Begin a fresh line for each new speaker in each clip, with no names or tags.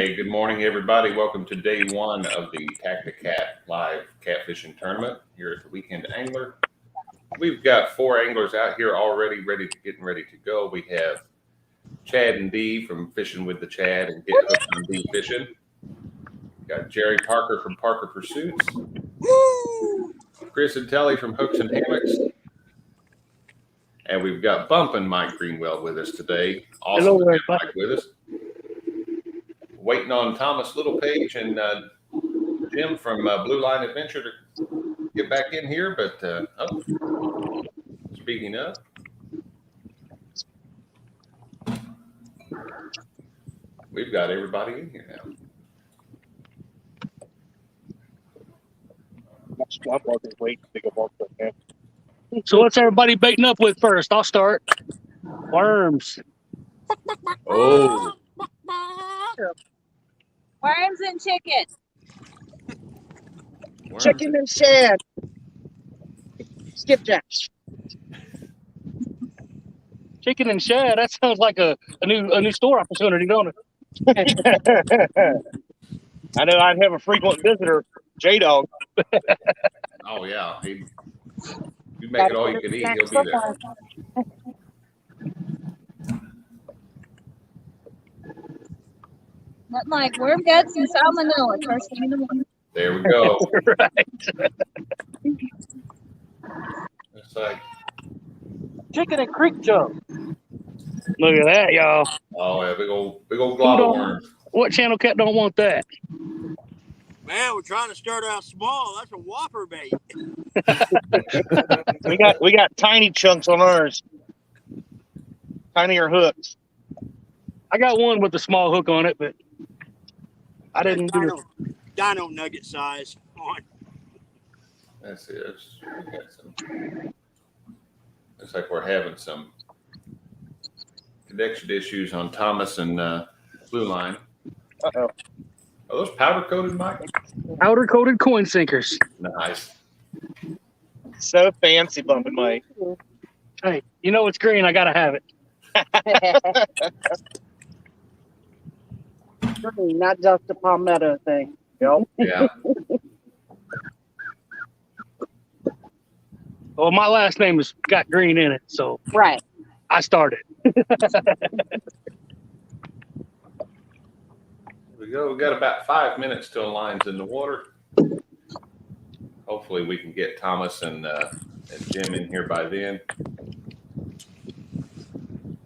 Hey, good morning, everybody. Welcome to day one of the Tacti-Cat live catfishing tournament here at the Weekend Angler. We've got 4 anglers out here already getting ready to go. We have Chad and Dee from Fishing with the Chad and Get Hooked on Dee Fishing. We've got Jerry Parker from Parker Pursuits. Chris and Telly from Hooks and Hammocks. And we've got Bumpin' Mike Greenwell with us today. Awesome to have Mike with us. Waiting on Thomas Littlepage and Jim from Blue Line Adventure to get back in here. But speaking of, we've got everybody in here
now. So what's everybody baiting up with first? I'll start. Worms.
Oh.
Worms and chicken.
Worms.
Chicken and shad. Skipjack.
Chicken and shad. That sounds like a new store opportunity, don't it?
I know I'd have a frequent visitor, J-Dog.
Oh, yeah. You make it all you can eat, he'll be there.
Not like worm guts and salmonella. First thing in the morning.
There we go.
Right.
It's like,
Chicken and creek jump.
Look at that, y'all.
oh, yeah, big old glob of worms.
What channel cat don't want that?
Man, we're trying to start out small. That's a whopper bait.
We got tiny chunks on ours. Tinier hooks.
I got one with a small hook on it, but I didn't do it.
Dino nugget size. On.
That's it. Looks like we're having some connection issues on Thomas and Blue Line.
Uh-oh.
Are those powder coated, Mike?
Powder coated coin sinkers.
Nice.
So fancy, Bumpin' Mike.
Hey, you know it's green. I gotta have it.
Not just a palmetto thing. Yep.
Yeah.
Well, my last name has got green in it, so
Right.
I started.
Here we go. We've got about 5 minutes till line's in the water. Hopefully we can get Thomas and Jim in here by then.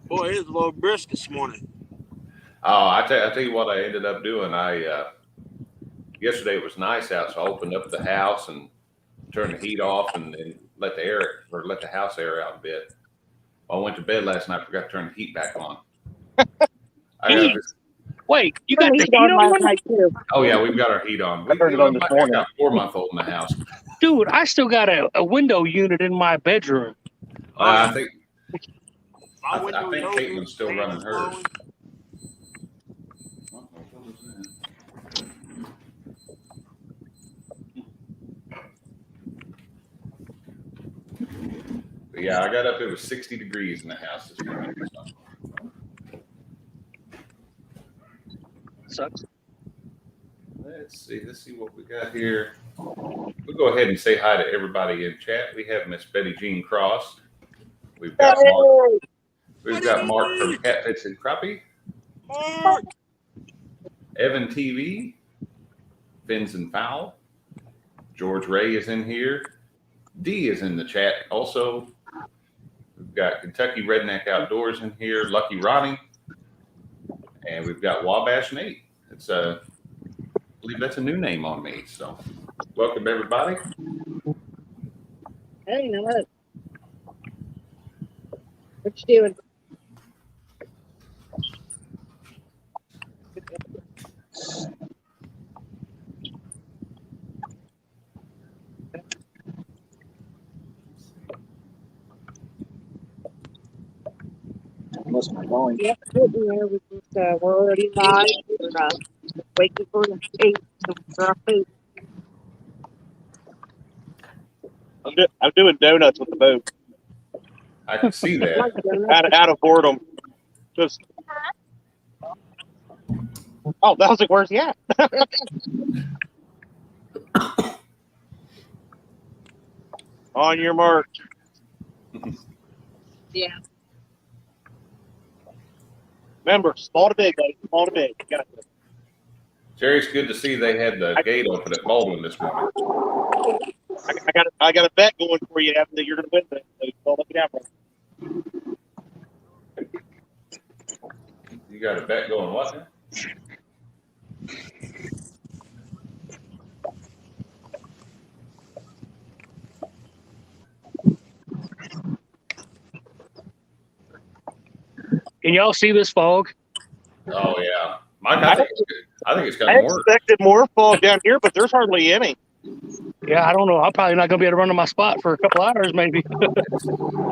Boy, it was a little brisk this morning.
Oh, I tell you what I ended up doing. Yesterday it was nice out, so I opened up the house and turned the heat off and let the house air out a bit. Well, I went to bed last night, forgot to turn the heat back on.
Wait, you got the heat on?
night too.
Oh yeah, we've got our heat on.
I turned it on this morning.
I got a 4-month-old in the house.
Dude, I still got a window unit in my bedroom.
I think
My window was open,
Caitlin's still
fan
running
was
hers.
blowing.
But yeah, I got up. It was 60 degrees in the house this morning.
Sucks.
Let's see what we got here. We'll go ahead and say hi to everybody in chat. We have Miss Betty Jean Cross. We've got Mark. We've got Mark from Catfish and Crappie.
Mark!
Evan TV. Fins and Fowl. George Ray is in here. D is in the chat also. We've got Kentucky Redneck Outdoors in here. Lucky Ronnie. And we've got Wabash Nate. It's I believe that's a new name on me. So welcome everybody.
Hey, now what you doing?
Must be going.
Yeah, we're already live. We're waiting for the 8 to drop 8.
I'm doing donuts with the boat.
I can see that.
Out of boredom. Just Oh, that was like, where's he at? On your mark.
Yeah.
Remember, small to big, buddy. Small to big. You got it.
Jerry, it's good to see they had the gate open at Baldwin this morning.
I got a bet going for you after you're going to win this. So look it out.
You got a bet going what now?
Can y'all see this fog?
Oh yeah, Mike. I think it's
I
gotten worse.
expected more fog down here, but there's hardly any.
Yeah, I don't know. I'm probably not gonna be able to run to my spot for a couple hours, maybe.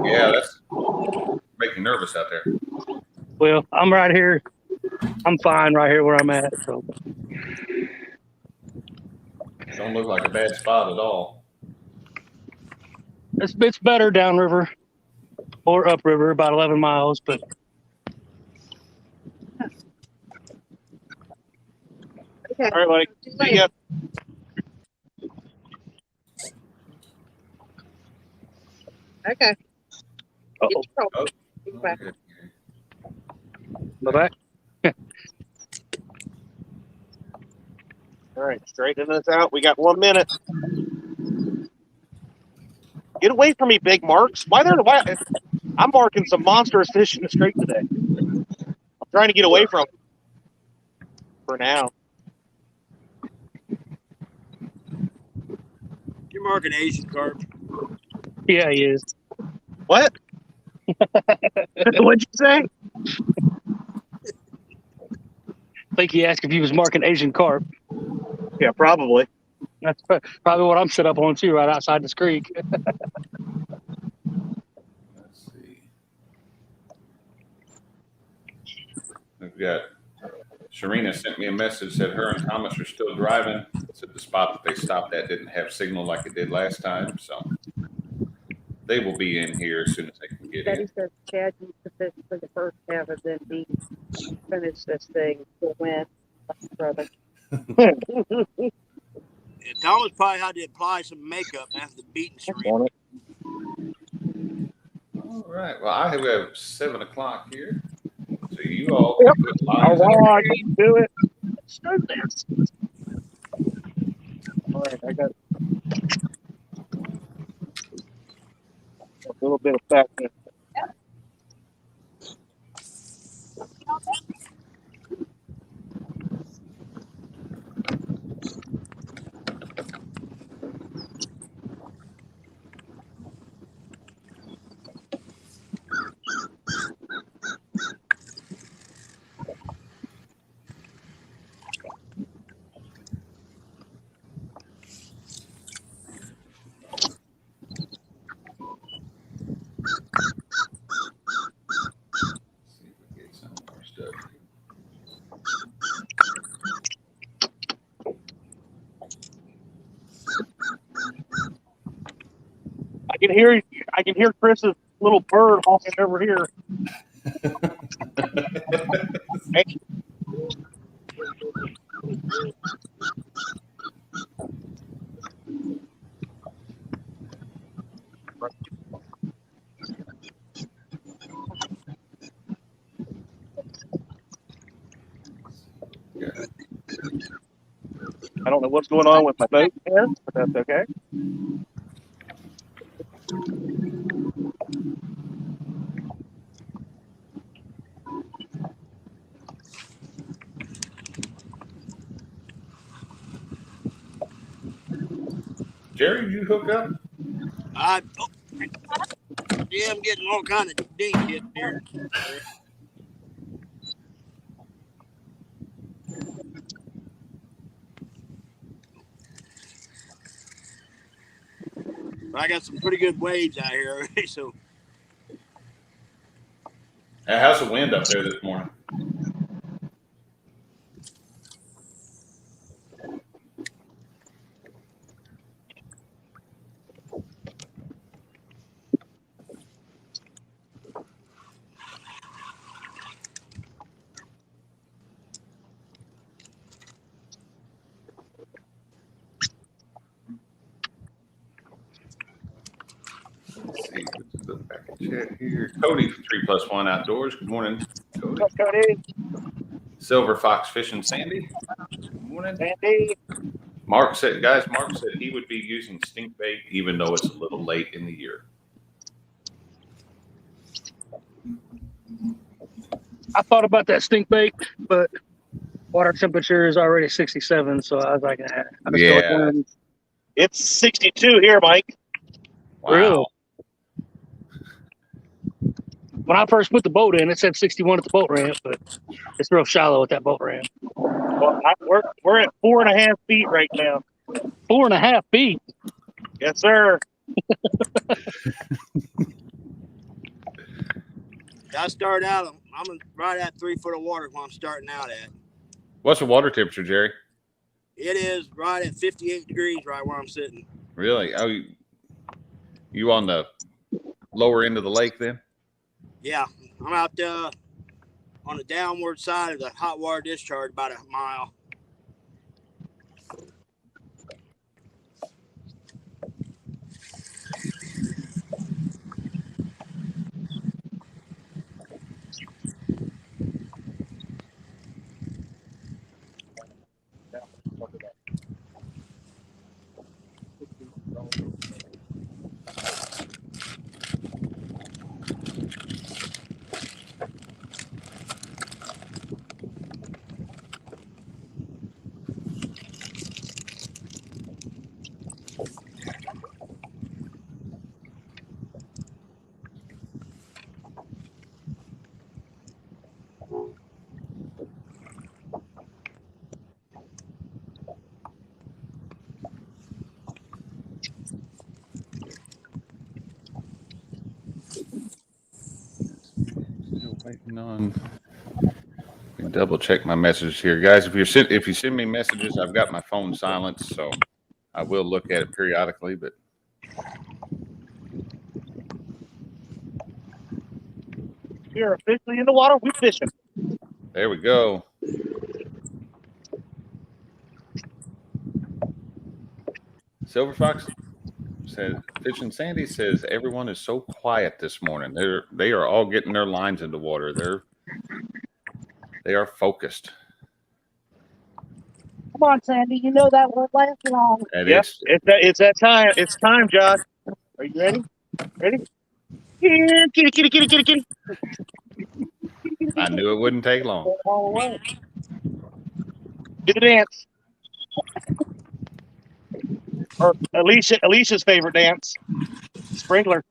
Yeah, that's making me nervous out there.
Well, I'm right here. I'm fine right here where I'm at. So
Don't look like a bad spot at all.
it's better downriver or upriver, about 11 miles, but
Okay.
All right, buddy. See ya.
Okay.
uh-oh.
Get your
Oh.
Get back.
My back.
All right, straighten this out. We got 1 minute. Get away from me, big marks. I'm marking some monstrous fish in the street today. I'm trying to get away from them for now.
You're marking Asian carp.
Yeah, he is.
What? What'd you say?
I think he asked if he was marking Asian carp.
Yeah, probably.
That's probably what I'm set up on too, right outside this creek.
Let's see. We've got Sharina sent me a message, said her and Thomas are still driving. Said the spot that they stopped at didn't have signal like it did last time, so they will be in here as soon as they can get
Betty
in.
says Chad needs to fish for the first half and then he finish this thing to win. Brother.
Yeah, Thomas probably had to apply some makeup after the beating streak.
On it.
All right. Well, I have 7 o'clock here, so you all
Yep.
can put
All
lines in.
right, let's do it. Let's do this. All right, I got a little bit of fat in it.
See if we get some more stuff.
I can hear Chris's little bird honking over here. Hey. I don't know what's going on with my boat here, but that's okay.
Jerry, did you hook up?
Yeah, I'm getting all kind of dink hit here. But I got some pretty good waves out here already, so
How's the wind up there this morning? Let's see. Let's look back at chat here. Cody from 3+1 Outdoors. Good morning, Cody.
What's up, Cody?
Silver Fox Fishing Sandy. Good morning.
Sandy.
Mark said he would be using stink bait even though it's a little late in the year.
I thought about that stink bait, but water temperature is already 67, so I was like, nah, I'm just
Yeah.
going.
It's 62 here, Mike.
Wow.
Really? When I first put the boat in, it said 61 at the boat ramp, but it's real shallow at that boat ramp.
Well, we're at 4.5 feet right now.
4.5 feet.
Yes, sir.
I start out, I'm right at 3 foot of water when I'm starting out at.
What's the water temperature, Jerry?
It is right at 58 degrees right where I'm sitting.
Really? Oh, you on the lower end of the lake then?
Yeah, I'm out on the downward side of the hot water discharge about a mile.
Still waiting on. Double check my messages here, guys. If you send me messages, I've got my phone silenced, so I will look at it periodically. But
We're officially in the water. We're fishing.
there we go. Silver Fox said, Fishing Sandy says everyone is so quiet this morning. They are all getting their lines into water. They are focused.
Come on, Sandy. You know that won't last long.
And
Yep. It's that time. It's time, Josh. Are you ready? Ready? Here, kitty, kitty, kitty, kitty, kitty.
I knew it wouldn't take long.
All the way.
Do the dance. Or Alicia's favorite dance. Sprinkler.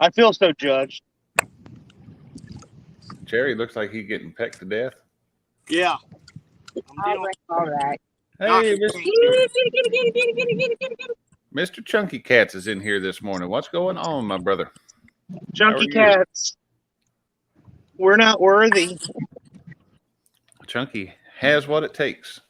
I feel so judged.
Jerry looks like he's getting pecked to death.
Yeah.
All right.
Hey, Mr. Chunky Cats is in here this morning. What's going on, my brother?
Chunky Cats. We're not worthy.
Chunky has what it takes.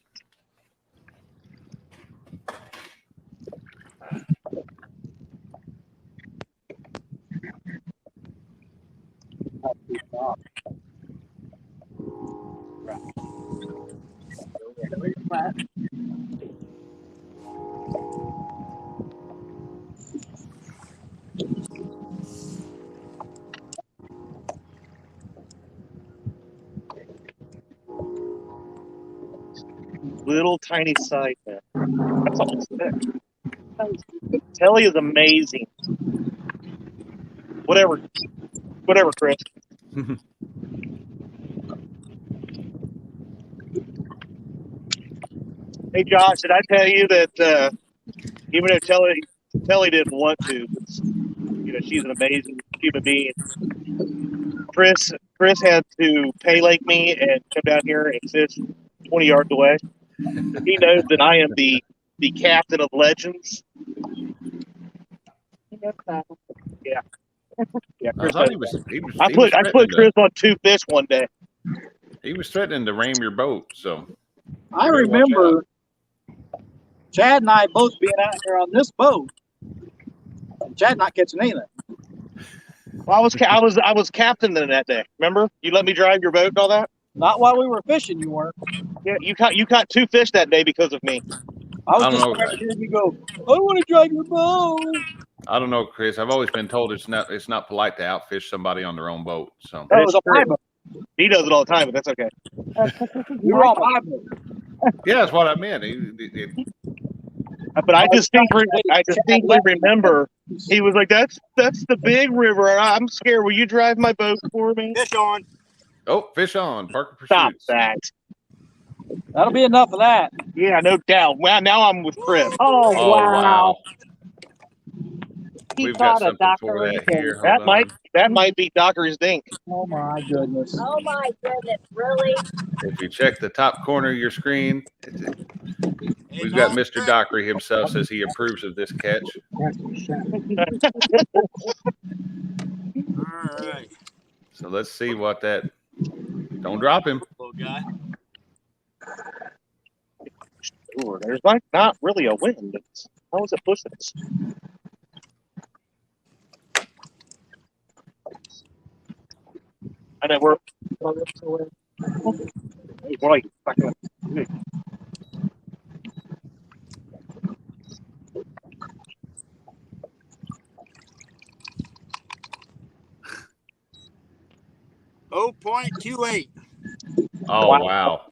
Little tiny side net. That's almost thick. Telly is amazing. Whatever, Chris. Hey, Josh, did I tell you that even if Telly didn't want to, she's an amazing human being. Chris had to pay lake me and come down here and fish 20 yards away. He knows that I am the captain of legends. Yeah. Yeah, Chris. I put Chris on 2 fish one day.
He was threatening to ram your boat, so
I remember Chad and I both being out here on this boat, and Chad not catching anything.
Well, I was captain then that day. Remember, you let me drive your boat and all that.
Not while we were fishing, you weren't.
Yeah, you caught 2 fish that day because of me.
I was
I don't
just
know.
trying to hear you go, I want to drive your boat.
I don't know, Chris. I've always been told it's not polite to outfish somebody on their own boat. So
That was on my
true.
boat.
He does it all the time, but that's okay.
You were on my boat.
yeah, that's what I meant.
But I distinctly remember he was like, "That's the big river. I'm scared. Will you drive my boat for me?"
Fish on.
Oh, fish on, Parker
Stop
Pursuits.
that.
That'll be enough of that.
Yeah, no doubt. Well, now I'm with Chris.
Oh,
Oh
wow.
wow.
He
We've got
caught a
something for
doctor.
that here.
That
Hold on.
might be Docker's dink.
Oh my goodness.
Oh my goodness, really?
If you check the top corner of your screen,
Hey,
we've got
Doc.
Mr. Dockery himself says he approves of this catch.
All right.
So let's see what that. Don't drop him.
Little guy.
Sure, there's not really a wind. How is it pushing us? I know we're like fucking.
Oh, 0.28.
Oh wow.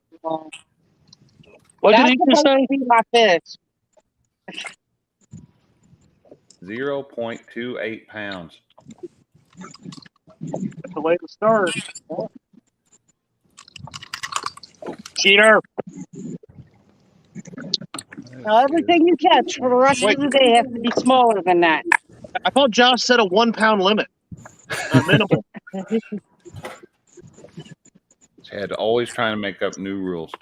What did
That's
he just
supposed
say?
to be my fish.
0.28 pounds.
That's the way to start. Cheater.
Now, everything you catch for the rest of the day has to be smaller than that.
I thought Josh set a 1 pound limit. Minimal.
Chad always trying to make up new rules.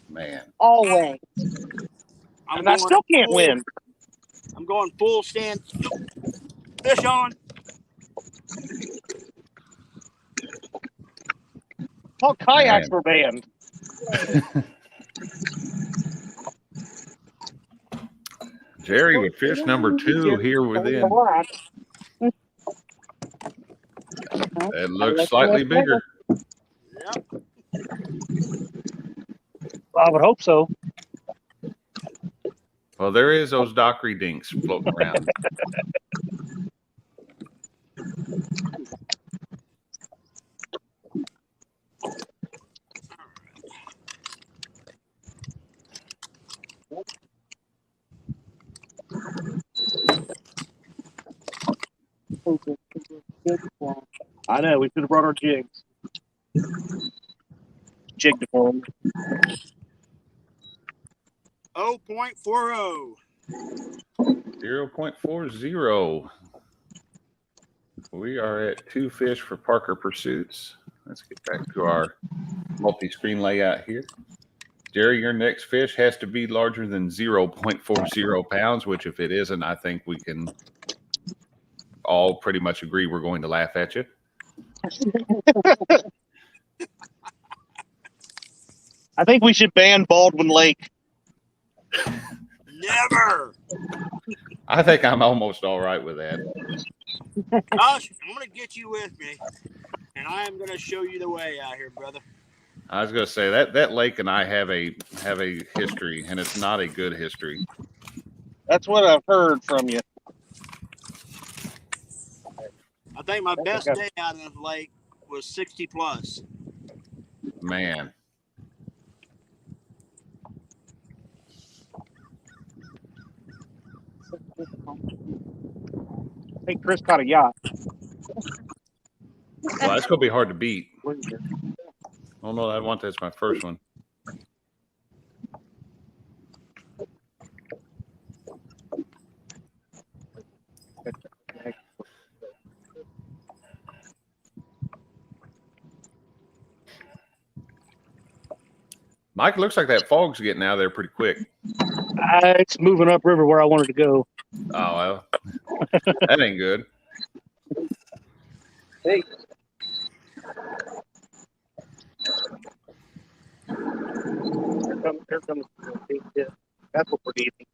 Man.
Always.
And I still can't win.
I'm going full stand. Fish on.
All kayaks were banned.
Jerry with fish number 2 here within. That looks slightly bigger.
Yep.
I would hope so.
Well, there is those Dockery dinks floating around.
I know, we should have brought our jigs. Jig to form.
0.40.
0.40. We are at 2 fish for Parker Pursuits. Let's get back to our multi-screen layout here. Jerry, your next fish has to be larger than 0.40 pounds, which if it isn't, I think we can all pretty much agree we're going to laugh at you.
I think we should ban Baldwin Lake.
Never.
I think I'm almost all right with that.
Josh, I'm going to get you with me, and I am going to show you the way out here, brother.
I was going to say that lake and I have a history, and it's not a good history.
That's what I've heard from you.
I think my best day out of the lake was 60 plus.
Man.
I think Chris caught a yacht.
Well, that's going to be hard to beat. Oh, no, I want that's my first one. Mike, looks like that fog's getting out of there pretty quick.
It's moving upriver where I wanted to go.
Oh, well, that ain't good.
Hey.
Here comes the big dip. That's what we're needing.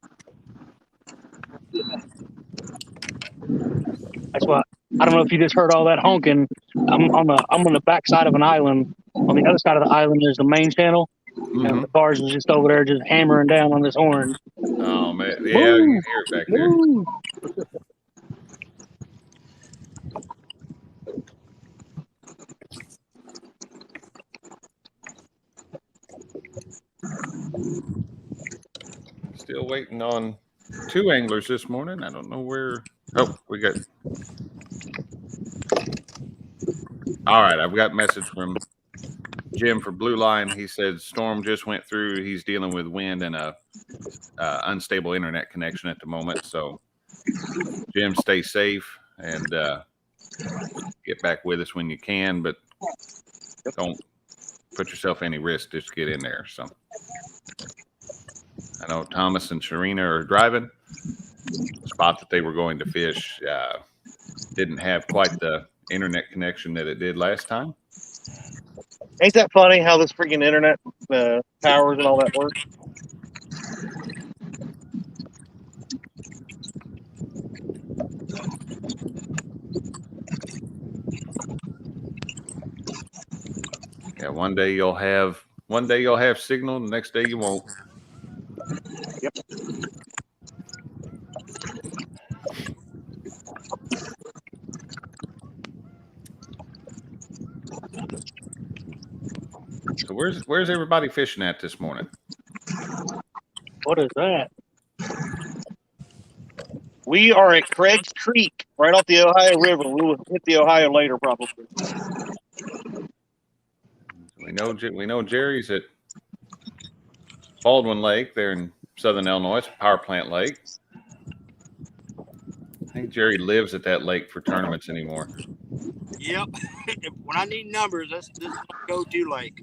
That's why I don't know if you just heard all that honking. I'm on the backside of an island. On the other side of the island is the main channel, And the bars was just over there just hammering down on this horn.
Oh man, yeah, you can hear it back there.
Woo.
Still waiting on 2 anglers this morning. I don't know where. Oh, we got. All right, I've got a message from Jim for Blue Line. He said storm just went through. He's dealing with wind and a unstable internet connection at the moment. So, Jim, stay safe and get back with us when you can, but don't put yourself any risk. Just get in there. So, I know Thomas and Sharina are driving. The spot that they were going to fish didn't have quite the internet connection that it did last time.
Ain't that funny how this freaking internet powers and all that work?
Yeah, one day you'll have signal, the next day you won't.
Yep.
So where's everybody fishing at this morning?
What is that?
We are at Craig's Creek, right off the Ohio River. We will hit the Ohio later, probably.
We know Jerry's at Baldwin Lake there in southern Illinois. It's a power plant lake. I think Jerry lives at that lake for tournaments anymore.
Yep. When I need numbers, this is my go-to lake.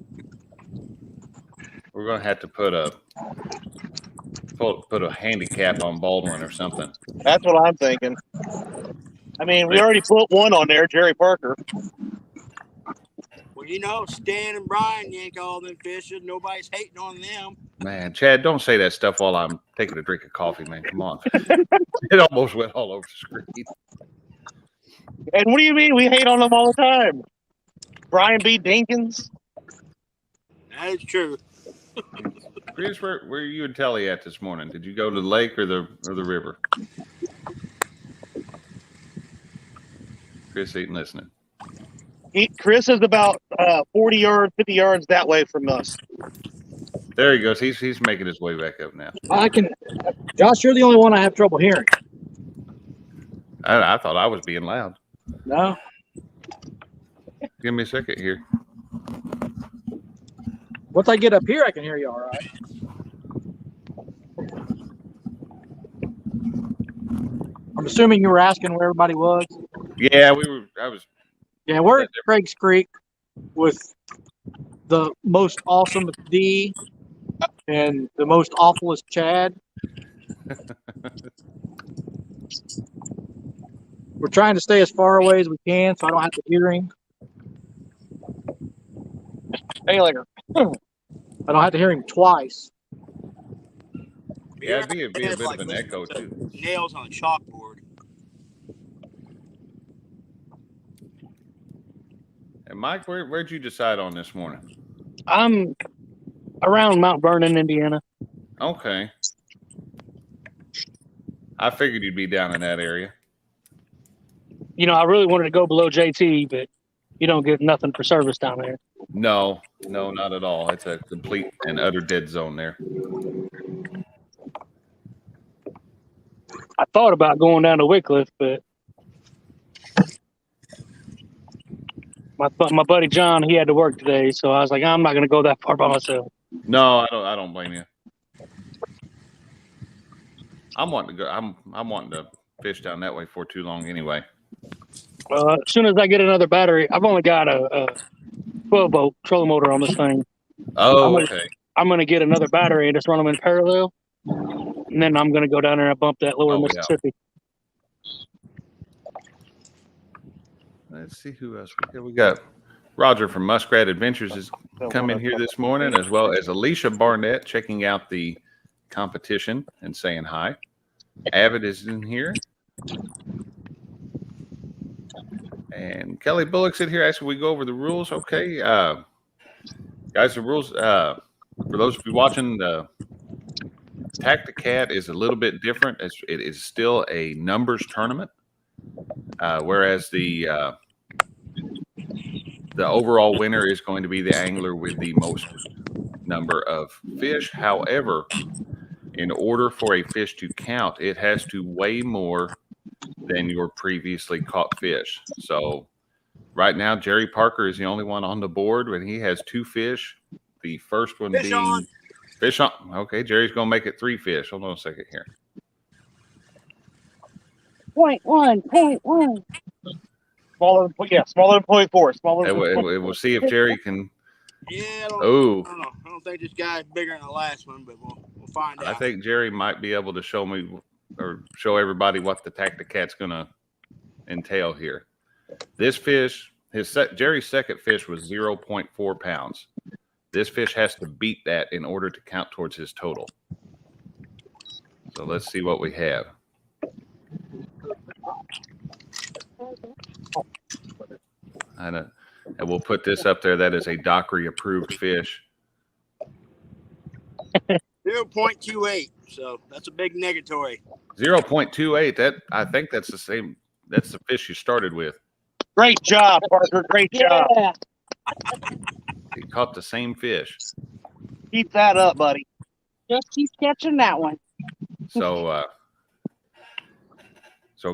We're gonna have to put a handicap on Baldwin or something.
That's what I'm thinking. I mean, we already put one on there, Jerry Parker.
Well, you know, Stan and Brian yank all them fishes. Nobody's hating on them.
Man, Chad, don't say that stuff while I'm taking a drink of coffee, man. Come on. It almost went all over the screen.
And what do you mean? We hate on them all the time. Brian B. Dinkins.
That is true.
Chris, where are you and Telly at this morning? Did you go to the lake or the river? Chris ain't listening.
Chris is about 40 yards, 50 yards that way from us.
There he goes. He's making his way back up now.
Josh, you're the only one I have trouble hearing.
I thought I was being loud.
No.
Give me a second here.
Once I get up here, I can hear you all right. I'm assuming you were asking where everybody was.
Yeah,
Yeah, we're at Craig's Creek with the most awesome D and the most awfulest Chad. We're trying to stay as far away as we can so I don't have to hear him. Hey, later. I don't have to hear him twice.
Yeah, it'd be a bit
Like
of an echo too.
Nails on a chalkboard.
And Mike, where'd you decide on this morning?
I'm around Mount Vernon, Indiana.
Okay. I figured you'd be down in that area.
You know, I really wanted to go below JT, but you don't get nothing for service down there.
No, not at all. It's a complete and utter dead zone there.
I thought about going down to Wycliffe, but my buddy John, he had to work today, so I was like, I'm not going to go that far by myself.
No, I don't blame you. I'm wanting to go. I'm wanting to fish down that way for too long anyway.
As soon as I get another battery, I've only got a 12-volt trolling motor on this thing.
Oh, okay.
I'm going to get another battery and just run them in parallel, and then I'm going to go down there and bump that lower Mississippi.
Yeah. Let's see who else we got. Roger from Muskrat Adventures has come in here this morning, as well as Alicia Barnett checking out the competition and saying hi. Avid is in here. And Kelly Bullock's in here asking we go over the rules. Okay. Guys, the rules, for those of you watching, the Tacti-Cat is a little bit different. It is still a numbers tournament, whereas the overall winner is going to be the angler with the most number of fish. However, in order for a fish to count, it has to weigh more than your previously caught fish. So right now, Jerry Parker is the only one on the board when he has 2 fish. The first one
Fish
being
on.
fish on. Okay, Jerry's going to make it 3 fish. Hold on a second here.
0.1.
Smaller than 0.4. Smaller
And
than
we'll see if Jerry can.
Yeah, I
Oh,
don't know. I don't think this guy's bigger than the last one, but we'll find out.
I think Jerry might be able to show me or show everybody what the Tacti-Cat's going to entail here. This fish, Jerry's second fish was 0.4 pounds. This fish has to beat that in order to count towards his total. So let's see what we have. And we'll put this up there. That is a Dockery approved fish.
0.28. So that's a big negatory.
0.28. That I think that's the same. That's the fish you started with.
Great job, Parker. Great job.
Yeah.
He caught the same fish.
Keep that up, buddy.
Just keep catching that one.
So,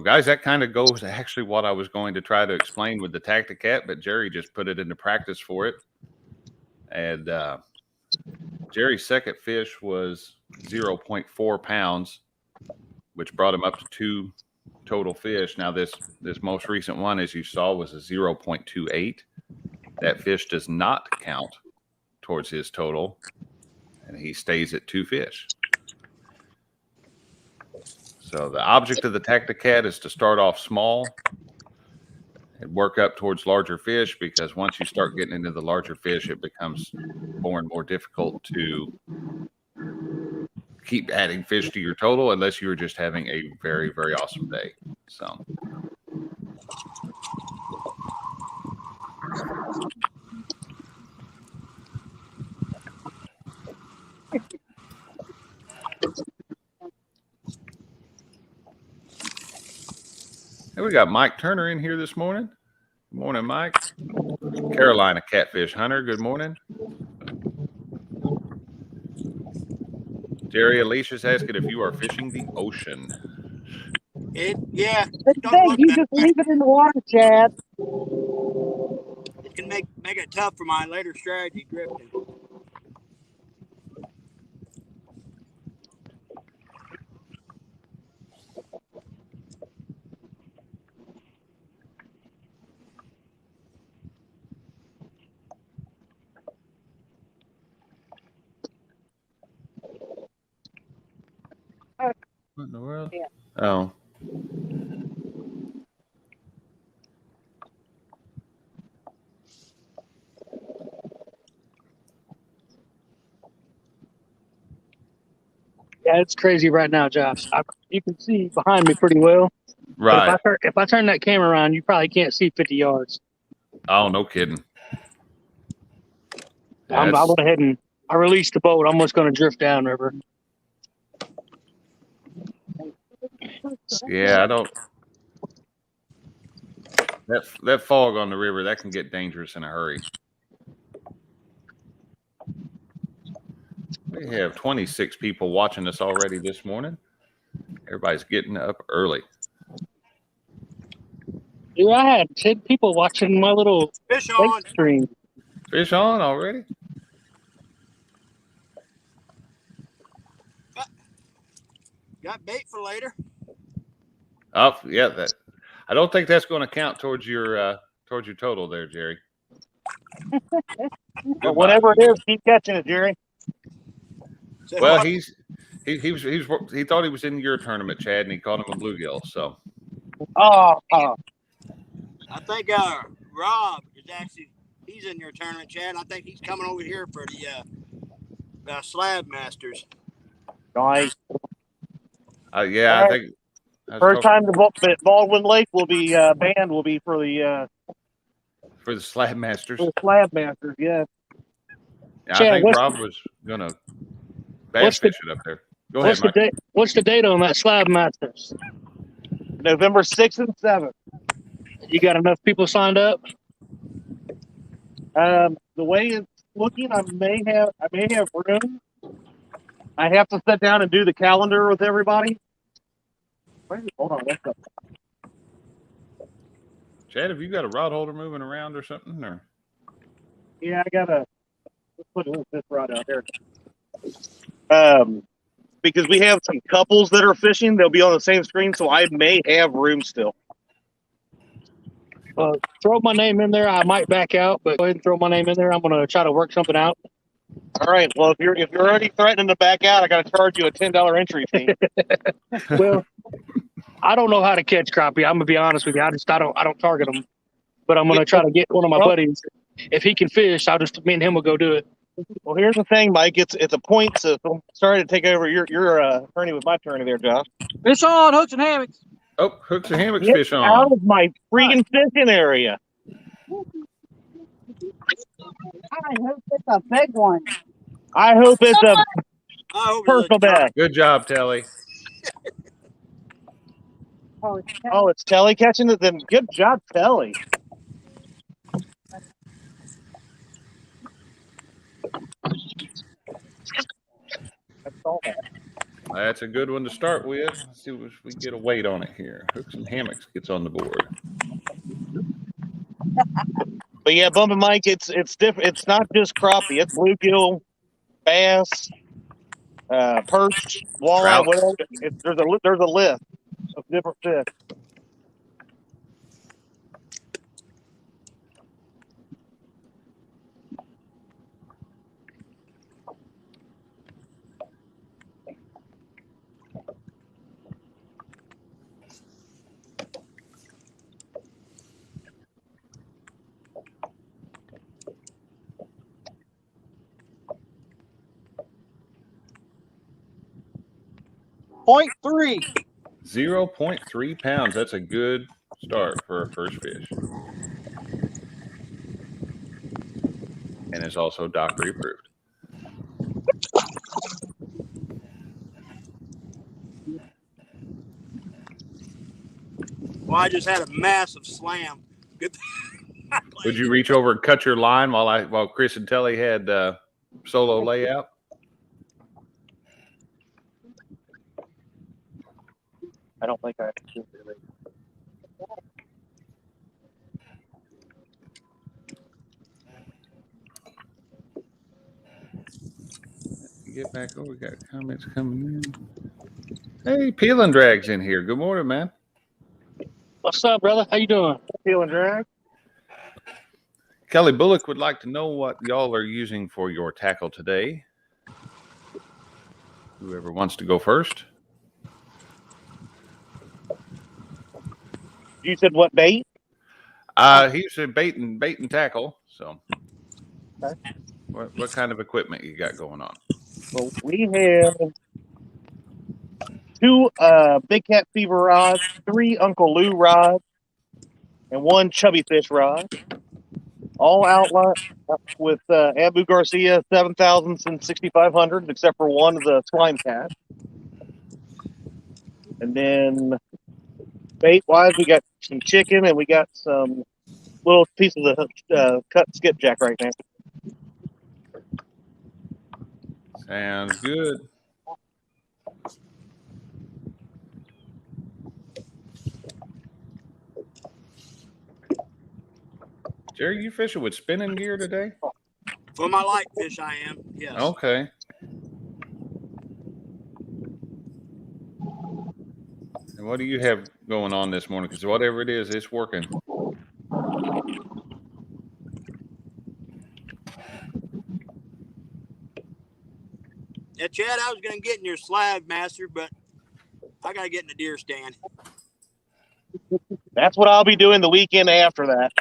guys, that kind of goes actually what I was going to try to explain with the Tacti-Cat, but Jerry just put it into practice for it. And Jerry's second fish was 0.4 pounds, which brought him up to 2 total fish. Now, this most recent one, as you saw, was a 0.28. That fish does not count towards his total, and he stays at 2 fish. So the object of the Tacti-Cat is to start off small and work up towards larger fish, because once you start getting into the larger fish, it becomes more and more difficult to keep adding fish to your total unless you're just having a very, very awesome day. So. Hey, we got Mike Turner in here this morning. Good morning, Mike. Carolina Catfish Hunter, good morning. Jerry Alicia's asking if you are fishing the ocean.
Yeah.
It's big. You just leave it in the water, Chad.
It can make it tough for my later strategy drifting.
What in the world?
Yeah.
Oh.
Yeah, it's crazy right now, Josh. You can see behind me pretty well.
Right.
But if I turn that camera around, you probably can't see 50 yards.
Oh, no kidding.
I went ahead and I released the boat. I'm just going to drift downriver.
Yeah, I don't. That fog on the river, that can get dangerous in a hurry. We have 26 people watching us already this morning. Everybody's getting up early.
Dude, I had 10 people watching my little
Fish on.
stream.
Fish on already?
Got bait for later.
Oh, yeah. That I don't think that's going to count towards your total there, Jerry.
But whatever it is, keep catching it, Jerry.
Well, he thought he was in your tournament, Chad, and he called him a bluegill. So.
Oh,
I think Rob is he's in your tournament, Chad. I think he's coming over here for the Slab Masters.
nice.
Yeah, I think.
First time the Baldwin Lake will be banned will be for the
Slab Masters.
Slab Masters. Yeah.
Yeah, I
Chad,
think
what's-
Rob gonna bass fish it up there. Go ahead,
What's
Mike.
what's the date on that Slab Masters?
November 6th and 7th.
You got enough people signed up?
The way it's looking, I may have room. I have to sit down and do the calendar with everybody. Hold on, what's up?
Chad, have you got a rod holder moving around or something? Or
Yeah, I gotta put this rod out there. Because we have some couples that are fishing, they'll be on the same screen, so I may have room still.
Throw my name in there. I might back out, but go ahead and throw my name in there. I'm gonna try to work something out.
All right. Well, if you're already threatening to back out, I got to charge you a $10 entry fee.
Well, I don't know how to catch crappie. I'm gonna be honest with you. I don't target them, but I'm gonna try to get one of my buddies. If he can fish, me and him will go do it.
Well, here's the thing, Mike. It's a point system. Sorry to take over your tourney with my tourney there, Josh.
Fish on, hooks and hammocks.
oh, hooks and hammocks
Get
fish on.
out of my freaking fishing area.
I hope it's a big one.
I hope it's a
I hope
personal best.
Good job, Telly.
Oh,
Oh, it's Telly catching it. Then good job, Telly.
That's a good one to start with. Let's see if we get a weight on it here. Hooks and hammocks gets on the board.
But yeah, Bumpin' Mike, it's different. It's not just crappie. It's bluegill, bass, perch, walleye,
Trout.
whatever. There's a list of different fish.
Point 3.
0.3 pounds. That's a good start for a first fish. And it's also doctor approved.
Well, I just had a massive slam. Good.
Would you reach over and cut your line while Chris and Telly had solo layout?
I don't think I should really.
Get back over. We got comments coming in. Hey, Peel and Drag's in here. Good morning, man.
What's up, brother? How you doing?
Feeling drag?
Kelly Bullock would like to know what y'all are using for your tackle today. Whoever wants to go first.
You said what bait?
He said bait and tackle. So,
Okay.
What kind of equipment you got going on?
Well, we have 2 Big Cat Fever rods, 3 Uncle Lou rods, and 1 Chubby Fish rod. All outlined with Abu Garcia 7000s and 6500s, except for one of the Slime Cat. And then bait-wise, we got some chicken and we got some little pieces of cut skipjack right now.
Sounds good. Jerry, you fishing with spinning gear today?
For my light fish, I am. Yes.
Okay. And what do you have going on this morning? Because whatever it is, it's working.
Yeah, Chad, I was going to get in your slab master, but I got to get in the deer stand.
That's what I'll be doing the weekend after that.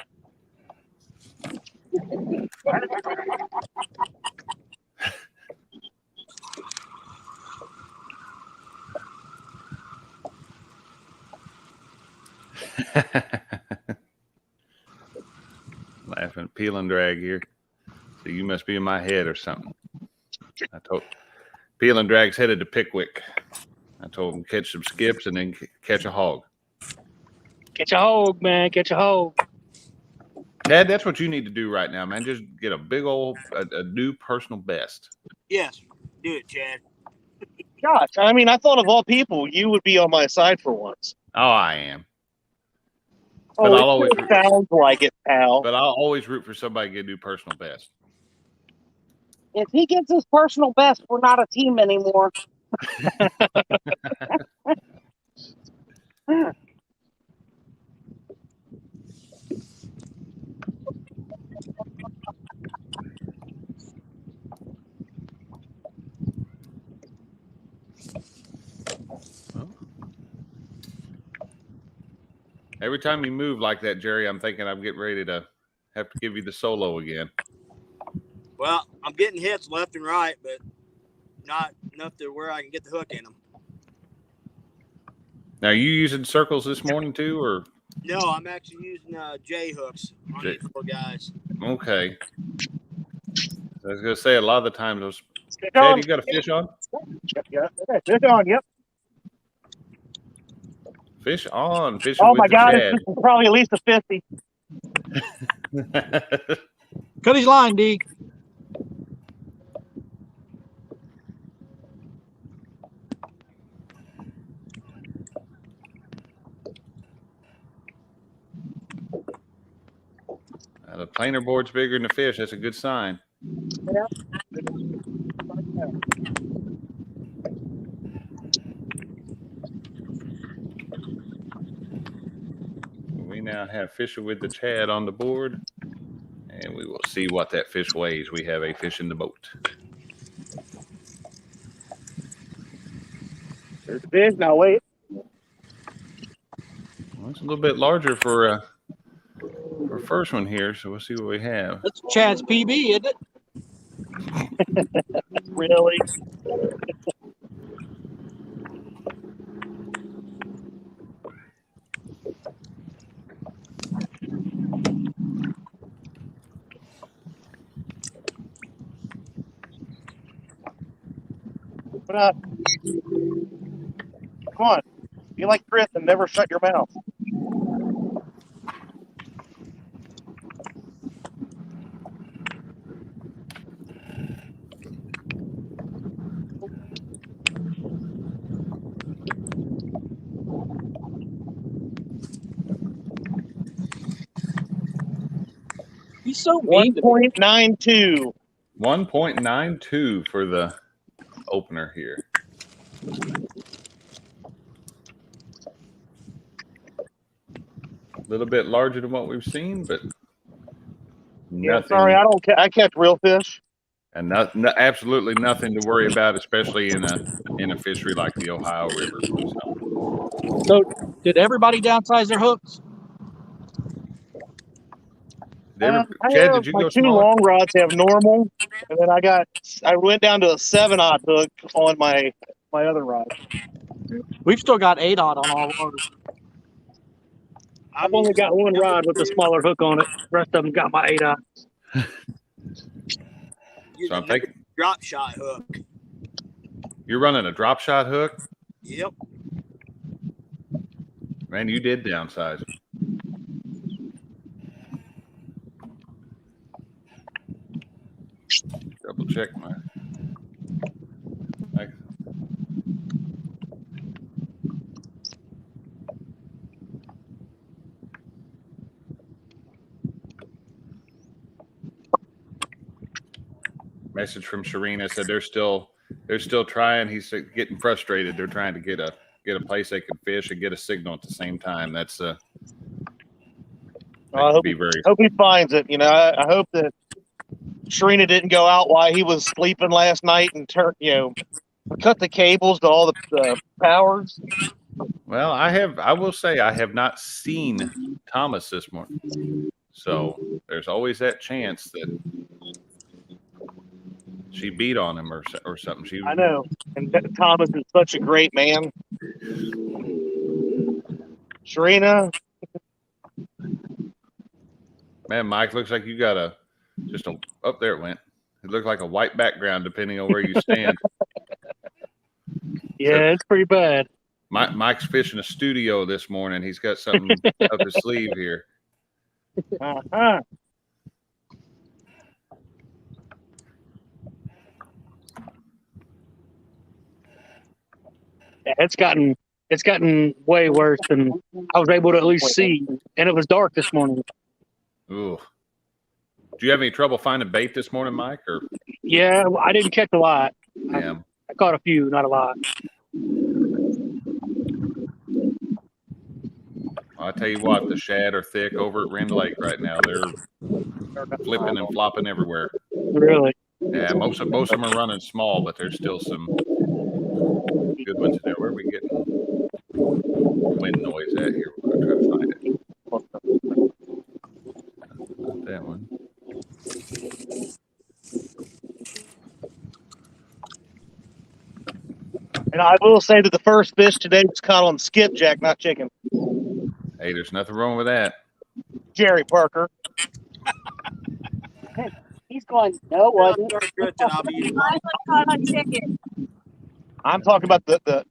Laughing, Peel and Drag here. So you must be in my head or something. I Peel and Drag's headed to Pickwick. I told him catch some skips and then catch a hog.
Catch a hog, man. Catch a hog.
Dad, that's what you need to do right now, man. Just get a big old a new personal best.
Yes, do it, Chad.
Gosh, I mean, I thought of all people, you would be on my side for once.
Oh, I am. But
Oh,
I'll always
it sounds like it, pal.
But I'll always root for somebody to get a new personal best.
If he gets his personal best, we're not a team anymore.
Every time you move like that, Jerry, I'm thinking I'm getting ready to have to give you the solo again.
Well, I'm getting hits left and right, but not enough to where I can get the hook in them.
Now, are you using circles this morning too, or?
No, I'm actually using J hooks on
J.
these four guys.
Okay. I was going to say, a lot of the times those.
Fish
Chad,
on.
you got a fish on?
Yep. Okay, fish on, yep.
Fish on. Fishing
Oh
with
my
the
God,
Chad.
this is probably at least a 50.
Cut his line, D.
The planer board's bigger than the fish. That's a good sign. We now have Fishing with the Chad on the board, and we will see what that fish weighs. We have a fish in the boat.
There's a fish. Now wait.
Well, it's a little bit larger for first one here, so we'll see what we have.
That's Chad's PB, isn't it?
Really? What up? Come on. Be like Chris and never shut your mouth.
He's so mean to me.
1.92.
1.92 for the opener here. A little bit larger than what we've seen, but
Yeah,
nothing.
sorry, I catch real fish.
And absolutely nothing to worry about, especially in a fishery like the Ohio River.
So, did everybody downsize their hooks?
Chad, did you
my
go
two
smaller?
long rods have normal, and then I went down to a 7/0 hook on my other rod.
We've still got 8/0 on all ours.
I've only got one rod with a smaller hook on it. The rest of them got my 8/0.
So I'm taking
drop shot hook.
You're running a drop shot hook?
Yep.
Man, you did downsize. Double check my. Message from Sharina said they're still trying. He's getting frustrated. They're trying to get a place they can fish and get a signal at the same time. That's
I hope he finds it. You know, I hope that Sharina didn't go out while he was sleeping last night and cut the cables to all the powers.
Well, I will say I have not seen Thomas this morning, so there's always that chance that she beat on him or something.
I know, and Thomas is such a great man. Sharina,
man, Mike, looks like you got up there it went. It looked like a white background depending on where you stand.
Yeah, it's pretty bad.
Mike's fishing a studio this morning. He's got something up his sleeve here.
Uh-huh.
Yeah, it's gotten way worse than I was able to at least see, and it was dark this morning.
Ooh. Do you have any trouble finding bait this morning, Mike? Or
Yeah, I didn't catch a lot.
yeah.
I caught a few, not a lot.
I tell you what, the shad are thick over at Rend Lake right now. They're flipping and flopping everywhere.
Really?
Yeah, most of them are running small, but there's still some good ones in there. Where are we getting wind noise at here? We're gonna try to find it. Not that one.
And I will say that the first fish today was caught on skipjack, not chicken.
Hey, there's nothing wrong with that.
Jerry Parker.
He's going, no, it wasn't.
Start drifting, I'll be eating.
I was caught on chicken.
I'm talking about the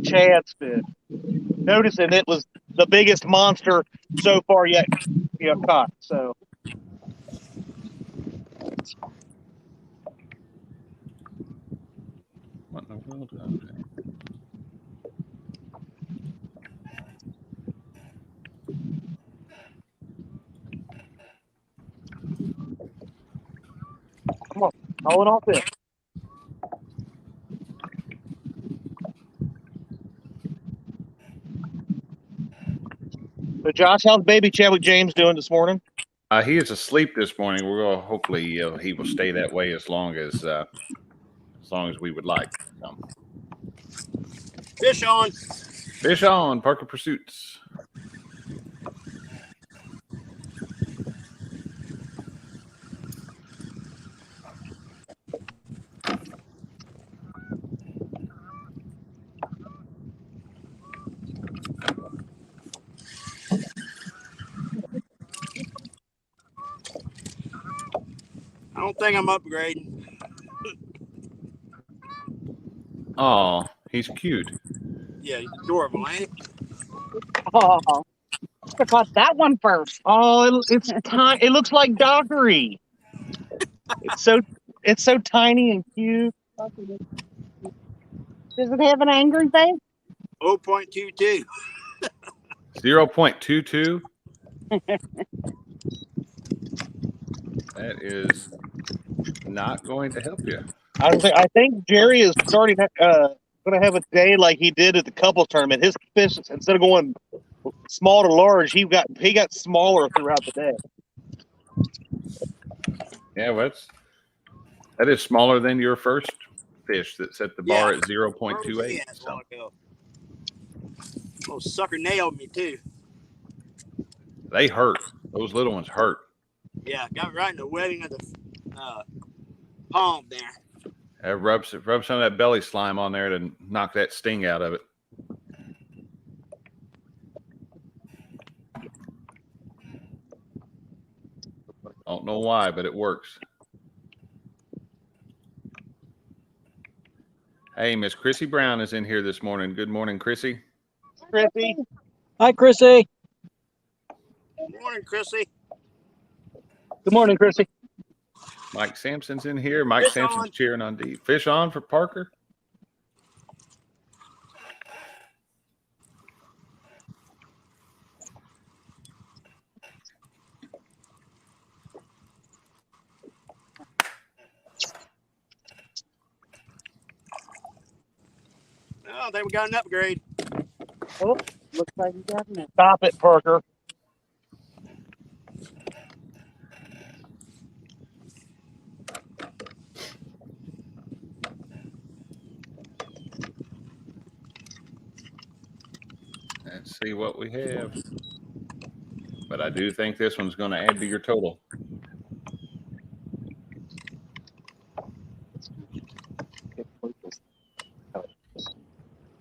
Chad's fish. Noticing it was the biggest monster so far yet caught. So
What in the world? Okay.
come on, calling off fish. So Josh, how's baby Chadwick James doing this morning?
He is asleep this morning. We're going to hopefully he will stay that way as long as we would like.
Fish on.
Fish on, Parker Pursuits.
I don't think I'm upgrading.
Oh, he's cute.
Yeah, he's adorable, ain't he?
Oh, I caught that one first.
Oh, it's tiny. It looks like Dockery. It's so tiny and cute.
Does it have an angry face?
0.22.
0.22. That is not going to help you.
I think Jerry is starting going to have a day like he did at the couples tournament. His fish, instead of going small to large, he got smaller throughout the day.
Yeah, well, that is smaller than your first fish that set the bar at 0.28.
Yeah,
So.
Oh, sucker nailed me too.
They hurt. Those little ones hurt.
Yeah, got right in the webbing of the palm there.
Rub some of that belly slime on there to knock that sting out of it. Don't know why, but it works. Hey, Miss Chrissy Brown is in here this morning. Good morning, Chrissy.
Chrissy.
Hi, Chrissy.
Good morning, Chrissy.
Good morning, Chrissy.
Mike Sampson's in here. Mike
Fish
Sampson's
on.
cheering on D. Fish on for Parker.
Oh, I think we got an upgrade.
Oh, looks like you got it.
Stop it, Parker.
Let's see what we have. But I do think this one's going to add to your total.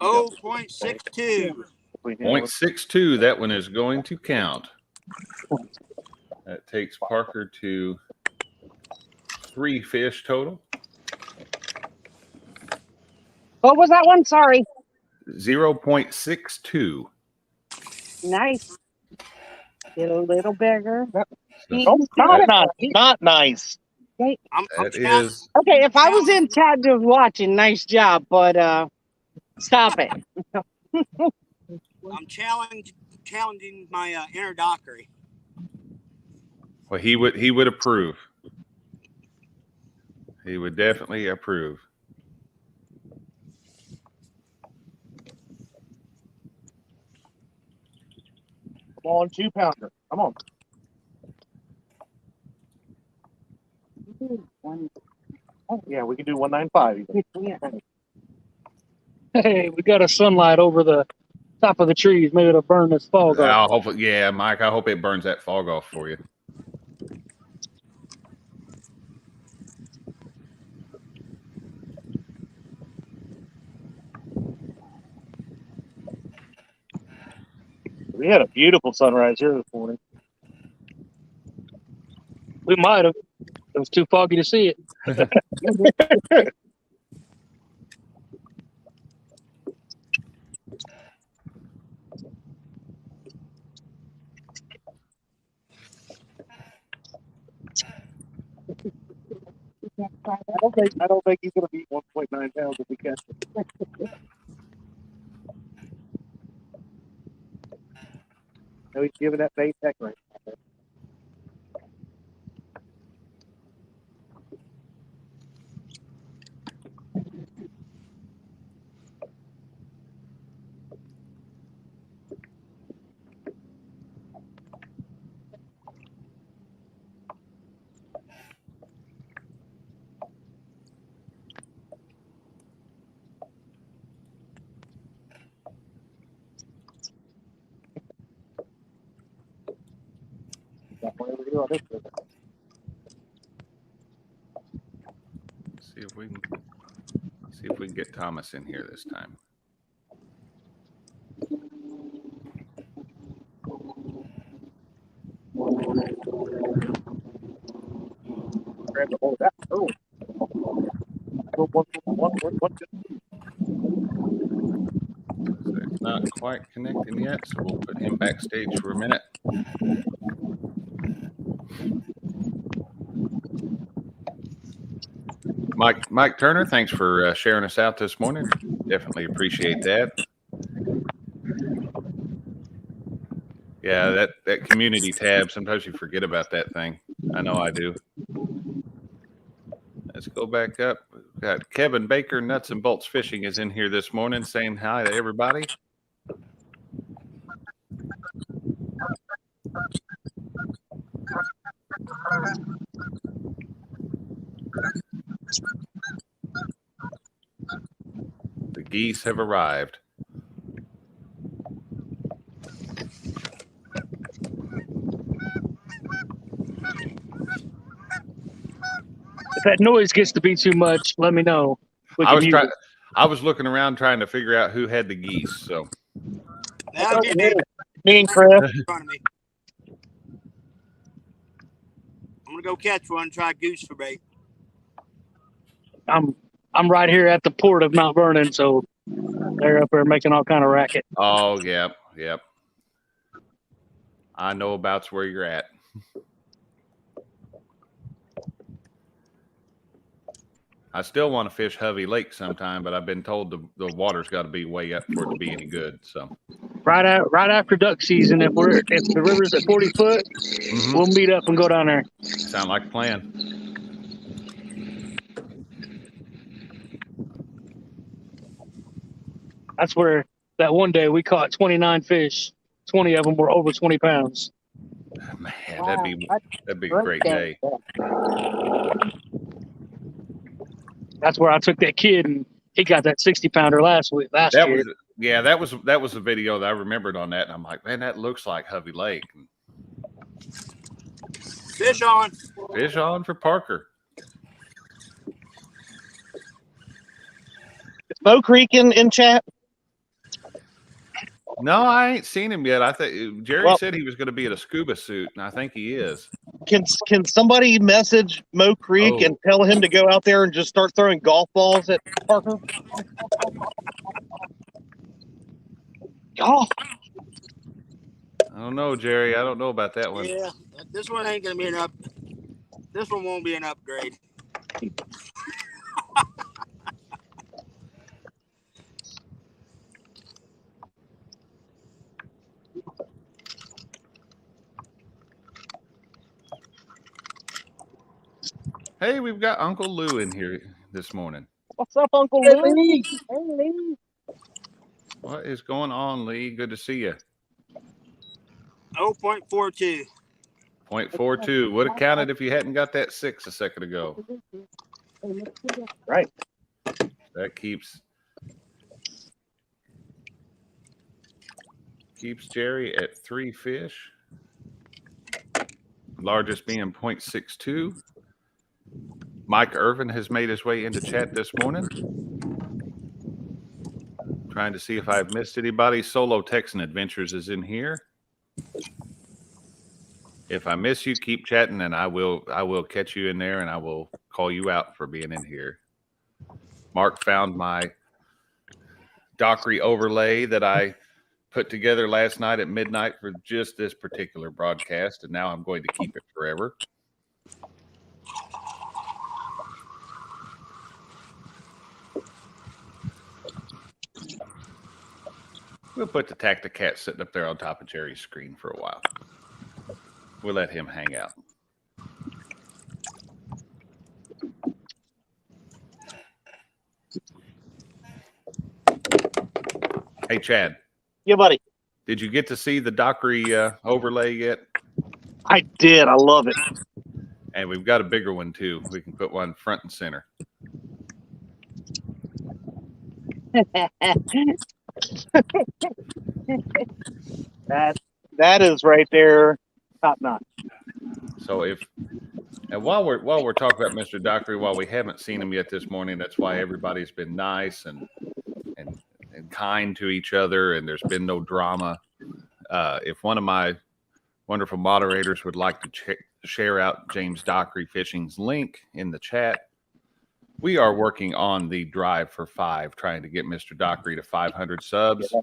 Oh, 0.62.
0.62. That one is going to count. That takes Parker to 3 fish total.
What was that one? Sorry.
0.62.
Nice. Get a little bigger.
Nope, not nice.
I'm
That
challenging.
is
Okay, if I was in chat just watching, nice job, but stop it.
I'm challenging my inner dockery.
well. He would approve. He would definitely approve.
Come on, 2-pounder. Come on. Oh, yeah, we can do 195. Even.
Hey, we got a sunlight over the top of the trees. Maybe it'll burn this fog off.
Hopefully, yeah, Mike. I hope it burns that fog off for you.
We had a beautiful sunrise here this morning.
We might have. It was too foggy to see it.
I don't think he's going to beat 1.9 pounds if we catch him. No, he's giving that bait heck right.
See if we can get Thomas in here this time.
Grab the hold of that. Oh.
It's not quite connecting yet, so we'll put him backstage for a minute. Mike Turner, thanks for sharing us out this morning. Definitely appreciate that. Yeah, that community tab, sometimes you forget about that thing. I know I do. Let's go back up. We've got Kevin Baker, Nuts and Bolts Fishing, is in here this morning saying hi to everybody. The geese have arrived.
If that noise gets to be too much, let me know.
I was looking around trying to figure out who had the geese. So
Now get me
Me and Chris.
in front of me. I'm gonna go catch one and try goose for bait.
I'm right here at the port of Mount Vernon, so they're up there making all kind of racket.
oh yep. I know about where you're at. I still want to fish Hovey Lake sometime, but I've been told the water's got to be way up for it to be any good. So
Right after duck season, if the river's at 40 foot, we'll meet up and go down there.
Sound like a plan.
That's where that one day we caught 29 fish. 20 of them were over 20 pounds.
Man, that'd be a great day.
That's where I took that kid and he got that 60-pounder last year.
That was the video that I remembered on that, and I'm like, man, that looks like Hovey Lake.
Fish on.
Fish on for Parker.
Is Mo Creek in chat?
No, I ain't seen him yet. I think Jerry said he was going to be in a scuba suit, and I think he is.
Can somebody message Mo Creek and tell him to go out there and just start throwing golf balls at Parker? Oh,
I don't know, Jerry. I don't know about that one.
Yeah, this one ain't gonna be this one won't be an upgrade.
Hey, we've got Uncle Lou in here this morning.
what's up, Uncle Lou?
Lee.
Hey, Lee.
What is going on, Lee? Good to see you.
0.42.
0.42. Would have counted if you hadn't got that 6 a second ago.
Right.
That keeps Jerry at 3 fish. Largest being 0.62. Mike Irvin has made his way into chat this morning. Trying to see if I've missed anybody. Solo Texan Adventures is in here. If I miss you, keep chatting, and I will catch you in there, and I will call you out for being in here. Mark found my Dockery overlay that I put together last night at midnight for just this particular broadcast, and now I'm going to keep it forever. We'll put the Tacti-Cat sitting up there on top of Jerry's screen for a while. We'll let him hang out. Hey, Chad.
Yeah, buddy.
Did you get to see the Dockery overlay yet?
I did. I love it.
And we've got a bigger one, too. We can put one front and center.
That is right there, top notch.
So and while we're talking about Mr. Dockery, while we haven't seen him yet this morning, that's why everybody's been nice and kind to each other, and there's been no drama. If one of my wonderful moderators would like to share out James Dockery Fishing's link in the chat, we are working on the drive for 5, trying to get Mr. Dockery to 500 subs.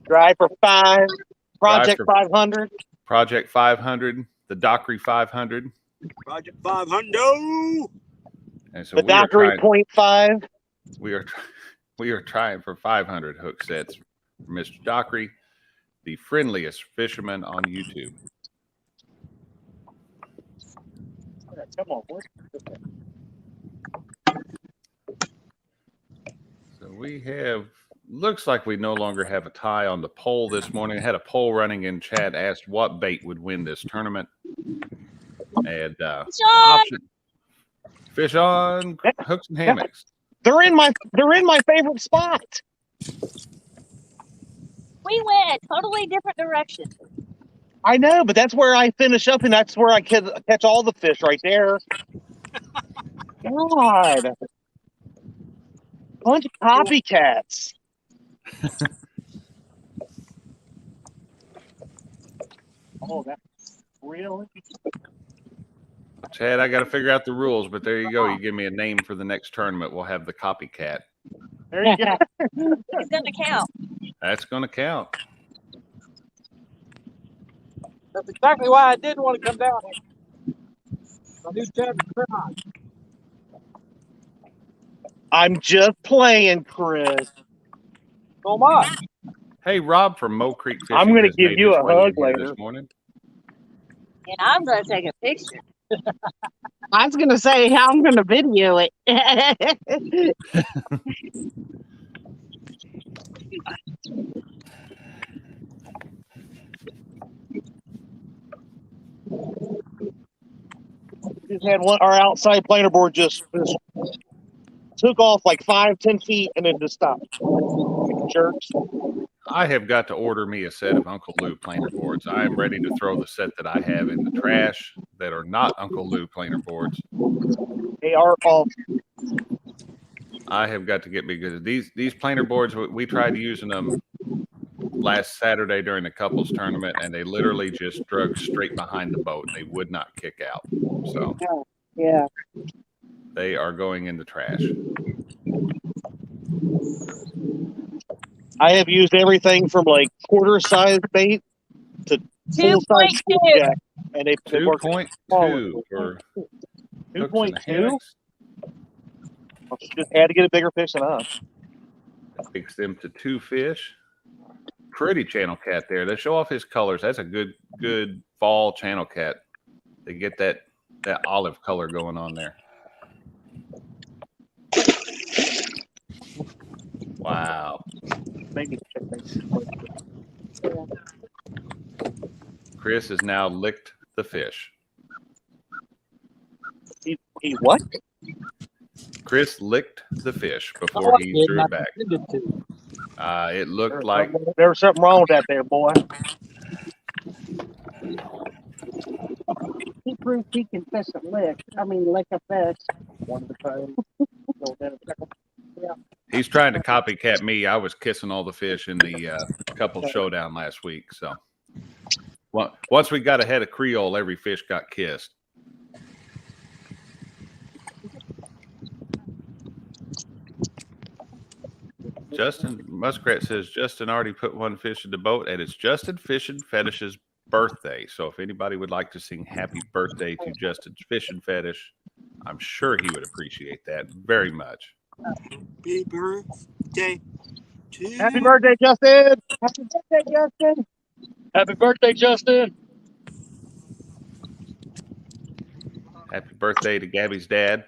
Drive for 5, Project 500.
Project 500, the Dockery 500.
Project 500.
And so
The Dockery 0.5.
We are trying for 500 hook sets for Mr. Dockery, the friendliest fisherman on YouTube.
Come on, boy.
So we looks like we no longer have a tie on the poll this morning. I had a poll running in chat, asked what bait would win this tournament. And fish on hooks and hammocks.
They're in my favorite spot.
We went a totally different direction.
I know, but that's where I finish up, and that's where I catch all the fish right there. God. Bunch of copycats. Oh, that's really?
Chad, I got to figure out the rules, but there you go. You give me a name for the next tournament. We'll have the copycat.
There you go.
It's going to count.
That's going to count.
That's exactly why I didn't want to come down here. I knew Chad would cry.
I'm just playing, Chris.
So am I.
Hey, Rob from Mo Creek Fishing.
I'm going to
has
give
made
you
his
a
way
hug
in here
later.
this morning.
And I'm going to take a picture.
I was gonna say how I'm gonna video it.
Just had our outside planer board just took off like 5-10 feet and then just stopped. Jerks.
I have got to order me a set of Uncle Lou planer boards. I am ready to throw the set that I have in the trash that are not Uncle Lou planer boards.
They are all.
I have got to get me good. These planer boards, we tried using them last Saturday during the couples tournament, and they literally just drug straight behind the boat. They would not kick out. So
Yeah.
they are going in the trash.
I have used everything from like quarter-size bait to full-size
2.2.
jack, and they work
2.2 for hooks and
2.2.
hammocks.
Just had to get a bigger fish than us.
Takes them to 2 fish. Pretty channel cat there. They show off his colors. That's a good fall channel cat. They get that olive color going on there. Wow. Chris has now licked the fish.
He what?
Chris licked the fish before he threw it back. It looked like
There was something wrong with that there, boy.
He proved he can fish a lick. I mean, lick a fish.
One at a time.
he's trying to copycat me. I was kissing all the fish in the couple showdown last week. So once we got ahead of Creole, every fish got kissed. Justin Muskrat says Justin already put one fish in the boat, and it's Justin Fishing Fetish's birthday. So if anybody would like to sing happy birthday to Justin's Fishing Fetish, I'm sure he would appreciate that very much.
Happy birthday to
Happy birthday, Justin!
Happy birthday, Justin.
Happy birthday, Justin.
Happy birthday to Gabby's dad.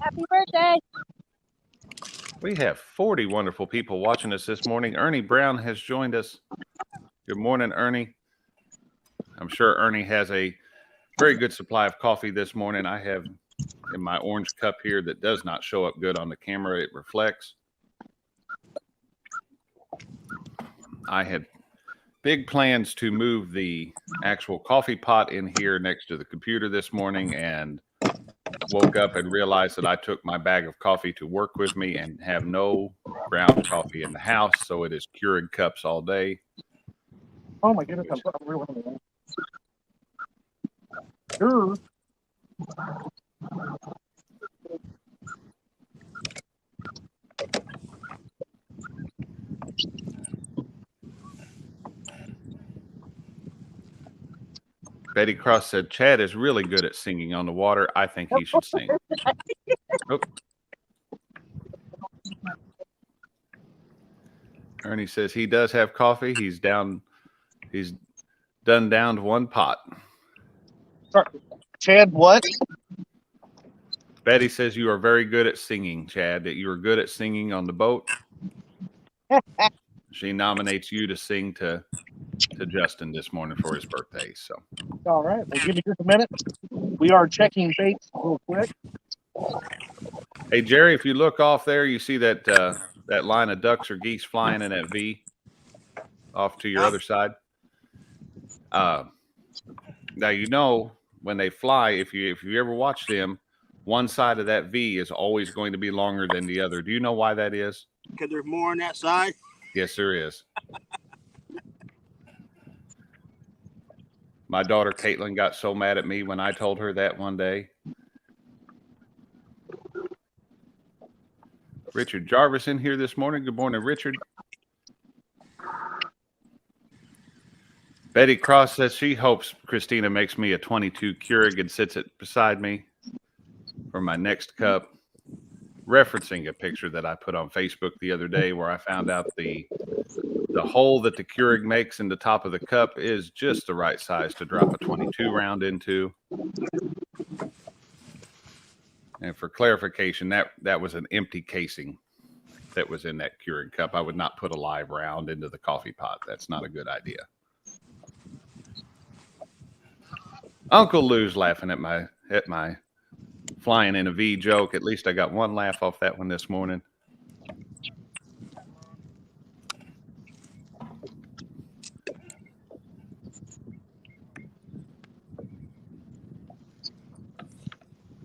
Happy birthday.
We have 40 wonderful people watching us this morning. Ernie Brown has joined us. Good morning, Ernie. I'm sure Ernie has a very good supply of coffee this morning. I have in my orange cup here that does not show up good on the camera. It reflects. I had big plans to move the actual coffee pot in here next to the computer this morning, and woke up and realized that I took my bag of coffee to work with me and have no ground coffee in the house. So it is Keurig cups all day.
Oh my goodness, I'm really sure.
Betty Cross said, Chad is really good at singing on the water. I think he should sing. Oh. Ernie says he does have coffee. He's done downed one pot.
Sorry. Chad, what?
Betty says you are very good at singing, Chad, that you are good at singing on the boat. She nominates you to sing to Justin this morning for his birthday. So,
All right, well, give me just a minute. We are checking baits real quick.
hey Jerry, if you look off there, you see that that line of ducks or geese flying in that V off to your other side. Now you know when they fly, if you ever watch them, one side of that V is always going to be longer than the other. Do you know why that is?
because there's more on that side.
Yes, there is. My daughter Caitlin got so mad at me when I told her that one day. Richard Jarvis in here this morning. Good morning, Richard. Betty Cross says she hopes Christina makes me a 22 Keurig and sits it beside me for my next cup, referencing a picture that I put on Facebook the other day where I found out the hole that the Keurig makes in the top of the cup is just the right size to drop a 22 round into. And for clarification, that was an empty casing that was in that Keurig cup. I would not put a live round into the coffee pot. That's not a good idea. Uncle Lou's laughing at my flying in a V joke. At least I got one laugh off that one this morning.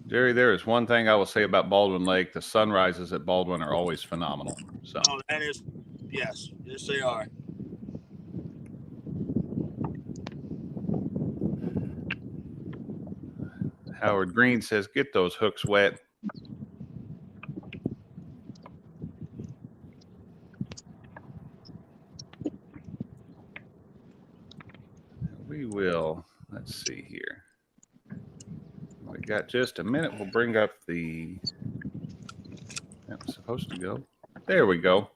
Jerry, there is one thing I will say about Baldwin Lake. The sunrises at Baldwin are always phenomenal. So
Oh, that is, yes, they are.
Howard Green says, get those hooks wet. We will. Let's see here. We got just a minute. We'll bring up the. That was supposed to go. There we go.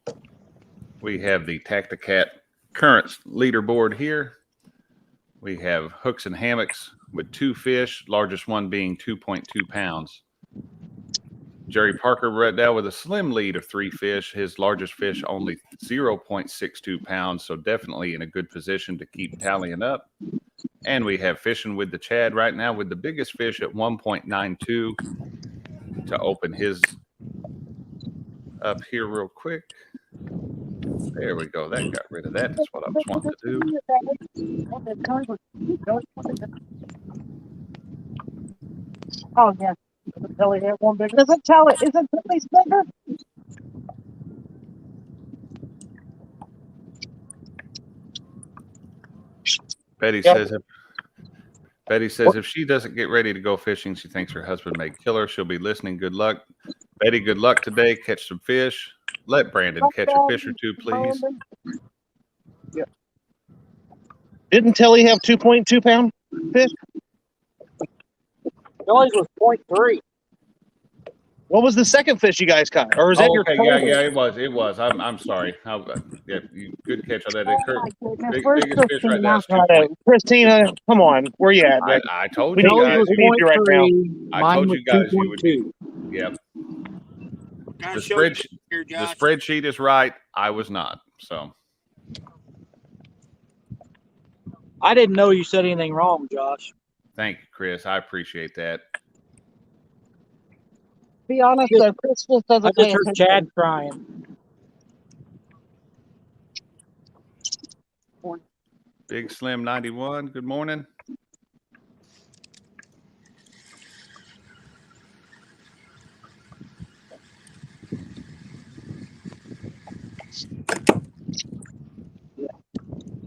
We have the Tacti-Cat current leaderboard here. We have hooks and hammocks with 2 fish, largest one being 2.2 pounds. Jerry Parker right now with a slim lead of 3 fish. His largest fish only 0.62 pounds, so definitely in a good position to keep tallying up. And we have fishing with the Chad right now with the biggest fish at 1.92 to open his up here real quick. There we go. That got rid of that. That's what I was wanting to do.
Oh, yeah.
Telly had one bigger.
Doesn't tell it. Isn't Billy's bigger?
Betty says if she doesn't get ready to go fishing, she thinks her husband may kill her. She'll be listening. Good luck. Betty, good luck today. Catch some fish. Let Brandon catch a fish or two, please.
Yeah. Didn't Telly have 2.2 pound fish?
Telly's was 0.3.
What was the second fish you guys caught? Or is that your total?
Yeah, it was. I'm sorry. Good catch on that.
Where's
Biggest fish right now is 2.
Christina, come on. Where you at?
I told
We
you
need-
guys.
we need you right now.
I told you guys you would be.
2.2.
Yep.
Kinda
The
showed
spreadsheet,
here,
the
Josh.
spreadsheet is right. I was not. So
I didn't know you said anything wrong, Josh.
thank you, Chris. I appreciate that.
Be honest, though, Chris just
I
doesn't
just
pay
heard
attention.
Chad crying.
Big Slim 91. Good morning.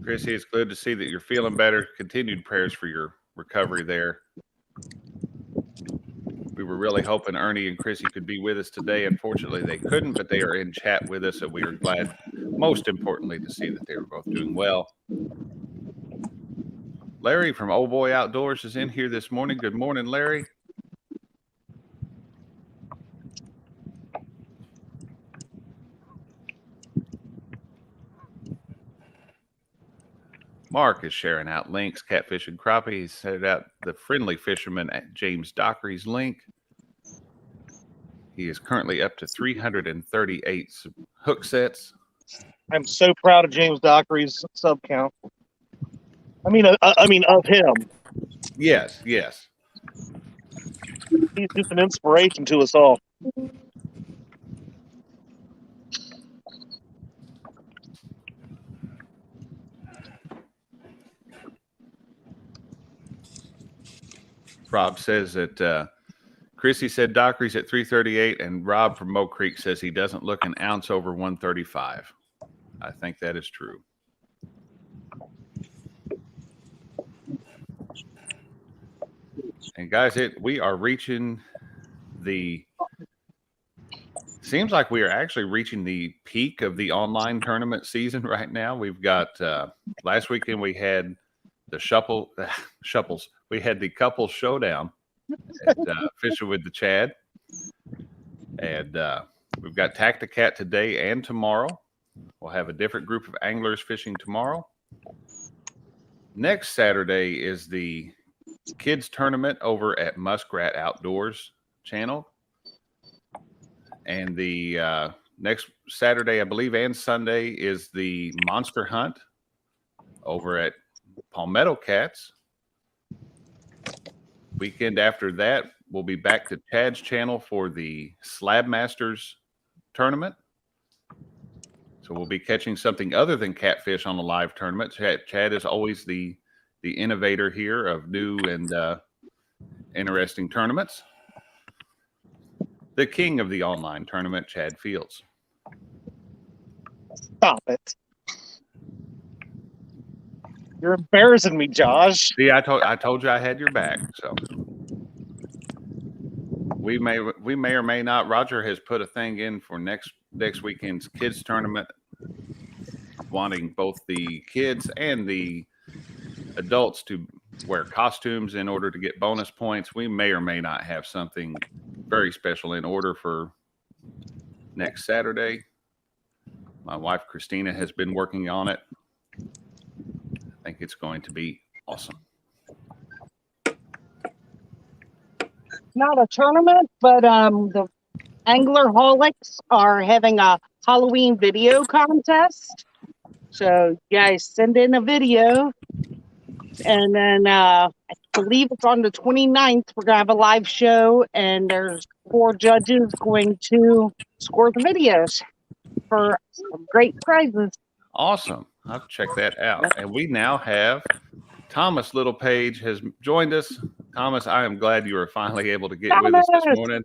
Chrissy, it's good to see that you're feeling better. Continued prayers for your recovery there. We were really hoping Ernie and Chrissy could be with us today. Unfortunately, they couldn't, but they are in chat with us, and we are glad, most importantly, to see that they were both doing well. Larry from Old Boy Outdoors is in here this morning. Good morning, Larry. Mark is sharing out links. Catfish and Crappie. He's set out the Friendly Fisherman at James Dockery's link. He is currently up to 338 hook sets.
I'm so proud of James Dockery's sub count. I mean of him.
Yes.
He's just an inspiration to us all.
Rob says that Chrissy said Dockery's at 338, and Rob from Moe Creek says he doesn't look an ounce over 135. I think that is true. And guys, we are reaching seems like we are actually reaching the peak of the online tournament season right now. We've got last weekend we had the shuffles. We had the couple showdown at Fishing with the Chad, and we've got Tacti-Cat today and tomorrow. We'll have a different group of anglers fishing tomorrow. Next Saturday is the kids tournament over at Muskrat Outdoors channel, and the next Saturday, I believe, and Sunday is the Monster Hunt over at Palmetto Cats. Weekend after that, we'll be back to Chad's channel for the Slab Masters tournament. So we'll be catching something other than catfish on the live tournament. Chad is always the innovator here of new and interesting tournaments. The king of the online tournament, Chad Fields.
Stop it. You're embarrassing me, Josh.
See, I told you I had your back. So we may or may not. Roger has put a thing in for next weekend's kids tournament, wanting both the kids and the adults to wear costumes in order to get bonus points. We may or may not have something very special in order for next Saturday. My wife Christina has been working on it. I think it's going to be awesome.
Not a tournament, but the Anglerholics are having a Halloween video contest. So you guys send in a video, and then I believe it's on the 29th. We're gonna have a live show, and there's 4 judges going to score the videos for some great prizes.
Awesome. I'll check that out. And we now have Thomas Littlepage has joined us. Thomas, I am glad you were finally able to get with us this morning.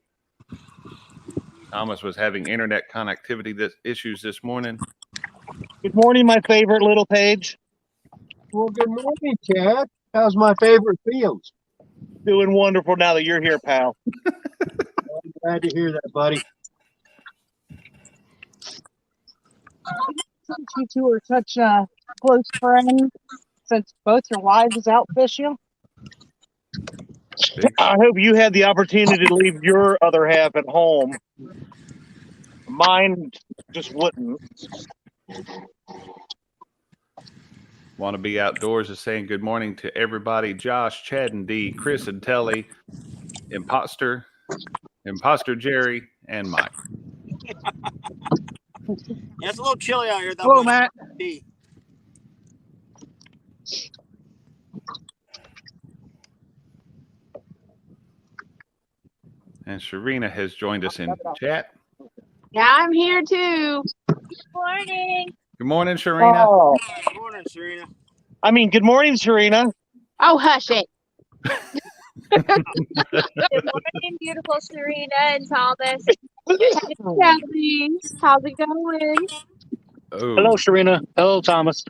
Thomas was having internet connectivity issues this morning.
Good morning, my favorite little page.
Well, good morning, Chad. How's my favorite fields?
Doing wonderful now that you're here, pal.
I'm glad to hear that, buddy.
Since you two are such close friends, since both your wives out fishing,
I hope you had the opportunity to leave your other half at home. Mine just wouldn't.
Want to be outdoors is saying good morning to everybody. Josh, Chad and Dee, Chris and Telly, Imposter Jerry, and Mike.
Yeah, it's a little chilly out here.
Hello, Matt.
And Sharina has joined us in chat.
Yeah, I'm here too. Good morning.
Good morning, Sharina.
Oh,
Good morning, Serena.
I mean, good morning, Serena.
Oh, hush it. Good morning, beautiful Serena and Thomas. Kelly, how's it going?
Oh,
Hello, Sharina. Hello, Thomas.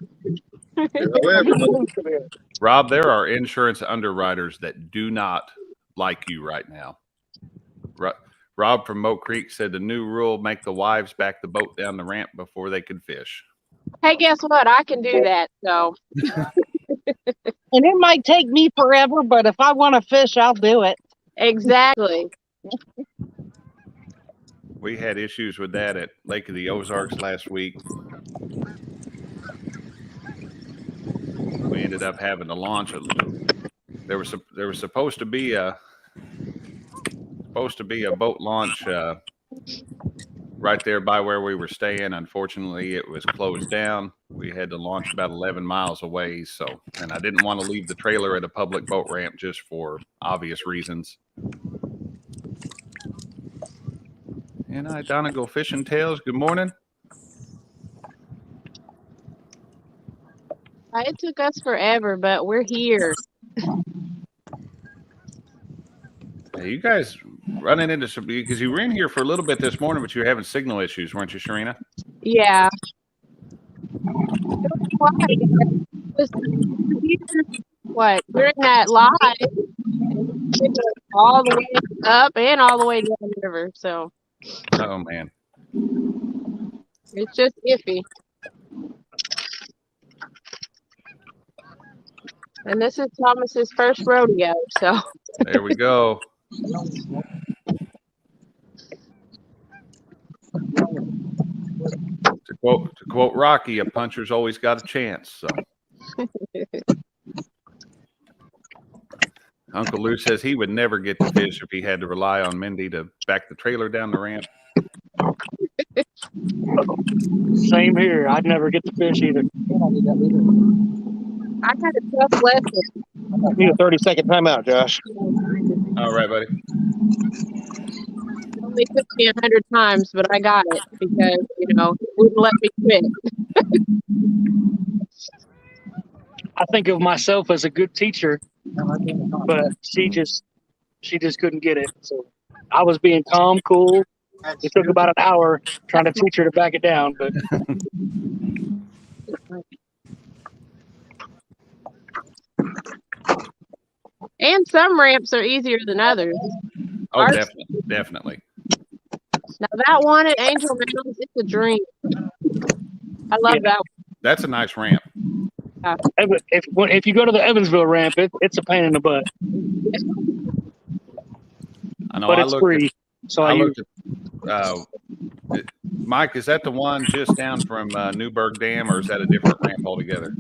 Rob, there are insurance underwriters that do not like you right now. Rob from Moat Creek said the new rule make the wives back the boat down the ramp before they can fish.
Hey, guess what? I can do that. So,
and it might take me forever, but if I want to fish, I'll do it.
exactly.
We had issues with that at Lake of the Ozarks last week. We ended up having to launch a. There was supposed to be a boat launch right there by where we were staying. Unfortunately, it was closed down. We had to launch about 11 miles away. And I didn't want to leave the trailer at a public boat ramp just for obvious reasons. And I, Donna, go fishing tails. Good morning.
It took us forever, but we're here.
Hey, you guys running into some, because you were in here for a little bit this morning, but you were having signal issues, weren't you, Sharina?
Yeah. What? We're in that live all the way up and all the way down the river. So,
Oh, man.
it's just iffy. And this is Thomas's first rodeo, so.
There we go. To quote Rocky, a puncher's always got a chance. So Uncle Lou says he would never get to fish if he had to rely on Mindy to back the trailer down the ramp.
Same here. I'd never get to fish either.
I got a tough lesson.
I need a 30-second timeout, Josh.
All right, buddy.
It only took me 100 times, but I got it because, it wouldn't let me quit.
I think of myself as a good teacher, but she just couldn't get it. So I was being calm, cool. It took about an hour trying to teach her to back it down, but
And some ramps are easier than others.
Oh, definitely. definitely.
Now that one at Angel Mounds, it's a dream. I love
Yeah.
that
That's a nice ramp.
If you go to the Evansville ramp, it's a pain in the butt,
I know.
but
I
it's
looked
free.
at.
So
I
I use.
looked at. Mike, is that the one just down from Newburgh Dam, or is that a different ramp altogether?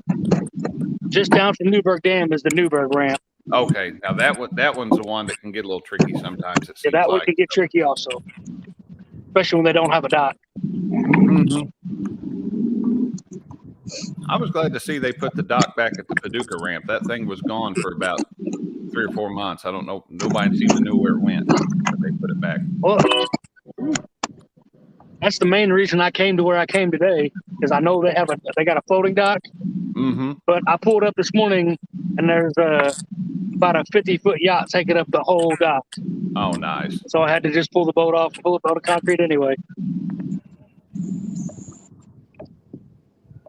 Just down from Newburgh Dam is the Newburgh ramp.
Okay, now that one's the one that can get a little tricky sometimes. It
Yeah,
seems
that one
like.
can get tricky also, especially when they don't have a dock.
Mhm. I was glad to see they put the dock back at the Paducah ramp. That thing was gone for about 3 or 4 months. I don't know. Nobody seemed to know where it went, but they put it back.
Well, that's the main reason I came to where I came today, because I know they got a floating dock.
Mm-hmm.
But I pulled up this morning, and there's about a 50-foot yacht taking up the whole dock.
Oh, nice.
So I had to just pull the boat off, pull up all the concrete anyway.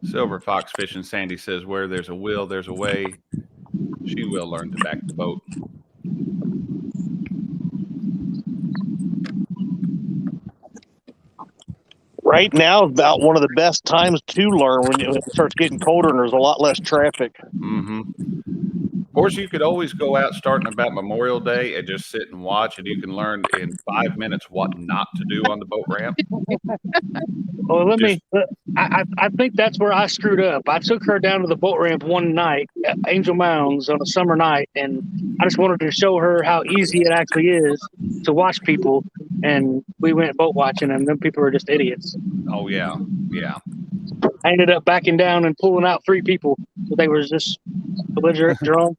Silver Fox Fishing Sandy says, where there's a will, there's a way. She will learn to back the boat.
Right now is about one of the best times to learn when it starts getting colder and there's a lot less traffic.
Mm-hmm. Of course, you could always go out starting about Memorial Day and just sit and watch, and you can learn in 5 minutes what not to do on the boat ramp.
Well, I think that's where I screwed up. I took her down to the boat ramp one night at Angel Mounds on a summer night, and I just wanted to show her how easy it actually is to watch people. And we went boat watching, and then people were just idiots.
Oh, yeah. Yeah.
I ended up backing down and pulling out 3 people. So they were just belligerent, drunk.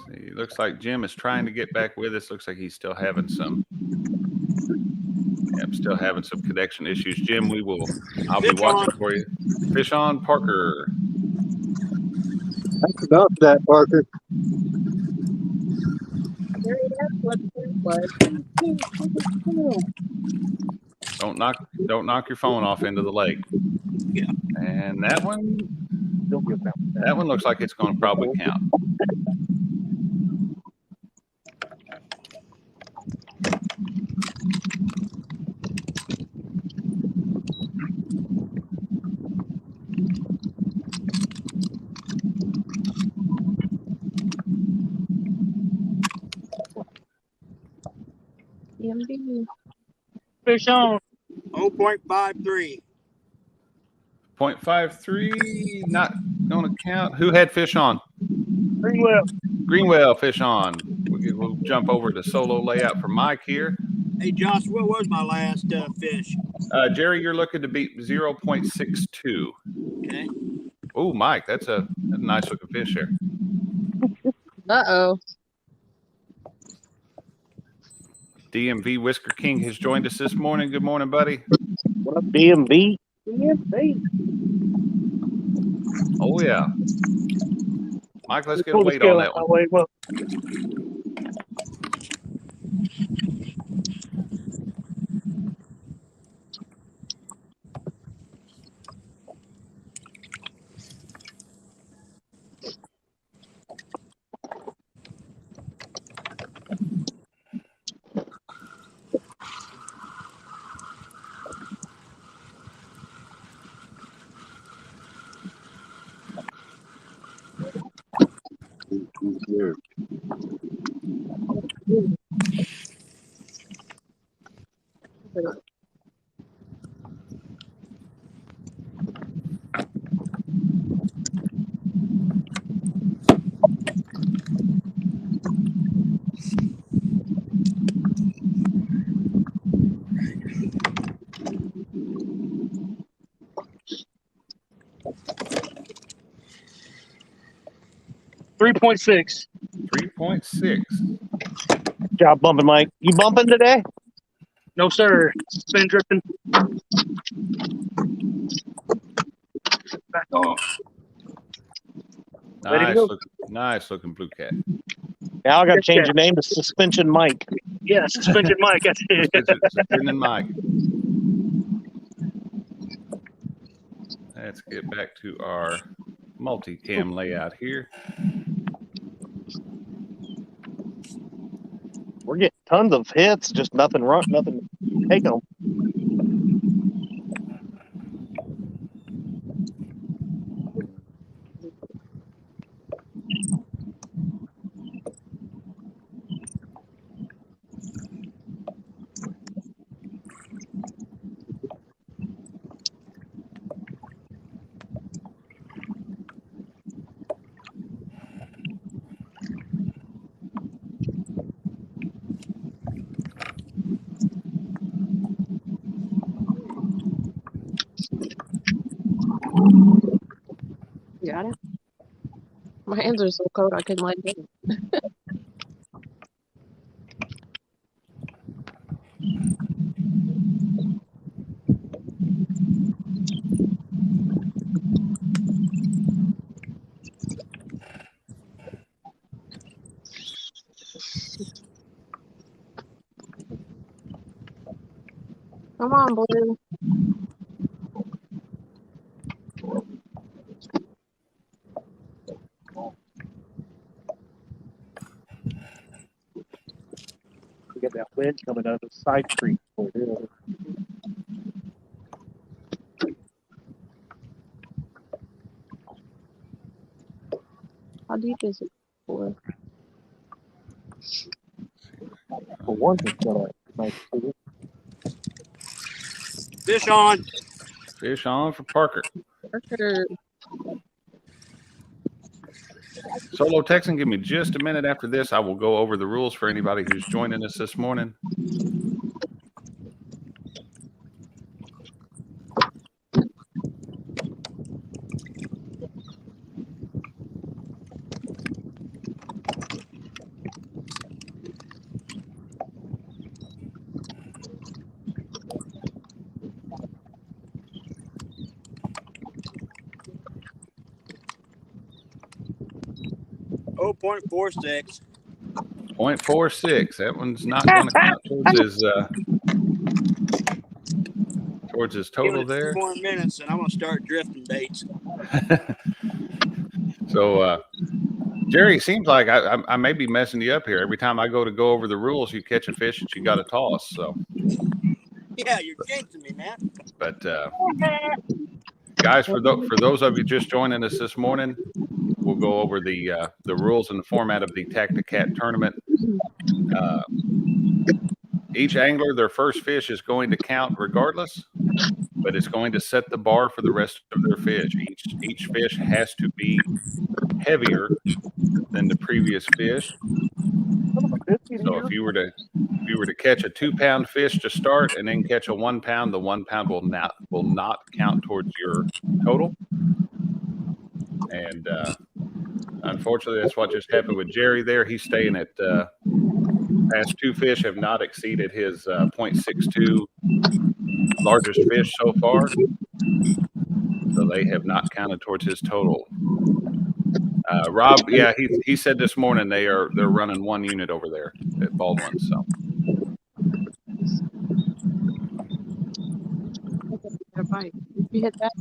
See, looks like Jim is trying to get back with us. Looks like he's still having some. Yep, still having some connection issues. Jim, I'll be watching for you. Fish on, Parker.
That's about that, Parker.
Don't knock your phone off into the lake.
Yeah.
And that one looks like it's going to probably count.
Fish on.
0.53.
0.53, not going to count. Who had fish on?
Greenwell.
Greenwell, fish on. We'll jump over to solo layout for Mike here.
Hey, Josh, what was my last fish?
Jerry, you're looking to beat 0.62.
Okay.
Oh, Mike, that's a nice looking fish there.
Uh-oh.
DMV Whisker King has joined us this morning. Good morning, buddy.
What up, DMV?
Oh, yeah. Mike, let's get a weight on that one.
Wait, well.
Here.
3.6.
3.6.
Good job bumping, Mike. You bumping today?
No, sir. Been drifting. Back off.
Nice looking blue cat.
Now I got to change your name to Suspension Mike.
Yeah, Suspension Mike. That's it.
Suspending Mike. Let's get back to our multi-cam layout here.
We're getting tons of hits, just nothing wrong, nothing taking them.
Got it. My hands are so cold I couldn't let go. Come on, Blue.
We got that wind coming out of the side street over here.
How deep is it? For
one, it's got a nice figure.
Fish on.
Fish on for Parker.
Parker.
Solo Texan, give me just a minute after this. I will go over the rules for anybody who's joining us this morning.
Oh, 0.46.
0.46. That one's not going to count towards his total
Give it
there.
2 more minutes, and I'm going to start drifting baits.
So, Jerry, it seems like I may be messing you up here. Every time I go over the rules, you catch a fish that you got to toss. So,
Yeah, you're jinxing me, man.
but guys, for those of you just joining us this morning, we'll go over the rules and the format of the Tacti-Cat Tournament. Each angler, their first fish is going to count regardless, but it's going to set the bar for the rest of their fish. Each fish has to be heavier than the previous fish. So if you were to catch a 2-pound fish to start and then catch a 1 pound, the 1 pound will not count towards your total. And unfortunately, that's what just happened with Jerry there. He's staying at past 2 fish have not exceeded his 0.62 largest fish so far. So they have not counted towards his total. Rob, yeah, he said this morning they're running 1 unit over there at Baldwin. So
You hit that?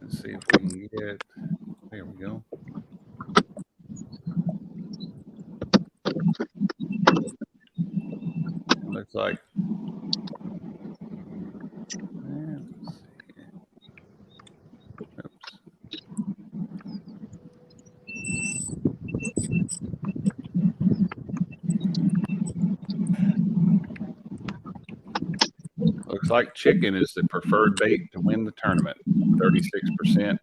let's see if we can get. There we go. Looks like. Looks like chicken is the preferred bait to win the tournament, 36%,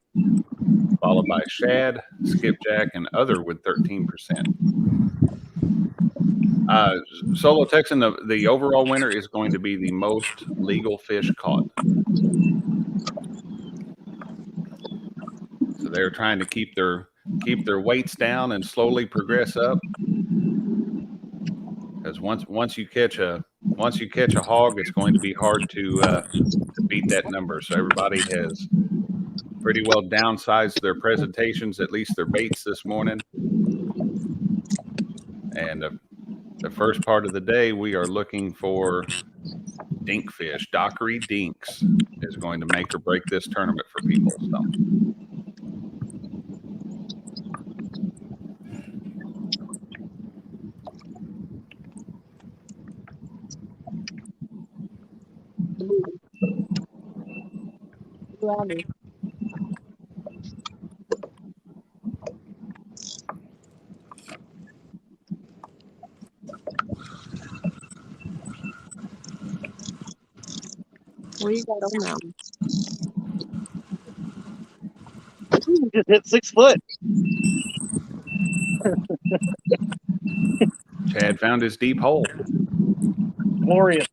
followed by shad, skipjack, and other with 13%. Solo Texan, the overall winner is going to be the most legal fish caught. So they're trying to keep their weights down and slowly progress up. Because once you catch a hog, it's going to be hard to beat that number. So everybody has pretty well downsized their presentations, at least their baits this morning. And the first part of the day, we are looking for dinkfish. Dockery dinks is going to make or break this tournament for people. So
Yummy. What you got on that one?
Just hit 6 foot.
Chad found his deep hole.
Glorious.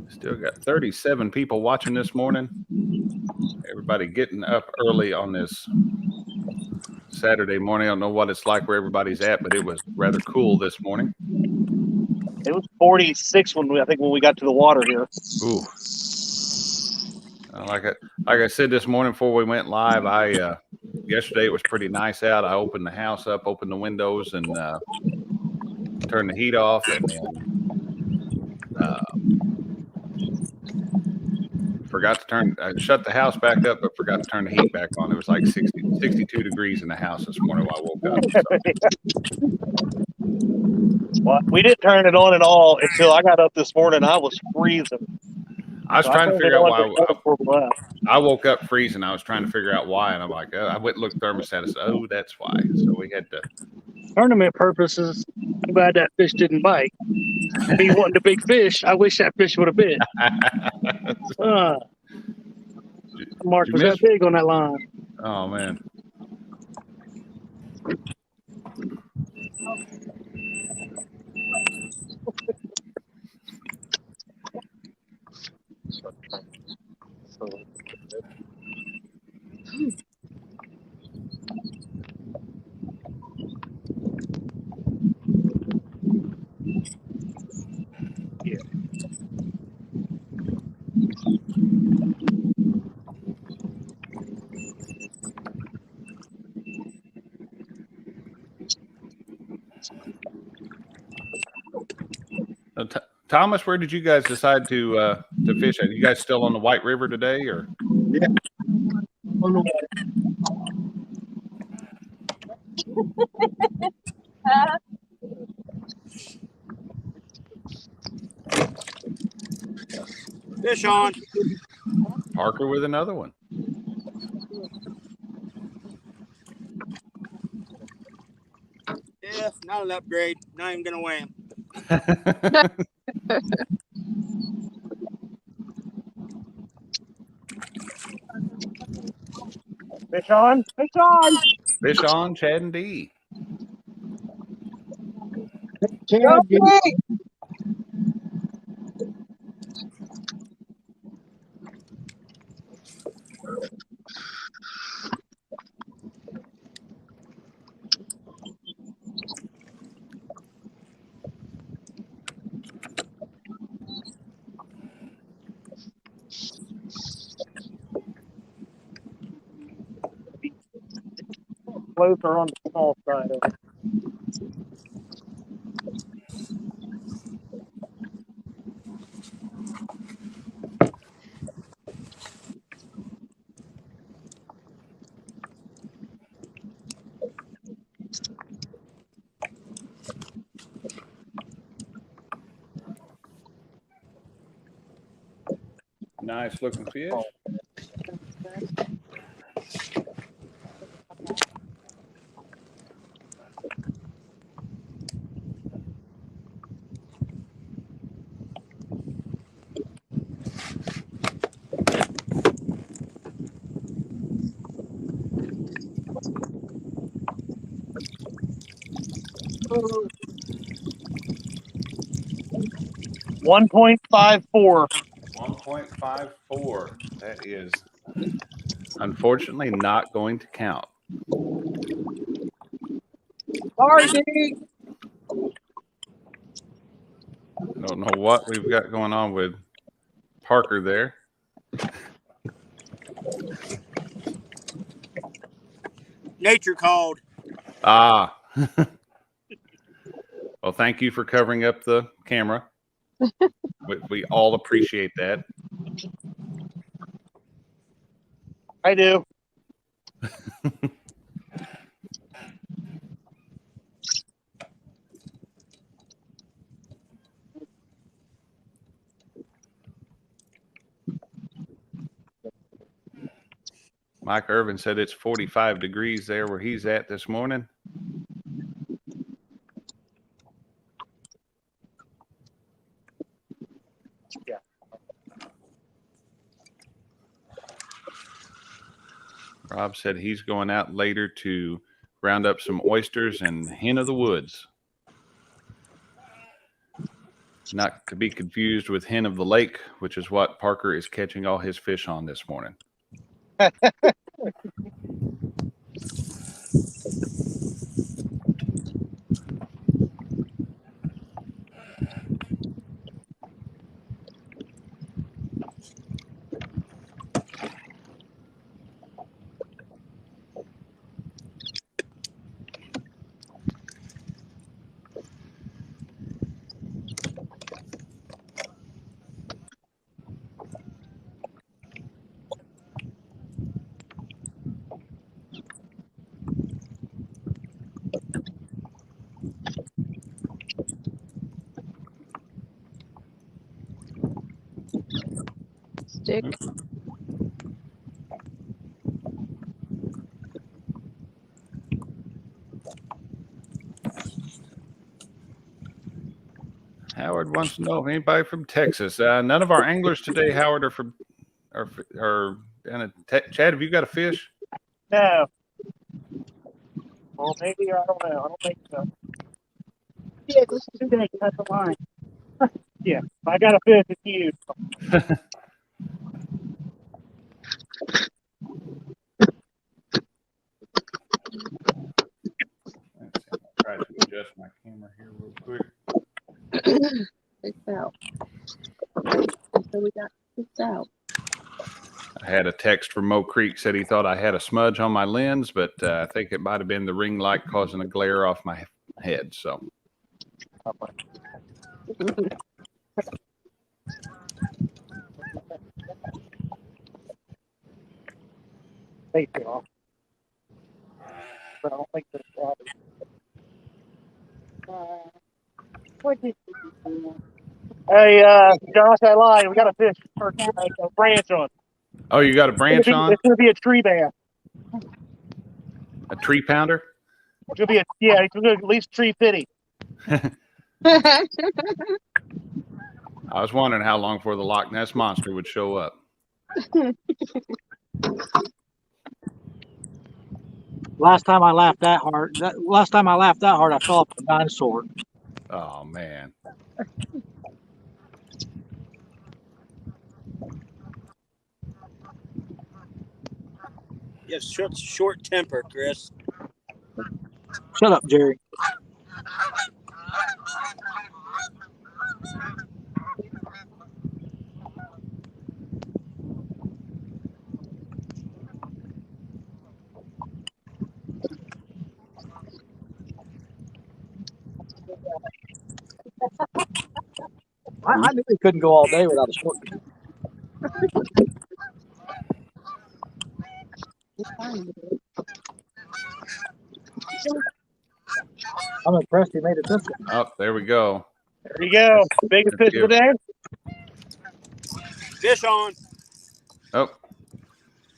Still got 37 people watching this morning. Everybody getting up early on this Saturday morning. I don't know what it's like where everybody's at, but it was rather cool this morning.
It was 46 when we got to the water here.
Ooh. Like I said this morning before we went live, yesterday it was pretty nice out. I opened the house up, opened the windows, and turned the heat off, and then shut the house back up, but forgot to turn the heat back on. It was like 62 degrees in the house this morning when I woke up. So.
Well, we didn't turn it on at all until I got up this morning. I was freezing.
I was trying to figure out why.
I
I woke up freezing. I was trying to figure out why, and I'm like, I went and looked at the thermostat and said, oh, that's why. So we had to.
Tournament purposes, I'm glad that fish didn't bite. Me wanting the big fish, I wish that fish would have bit. Mark was that big on that line.
Oh, man. Thomas, where did you guys decide to fish at? You guys still on the White River today, or?
Yeah.
Fish on.
Parker with another one.
Yeah, not an upgrade. Not even gonna weigh him.
Fish on. Fish on.
Fish on, Chad and D.
Chad,
Floats are on the small side of it.
Nice looking fish.
$1.54.
1.54. That is unfortunately not going to count.
Sorry, dude.
I don't know what we've got going on with Parker there.
Nature called.
Ah. Well, thank you for covering up the camera. We all appreciate that.
I do.
Mike Irvin said it's 45 degrees there where he's at this morning.
Yeah.
Rob said he's going out later to round up some oysters and hen of the woods. Not to be confused with hen of the lake, which is what Parker is catching all his fish on this morning.
Stick.
Howard wants to know if anybody from Texas. None of our anglers today, Howard, are down at Chad, have you got a fish?
No. Well, maybe, I don't know. I don't think so.
Yeah, this is today. Cut the line.
Yeah, if I got a fish, it's you.
I'll try to adjust my camera here real quick.
It's out. So we got it's out.
I had a text from Mo Creek, said he thought I had a smudge on my lens, but I think it might have been the ring light causing a glare off my head. So
Thank you all. But I don't think there's a problem.
What did you do?
Hey, Josh, I lied. We got a fish or a branch on.
oh, you got a branch on?
It's going to be a tree bass.
A tree pounder?
It's going to be it's going to be at least 350.
I was wondering how long before the Loch Ness Monster would show up.
Last time I laughed that hard, I fell off a dinosaur.
Oh, man.
You have short temper, Chris.
Shut up, Jerry. I knew he couldn't go all day without a short. I'm impressed he made it this way.
Oh, there we go.
There you go. Biggest fish of the day.
Fish on.
Oh,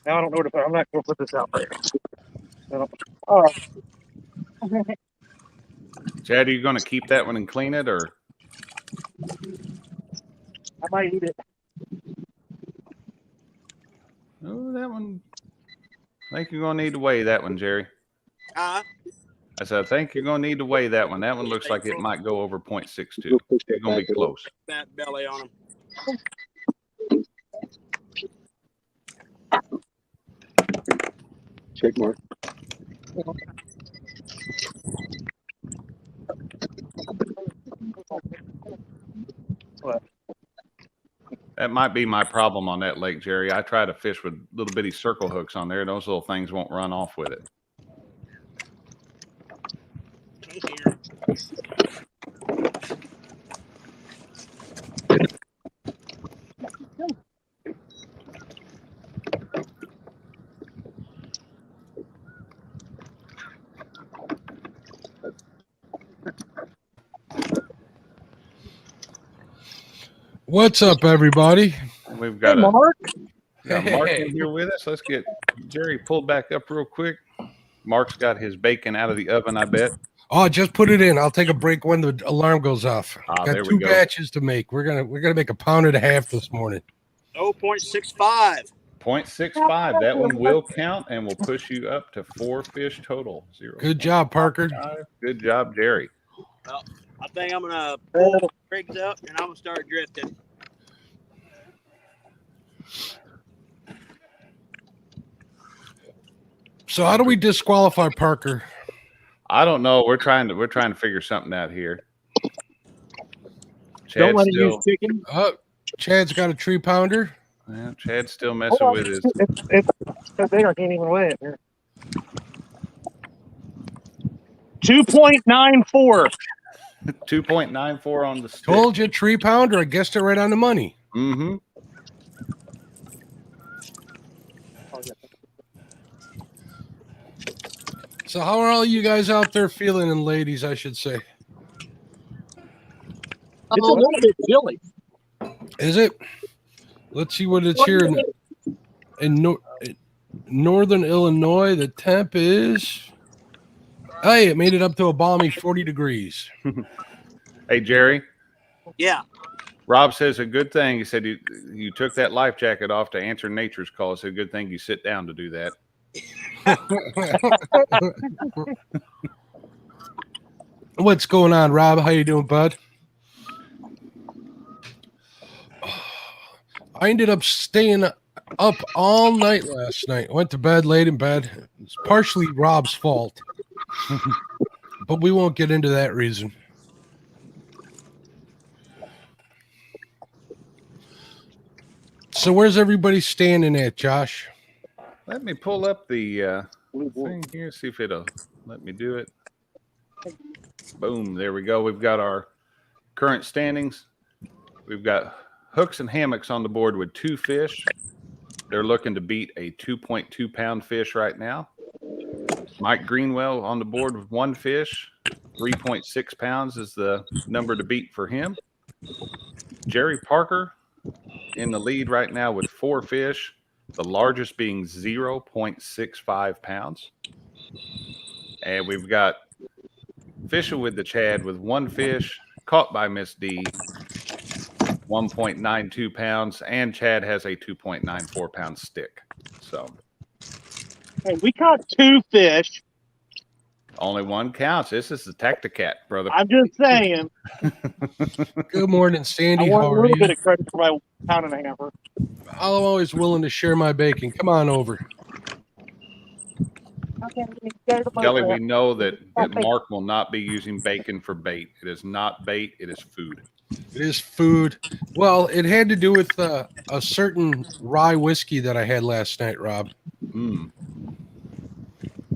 Now I don't know where to put. I'm not going to put this out there. Oh,
Chad, are you going to keep that one and clean it, or?
I might eat it.
Oh, that one. I think you're going to need to weigh that one, Jerry.
Huh?
I said, I think you're going to need to weigh that one. That one looks like it might go over 0.62. It's going to be close.
Fat belly on him.
Check mark.
What?
That might be my problem on that lake, Jerry. I try to fish with little bitty circle hooks on there. Those little things won't run off with it.
What's up, everybody?
We've got
Hey, Mark.
Got Mark in here with us. Let's get Jerry pulled back up real quick. Mark's got his bacon out of the oven, I bet.
Oh, just put it in. I'll take a break when the alarm goes off.
Ah,
Got
there we
2
go.
batches to make. We're gonna make 1.5 pounds this morning.
0.65.
0.65. That one will count and will push you up to 4 fish total. 0.
Good job, Parker.
Good job, Jerry.
Well, I think I'm gonna pull rigs up and I'm gonna start drifting.
So how do we disqualify Parker?
I don't know. We're trying to figure something out here.
Don't
Chad's
let it
still,
use chicken.
Chad's got a 3 pounder.
well, Chad's still messing with his.
It's so big I can't even weigh it here.
2.94.
2.94 on the stick.
Told you 3 pounder. I guessed it right on the money.
Mm-hmm.
So how are all you guys out there feeling, and ladies, I should say?
It's a little bit chilly.
Is it? Let's see what it's here in northern Illinois. The temp is. Hey, it made it up to a balmy 40 degrees.
Hey, Jerry.
Yeah.
Rob says a good thing. He said you took that life jacket off to answer nature's call. It's a good thing you sit down to do that.
What's going on, Rob? How you doing, bud? I ended up staying up all night last night. Went to bed late in bed. It's partially Rob's fault, but we won't get into that reason. So where's everybody standing at, Josh?
Let me pull up the thing here, see if it'll let me do it. Boom, there we go. We've got our current standings. We've got hooks and hammocks on the board with 2 fish. They're looking to beat a 2.2 pound fish right now. Mike Greenwell on the board with 1 fish. 3.6 pounds is the number to beat for him. Jerry Parker in the lead right now with 4 fish, the largest being 0.65 pounds. And we've got Fishing with the Chad with 1 fish, caught by Miss D, 1.92 pounds, and Chad has a 2.94 pound stick. So
Hey, we caught 2 fish.
only 1 counts. This is the Tacti-Cat, brother.
I'm just saying.
Good morning, Sandy.
I want
How
a
are
little
you?
bit of credit for my 1.5 pounds.
I'm always willing to share my bacon. Come on over.
Kelly, we know that Mark will not be using bacon for bait. It is not bait. It is food.
It is food. Well, it had to do with a certain rye whiskey that I had last night, Rob.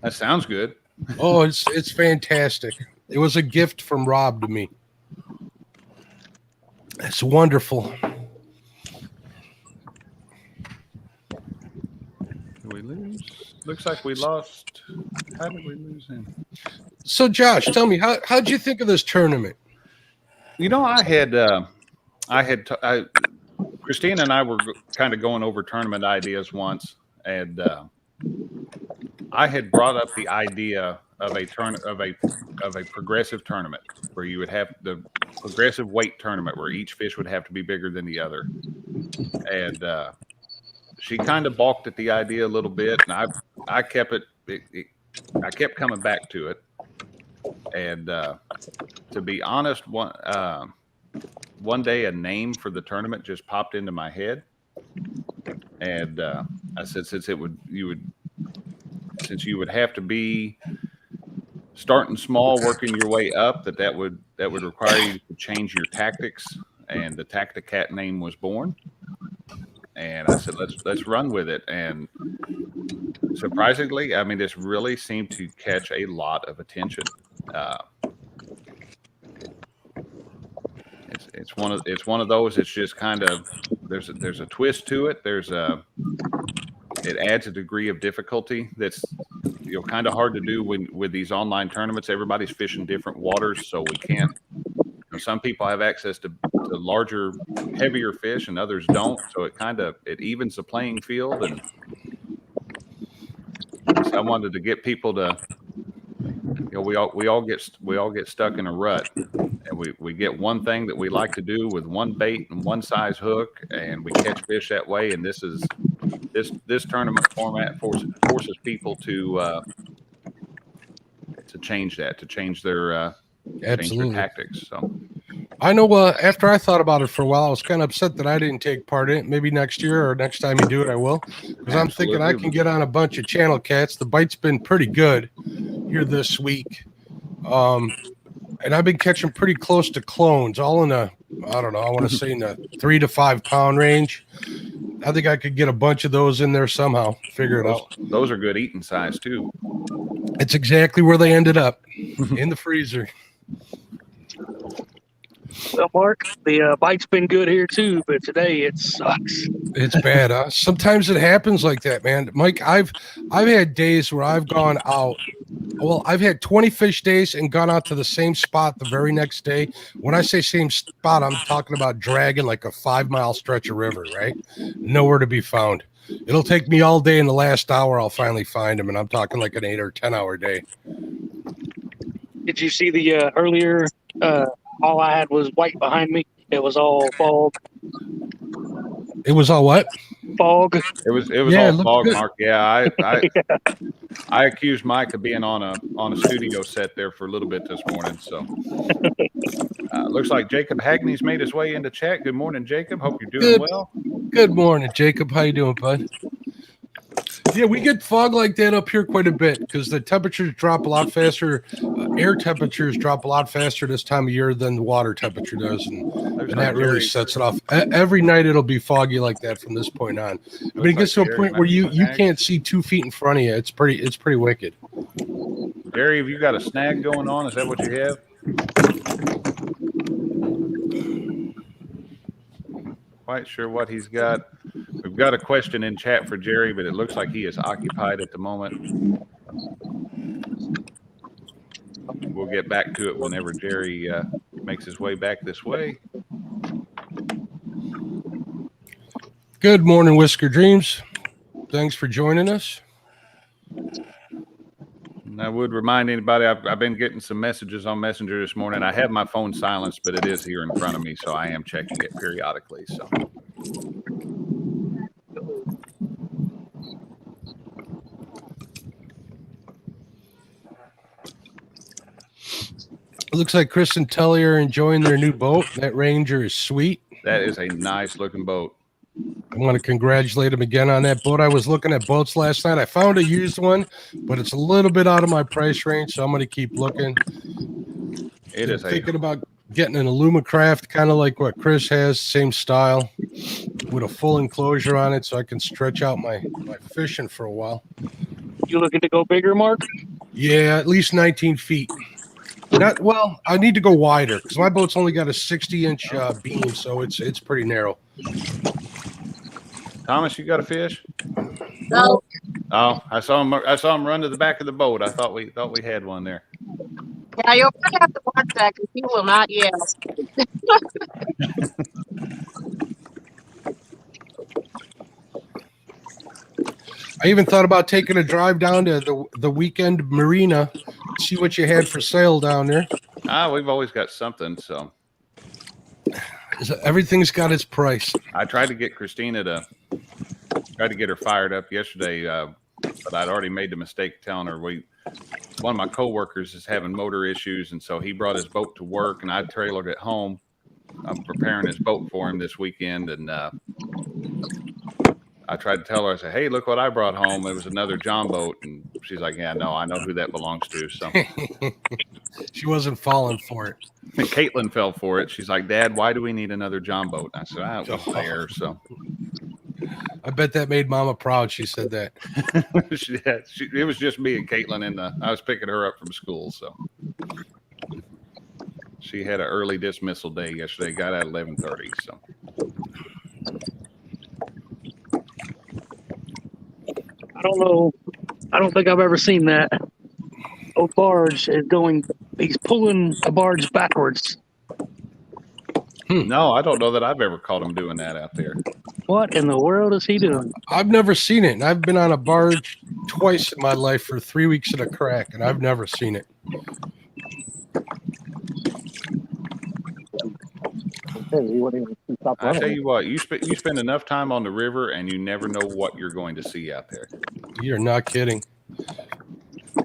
That sounds good.
Oh, it's fantastic. It was a gift from Rob to me. It's wonderful.
Did we lose? Looks like we lost. How did we lose him?
So, Josh, tell me, how'd you think of this tournament?
You know, Christina and I were kind of going over tournament ideas once, and I had brought up the idea of a progressive tournament where you would have the progressive weight tournament where each fish would have to be bigger than the other, and she kind of balked at the idea a little bit, and I kept I kept coming back to it, and to be honest, one day a name for the tournament just popped into my head, and I said since you would have to be starting small, working your way up, that would require you to change your tactics, and the Tacti-Cat name was born. And I said, let's run with it. And surprisingly, I mean, this really seemed to catch a lot of attention. It's one of those. It's just kind of there's a twist to it. It adds a degree of difficulty that's kind of hard to do with these online tournaments. Everybody's fishing different waters, so we can't. Some people have access to to larger, heavier fish, and others don't. So it evens the playing field. And so I wanted to get people to, we all get stuck in a rut, and we get one thing that we like to do with one bait and one size hook, and we catch fish that way. And this tournament format forces people to change that, to change their tactics. So
I know. After I thought about it for a while, I was kind of upset that I didn't take part in it. Maybe next year or next time you do it, I will, because I'm thinking I can get on a bunch of channel cats. The bite's been pretty good here this week, and I've been catching pretty close to clones, all in I want to say in the 3 to 5 pound range. I think I could get a bunch of those in there somehow. Figure it out.
Those are good eating size too.
It's exactly where they ended up, in the freezer.
Well, Mark, the bite's been good here too, but today it sucks.
It's bad, huh? Sometimes it happens like that, man. Mike, I've had days where I've gone out. Well, I've had 20 fish days and gone out to the same spot the very next day. When I say same spot, I'm talking about dragging like a 5-mile stretch of river, right? Nowhere to be found. It'll take me all day. In the last hour, I'll finally find them, and I'm talking like an 8 or 10 hour day.
Did you see the earlier? All I had was white behind me. It was all fog.
It was all what?
Fog.
It was all fog, good. Mark. Yeah, I accused Mike of being on a studio set there for a little bit this morning. So looks like Jacob Hagney's made his way into chat. Good morning, Jacob. Hope you're doing well.
Good morning, Jacob. How you doing, bud? Yeah, we get fog like that up here quite a bit because the temperatures drop a lot faster. Air temperatures drop a lot faster this time of year than the water temperature does, and that really sets it off. Every night it'll be foggy like that from this point on. I mean, it gets to a point where you can't see 2 feet in front of you. It's pretty wicked.
Jerry, have you got a snag going on? Is that what you have? Quite sure what he's got. We've got a question in chat for Jerry, but it looks like he is occupied at the moment. We'll get back to it whenever Jerry makes his way back this way.
Good morning, Whisker Dreams. Thanks for joining us.
And I would remind anybody, I've been getting some messages on Messenger this morning. I have my phone silenced, but it is here in front of me, so I am checking it periodically. So.
It looks like Chris and Tully are enjoying their new boat. That Ranger is sweet.
That is a nice looking boat.
I want to congratulate him again on that boat. I was looking at boats last night. I found a used one, but it's a little bit out of my price range, so I'm going to keep looking. I'm thinking about getting an Alumacraft, kind of like what Chris has, same style, with a full enclosure on it, so I can stretch out my fishing for a while.
You looking to go bigger, Mark?
Yeah, at least 19 feet. I need to go wider because my boat's only got a 60-inch beam, so it's pretty narrow.
Thomas, you got a fish?
No.
Oh, I saw him run to the back of the boat. I thought we had one there.
Yeah, you'll probably have to watch that because he will not yell.
I even thought about taking a drive down to the weekend marina, see what you had for sale down there.
We've always got something, so.
Everything's got its price.
I tried to get Christina tried to get her fired up yesterday, but I'd already made the mistake telling her one of my coworkers is having motor issues, and so he brought his boat to work, and I trailered it home. I'm preparing his boat for him this weekend, and I tried to tell her, I said, hey, look what I brought home. It was another John boat, and she's like, yeah, no, I know who that belongs to. So
she wasn't falling for it.
And Caitlin fell for it. She's like, Dad, why do we need another John boat? And I said, it was fair. So
I bet that made Mama proud. She said that.
It was just me and Caitlin, I was picking her up from school. So she had an early dismissal day yesterday. Got out at 11:30. So.
I don't know. I don't think I've ever seen that. Old barge is he's pulling a barge backwards.
No, I don't know that I've ever caught him doing that out there.
What in the world is he doing?
I've never seen it, and I've been on a barge twice in my life for 3 weeks at a crack, and I've never seen it.
I tell you what, you spend enough time on the river, and you never know what you're going to see out there.
You're not kidding.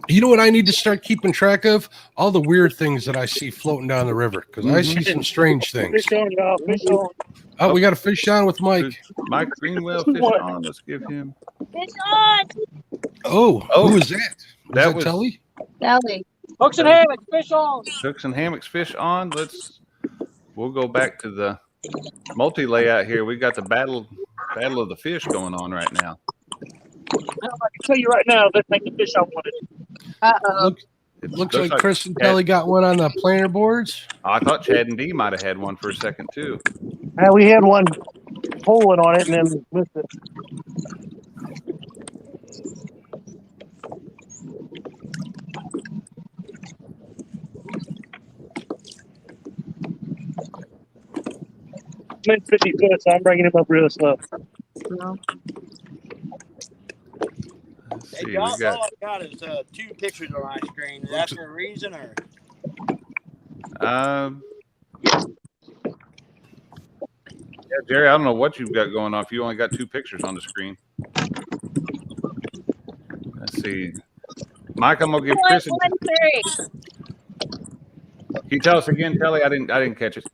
You know what I need to start keeping track of? All the weird things that I see floating down the river, because I see some strange things.
Fish on, y'all. Fish on.
Oh, we got a fish on with Mike.
Mike Greenwell, fish on. Let's give him.
Fish on.
Oh, who was that?
That was
Tully?
Belly.
Hooks and hammocks, fish on.
Hooks and hammocks, fish on. We'll go back to the multi layout here. We got the battle of the fish going on right now.
I can tell you right now, that's like the fish I wanted.
It looks like Chris and Kelly got one on the planer boards.
I thought Chad and Dee might have had one for a second too.
We had one pulling on it and then missed it. I'm at 50 foot, so I'm bringing him up real slow.
Let's
Hey,
see,
y'all,
we got.
all I've got is 2 pictures on my screen. Is that for a reason, or?
Yeah, Jerry, I don't know what you've got going on if you only got 2 pictures on the screen. Let's see. Mike, I'm gonna give Chris. Can you tell us again, Kelly? I didn't catch it.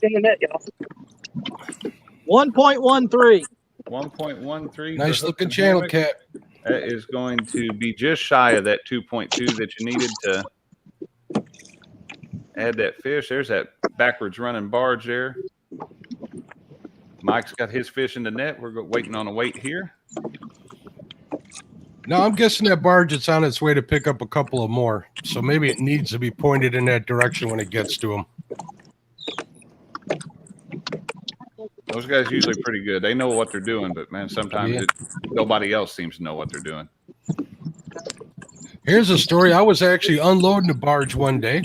In the net, y'all.
1.13.
1.13.
Nice looking channel, Cat.
That is going to be just shy of that 2.2 that you needed to add that fish. There's that backwards running barge there. Mike's got his fish in the net. We're waiting on a weight here.
No, I'm guessing that barge is on its way to pick up a couple of more. So maybe it needs to be pointed in that direction when it gets to them.
Those guys usually pretty good. They know what they're doing, but man, sometimes nobody else seems to know what they're doing.
Here's a story. I was actually unloading a barge one day,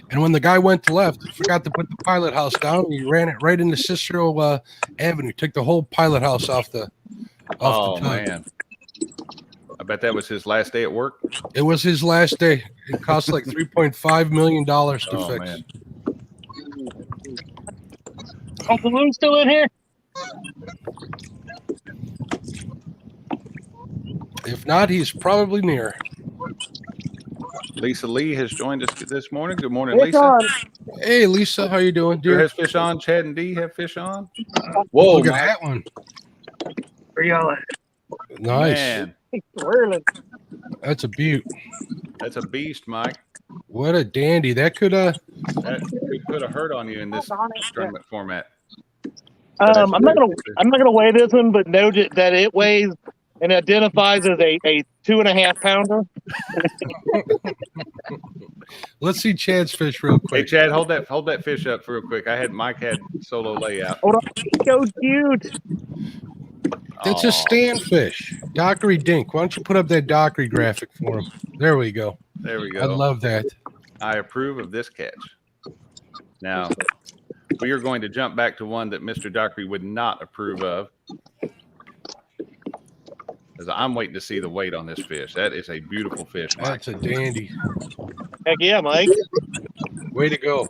and when the guy went to left, he forgot to put the pilot house down, and he ran it right into Cicero Avenue. Took the whole pilot house off the tug.
Man. I bet that was his last day at work.
It was his last day. It cost like $3.5 million to fix.
Man.
Uncle Lou's still in here?
If not, he's probably near.
Lisa Lee has joined us this morning. Good morning,
Fish
Lisa.
on.
Hey, Lisa, how you doing,
Drew
dear?
has fish on. Chad and Dee have fish on. Whoa,
Look at
Mike.
that one.
Where y'all at?
Nice.
Man,
Really?
That's a beaut.
that's a beast, Mike.
What a dandy. That could
That could put a hurt on you in this tournament format.
I'm not gonna weigh this one, but note that it weighs and identifies as a 2.5 pounder.
Let's see Chad's fish real
Hey,
quick.
Chad, hold that fish up real quick. Mike had solo layout.
Hold on, so cute.
That's a stand fish. Dockery Dink. Why don't you put up that Dockery graphic for him? There we go.
There we go.
I love that.
I approve of this catch. Now, we are going to jump back to one that Mr. Dockery would not approve of. Because I'm waiting to see the weight on this fish. That is a beautiful fish, Mike.
That's a dandy.
Heck yeah, Mike.
Way to go.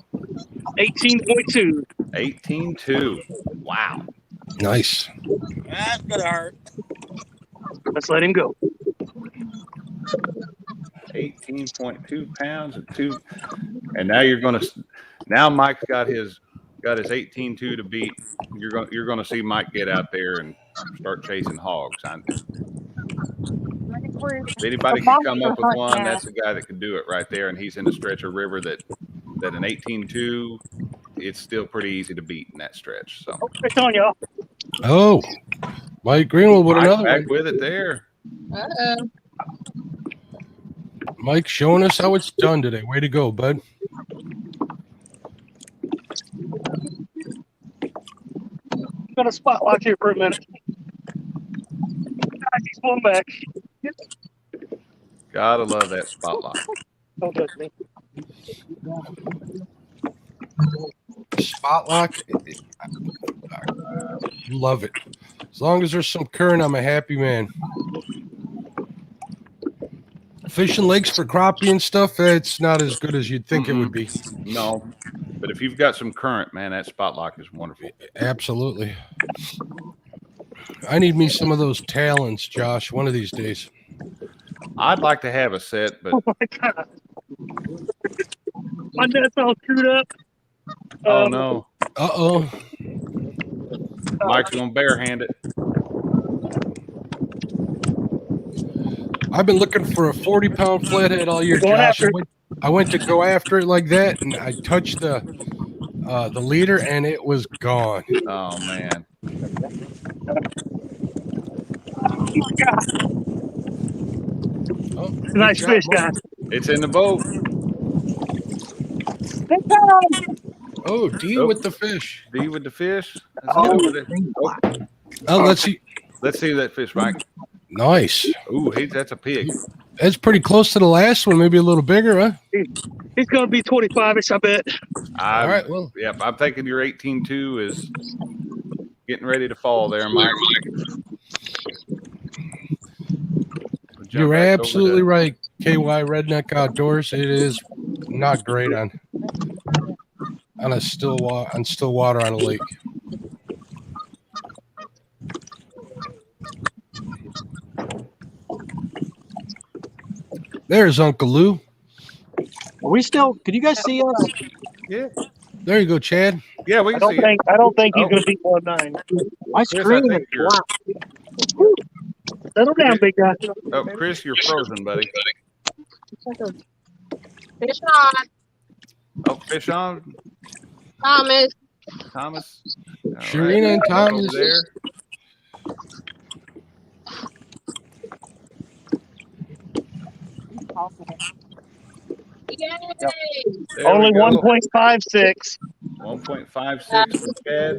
18.2.
18.2. Wow.
Nice.
That's gonna hurt.
Let's let him go.
18.2 pounds and 2. And now Mike's got his 18.2 to beat. You're gonna see Mike get out there and start chasing hogs. If anybody can come up with one, that's the guy that can do it right there. And he's in a stretch of river that an 18.2, it's still pretty easy to beat in that stretch. So
Fish on, y'all.
Oh, Mike Greenwood with
Mike
another
back
one.
with it there.
Mike showing us how it's done today. Way to go, bud.
Got a spot lock here for a minute. He's pulling back.
Gotta love that spot lock.
Don't touch me.
spot lock, I love it. As long as there's some current, I'm a happy man. Fishing lakes for crappie and stuff, it's not as good as you'd think it would be.
No, but if you've got some current, man, that spot lock is wonderful.
Absolutely. I need me some of those talons, Josh, one of these days.
I'd like to have a set, but
Oh my God. My net's all screwed up.
oh no.
Uh-oh.
Mike's gonna barehand it.
I've been looking for a 40-pound flathead all year, Josh. I went to go after it like that, and I touched the leader, and it was gone.
Oh man.
Oh,
Nice fish, guys.
It's in the boat.
Oh, D with the fish.
D with the fish.
Let's see.
Let's see that fish, Mike.
Nice.
Ooh, that's a pig.
That's pretty close to the last one, maybe a little bigger, huh?
He's going to be 25-ish, I bet.
All right, well.
Yep, I'm thinking your 18.2 is getting ready to fall there, Mike.
You're absolutely right, KY Redneck Outdoors. It is not great on still water on a lake. There's Uncle Lou.
Are we still? Can you guys see us?
Yeah.
There you go, Chad.
Yeah, we can see it.
I don't think he's going to be 1-9.
My screen is black.
Settle down, big guy.
Oh, Chris, you're frozen, buddy.
Fish on.
Oh, fish on.
Thomas.
Thomas. All
Sharina and Thomas.
Over there. There
Only
we go.
1.56.
1.56 for Chad.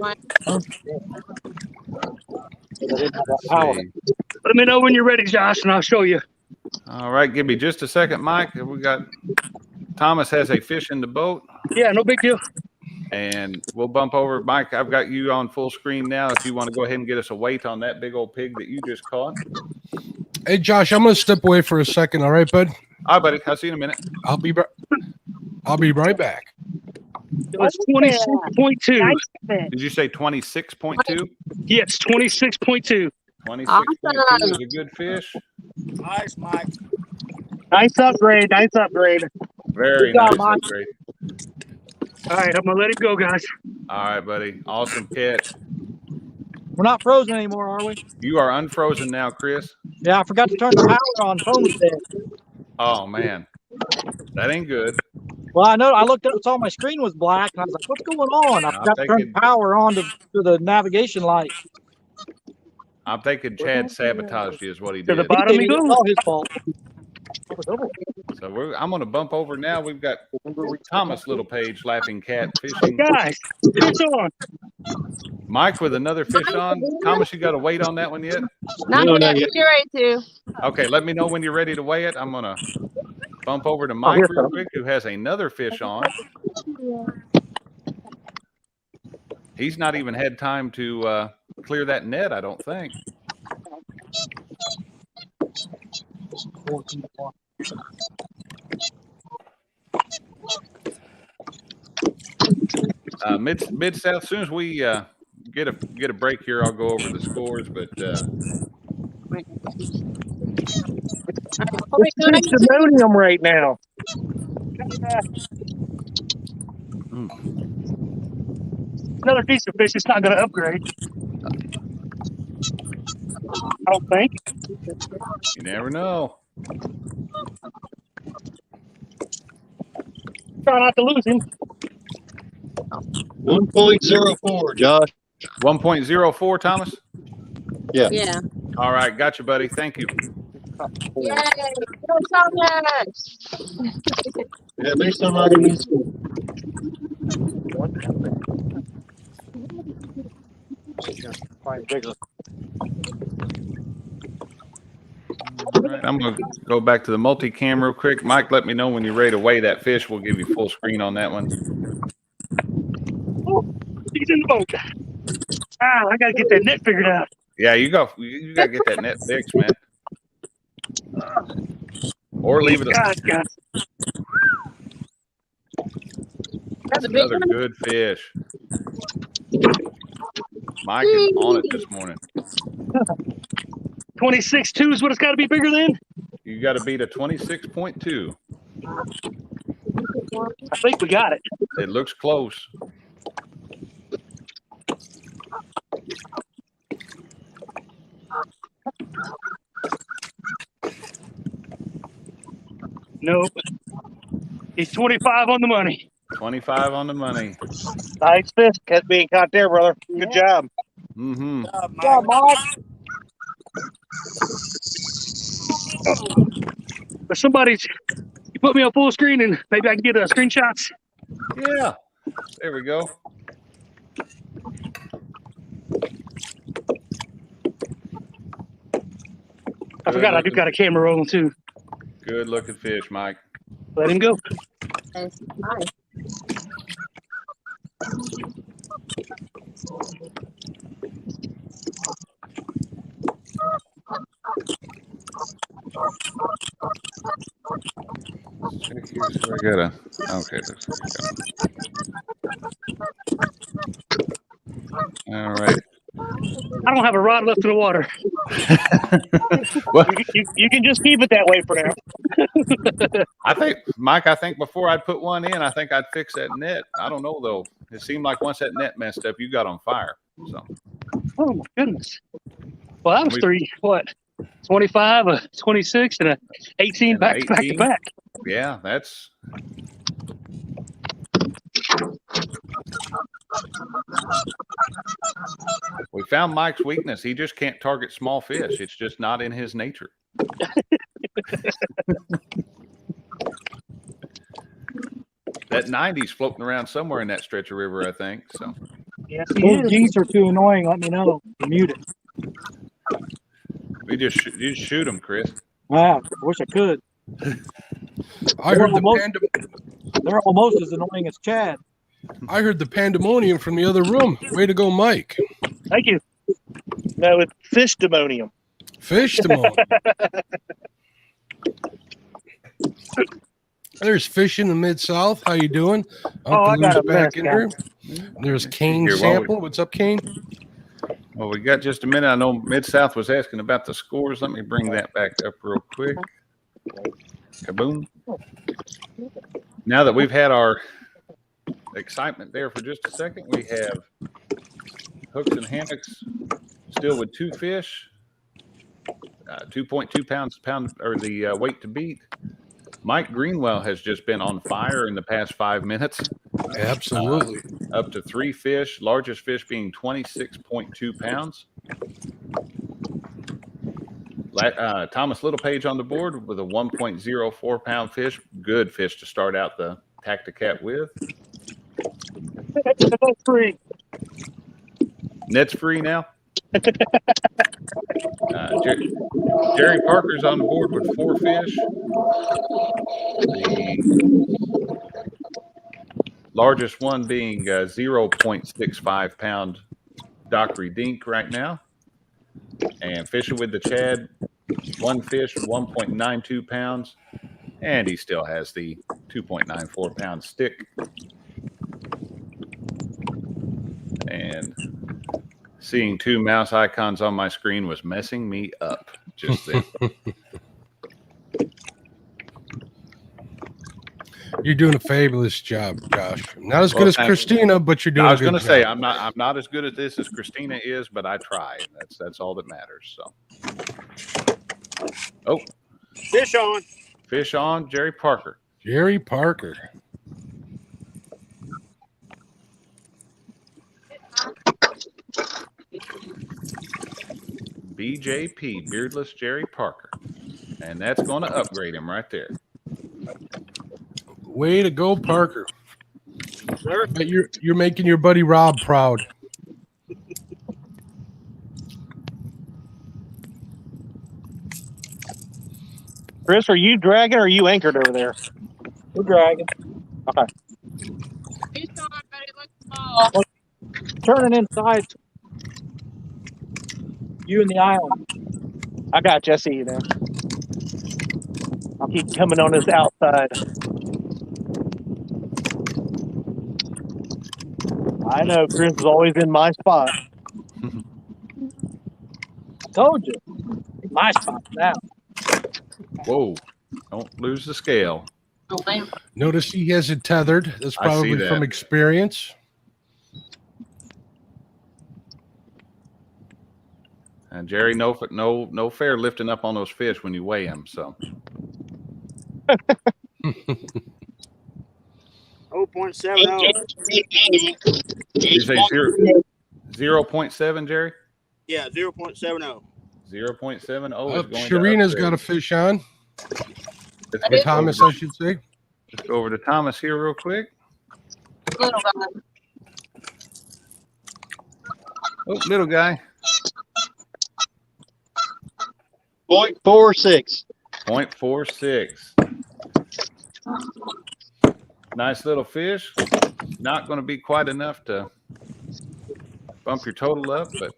Let me know when you're ready, Josh, and I'll show you.
All right, give me just a second, Mike. We got Thomas has a fish in the boat.
Yeah, no big deal.
And we'll bump over. Mike, I've got you on full screen now. If you want to go ahead and get us a weight on that big old pig that you just caught.
Hey, Josh, I'm going to step away for a second. All right, bud?
All right, buddy. I'll see you in a minute.
I'll be right back.
It was 26.2.
Did you say 26.2?
Yes, 26.2.
26.2 is a good fish.
Nice, Mike.
Nice upgrade. Nice upgrade.
Very
Good job,
nice
Mike.
upgrade.
All right, I'm going to let it go, guys.
All right, buddy. Awesome catch.
We're not frozen anymore, are we?
You are unfrozen now, Chris.
Yeah, I forgot to turn the power on Homestead.
Oh, man. That ain't good.
Well, I know. I looked up, saw my screen was black, and I was like, "What's going on?" I forgot to turn the power on to the navigation light.
I'm thinking Chad sabotaged you is what he
To
did.
the bottom he
It's
goes.
all his fault.
So I'm going to bump over now. We've got Thomas Littlepage, Laughing Cat Fishing.
Guys, fish on.
Mike with another fish on. Thomas, you got to wait on that one yet?
Not yet. You're ready to.
Okay, let me know when you're ready to weigh it. I'm going to bump over to Mike real quick, who has another fish on. He's not even had time to clear that net, I don't think. Mid South. As soon as we get a break here, I'll go over the scores. But
It's pandemonium right now. Another piece of fish is not going to upgrade. I don't think.
you never know.
Try not to lose him.
1.04, Josh.
1.04, Thomas?
Yeah.
Yeah.
All right, got you, buddy. Thank you.
Yay! Go Thomas!
At least somebody needs to.
All right, I'm going to go back to the multi-cam real quick. Mike, let me know when you're ready to weigh that fish. We'll give you full screen on that one.
He's in the boat. Ah, I gotta get that net figured out.
Yeah, you got to get that net fixed, man. Or leave it.
God.
That's a big
Another
one.
good fish. Mike is on it this morning.
26.2 is what it's got to be bigger than.
You got to beat a 26.2.
I think we got it.
It looks close.
Nope. He's 25 on the money.
25 on the money.
Nice fish being caught there, brother. Good job.
Mm-hmm.
Yeah, Mike.
But somebody's, you put me on full screen and maybe I can get screenshots.
Yeah. There we go.
I forgot I do got a camera rolling too.
Good looking fish, Mike.
Let him go.
Nice.
Check here, so I gotta. Okay, there we go. All right.
I don't have a rod left in the water.
Well,
You can just keep it that way for now.
I think, Mike, before I'd put one in, I think I'd fix that net. I don't know, though. It seemed like once that net messed up, you got on fire. So.
Oh, my goodness. Well, that was 25, a 26, and a 18 back to back.
Yeah, that's. We found Mike's weakness. He just can't target small fish. It's just not in his nature. That 90's floating around somewhere in that stretch of river, I think. So.
Yes,
Those geese are too annoying. Let me know. Mute it.
You just shoot them, Chris.
Wow, I wish I could.
I heard
They're almost as annoying as Chad.
I heard the pandemonium from the other room. Way to go, Mike.
Thank you.
No, it's fish demonium.
Fish demonium. There's fish in the Mid-South. How you doing?
I got a
back
mess,
in here. There's Kane
Here,
Sample. What's up, Kane?
Well, we got just a minute. I know Mid-South was asking about the scores. Let me bring that back up real quick. Kaboom. Now that we've had our excitement there for just a second, we have hooks and hammocks still with 2 fish, 2.2 pounds or the weight to beat. Mike Greenwell has just been on fire in the past 5 minutes.
Absolutely.
Up to 3 fish, largest fish being 26.2 pounds. Thomas Littlepage on the board with a 1.04 pound fish. Good fish to start out the Tacti-Cat with.
That's free.
Net's free now. Jerry Parker's on the board with 4 fish. The largest one being 0.65 pound Dockery Dink right now. And fishing with the Chad, 1 fish, 1.92 pounds. And he still has the 2.94 pound stick. And seeing 2 mouse icons on my screen was messing me up just then.
You're doing a fabulous job, Josh. Not as good as Christina, but you're doing.
I was
going to
say I'm not as good at this as Christina is, but I try. That's all that matters. So, oh, fish on, Jerry Parker.
Jerry Parker.
BJP, Beardless Jerry Parker. And that's going to upgrade him right there.
Way to go, Parker. But you're making your buddy Rob proud.
Chris, are you dragging or are you anchored over there?
We're dragging.
Okay.
He's on, but it looks small.
turning inside. You and the island.
I got you. I see you now. I'll keep coming on this outside. I know Chris is always in my spot.
Told you. My spot now.
Whoa. Don't lose the scale.
Notice he has it tethered. That's
I see
probably
that.
from experience.
And Jerry, no fair lifting up on those fish when you weigh them. So
0.70.
you say 0.7, Jerry?
Yeah, 0.70.
0.70
Oh,
is going
Sharina's
to
got a fish on.
Let's
Or
get
Thomas,
over,
I should say.
let's go over to Thomas here real quick.
Little guy.
Oh, little guy.
0.46.
0.46. Nice little fish. Not going to be quite enough to bump your total up, but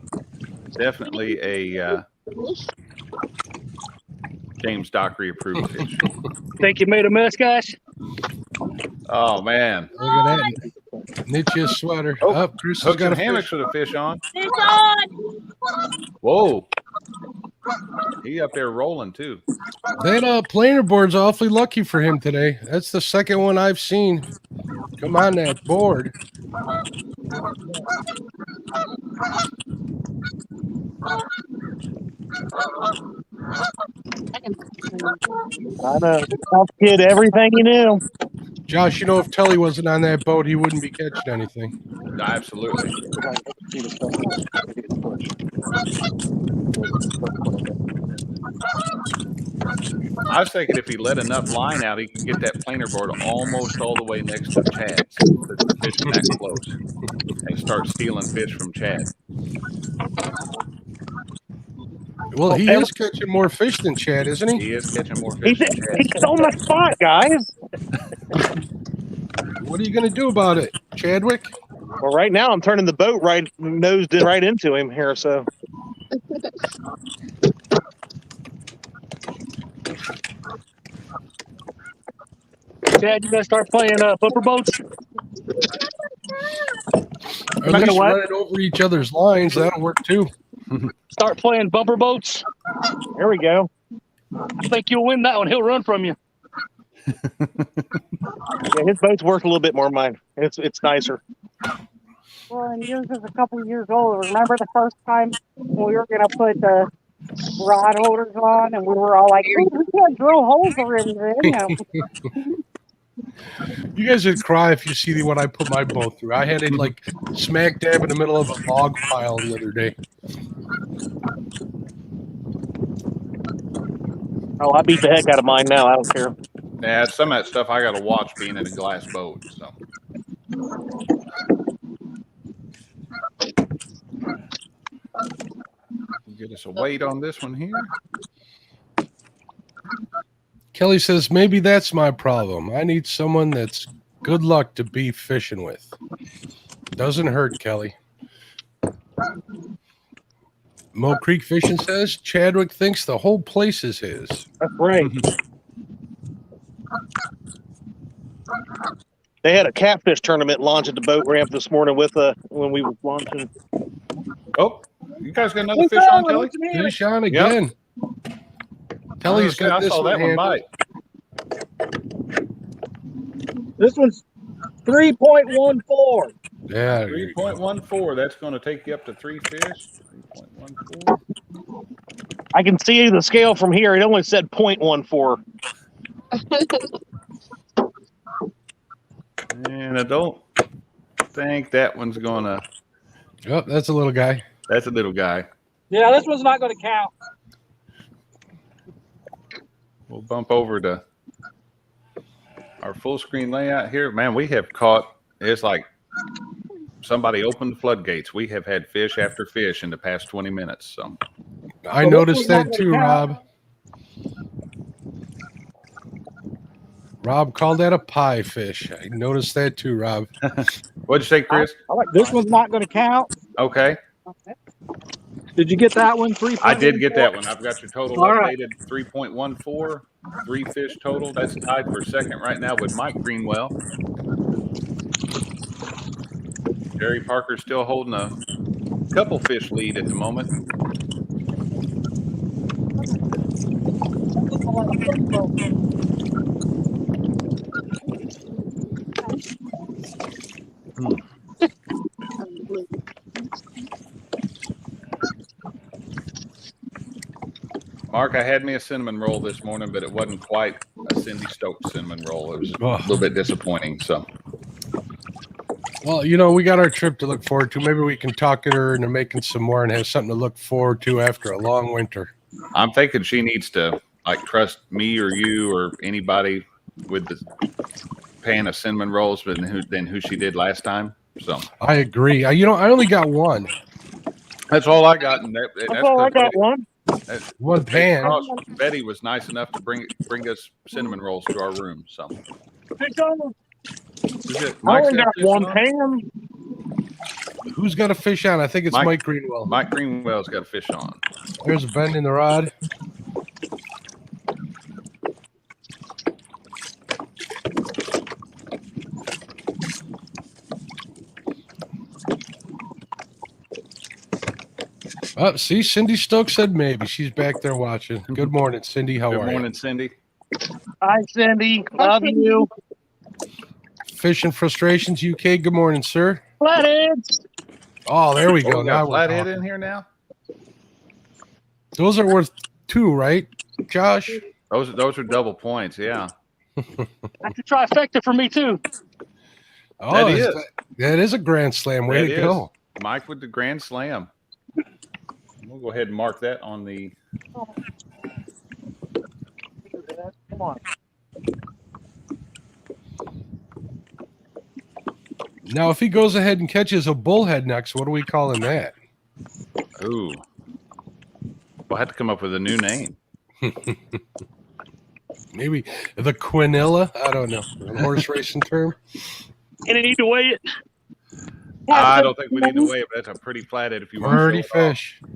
definitely a James Dockery approved fish.
Think you made a mess, guys?
Oh man!
Look at that. Nietzsche sweater. Oh, Chris has
Hooks
got
and
a
hammocks
fish.
with a fish on.
Fish on.
Whoa! He up there rolling too.
That planer board's awfully lucky for him today. That's the second one I've seen. Come on, that board.
I know. I'll kid everything you knew.
Josh, you know, if Tully wasn't on that boat, he wouldn't be catching anything.
Absolutely. I was thinking if he let enough line out, he could get that planer board almost all the way next to Chad's. Because the fish are that close. And start stealing fish from Chad.
Well, he is catching more fish than Chad, isn't he?
He is catching more fish than Chad.
He's on my spot, guys.
What are you going to do about it, Chadwick?
Well, right now I'm turning the boat nosed right into him here, so.
Dad, you gotta start playing bumper boats.
Or at least running over each other's lines. That'll work too.
Start playing bumper boats.
There we go.
I think you'll win that one. He'll run from you.
Yeah, his boat's worth a little bit more than mine. It's nicer.
Well, and yours is a couple years old. Remember the first time when we were going to put the rod holders on and we were all like, "Ooh, we can't drill holes around there."
You guys would cry if you see what I put my boat through. I had it like smack dab in the middle of a log pile the other day.
Oh, I beat the heck out of mine now. I don't care.
Yeah, some of that stuff I got to watch being in a glass boat. So. Get us a weight on this one here.
Kelly says, maybe that's my problem. I need someone that's good luck to be fishing with. Doesn't hurt, Kelly. Mo Creek Fishing says, Chadwick thinks the whole place is his.
That's right. They had a catfish tournament launch at the boat ramp this morning with when we were launching.
Oh, you guys got another fish on, Kelly?
Fish on again. Yep. Kelly's got this one handled.
Bite.
This one's 3.14.
Yeah.
3.14. That's going to take you up to 3 fish. 3.14.
I can see the scale from here. It only said 0.14.
And I don't think that one's going to.
Oh, that's a little guy.
That's a little guy.
Yeah, this one's not going to count.
We'll bump over to our full screen layout here. Man, we have caught, it's like somebody opened the floodgates. We have had fish after fish in the past 20 minutes. So
I noticed that too, Rob. Rob called that a pie fish. I noticed that too, Rob.
What'd you say, Chris?
This one's not going to count.
Okay.
Did you get that one? 3.
I did get that one. I've got your total
All right.
updated 3.14, 3 fish total. That's tied for second right now with Mike Greenwell. Jerry Parker's still holding a couple fish lead at the moment. Mark, I had me a cinnamon roll this morning, but it wasn't quite a Cindy Stokes cinnamon roll. It was a little bit disappointing. So,
well, you know, we got our trip to look forward to. Maybe we can talk her into making some more and have something to look forward to after a long winter.
I'm thinking she needs to trust me or you or anybody with the pan of cinnamon rolls than who she did last time. So
I agree. I only got one.
That's all I got. And that's
all I got. One.
One pan.
Betty was nice enough to bring us cinnamon rolls to our room. So
I
Mike's
only got one pan.
Who's got a fish on? I think it's Mike Greenwell.
Mike Greenwell's got a fish on.
There's a bend in the rod. Oh, see, Cindy Stokes said maybe. She's back there watching. Good morning, Cindy. How are you?
Good morning, Cindy.
Hi, Cindy. Love you.
Fish and Frustrations UK. Good morning, sir.
Flatheads.
Oh, there we go.
We got
Now
a flathead in here now.
Those are worth 2, right, Josh?
Those are double points. Yeah.
That's a trifecta for me too.
Oh, that is a grand slam. Way to go,
Mike with the grand slam. We'll go ahead and mark that on the.
Come on.
Now, if he goes ahead and catches a bullhead next, what are we calling that?
Ooh. We'll have to come up with a new name.
Maybe the quinilla. I don't know. A horse racing term.
And I need to weigh it.
I don't think we need to weigh it, but that's a pretty flathead if you want
Pretty
to show it
fish.
off.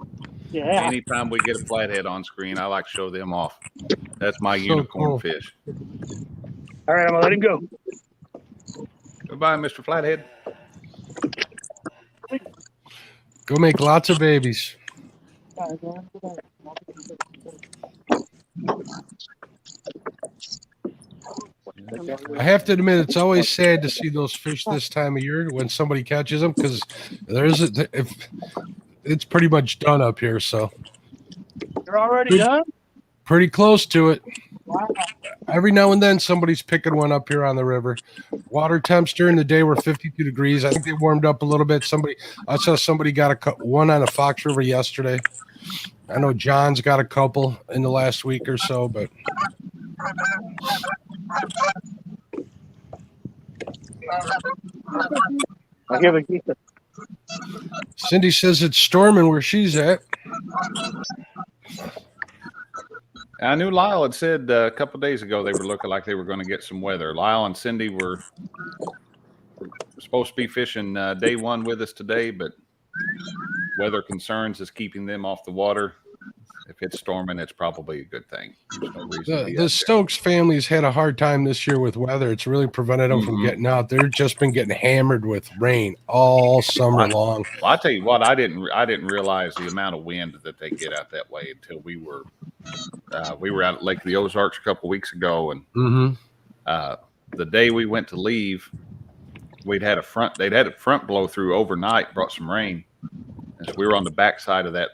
Yeah.
Anytime we get a flathead on screen, I like to show them off. That's my unicorn
cool.
fish.
All right, I'm gonna let him go.
Goodbye, Mr. Flathead.
Go make lots of babies. I have to admit, it's always sad to see those fish this time of year when somebody catches them because it's pretty much done up here. So
You're already done?
pretty close to it.
Wow.
Every now and then, somebody's picking one up here on the river. Water temps during the day were 52 degrees. I think they warmed up a little bit. I saw somebody got one on a Fox River yesterday. I know John's got a couple in the last week or so, but.
I'll give it.
Cindy says it's storming where she's at.
I knew Lyle had said a couple of days ago they were looking like they were going to get some weather. Lyle and Cindy were supposed to be fishing day one with us today, but weather concerns is keeping them off the water. If it's storming, it's probably a good thing. There's no reason to be
The
out
Stokes family's had a hard time this year with weather. It's really prevented them from getting out. They've just been getting hammered with rain all summer long.
Well, I tell you what, I didn't realize the amount of wind that they get out that way until we were out at Lake of the Ozarks a couple weeks ago, and the day we went to leave, they'd had a front blow through overnight, brought some rain, and so we were on the backside of that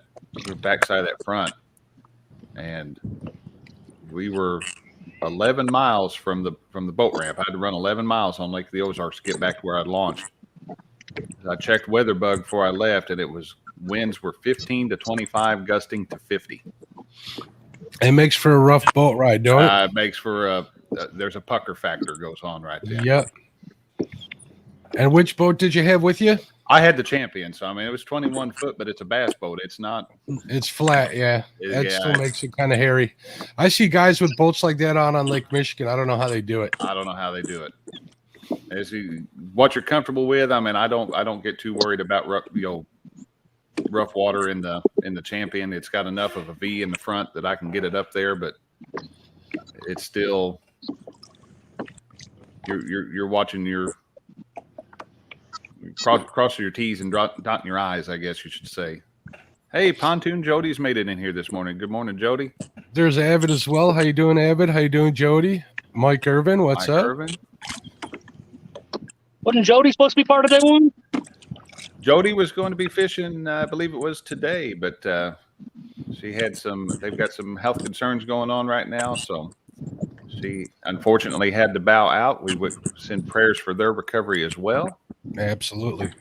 front, and we were 11 miles from the boat ramp. I had to run 11 miles on Lake of the Ozarks to get back to where I'd launched. I checked WeatherBug before I left, and winds were 15 to 25, gusting to 50.
It makes for a rough boat ride, don't it?
It makes for there's a pucker factor goes on right there.
Yep. And which boat did you have with you?
I had the Champion, so I mean it was 21 foot, but it's a bass boat. It's not.
It's flat, yeah. That
Yeah,
still makes it kind of hairy. I see guys with boats like that on Lake Michigan. I don't know how they do it.
I don't know how they do it. What you're comfortable with. I mean, I don't get too worried about rough water in the Champion. It's got enough of a V in the front that I can get it up there, but it's still you're watching your crossing your T's and dotting your I's, I guess you should say. Hey, Pontoon Jody's made it in here this morning. Good morning, Jody.
There's Avid as well. How you doing, Avid? How you doing, Jody? Mike Irvin, what's up?
Irvin.
Wasn't Jody supposed to be part of that one?
Jody was going to be fishing, I believe it was today, but they've got some health concerns going on right now, so she unfortunately had to bow out. We would send prayers for their recovery as well.
Absolutely.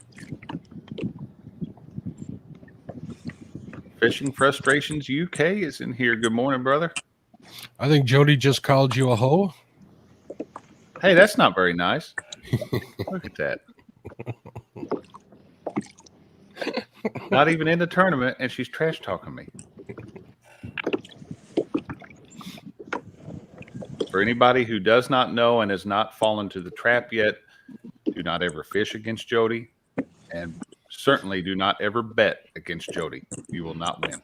Fishing Frustrations UK is in here. Good morning, brother.
I think Jody just called you a hoe.
Hey, that's not very nice. Look at that. Not even in the tournament, and she's trash talking me. For anybody who does not know and has not fallen to the trap yet, do not ever fish against Jody, and certainly do not ever bet against Jody. You will not win.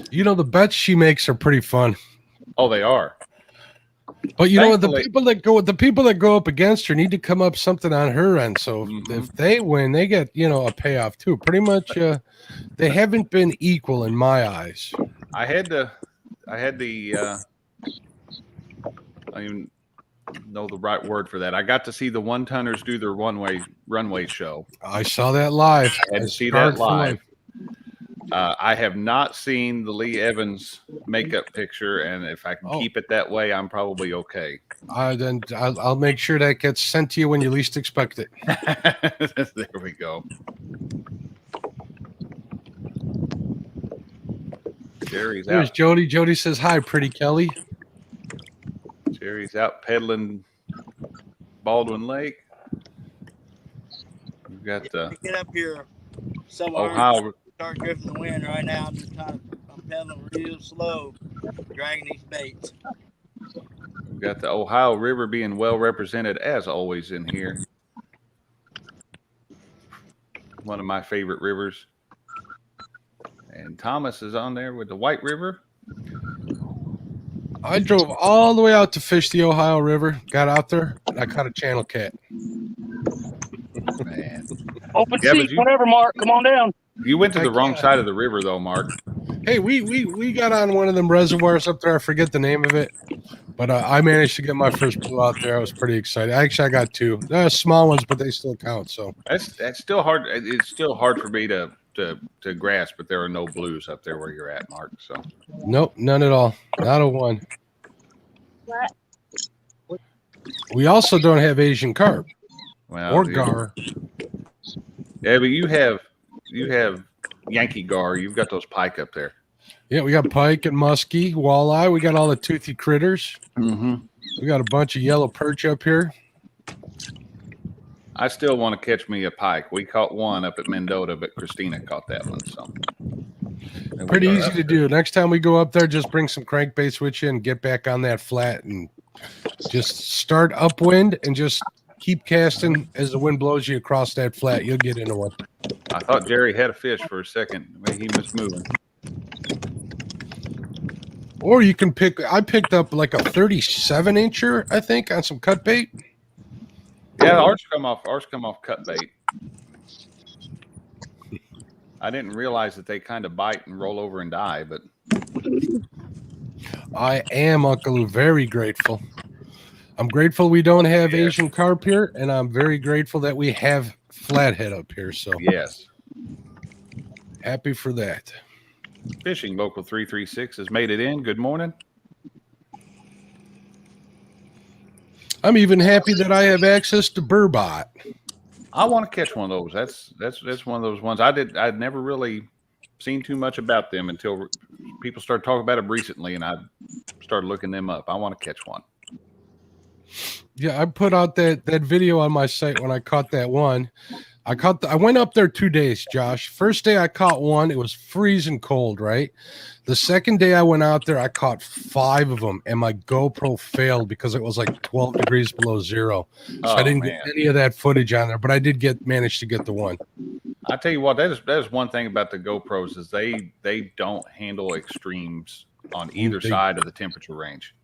You know, the bets she makes are pretty fun.
Oh, they are.
But you know, the people that go up against her need to come up something on her end. So if they win, they get, a payoff too. Pretty much, they haven't been equal in my eyes.
I had the I don't even know the right word for that. I got to see the one-tonners do their runway show.
I saw that live.
I had to see that live. I have not seen the Lee Evans makeup picture, and if I can keep it that way, I'm probably okay.
Then I'll make sure that gets sent to you when you least expect it.
There we go. Jerry's
There's
out.
Jody. Jody says, hi, pretty Kelly.
Jerry's out pedaling Baldwin Lake. We've got the
get up here somewhere.
Ohio.
Start drifting the wind right now. I'm pedaling real slow, dragging these baits.
We've got the Ohio River being well represented as always in here. One of my favorite rivers. And Thomas is on there with the White River.
I drove all the way out to fish the Ohio River, got out there, and I caught a channel cat.
Man.
Open seat, whatever, Mark. Come on down.
You went to the wrong side of the river, though, Mark.
Hey, we got on one of them reservoirs up there. I forget the name of it, but I managed to get my first blue out there. I was pretty excited. Actually, I got two. They're small ones, but they still count. So
that's still hard. It's still hard for me to grasp, but there are no blues up there where you're at, Mark. So
nope, none at all. Not a one.
What?
We also don't have Asian carp or gar.
Yeah, but you have Yankee gar. You've got those pike up there.
Yeah, we got pike and muskie, walleye. We got all the toothy critters.
Mm-hmm.
We got a bunch of yellow perch up here.
I still want to catch me a pike. We caught one up at Mendota, but Christina caught that one. So
pretty easy to do. Next time we go up there, just bring some crankbaits with you and get back on that flat and just start upwind and just keep casting as the wind blows you across that flat. You'll get into one.
I thought Jerry had a fish for a second. Maybe he was moving.
Or you can I picked up like a 37-incher, I think, on some cut bait.
Yeah, ours come off cut bait. I didn't realize that they kind of bite and roll over and die, but
I am, Uncle Lou, very grateful. I'm grateful we don't have Asian carp here, and I'm very grateful that we have flathead up here. So
yes,
happy for that.
Fishing Local 336 has made it in. Good morning.
I'm even happy that I have access to burbot.
I want to catch one of those. That's one of those ones I'd never really seen too much about them until people started talking about them recently, and I started looking them up. I want to catch one.
Yeah, I put out that video on my site when I caught that one. I went up there 2 days, Josh. First day I caught one, it was freezing cold, right? The second day I went out there, I caught 5 of them, and my GoPro failed because it was like 12 degrees below zero. So I didn't get any of that footage on there, but I did manage to get the one.
I tell you what, that is one thing about the GoPros is they don't handle extremes on either side of the temperature range.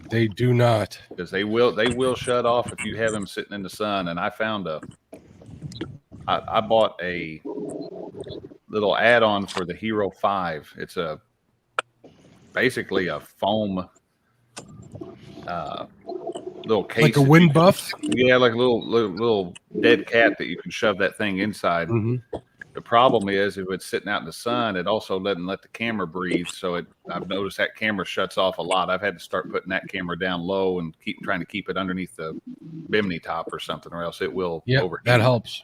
They do not,
because they will shut off if you have them sitting in the sun. And I found I bought a little add-on for the Hero 5. It's basically a foam little case,
like a wind buff.
Yeah, like a little dead cat that you can shove that thing inside.
Mm-hmm.
The problem is if it's sitting out in the sun, it also doesn't let the camera breathe. So I've noticed that camera shuts off a lot. I've had to start putting that camera down low and trying to keep it underneath the bimini top or something, or else it will overheat.
That helps.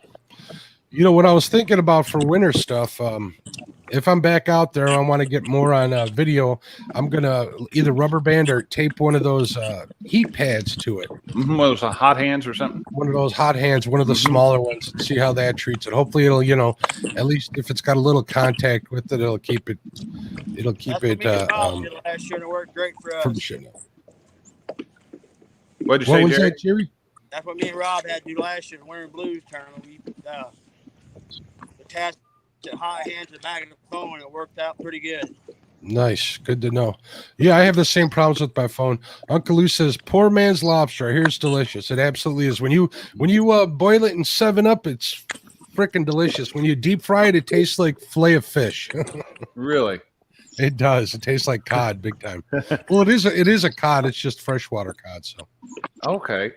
You know what I was thinking about for winter stuff? If I'm back out there, I want to get more on video. I'm gonna either rubber band or tape one of those heat pads to it.
Mm-hmm, one of those hot hands or something.
One of those hot hands, one of the smaller ones. See how that treats it. Hopefully, it'll at least if it's got a little contact with it, it'll keep it. It'll keep it.
Last year, and it worked great for us.
What'd you
What
say,
was
Jerry?
that, Jerry?
That's what me and Rob had to do last year in the Winter Blues tournament. We attached the hot hand to the back of the phone, and it worked out pretty good.
Nice. Good to know. Yeah, I have the same problems with my phone. Uncle Lou says, poor man's lobster. I hear it's delicious. It absolutely is. When you boil it in 7-Up, it's freaking delicious. When you deep fry it, it tastes like fillet of fish.
Really?
It does. It tastes like cod big time. Well, it is a cod. It's just freshwater cod. So
okay.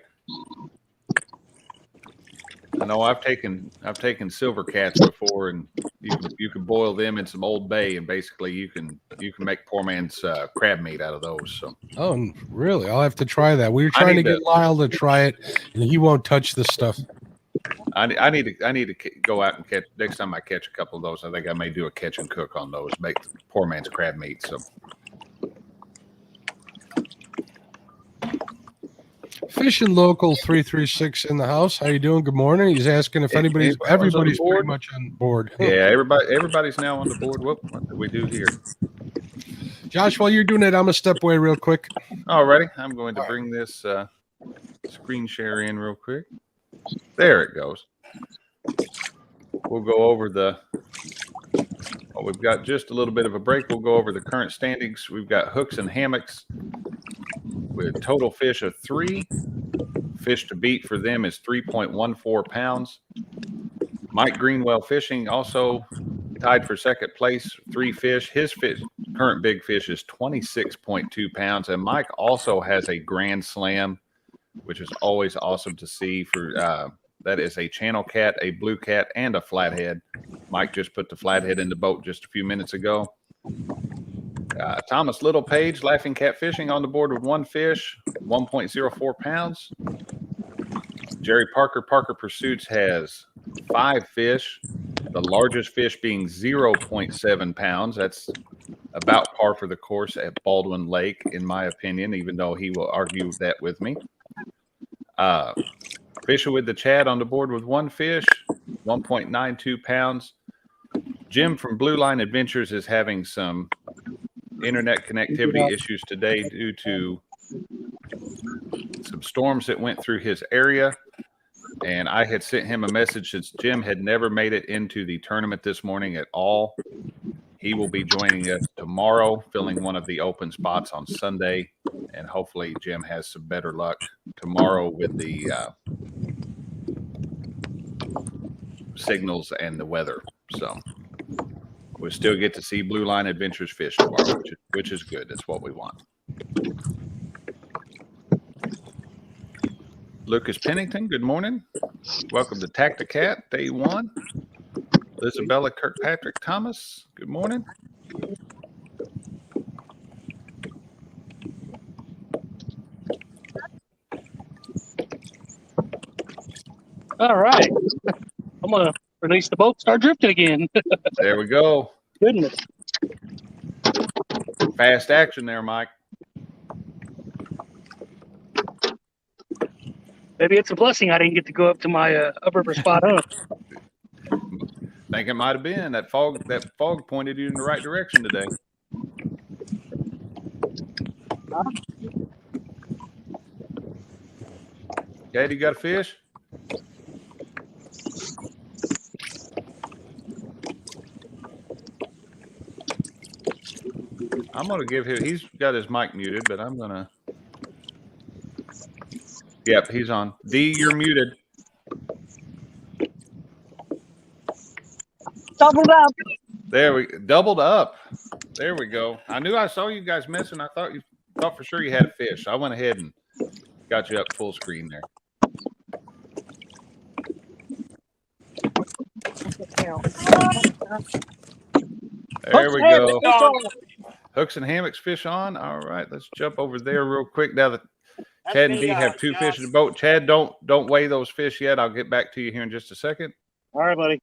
I know I've taken silver cats before, and you can boil them in some Old Bay, and basically you can make poor man's crab meat out of those. So.
Oh, really? I'll have to try that. We were trying to get Lyle to try it, and he won't touch this stuff.
I need to go out and catch. Next time I catch a couple of those, I think I may do a catch and cook on those. Make poor man's crab meat. So.
Fishing Local 336 in the house. How you doing? Good morning. He's asking if everybody's pretty much on board.
Yeah, everybody's now on the board. What do we do here?
Josh, while you're doing it, I'm gonna step away real quick.
Alrighty, I'm going to bring this screen share in real quick. There it goes. We'll go over we've got just a little bit of a break. We'll go over the current standings. We've got hooks and hammocks with total fish of 3. Fish to beat for them is 3.14 pounds. Mike Greenwell Fishing also tied for second place, 3 fish. His current big fish is 26.2 pounds. And Mike also has a Grand Slam, which is always awesome to see. For that is a channel cat, a blue cat, and a flathead. Mike just put the flathead in the boat just a few minutes ago. Thomas Little Page, Laughing Cat Fishing, on the board with 1 fish, 1.04 pounds. Jerry Parker Pursuits has 5 fish, the largest fish being 0.7 pounds. That's about par for the course at Baldwin Lake, in my opinion, even though he will argue that with me. Fishing with the Chad on the board with 1 fish, 1.92 pounds. Jim from Blue Line Adventures is having some internet connectivity issues today due to some storms that went through his area. And I had sent him a message since Jim had never made it into the tournament this morning at all. He will be joining us tomorrow, filling one of the open spots on Sunday. And hopefully Jim has some better luck tomorrow with the signals and the weather. So we'll still get to see Blue Line Adventures fish tomorrow, which is good. That's what we want. Lucas Pennington, good morning. Welcome to Tacti-Cat, day 1. Isabella Kirkpatrick Thomas, good morning.
All right. I'm going to release the boat, start drifting again.
There we go.
Goodness.
Fast action there, Mike.
Maybe it's a blessing I didn't get to go up to my upriver spot. Huh?
Think it might have been that fog. That fog pointed you in the right direction today. Dad, you got a fish? I'm gonna give him. He's got his mic muted, but I'm gonna. Yep, he's on. D, you're muted.
Doubled up.
There we doubled up. There we go. I knew I saw you guys missing. I thought for sure you had a fish. I went ahead and got you up full screen there. There we go. Hooks and hammocks fish on. All right, let's jump over there real quick. Now that Chad and D have two fish in the boat. Chad, don't weigh those fish yet. I'll get back to you here in just a second.
All right, buddy.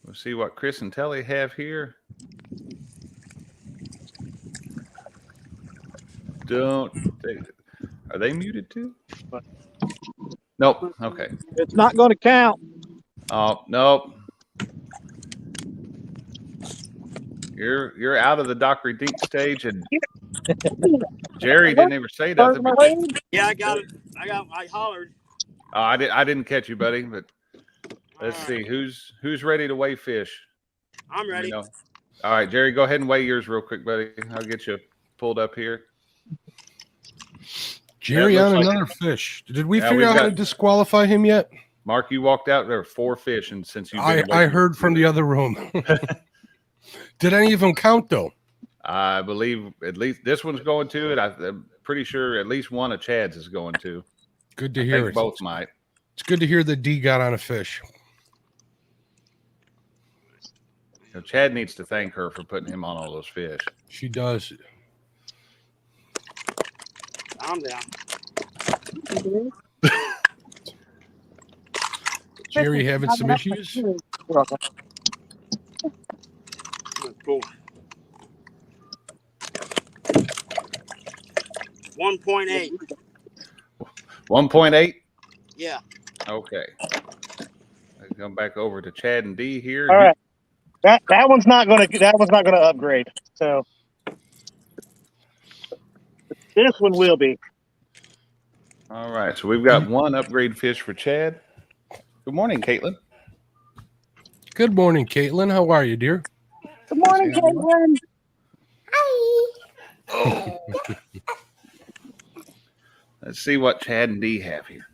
We'll see what Chris and Telly have here. Are they muted too? Nope. Okay.
It's not going to count.
Oh, nope. You're out of the Dockery Dink stage, and Jerry didn't even say nothing.
Yeah, I got it. I hollered.
Oh, I didn't catch you, buddy. But let's see who's ready to weigh fish.
I'm ready.
All right, Jerry, go ahead and weigh yours real quick, buddy. I'll get you pulled up here.
Jerry on another fish. Did we figure out how to disqualify him yet?
Mark, you walked out. There were 4 fish, and since you,
I heard from the other room. Did any of them count though?
I believe at least this one's going to it. I'm pretty sure at least one of Chad's is going to.
Good to hear.
Both might.
It's good to hear that D got on a fish.
So Chad needs to thank her for putting him on all those fish.
She does.
I'm down.
Jerry having some issues?
Cool. 1.8.
1.8?
Yeah.
Okay. Let's come back over to Chad and D here.
All right. That one's not gonna upgrade. So this one will be.
All right. So we've got one upgrade fish for Chad. Good morning, Caitlin.
Good morning, Caitlin. How are you, dear?
Good morning, Caitlin.
Oh. Let's see what Chad and D have here.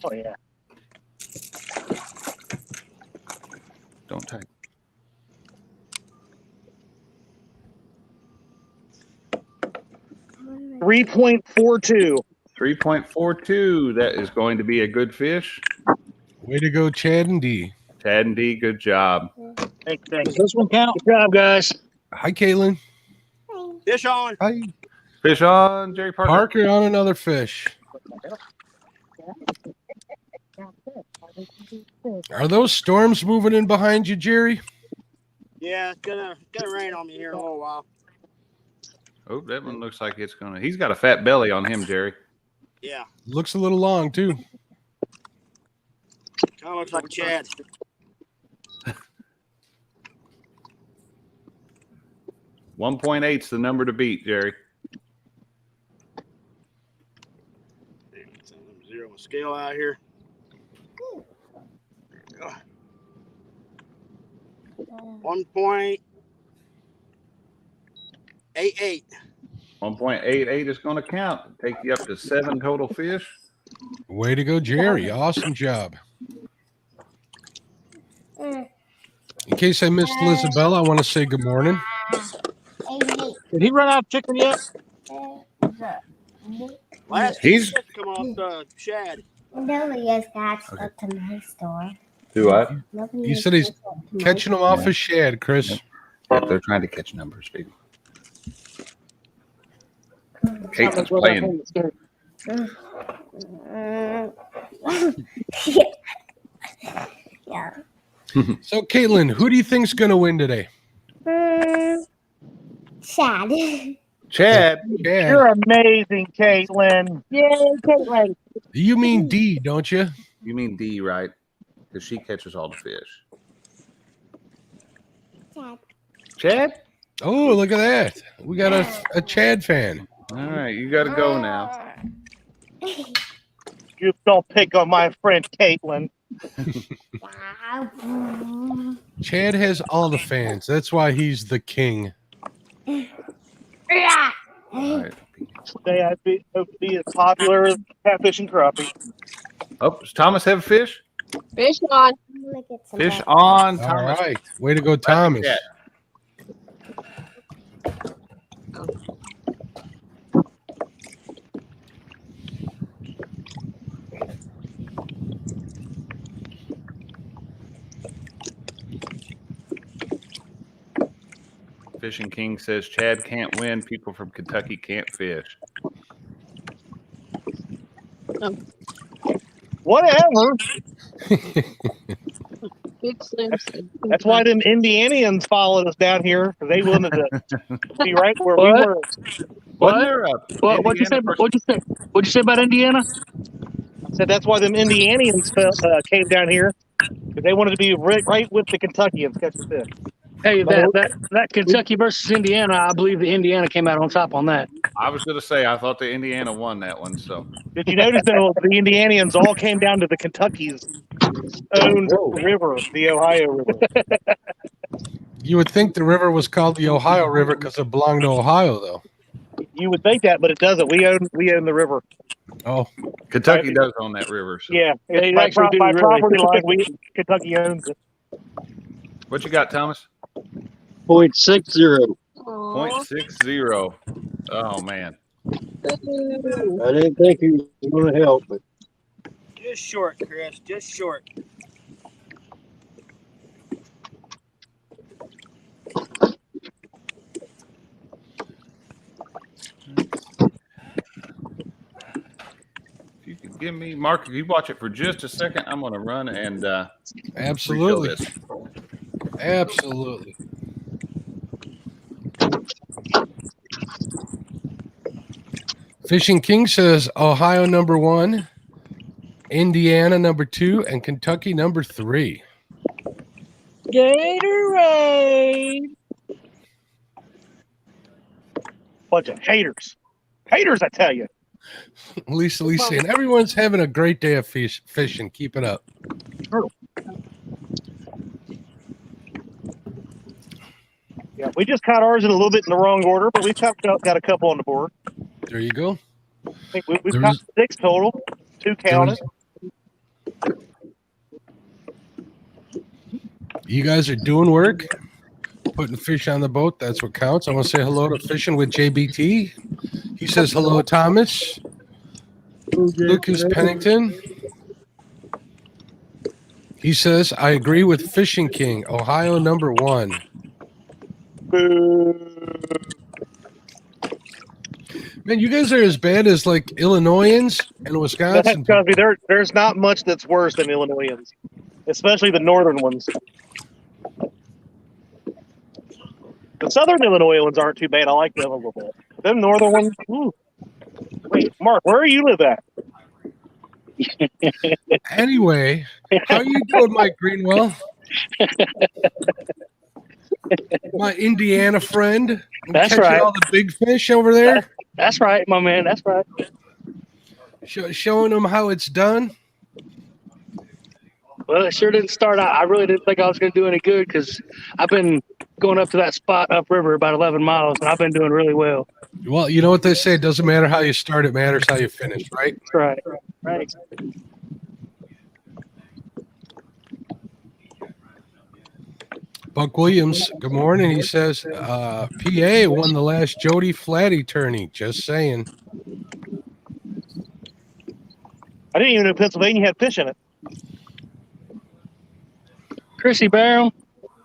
Oh yeah.
Don't type.
$3.42.
3.42. That is going to be a good fish.
Way to go, Chad and D.
Chad and D, good job.
Thanks.
Does this one count?
Good job, guys.
Hi, Caitlin.
Fish on.
Hi.
Fish on, Jerry Parker.
Parker on another fish. Are those storms moving in behind you, Jerry?
Yeah, it's gonna rain on me here in a little while.
Oh, that one looks like it's gonna. He's got a fat belly on him, Jerry.
Yeah.
Looks a little long too.
Kind of looks like Chad.
$1.8's the number to beat, Jerry.
Zero scale out here. 1.88.
1.88 is going to count. Take you up to 7 total fish.
Way to go, Jerry. Awesome job. In case I missed Lizabella, I want to say good morning.
Did he run out of chicken yet?
Last
He's
come off Shad.
Nobody has got up to my store.
Do what?
He said he's catching them off his shad, Chris.
Yep, they're trying to catch numbers, baby. Caitlin's playing.
Yeah.
So, Caitlin, who do you think's going to win today?
Chad.
Chad.
Chad.
You're amazing, Caitlin.
Yay, Caitlin.
You mean D, don't you?
You mean D, right? Because she catches all the fish.
Chad.
Chad?
Oh, look at that. We got a Chad fan.
All right, you got to go now.
You don't pick on my friend Caitlin.
Chad has all the fans. That's why he's the king.
All right.
Today I hope to be as popular as catfish and crappie.
Oh, does Thomas have a fish?
Fish on.
Fish on,
All
Thomas.
right. Way to go, Thomas.
Cat. Fishing King says Chad can't win. People from Kentucky can't fish.
Whatever.
Big Slim said,
That's why them Indianians followed us down here, because they wanted to be right where we
What?
were.
Wasn't there a
What'd you say?
Indiana
What'd you say? What'd you say about Indiana?
I said that's why them Indianians came down here, because they wanted to be right with the Kentuckians catching fish.
Hey, that Kentucky versus Indiana, I believe the Indiana came out on top on that.
I was going to say, I thought the Indiana won that one. So
Did you notice that the Indianians all came down to the Kentucky's own river, the Ohio River?
You would think the river was called the Ohio River because it belonged to Ohio, though.
You would think that, but it doesn't. We own the river.
Oh,
Kentucky does own that river. So.
Yeah,
They
by
actually do, really.
property line, Kentucky owns it.
What you got, Thomas?
0.60.
0.60. Oh, man.
I didn't think he was going to help, but
Just short, Chris. Just short.
If you could give me, Mark, if you watch it for just a second, I'm going to run and
absolutely.
re-show this.
Absolutely. Fishing King says Ohio number 1, Indiana number 2, and Kentucky number 3.
Gatorade.
Bunch of haters. Haters, I tell you.
Lisa, and everyone's having a great day of fishing. Keep it up.
Yeah, we just caught ours in a little bit in the wrong order, but we've got a couple on the board.
There you go.
I think we've caught 6 total, 2 counted.
You guys are doing work, putting fish on the boat. That's what counts. I want to say hello to Fishing with JBT. He says hello, Thomas. Lucas Pennington. He says, I agree with Fishing King, Ohio number 1. Man, you guys are as bad as like Illinoisans and Wisconsin.
Trust me, there's not much that's worse than Illinoisans, especially the northern ones. The southern Illinoisans aren't too bad. I like them a little bit. Them northern ones. Ooh. Wait, Mark, where do you live at?
Anyway, how you doing, Mike Greenwell? My Indiana friend.
That's
catching
right.
all the big fish over there.
That's right, my man. That's right.
Showing them how it's done.
Well, it sure didn't start out. I really didn't think I was going to do any good because I've been going up to that spot upriver about 11 miles, and I've been doing really well.
Well, you know what they say. It doesn't matter how you start. It matters how you finish, right?
That's right. Right.
Buck Williams, good morning. He says, PA won the last Jody Flatty tourney. Just saying.
I didn't even know Pennsylvania had fish in it.
Chrissy Barrow,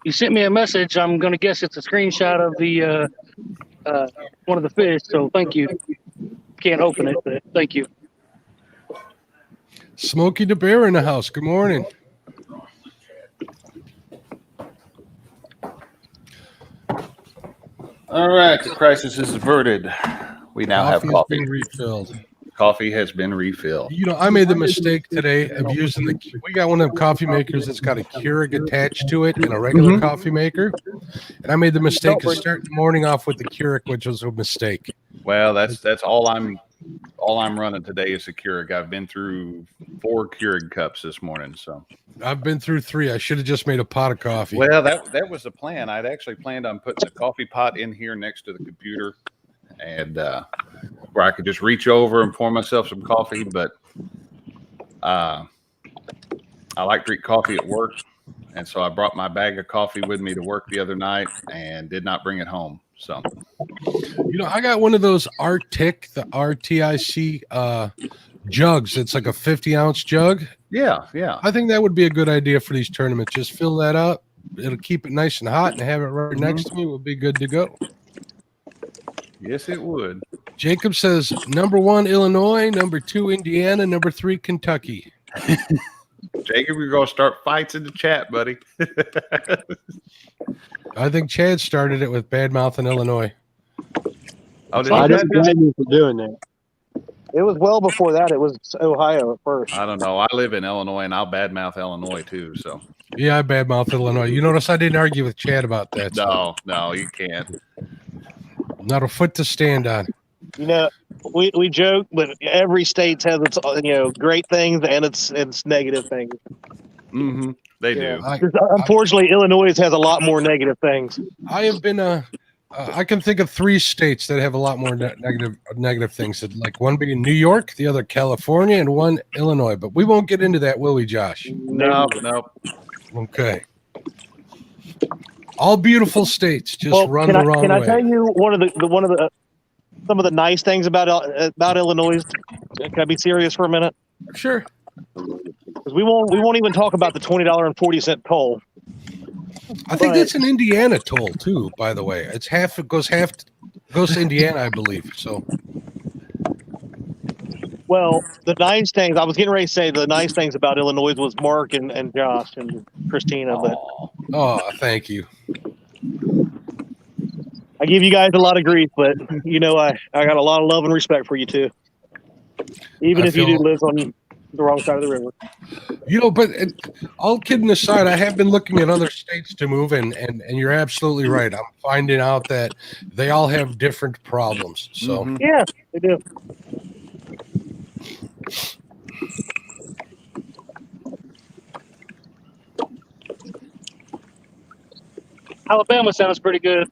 you sent me a message. I'm going to guess it's a screenshot of the one of the fish. So thank you. Can't open it, but thank you.
Smokey the Bear in the house. Good morning.
All right, the crisis is averted. We now have
Has
coffee.
been refilled.
Coffee has been refilled.
You know, I made the mistake today of using we got one of them coffee makers that's got a Keurig attached to it and a regular coffee maker. And I made the mistake of starting the morning off with the Keurig, which was a mistake.
Well, that's all I'm running today is a Keurig. I've been through 4 Keurig cups this morning, so
I've been through 3. I should have just made a pot of coffee.
well, that was the plan. I'd actually planned on putting the coffee pot in here next to the computer, and where I could just reach over and pour myself some coffee. But I like to drink coffee at work, and so I brought my bag of coffee with me to work the other night and did not bring it home. So,
you know, I got one of those Arctic, the RTIC jugs. It's like a 50-ounce jug.
Yeah.
I think that would be a good idea for these tournaments. Just fill that up. It'll keep it nice and hot, and have it right next to me. We'll be good to go.
Yes, it would.
Jacob says number 1, Illinois, number 2, Indiana, number 3, Kentucky.
Jacob, we're going to start fights in the chat, buddy.
I think Chad started it with badmouth in Illinois.
Oh,
I didn't blame you for doing that.
It was well before that. It was Ohio at first.
I don't know. I live in Illinois, and I'll badmouth Illinois too. So
yeah, I badmouth Illinois. You notice I didn't argue with Chad about that.
No, you can't.
Not a foot to stand on.
You know, we joke, but every state has its great things and its negative things.
Mm-hmm. They do.
Unfortunately, Illinois has a lot more negative things.
I have been I can think of 3 states that have a lot more negative things. Like one being New York, the other California, and one Illinois. But we won't get into that, will we, Josh?
No.
Okay. All beautiful states, just run the wrong way.
Can I tell you some of the nice things about Illinois? Can I be serious for a minute?
Sure.
Because we won't even talk about the $20.40 toll.
I think that's an Indiana toll too. By the way, it goes to Indiana, I believe. So.
Well, the nice things I was getting ready to say. The nice things about Illinois was Mark and Josh and Christina.
Oh, thank you.
I give you guys a lot of grief, but I got a lot of love and respect for you too. Even if you do live on the wrong side of the river.
But all kidding aside, I have been looking at other states to move in, and you're absolutely right. I'm finding out that they all have different problems. So
yeah, they do.
Alabama sounds pretty good.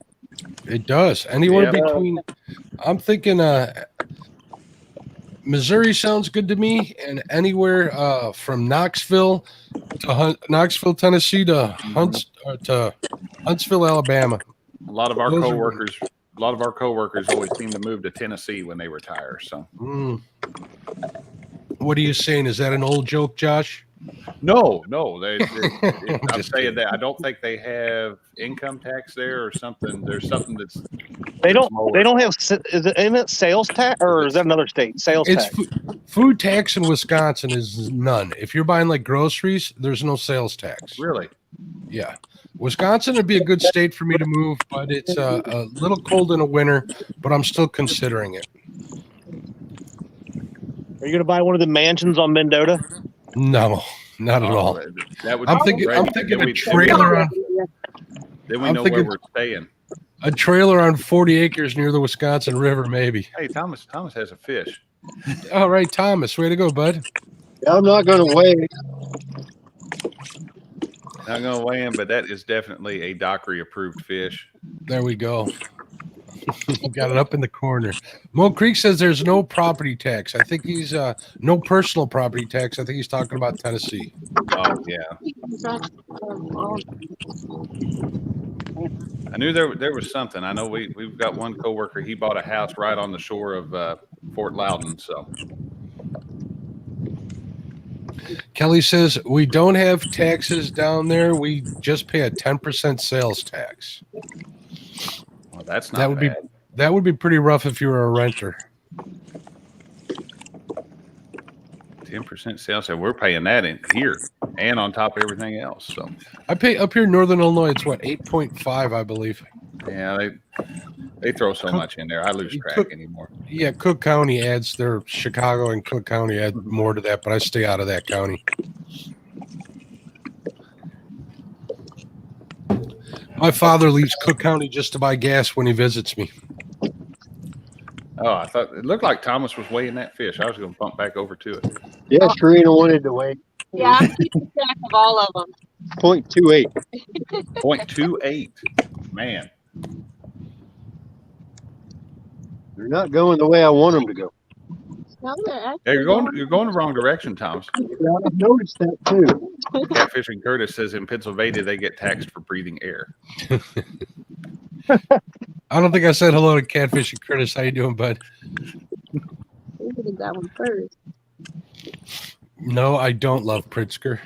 It does. Anywhere between, I'm thinking Missouri sounds good to me, and anywhere from Knoxville, Tennessee to Huntsville, Alabama.
A lot of our coworkers always seem to move to Tennessee when they retire. So,
what are you saying? Is that an old joke, Josh?
No. I'm saying that I don't think they have income tax there or something. There's something that's
they don't have. Isn't it sales tax, or is that another state? Sales tax.
Food tax in Wisconsin is none. If you're buying like groceries, there's no sales tax.
Really?
Yeah. Wisconsin would be a good state for me to move, but it's a little cold in the winter, but I'm still considering it.
Are you going to buy one of the mansions on Mendota?
No, not at all. I'm thinking a trailer on.
Then we know where we're staying.
A trailer on 40 acres near the Wisconsin River, maybe.
Hey, Thomas has a fish.
All right, Thomas, way to go, bud.
Yeah, I'm not going to wait.
Not going to weigh in, but that is definitely a Dockery approved fish.
There we go. Got it up in the corner. Mo Creek says there's no property tax. I think he's no personal property tax. I think he's talking about Tennessee.
Oh yeah. I knew there was something. I know we've got one coworker. He bought a house right on the shore of Fort Loudon. So
Kelly says we don't have taxes down there. We just pay a 10% sales tax.
Well, that's not bad.
That would be pretty rough if you were a renter.
10% sales tax. We're paying that in here and on top of everything else. So
I pay up here in Northern Illinois. It's what 8.5, I believe.
Yeah, They throw so much in there. I lose track anymore.
Yeah, Cook County adds their Chicago and Cook County add more to that, but I stay out of that county. My father leaves Cook County just to buy gas when he visits me.
Oh, I thought it looked like Thomas was weighing that fish. I was going to bump back over to it.
Yes, Karina wanted to weigh
Yeah, I'm keeping track of all of them.
0.28.
0.28. Man.
They're not going the way I want them to go.
No, they're actually
Yeah, you're going the wrong direction, Thomas.
Yeah, I've noticed that too.
Catfishing Curtis says in Pennsylvania they get taxed for breathing air.
I don't think I said hello to Catfishing Curtis. How you doing, bud?
We could have got one first.
No, I don't love Pritzker.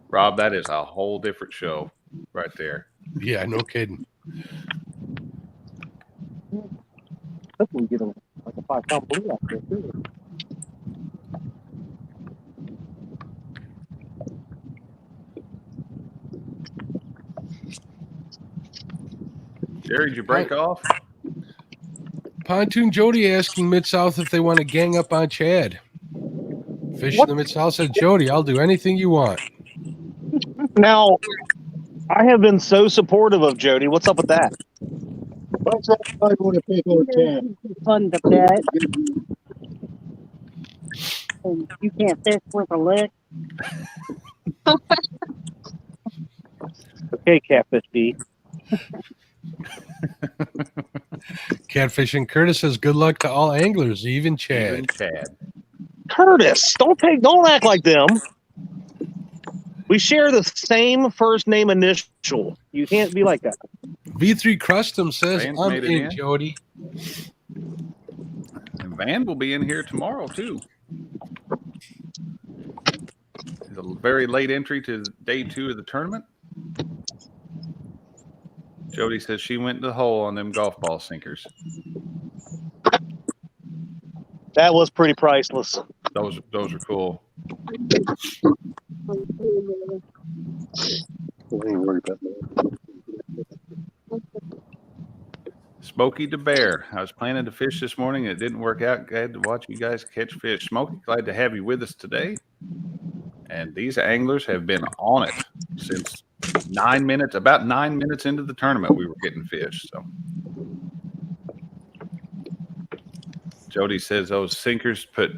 Rob, that is a whole different show right there.
Yeah, no kidding.
Hopefully we get like a 5-pound blue out there too.
Jerry, did you break off?
Pontoon Jody asking Mid-South if they want to gang up on Chad. Fish in the Mid-South said, Jody, I'll do anything you want.
Now, I have been so supportive of Jody. What's up with that?
What's that? I want to pick on Chad.
Fun to bet. And you can't fish with a lick.
Okay, Catfish D.
Catfishing Curtis says, good luck to all anglers, even Chad.
Even Chad.
Curtis, don't act like them. We share the same first name initial. You can't be like that.
V3 Crustum says,
Van's
I'm
made it
in,
in.
Jody.
And Van will be in here tomorrow, too. It's a very late entry to day 2 of the tournament. Jody says she went to the hole on them golf ball sinkers.
That was pretty priceless.
Those are cool.
I ain't worried about that.
Smokey the Bear. I was planning to fish this morning. It didn't work out. Glad to watch you guys catch fish. Smokey, glad to have you with us today. And these anglers have been on it since about 9 minutes into the tournament. We were getting fish. So Jody says those sinkers put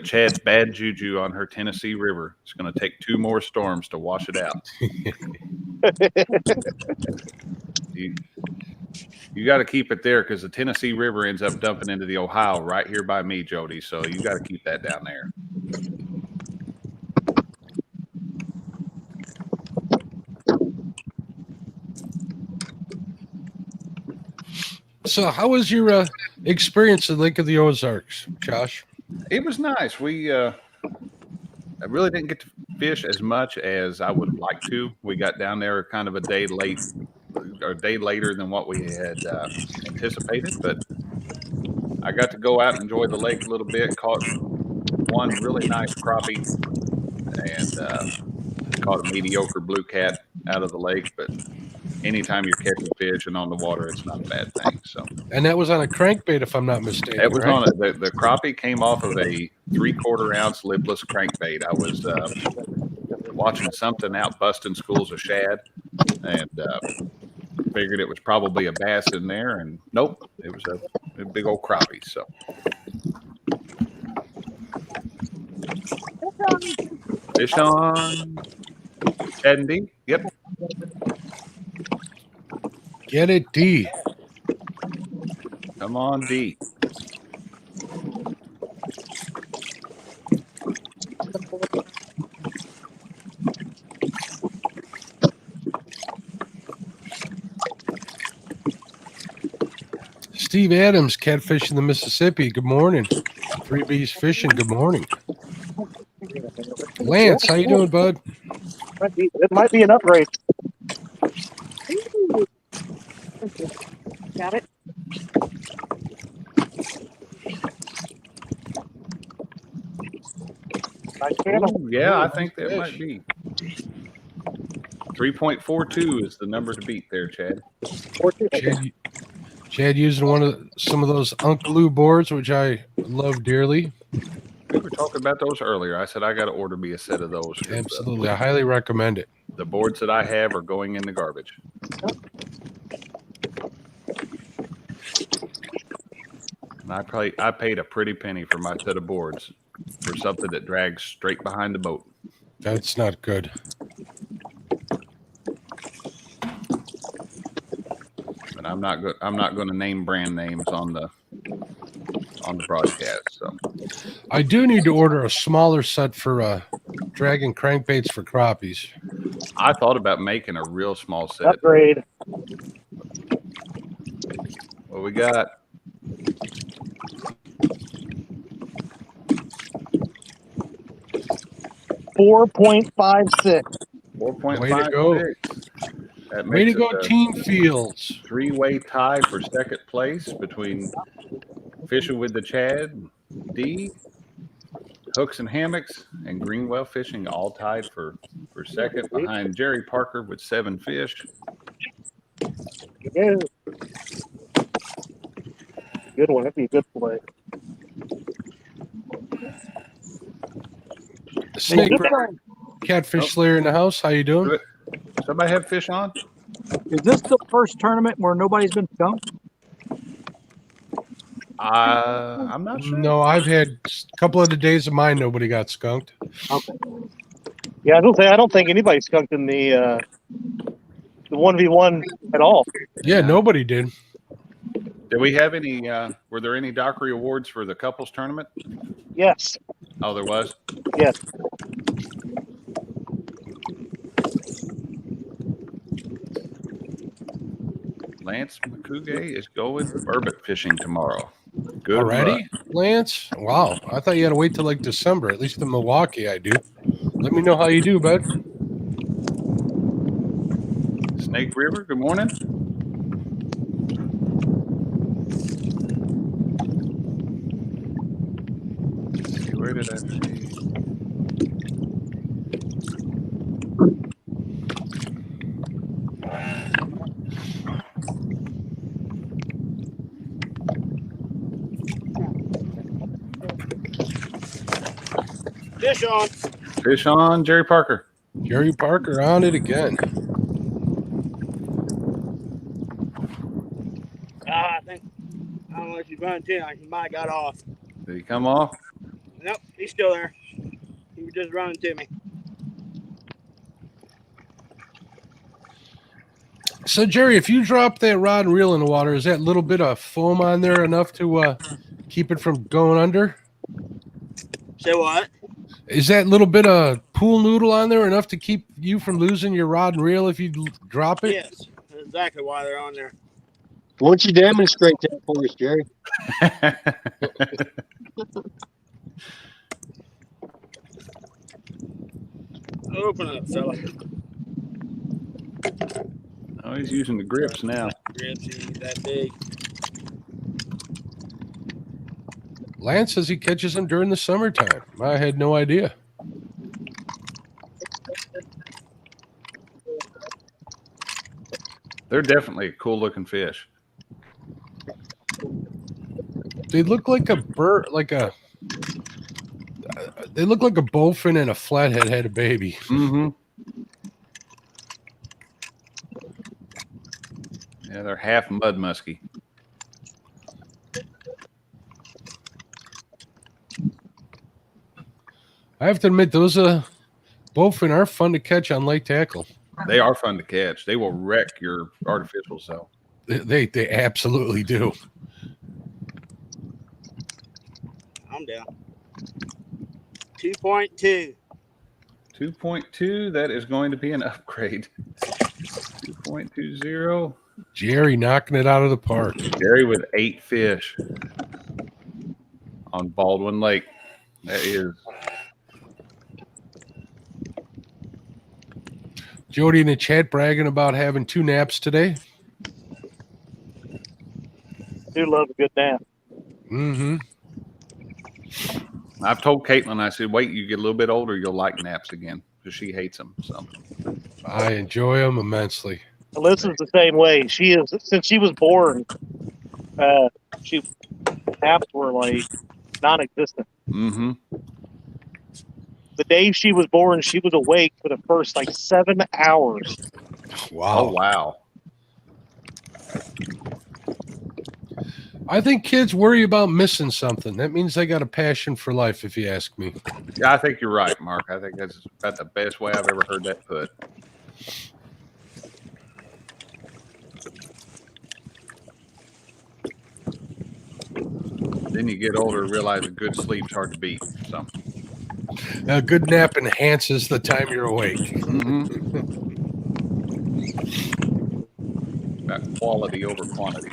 Chad's bad juju on her Tennessee River. It's going to take 2 more storms to wash it out. You got to keep it there because the Tennessee River ends up dumping into the Ohio right here by me, Jody. So you got to keep that down there.
So how was your experience at Lake of the Ozarks, Josh?
It was nice. I really didn't get to fish as much as I would like to. We got down there kind of a day later than what we had anticipated, but I got to go out and enjoy the lake a little bit. Caught one really nice crappie and caught a mediocre blue cat out of the lake, but anytime you're catching fish and on the water, it's not a bad thing. So,
and that was on a crankbait, if I'm not mistaken.
It was
right?
on the crappie came off of a 3/4 ounce lipless crankbait. I was watching something out busting schools of shad, and figured it was probably a bass in there, and nope, it was a big old crappie. So, fish on. Chad and D. Yep.
Get it, D.
Come on, D.
Steve Adams, Catfishing the Mississippi. Good morning. 3B's Fishing. Good morning. Lance, how you doing, bud?
It might be an upgrade.
Got it?
Ooh, yeah, I think that might be. 3.42 is the number to beat there, Chad.
Chad using some of those Uncle Lou boards, which I love dearly.
We were talking about those earlier. I said I got to order me a set of those.
Absolutely, I highly recommend it.
The boards that I have are going in the garbage. And I paid a pretty penny for my set of boards for something that drags straight behind the boat.
That's not good.
But I'm not going to name brand names on the broadcast. So
I do need to order a smaller set for dragging crankbaits for crappies.
I thought about making a real small set.
Upgrade.
What we got?
$4.56.
4.56.
Way to go.
That
Way to
makes
go,
it a
Team Fields.
three-way tie for second place between Fishing with the Chad, D, Hooks and Hammocks, and Greenwell Fishing, all tied for second behind Jerry Parker with 7 fish.
Yeah. Good one. That'd be a good play.
Snake Catfish Slayer in the house. How you doing?
Somebody have fish on?
Is this the first tournament where nobody's been skunked?
I'm not sure.
No, I've had a couple of the days of mine. Nobody got skunked.
Okay.
Yeah, I don't think anybody skunked in the 1v1 at all.
Yeah, nobody did.
Did we have any? Were there any Dockery awards for the couples tournament?
Yes.
Oh, there was.
Yes.
Lance McCougue is going burbot fishing tomorrow. Good
Already,
luck.
Lance? Wow. I thought you had to wait till like December. At least in Milwaukee, I do. Let me know how you do, bud.
Snake River, good morning. Let's see, where did I see?
Fish on.
Fish on, Jerry Parker.
Jerry Parker on it again.
I don't know if he's running too. He might have got off.
Did he come off?
Nope, he's still there. He was just running to me.
So, Jerry, if you drop that rod and reel in the water, is that little bit of foam on there enough to keep it from going under?
Say what?
Is that little bit of pool noodle on there enough to keep you from losing your rod and reel if you drop it?
Yes, that's exactly why they're on there.
Why don't you demonstrate that for us, Jerry?
Open up, fella.
Oh, he's using the grips now.
Grips, he's that big.
Lance says he catches them during the summertime. I had no idea.
They're definitely a cool looking fish.
They look like a bird, they look like a bowfin and a flathead had a baby.
Mm-hmm. Yeah, they're half mud musky.
I have to admit, those bowfin are fun to catch on lake tackle.
They are fun to catch. They will wreck your artificials, though.
They absolutely do.
I'm down. 2.2.
2.2, that is going to be an upgrade. 2.20.
Jerry knocking it out of the park.
Jerry with 8 fish on Baldwin Lake. That is.
Jody in the chat bragging about having 2 naps today.
Do love a good nap.
Mm-hmm.
I've told Caitlin, I said, wait, you get a little bit older, you'll like naps again. because she hates them. So
I enjoy them immensely.
Alyssa's the same way. She is since she was born. She naps were like non-existent.
mm-hmm.
The day she was born, she was awake for the first like 7 hours.
Wow.
Oh wow.
I think kids worry about missing something. That means they got a passion for life, if you ask me.
Yeah, I think you're right, Mark. I think that's about the best way I've ever heard that put. Then you get older and realize a good sleep's hard to beat. So
A good nap enhances the time you're awake.
mm-hmm. About quality over quantity.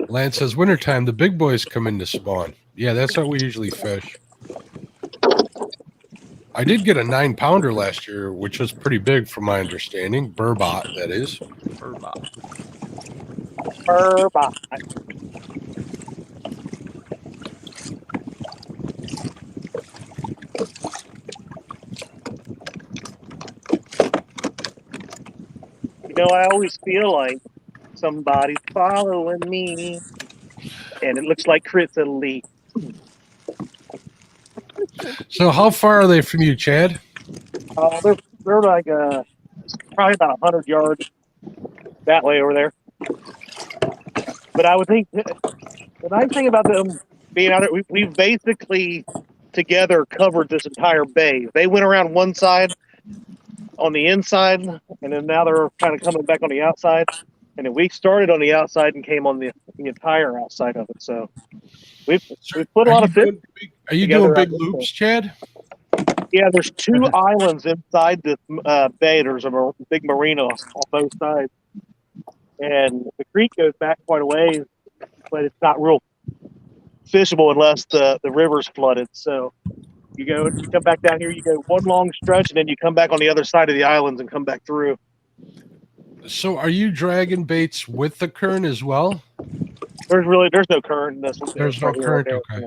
Lance says, wintertime, the big boys come in to spawn. Yeah, that's how we usually fish. I did get a 9-pounder last year, which was pretty big from my understanding. Burbot, that is.
Burbot.
You know, I always feel like somebody's following me, and it looks like Chris Elite.
So how far are they from you, Chad?
They're like probably about 100 yards that way over there. But I would think the nice thing about them being out there, we've basically together covered this entire bay. They went around one side on the inside, and then now they're kind of coming back on the outside. And then we started on the outside and came on the entire outside of it. So we've put a lot of fish.
Are you doing big loops, Chad?
Yeah, there's 2 islands inside this bay. There's a big marina on both sides. And the creek goes back quite a ways, but it's not real fishable unless the river's flooded. So you come back down here, you go one long stretch, and then you come back on the other side of the islands and come back through.
So are you dragging baits with the current as well?
There's no current.
There's no current, okay.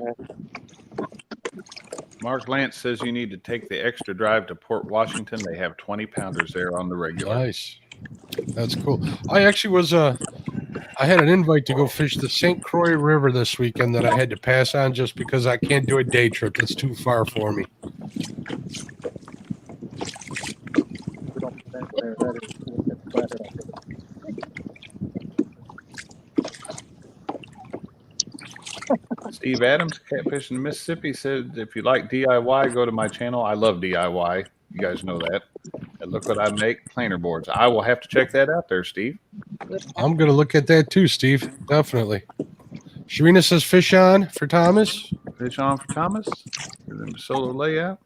Mark Lance says you need to take the extra drive to Port Washington. They have 20-pounders there on the regular.
Nice. That's cool. I actually was I had an invite to go fish the St. Croix River this weekend that I had to pass on just because I can't do a day trip. That's too far for me.
Steve Adams, Catfishing in Mississippi, said if you like DIY, go to my channel. I love DIY. You guys know that. And look what I make, planer boards. I will have to check that out there, Steve.
I'm going to look at that too, Steve. Definitely. Sharina says fish on for Thomas.
Fish on for Thomas. Solo layout.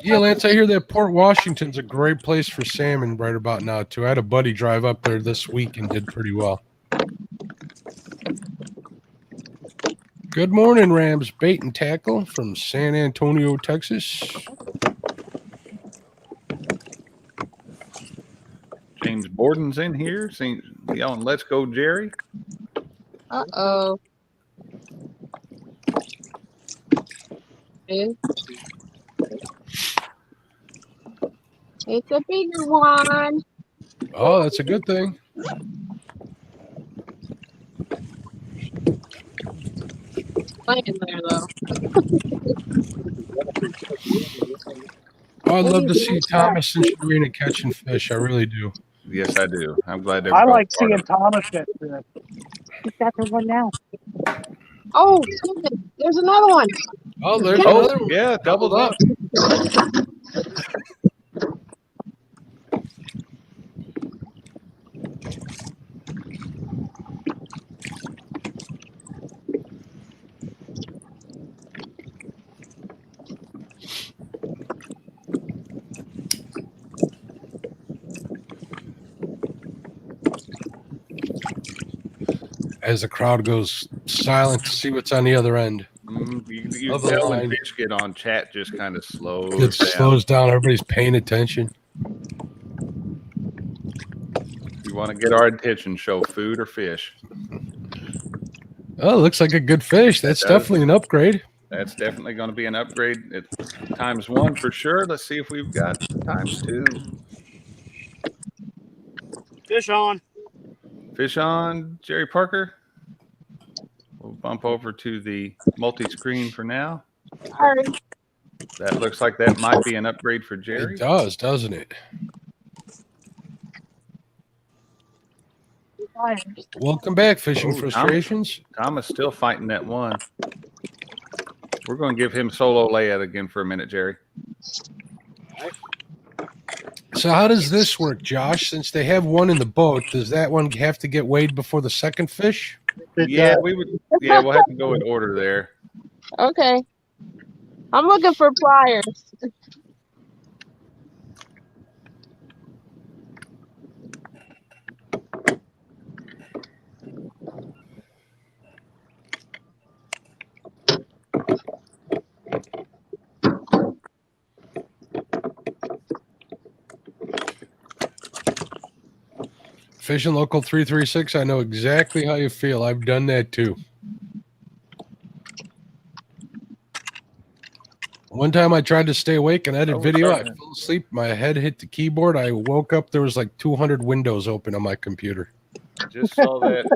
Yeah, Lance, I hear that Port Washington's a great place for salmon right about now, too. I had a buddy drive up there this week and did pretty well. Good morning, Rams Bait and Tackle from San Antonio, Texas.
James Borden's in here, yelling, "Let's go, Jerry."
Uh-oh. It's a bigger one.
Oh, that's a good thing.
Playing there, though.
Oh, I'd love to see Thomas and Sharina catching fish. I really do.
Yes, I do. I'm glad they're
I
both
like
part
seeing
of it.
Thomas catch fish. He's got the one now.
Oh, there's another one.
Oh, there's another one.
Yeah, doubled up.
As the crowd goes silent to see what's on the other end.
You
Other
tell when
line.
fish get on, chat just kind of slows
It
down.
slows down. Everybody's paying attention.
You want to get our attention, show food or fish.
Oh, looks like a good fish. That's definitely an upgrade.
That's definitely going to be an upgrade. It's ×1 for sure. Let's see if we've got ×2.
Fish on.
Fish on, Jerry Parker. We'll bump over to the multi-screen for now.
Sorry.
That looks like that might be an upgrade for Jerry.
It does, doesn't it? Welcome back, Fishing Frustrations.
Thomas still fighting that one. We're going to give him solo layout again for a minute, Jerry.
So how does this work, Josh? Since they have one in the boat, does that one have to get weighed before the second fish?
Yeah, we would. Yeah, we'll have to go in order there.
Okay. I'm looking for pliers.
Fishing Local 336, I know exactly how you feel. I've done that too. One time I tried to stay awake and edit video. I fell asleep. My head hit the keyboard. I woke up. There was like 200 windows open on my computer.
Just saw that.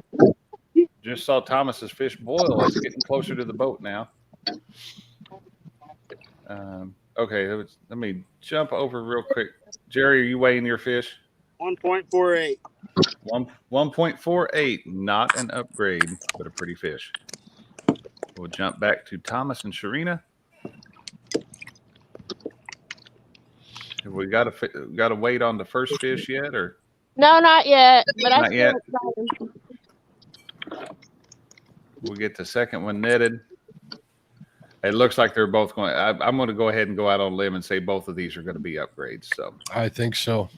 Just saw Thomas's fish boil. It's getting closer to the boat now. Okay, let me jump over real quick. Jerry, are you weighing your fish?
1.48.
1.48, not an upgrade, but a pretty fish. We'll jump back to Thomas and Sharina. Have we got to wait on the first fish yet, or
No, not yet. But
not yet?
I
We'll get the second one netted. It looks like they're both going. I'm going to go ahead and go out on a limb and say both of these are going to be upgrades. So
I think so.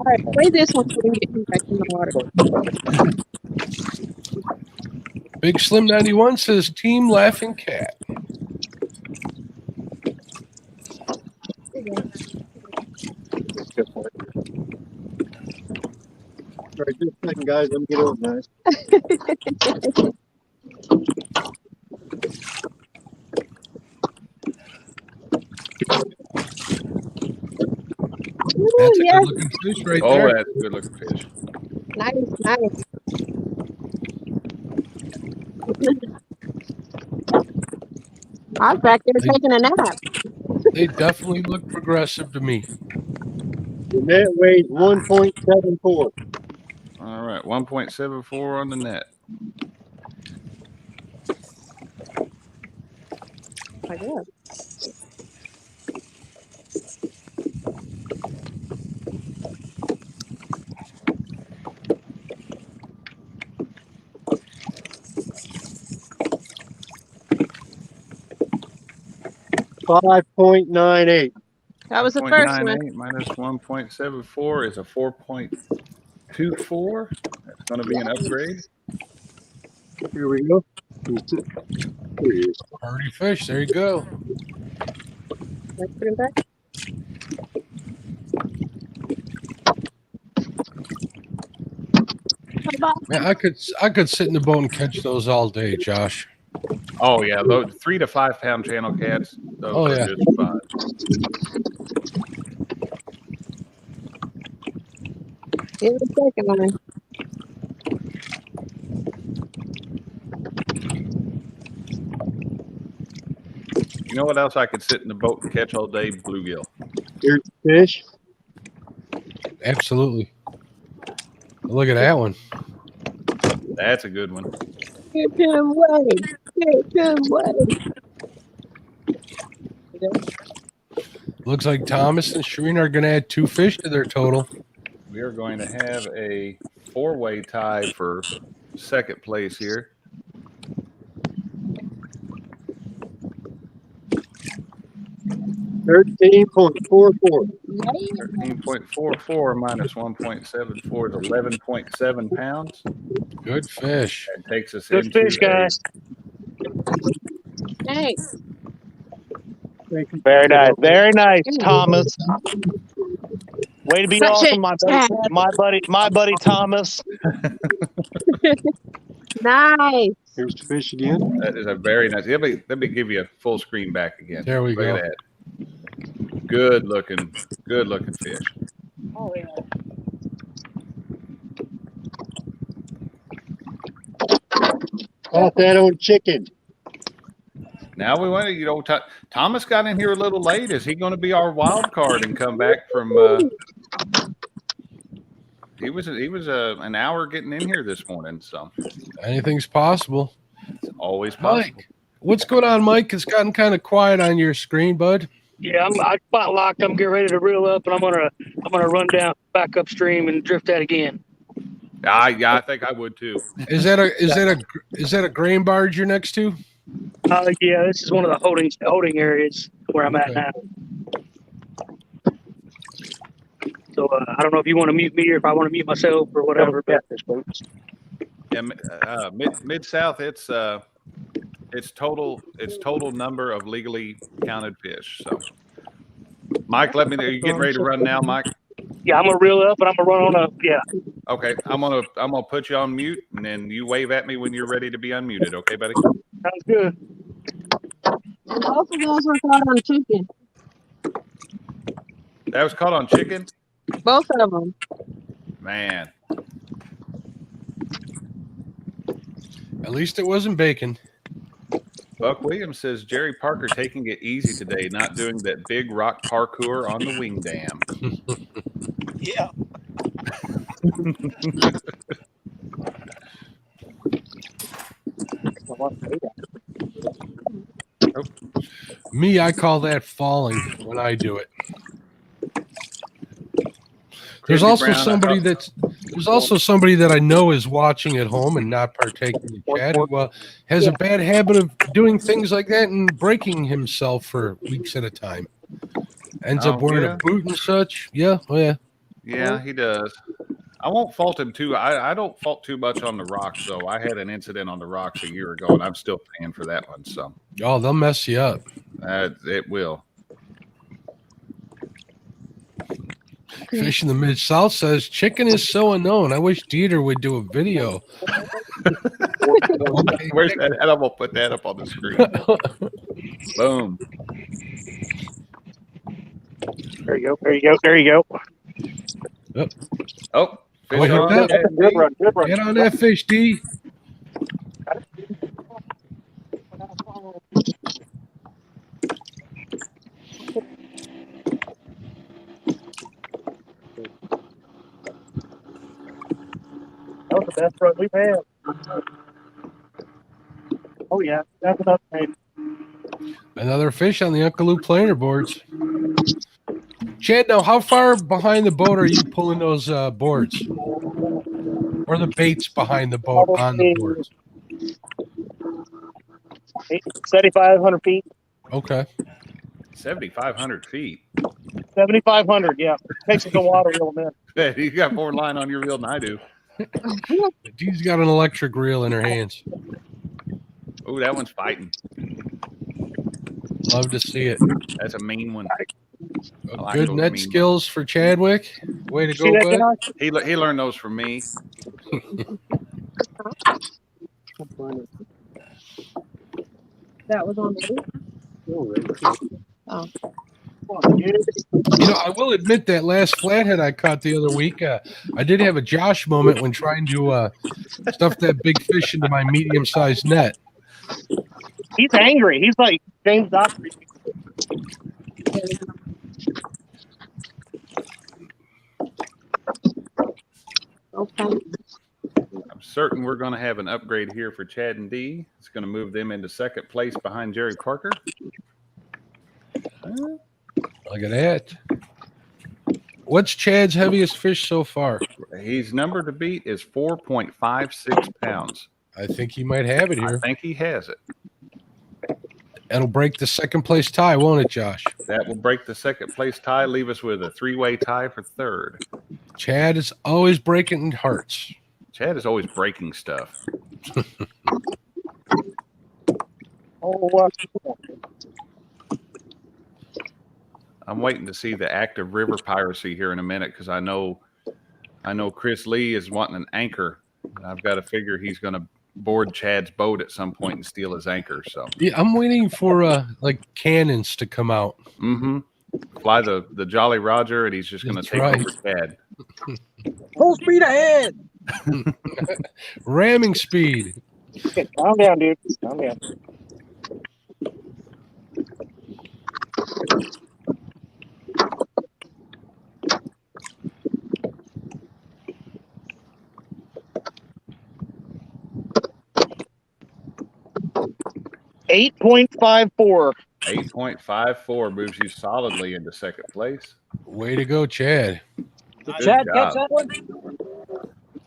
All right, play this one so we can get him back in the water.
Big Slim 91 says Team Laughing Cat.
All right, just a second, guys. Let me get organized.
That's a
yes.
good looking fish right
oh,
there.
that's a good looking fish.
Nice. I was back there taking a nap.
They definitely look progressive to me.
The net weighs 1.74.
All right, 1.74 on the net.
I guess.
$5.98.
That was the first one.
0.98 minus 1.74 is a 4.24. That's going to be an upgrade.
Here we go. Here he is.
Party fish. There you go.
Let's put him back.
Man, I could sit in the boat and catch those all day, Josh.
Oh yeah, those 3 to 5 pound channel cats. Those
Oh,
are
yeah.
just fun.
Here's the second one.
You know what else I could sit in the boat and catch all day? Bluegill.
Here's the fish.
Absolutely. Look at that one.
That's a good one.
Get him away. Get him away.
Looks like Thomas and Shereen are going to add 2 fish to their total.
We are going to have a 4-way tie for second place here.
$13.44.
13.44 minus 1.74 is 11.7 pounds.
Good fish.
That takes us
Good
into
fish, guys.
Hey,
Very nice. Very nice, Thomas. Way to be
Touch
awesome,
it.
my buddy Thomas.
nice.
Here's the fish again.
That is a very nice. Let me give you a full screen back again.
There we
Look
go.
at that. Good looking fish.
Oh, yeah.
Caught that on chicken.
Now we want to, you know, Thomas got in here a little late. Is he going to be our wild card and come back from? He was an hour getting in here this morning, so
Anything's possible.
it's always possible.
Mike, what's going on, Mike? It's gotten kind of quiet on your screen, bud.
Yeah, I spot locked. I'm getting ready to reel up, and I'm gonna run down back upstream and drift that again.
Yeah, I think I would too.
Is that a grain barge you're next to?
Yeah, this is one of the holding areas where I'm at
Okay.
now. So I don't know if you want to mute me or if I want to mute myself or whatever. But
Yeah, mid south. It's total number of legally counted fish. So, Mike, let me know. You getting ready to run now, Mike?
yeah, I'm gonna reel up and I'm gonna run on up. Yeah.
Okay, I'm gonna put you on mute, and then you wave at me when you're ready to be unmuted. Okay, buddy?
Sounds good.
Both of those were caught on chicken.
That was caught on chicken.
Both of them.
Man,
At least it wasn't bacon.
Buck Williams says Jerry Parker taking it easy today, not doing that big rock parkour on the wing dam.
Yeah.
Me, I call that falling when I do it. There's
Chrissy
also
Brown,
somebody that I know is watching at home and not partaking in the chat who has a bad habit of doing things like that and breaking himself for weeks at a time. Ends up wearing a boot and such. Yeah, oh yeah.
Yeah, he does. I won't fault him too. I don't fault too much on the rocks, though. I had an incident on the rocks a year ago, and I'm still paying for that one. So,
Oh, they'll mess you up.
it will.
Fish in the Mid-South says, chicken is so unknown. I wish Dieter would do a video.
Where's that? I'm gonna put that up on the screen. Boom.
There you go.
Yep.
Oh, fish
Look at
on.
that.
Good run.
Get on that fish, D.
That was the best run we've had. Oh yeah, that's enough.
Another fish on the Uncle Lou planer boards. Chad, now how far behind the boat are you pulling those boards? Or the baits behind the boat on the boards?
7,500 feet.
Okay.
7,500 feet.
7,500, yeah. Takes it to water reel, man.
Hey, you got more line on your reel than I do.
Dee's got an electric reel in her hands.
Oh, that one's fighting.
Love to see it.
That's a mean one. I like
Good
those
net
mean
skills for Chadwick. Way to
See
go,
that
bud.
guy?
He learned those from me.
That was on me. Oh.
You know, I will admit that last flathead I caught the other week, I did have a Josh moment when trying to stuff that big fish into my medium-sized net.
He's angry. He's like James Dockery.
Okay.
I'm certain we're going to have an upgrade here for Chad and D. It's going to move them into second place behind Jerry Parker.
Look at that. What's Chad's heaviest fish so far?
His number to beat is 4.56 pounds.
I think he might have it
I
here.
think he has it.
That'll break the second place tie, won't it, Josh?
That will break the second place tie, leave us with a 3-way tie for third.
Chad is always breaking hearts.
Chad is always breaking stuff. I'm waiting to see the active river piracy here in a minute because I know Chris Lee is wanting an anchor. I've got to figure he's going to board Chad's boat at some point and steal his anchor. So
Yeah, I'm waiting for like cannons to come out.
mm-hmm. Fly the Jolly Roger, and he's just going to
That's
take
right.
over Chad.
Full speed ahead.
Ramming speed.
Calm down, dude. Calm down. $8.54.
8.54 moves you solidly into second place.
Way to go, Chad.
Did
Good
Chad
job.
catch that one?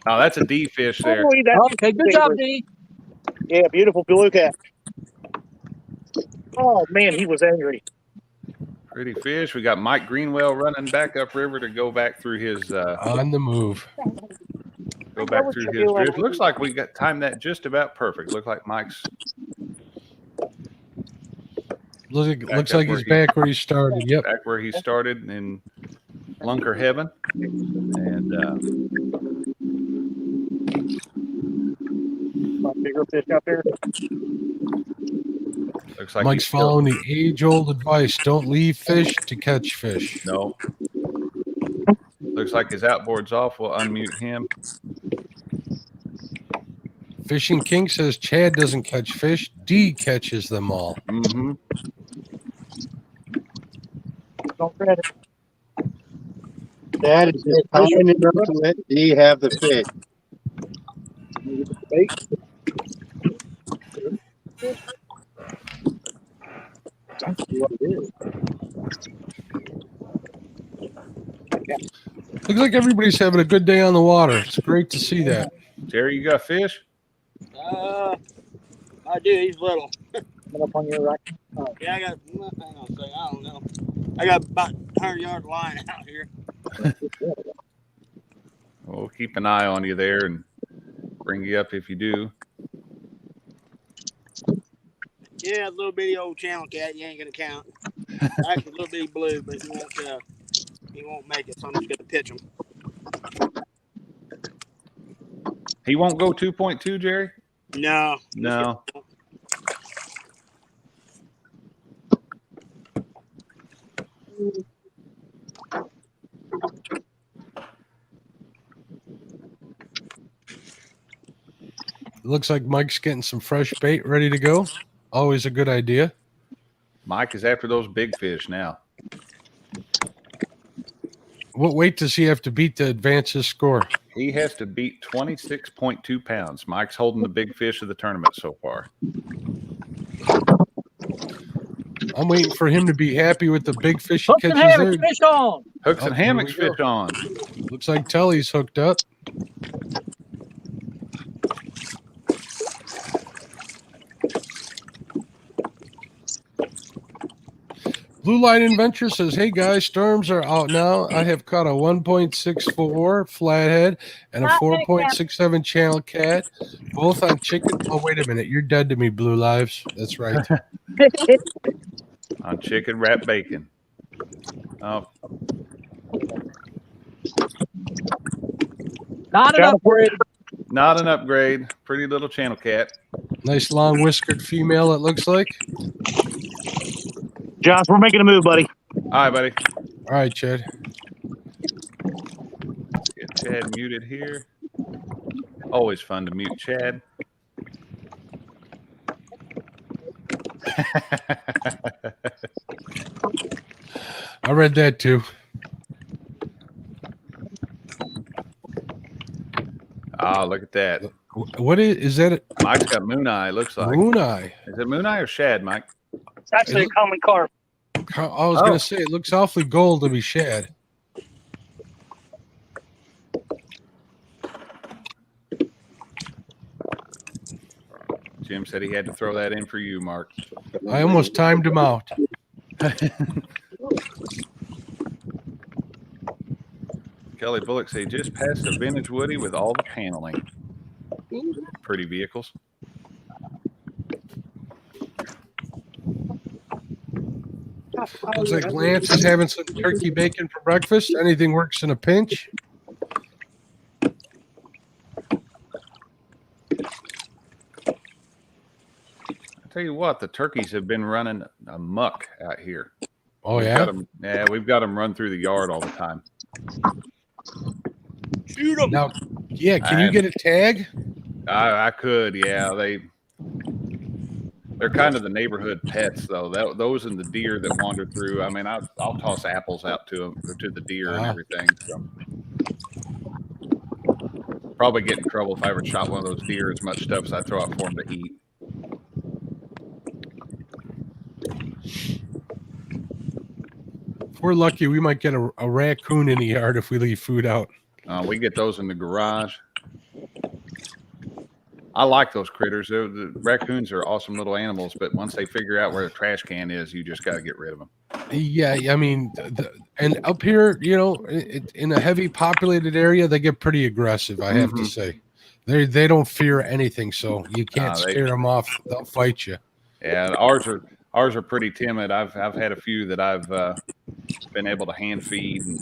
Oh, that's a D fish there.
Okay, good job, D.
Yeah, beautiful blue cat. Oh man, he was angry.
Pretty fish. We got Mike Greenwell running back upriver to go back through his
On the move.
go back through his drift. Looks like we got timed that just about perfect. Look like Mike's
Looks like he's back where he started. Yep.
back where he started in Lunker Heaven. And
Bigger fish out there.
looks like
Mike's
he's still-
following the age-old advice: don't leave fish to catch fish.
No. Looks like his outboard's off. We'll unmute him.
Fishing King says Chad doesn't catch fish. D catches them all.
Mm-hmm.
Don't credit.
Dad is just tying it up to let D have the fish.
Looks like everybody's having a good day on the water. It's great to see that.
Jerry, you got fish?
I do. He's little.
Up on your right.
Yeah, I got. I don't know. I got about 100-yard line out here.
We'll keep an eye on you there and bring you up if you do.
Yeah, a little bitty old channel cat. You ain't gonna count. Actually, a little bitty blue, but he won't make it. So I'm just gonna pitch him.
He won't go 2.2, Jerry?
No.
No.
Looks like Mike's getting some fresh bait ready to go. Always a good idea.
Mike is after those big fish now.
What weight does he have to beat to advance his score?
He has to beat 26.2 pounds. Mike's holding the big fish of the tournament so far.
I'm waiting for him to be happy with the big fish he
Hooks and
catches
hammocks,
there.
fish on.
Hooks and
Oh, here
hammocks
we go.
fish on.
Looks like Telly's hooked up. Blue Line Adventure says, hey guys, storms are out now. I have caught a 1.64 flathead and a 4.67 channel cat, both on chicken. Oh, wait a minute. You're dead to me, Blue Lives. That's right.
On chicken wrap bacon. Oh,
Not an upgrade.
not an upgrade. Pretty little channel cat.
Nice long whiskered female, it looks like.
Josh, we're making a move, buddy.
All right, buddy.
All right, Chad.
Let's get Chad muted here. Always fun to mute Chad.
I read that too.
Oh, look at that.
What is that?
Mike's got moon eye, looks like.
Moon eye.
Is it moon eye or shad, Mike?
It's actually a common carp.
I was going to say, it looks awfully gold to be shad.
Jim said he had to throw that in for you, Mark.
I almost timed him out.
Kelly Bullock say just passed a vintage Woody with all the paneling. Pretty vehicles.
Looks like Lance is having some turkey bacon for breakfast. Anything works in a pinch.
Tell you what, the turkeys have been running amok out here.
Oh,
We've got them run through the yard all the time.
Shoot them.
Now, yeah, can you get a tag?
I could, yeah. They're kind of the neighborhood pets, though. Those and the deer that wander through. I mean, I'll toss apples out to them, to the deer and everything. So. Probably get in trouble if I ever shot one of those deer as much stuff as I throw out for them to eat.
If we're lucky, we might get a raccoon in the yard if we leave food out.
We get those in the garage. I like those critters. The raccoons are awesome little animals, but once they figure out where the trash can is, you just got to get rid of them.
Yeah, I mean, and up here, you know, in a heavy populated area, they get pretty aggressive, I have to say. They don't fear anything, so you can't scare them off. They'll fight you.
Yeah, ours are pretty timid. I've had a few that I've been able to hand feed, and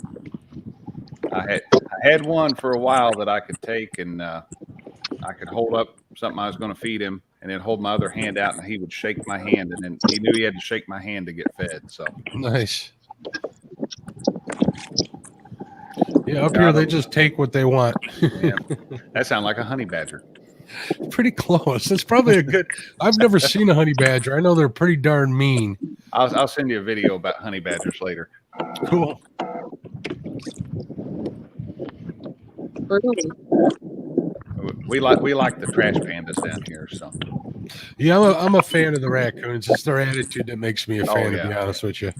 I had one for a while that I could take and I could hold up something I was going to feed him, and then hold my other hand out, and he would shake my hand, and then he knew he had to shake my hand to get fed. So
nice. Yeah, up here they just take what they want.
Yeah. That sounds like a honey badger.
Pretty close. That's probably a good. I've never seen a honey badger. I know they're pretty darn mean.
I'll send you a video about honey badgers later.
Cool.
We like the trash pandas down here. So
yeah, I'm a fan of the raccoons. It's their attitude that makes me a fan. To be honest with you,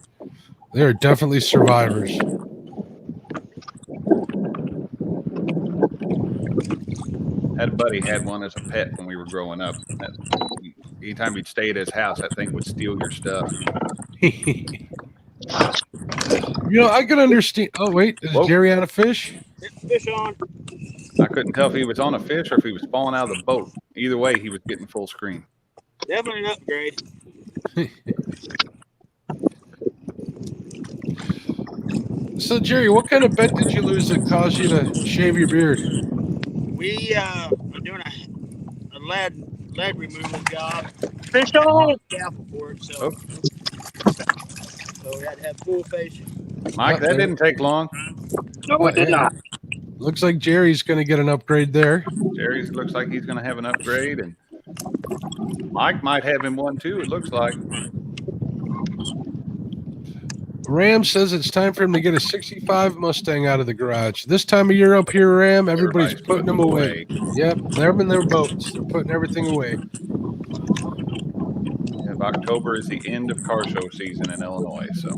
they're definitely survivors.
That buddy had one as a pet when we were growing up. Anytime you'd stay at his house, that thing would steal your stuff.
You know, I could understand. Oh wait, is Jerry on a fish?
Fish on.
I couldn't tell if he was on a fish or if he was falling out of the boat. Either way, he was getting full screen.
Definitely an upgrade.
So Jerry, what kind of bet did you lose that caused you to shave your beard?
We are doing a lead removal job.
Fish on.
Scalpel for it, so we had to have full face.
Mike, that didn't take long.
No, it did not.
Looks like Jerry's going to get an upgrade there.
Jerry looks like he's going to have an upgrade, and Mike might have him one too, it looks like.
Ram says it's time for him to get a 65 Mustang out of the garage. This time of year up here, Ram, everybody's putting them away. Yep, they're in their boats. They're putting everything away.
Yeah, October is the end of car show season in Illinois, so.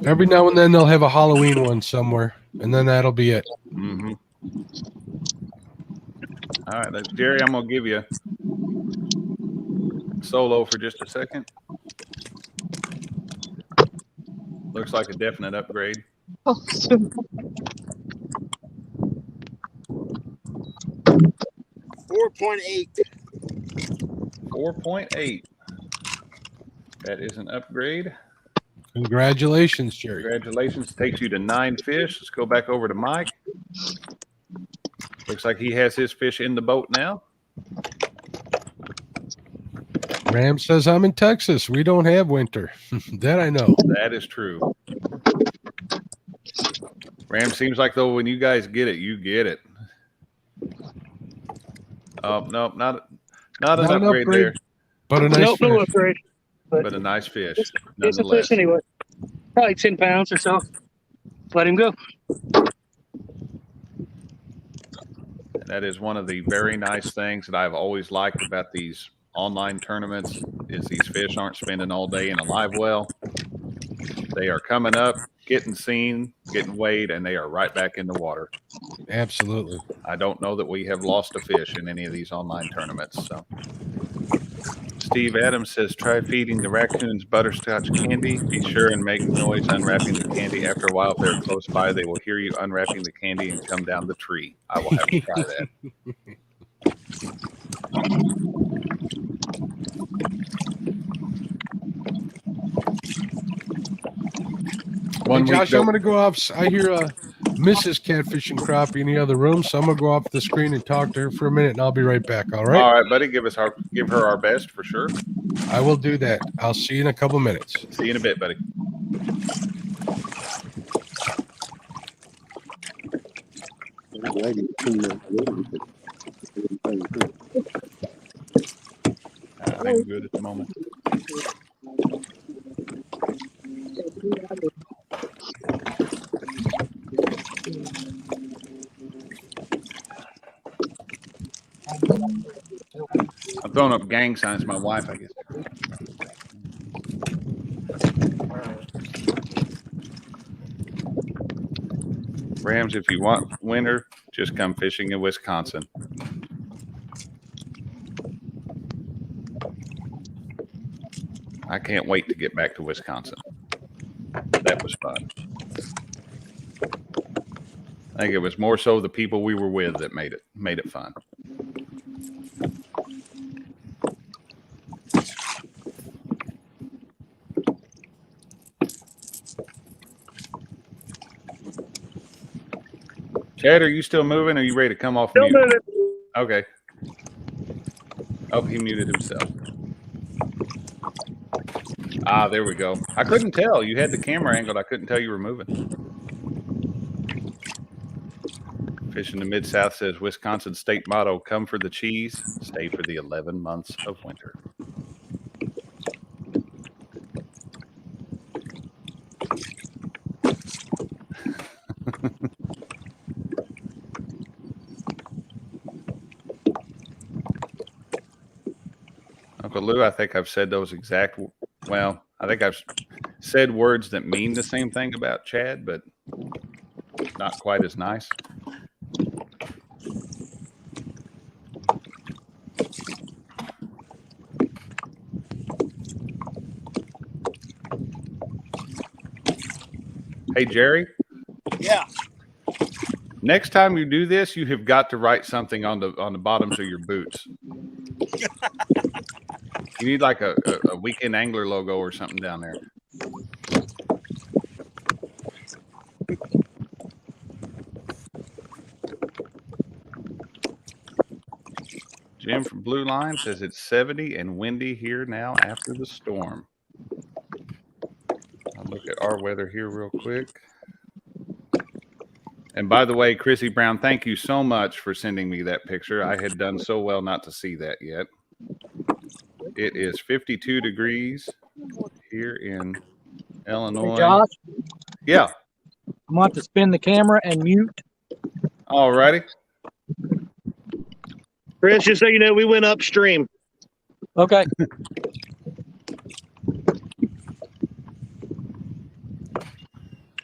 Every now and then they'll have a Halloween one somewhere, and then that'll be it.
Mm-hmm. All right, Jerry, I'm going to give you solo for just a second. Looks like a definite upgrade.
4.8.
4.8. That is an upgrade.
Congratulations, Jerry.
Congratulations. Takes you to 9 fish. Let's go back over to Mike. Looks like he has his fish in the boat now.
Ram says, I'm in Texas. We don't have winter. That I know.
That is true. Ram seems like, though, when you guys get it, you get it. Oh, no, not an upgrade there.
But a nice fish.
No upgrade.
But a nice fish.
It's a fish anyway. Probably 10 pounds or so. Let him go.
That is one of the very nice things that I've always liked about these online tournaments is these fish aren't spending all day in a live well. They are coming up, getting seen, getting weighed, and they are right back in the water.
Absolutely.
I don't know that we have lost a fish in any of these online tournaments. So, Steve Adams says, try feeding the raccoons butterscotch candy. Be sure and make noise unwrapping the candy. After a while, if they're close by, they will hear you unwrapping the candy and come down the tree. I will have to try that.
Hey, Josh, I'm going to go off. I hear Mrs. Catfishing Crappie in the other room, so I'm going to go off the screen and talk to her for a minute, and I'll be right back. All right?
All right, buddy. Give her our best for sure.
I will do that. I'll see you in a couple minutes.
See you in a bit, buddy. I'm good at the moment. I'm throwing up gang signs. My wife, I guess. Rams, if you want winter, just come fishing in Wisconsin. I can't wait to get back to Wisconsin. That was fun. I think it was more so the people we were with that made it fun. Chad, are you still moving? Or are you ready to come off mute?
Moving.
Okay. Oh, he muted himself. Ah, there we go. I couldn't tell. You had the camera angled. I couldn't tell you were moving. Fish in the Mid-South says, Wisconsin state motto, come for the cheese, stay for the 11 months of winter. Uncle Lou, I think I've said those exact, well, I think I've said words that mean the same thing about Chad, but not quite as nice. Hey, Jerry.
Yeah.
Next time you do this, you have got to write something on the bottoms of your boots. You need like a Weekend Angler logo or something down there. Jim from Blue Line says it's 70 and windy here now after the storm. I'll look at our weather here real quick. And by the way, Chrissy Brown, thank you so much for sending me that picture. I had done so well not to see that yet. It is 52 degrees here in Illinois.
Hey, Josh,
Yeah.
I'm going to spin the camera and mute.
All righty.
Chris, just so you know, we went upstream.
Okay.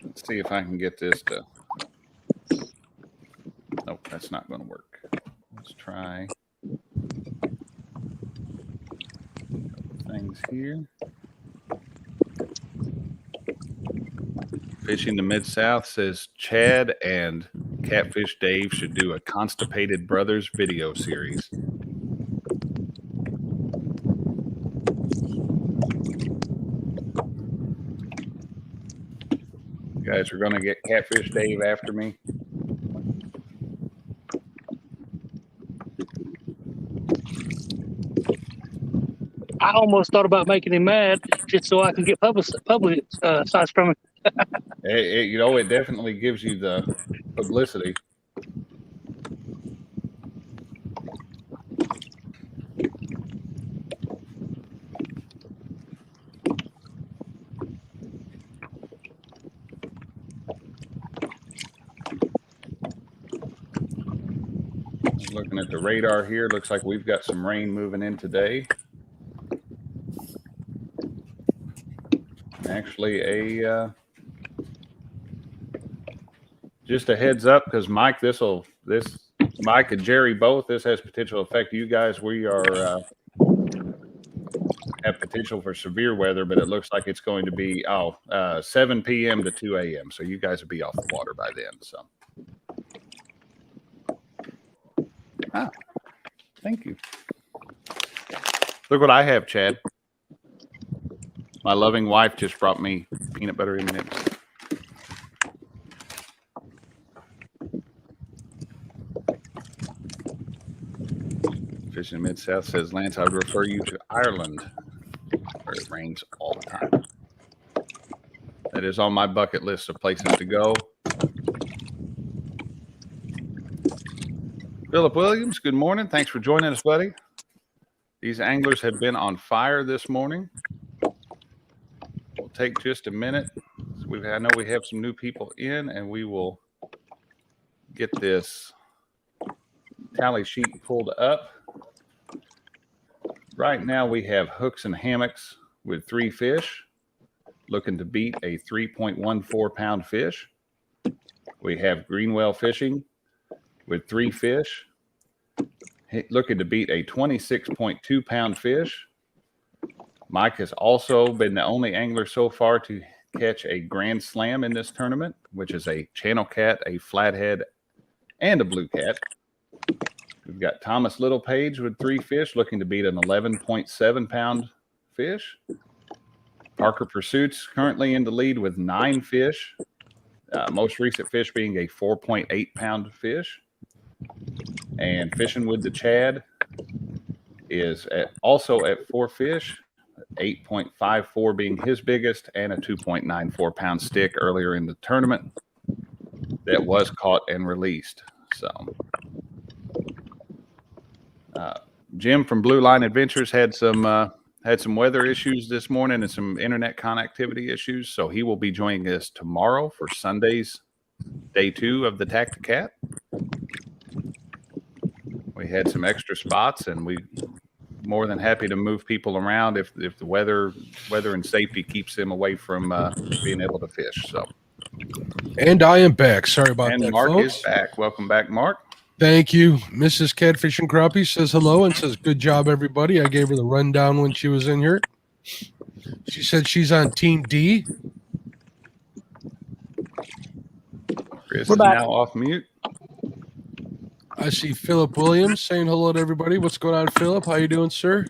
Let's see if I can get this to. Nope, that's not going to work. Let's try things here. Fishing the Mid-South says Chad and Catfish Dave should do a Constipated Brothers video series. You guys are going to get Catfish Dave after me.
I almost thought about making him mad just so I can get public size from him.
You know, it definitely gives you the publicity. Looking at the radar here, looks like we've got some rain moving in today. actually just a heads up, because Mike, Mike and Jerry both, this has potential effect you guys. We are have potential for severe weather, but it looks like it's going to be 7 p.m. to 2 a.m. So you guys will be off the water by then. So, thank you. Look what I have, Chad. My loving wife just brought me peanut butter M&Ms. Fishing Mid-South says, Lance, I would refer you to Ireland, where it rains all the time. That is on my bucket list of places to go. Philip Williams, good morning. Thanks for joining us, buddy. These anglers have been on fire this morning. We'll take just a minute. I know we have some new people in, and we will get this tally sheet pulled up. Right now we have hooks and hammocks with 3 fish looking to beat a 3.14 pound fish. We have Greenwell Fishing with 3 fish looking to beat a 26.2 pound fish. Mike has also been the only angler so far to catch a grand slam in this tournament, which is a channel cat, a flathead, and a blue cat. We've got Thomas Littlepage with 3 fish looking to beat an 11.7 pound fish. Parker Pursuits currently in the lead with 9 fish. Most recent fish being a 4.8 pound fish. And Fishing with the Chad is also at 4 fish, 8.54 being his biggest, and a 2.94 pound stick earlier in the tournament that was caught and released. So Jim from Blue Line Adventures had some weather issues this morning and some internet connectivity issues, so he will be joining us tomorrow for Sunday's day 2 of the Tacti-Cat. We had some extra spots, and we more than happy to move people around if the weather and safety keeps them away from being able to fish. So,
and I am back. Sorry about that,
Mark
folks.
is back. Welcome back, Mark.
Thank you. Mrs. Catfishing Crappie says hello and says, good job, everybody. I gave her the rundown when she was in here. She said she's on Team D.
Chris is now off mute.
I see Philip Williams saying hello to everybody. What's going on, Philip? How you doing, sir?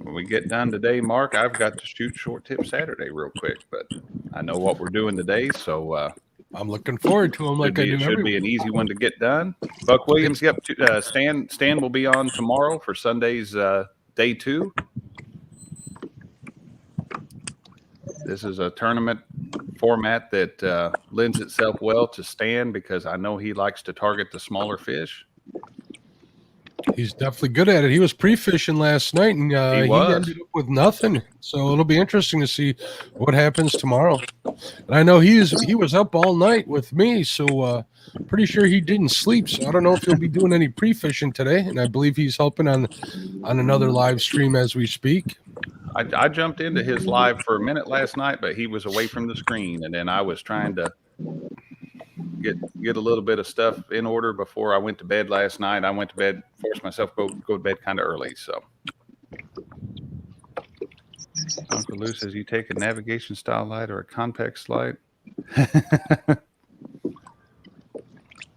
When we get done today, Mark, I've got to shoot Short Tip Saturday real quick, but I know what we're doing today, so
I'm looking forward to them.
It should be an easy one to get done. Buck Williams, yep. Stan will be on tomorrow for Sunday's day 2. This is a tournament format that lends itself well to Stan because I know he likes to target the smaller fish.
He's definitely good at it. He was pre-fishing last night, and he ended up with nothing. So it'll be interesting to see what happens tomorrow. And I know he was up all night with me, so pretty sure he didn't sleep. So I don't know if he'll be doing any pre-fishing today. And I believe he's helping on another live stream as we speak.
I jumped into his live for a minute last night, but he was away from the screen, and then I was trying to get a little bit of stuff in order before I went to bed last night. I went to bed, forced myself to go to bed kind of early. So Uncle Lou says, you take a navigation style light or a convex light.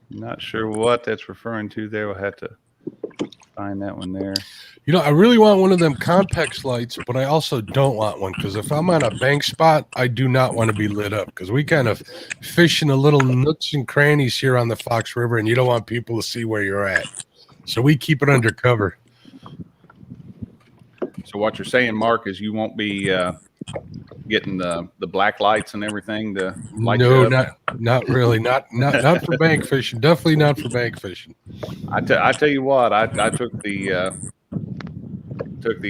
Not sure what that's referring to there. We'll have to find that one there.
You know, I really want one of them Compex lights, but I also don't want one because if I'm on a bank spot, I do not want to be lit up because we kind of fish in the little nooks and crannies here on the Fox River, and you don't want people to see where you're at. So we keep it undercover.
So what you're saying, Mark, is you won't be getting the black lights and everything to light you up?
not really. Not for bank fishing. Definitely not for bank fishing.
I tell you what, I took the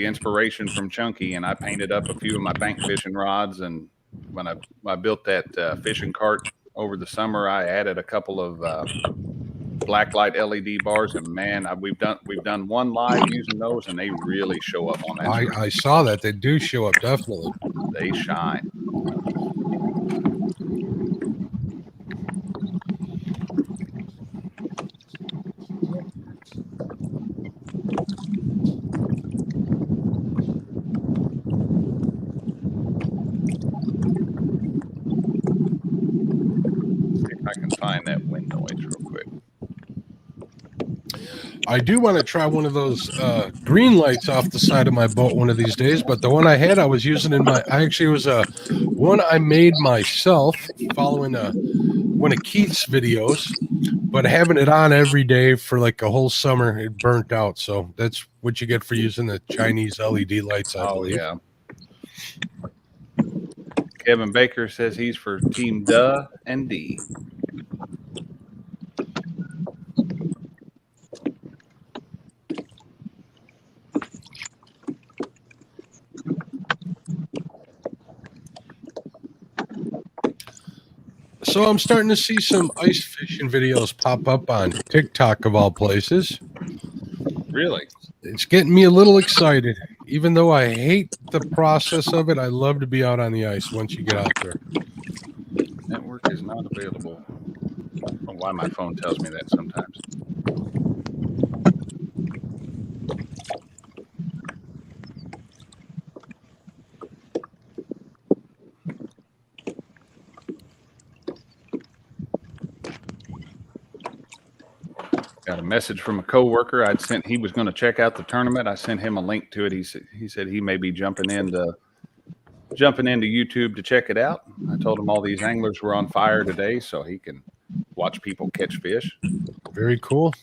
inspiration from Chunky, and I painted up a few of my bank fishing rods and when I built that fishing cart over the summer, I added a couple of blacklight LED bars, and man, we've done one live using those, and they really show up on that screen.
I saw that. They do show up, definitely.
They shine. See if I can find that wind noise real quick.
I do want to try one of those green lights off the side of my boat one of these days, but the one I had, I was using in my. Actually, it was one I made myself, following one of Keith's videos, but having it on every day for like a whole summer, it burnt out. So that's what you get for using the Chinese LED lights. I believe.
Yeah. Kevin Baker says he's for Team Duh and D.
So I'm starting to see some ice fishing videos pop up on TikTok of all places.
Really?
It's getting me a little excited. Even though I hate the process of it, I love to be out on the ice once you get out there.
Network is not available. I don't know why my phone tells me that sometimes. Got a message from a coworker. He was going to check out the tournament. I sent him a link to it. He said he may be jumping into YouTube to check it out. I told him all these anglers were on fire today, so he can watch people catch fish.
Very cool.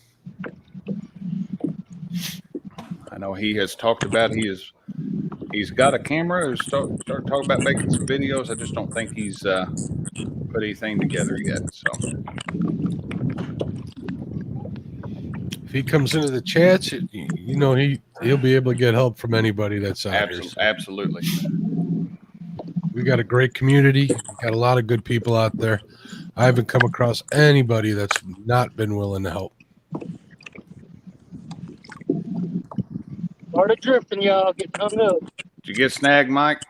I know he has talked about he's got a camera. Start talking about making some videos. I just don't think he's put anything together yet. So.
If he comes into the chats, you know he'll be able to get help from anybody that's out here.
Absolutely.
We got a great community. We got a lot of good people out there. I haven't come across anybody that's not been willing to help.
Started drifting, y'all. Getting hung up.
Did you get snagged, Mike?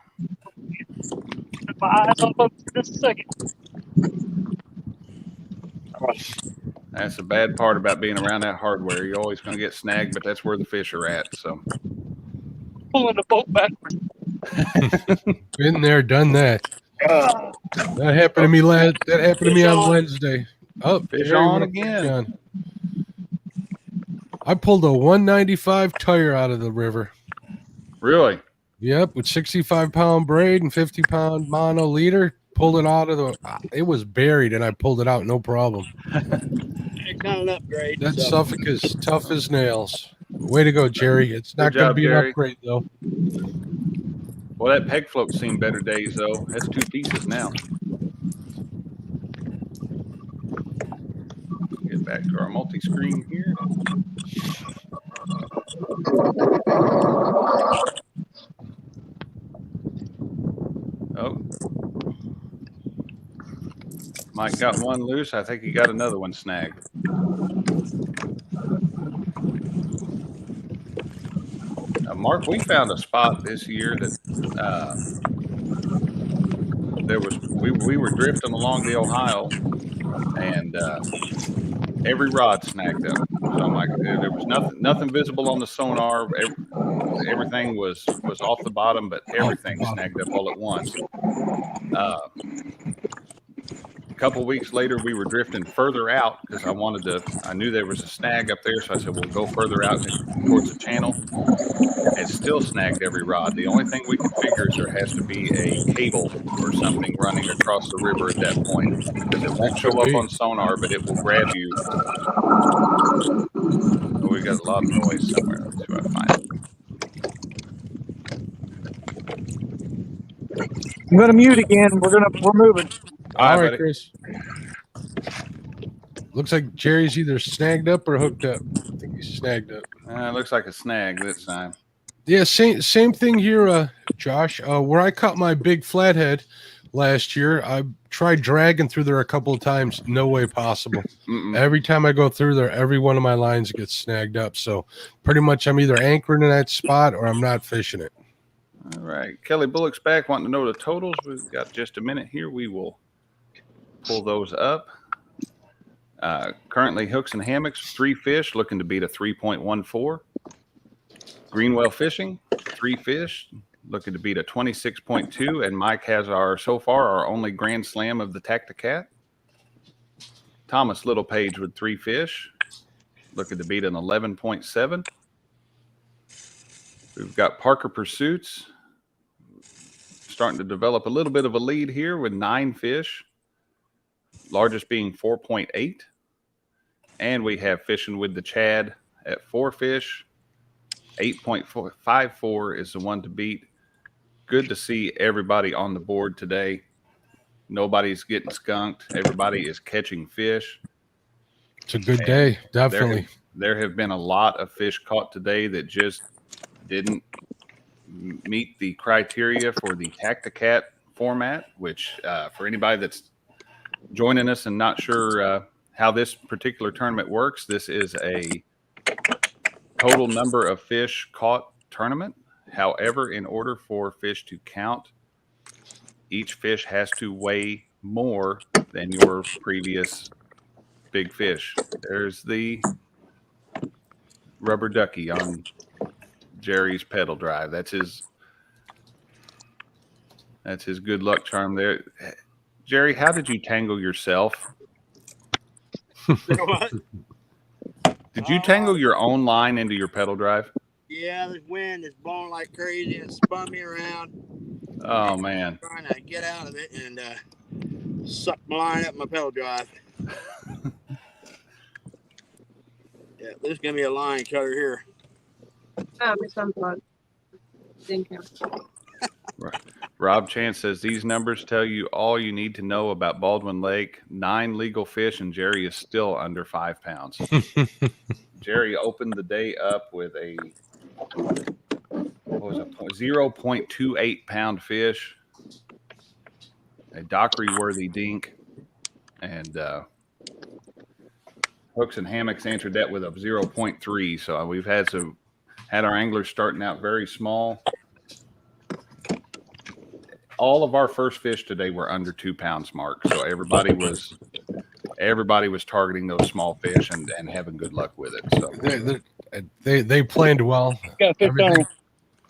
Keep my eyes on folks for just a second.
That's the bad part about being around that hardware. You're always going to get snagged, but that's where the fish are at. So
Pulling the boat backwards.
Been there, done that. That happened to me That happened to me on Wednesday. Oh,
fish on again.
I pulled a 195 tire out of the river.
Really?
Yep, with 65-pound braid and 50-pound mono leader. Pulled it out of it was buried, and I pulled it out, no problem.
It's not an upgrade.
That Suffolk is tough as nails. Way to go, Jerry. It's not going to be an upgrade, though.
Well, that peg float's seen better days, though. That's 2 pieces now. Get back to our multi-screen here. Oh. Mike got one loose. I think he got another one snagged. Mark, we found a spot this year that we were drifting along the Ohio, and every rod snagged up. So I'm like, there was nothing visible on the sonar. Everything was off the bottom, but everything snagged up all at once. A couple weeks later, we were drifting further out because I knew there was a snag up there, so I said, we'll go further out towards the channel. It still snagged every rod. The only thing we could figure is there has to be a cable or something running across the river at that point, because it won't show up on sonar, but it will grab you. Oh, we got a lot of noise somewhere. Let's see if I find it.
I'm gonna mute again. We're moving.
All right, Chris. Looks like Jerry's either snagged up or hooked up. I think he's snagged up.
Looks like a snag this time.
Yeah, same thing here, Josh. Where I caught my big flathead, last year. I tried dragging through there a couple of times. No way possible. Every time I go through there, every one of my lines gets snagged up. So pretty much I'm either anchoring in that spot or I'm not fishing it.
All right. Kelly Bullock's back wanting to know the totals. We've got just a minute here. We will pull those up. Currently, hooks and hammocks, 3 fish, looking to beat a 3.14. Greenwell Fishing, 3 fish, looking to beat a 26.2. And Mike has so far our only grand slam of the Tacti-Cat. Thomas Littlepage with 3 fish, looking to beat an 11.7. We've got Parker Pursuits starting to develop a little bit of a lead here with 9 fish, largest being 4.8. And we have Fishing with the Chad at 4 fish. 8.54 is the one to beat. Good to see everybody on the board today. Nobody's getting skunked. Everybody is catching fish.
It's a good day, definitely.
There have been a lot of fish caught today that just didn't meet the criteria for the Tacti-Cat format, which for anybody that's joining us and not sure how this particular tournament works, this is a total number of fish caught tournament. However, in order for fish to count, each fish has to weigh more than your previous big fish. There's the rubber ducky on Jerry's pedal drive. That's his good luck charm there. Jerry, how did you tangle yourself?
What?
Did you tangle your own line into your pedal drive?
Yeah, the wind is blowing like crazy and spun me around.
Oh, man.
Trying to get out of it and suck my line up my pedal drive. Yeah, there's going to be a line cutter here.
Oh, it's unplugged. Didn't count.
Rob Chance says these numbers tell you all you need to know about Baldwin Lake. 9 legal fish, and Jerry is still under 5 pounds. Jerry opened the day up with a 0.28 pound fish, a dockery-worthy dink, and hooks and hammocks answered that with a 0.3. So we've had our anglers starting out very small. All of our first fish today were under 2 pounds mark. So everybody was targeting those small fish and having good luck with it. So
they planned well.
Got fish on.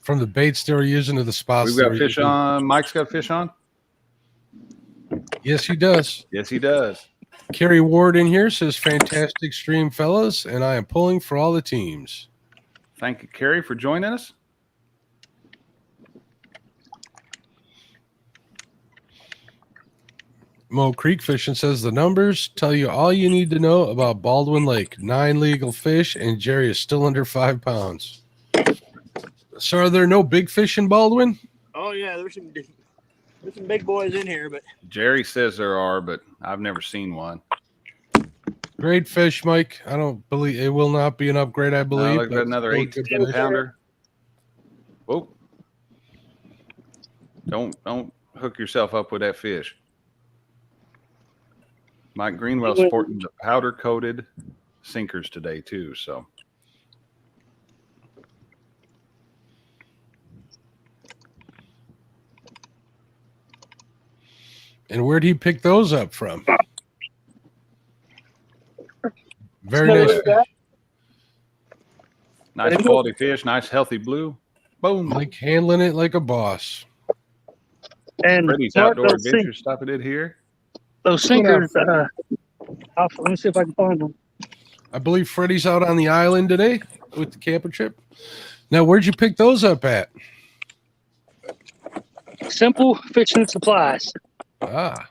From the baits they were using to the spots.
We've got fish on. Mike's got fish on.
Yes, he does.
Yes, he does.
Kerry Ward in here says, fantastic stream, fellas, and I am pulling for all the teams.
Thank you, Kerry, for joining us.
Mo Creek Fishing says the numbers tell you all you need to know about Baldwin Lake. 9 legal fish, and Jerry is still under 5 pounds. So are there no big fish in Baldwin?
Oh, yeah, there's some big boys in here, but
Jerry says there are, but I've never seen one.
Great fish, Mike. I don't believe it will not be an upgrade, I believe.
Look at another 8 to 10 pounder. Whoa. Don't hook yourself up with that fish. Mike Greenwell sporting the powder coated sinkers today too. So
and where'd he pick those up from? Very nice fish.
Nice quality fish, nice healthy blue. Boom.
Like handling it like a boss.
And
Freddie's Outdoor Adventures stopping it here.
Those sinkers, let me see if I can find them.
I believe Freddie's out on the island today with the camper trip. Now, where'd you pick those up at?
Simple Fishing Supplies.
Ah.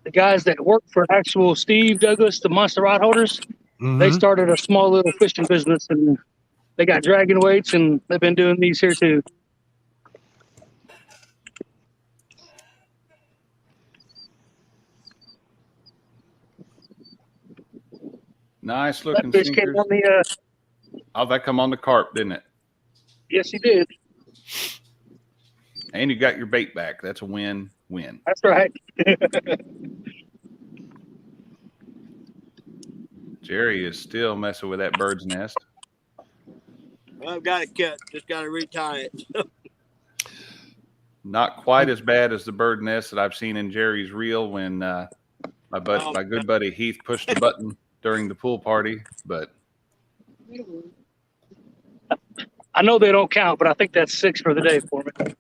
The guys that work for actual Steve Douglas, the monster rod holders, they started a small little fishing business, and they got dragon weights, and they've been doing these here too.
Nice looking
that fish came
sinkers.
on the,
Oh, that come on the carp, didn't it?
yes, he did.
And you got your bait back. That's a win. win.
That's right.
Jerry is still messing with that bird's nest.
Well, I've got it cut. Just got to retie it.
Not quite as bad as the bird nest that I've seen in Jerry's reel when my good buddy Heath pushed the button during the pool party. But
I know they don't count, but I think that's 6 for the day for me.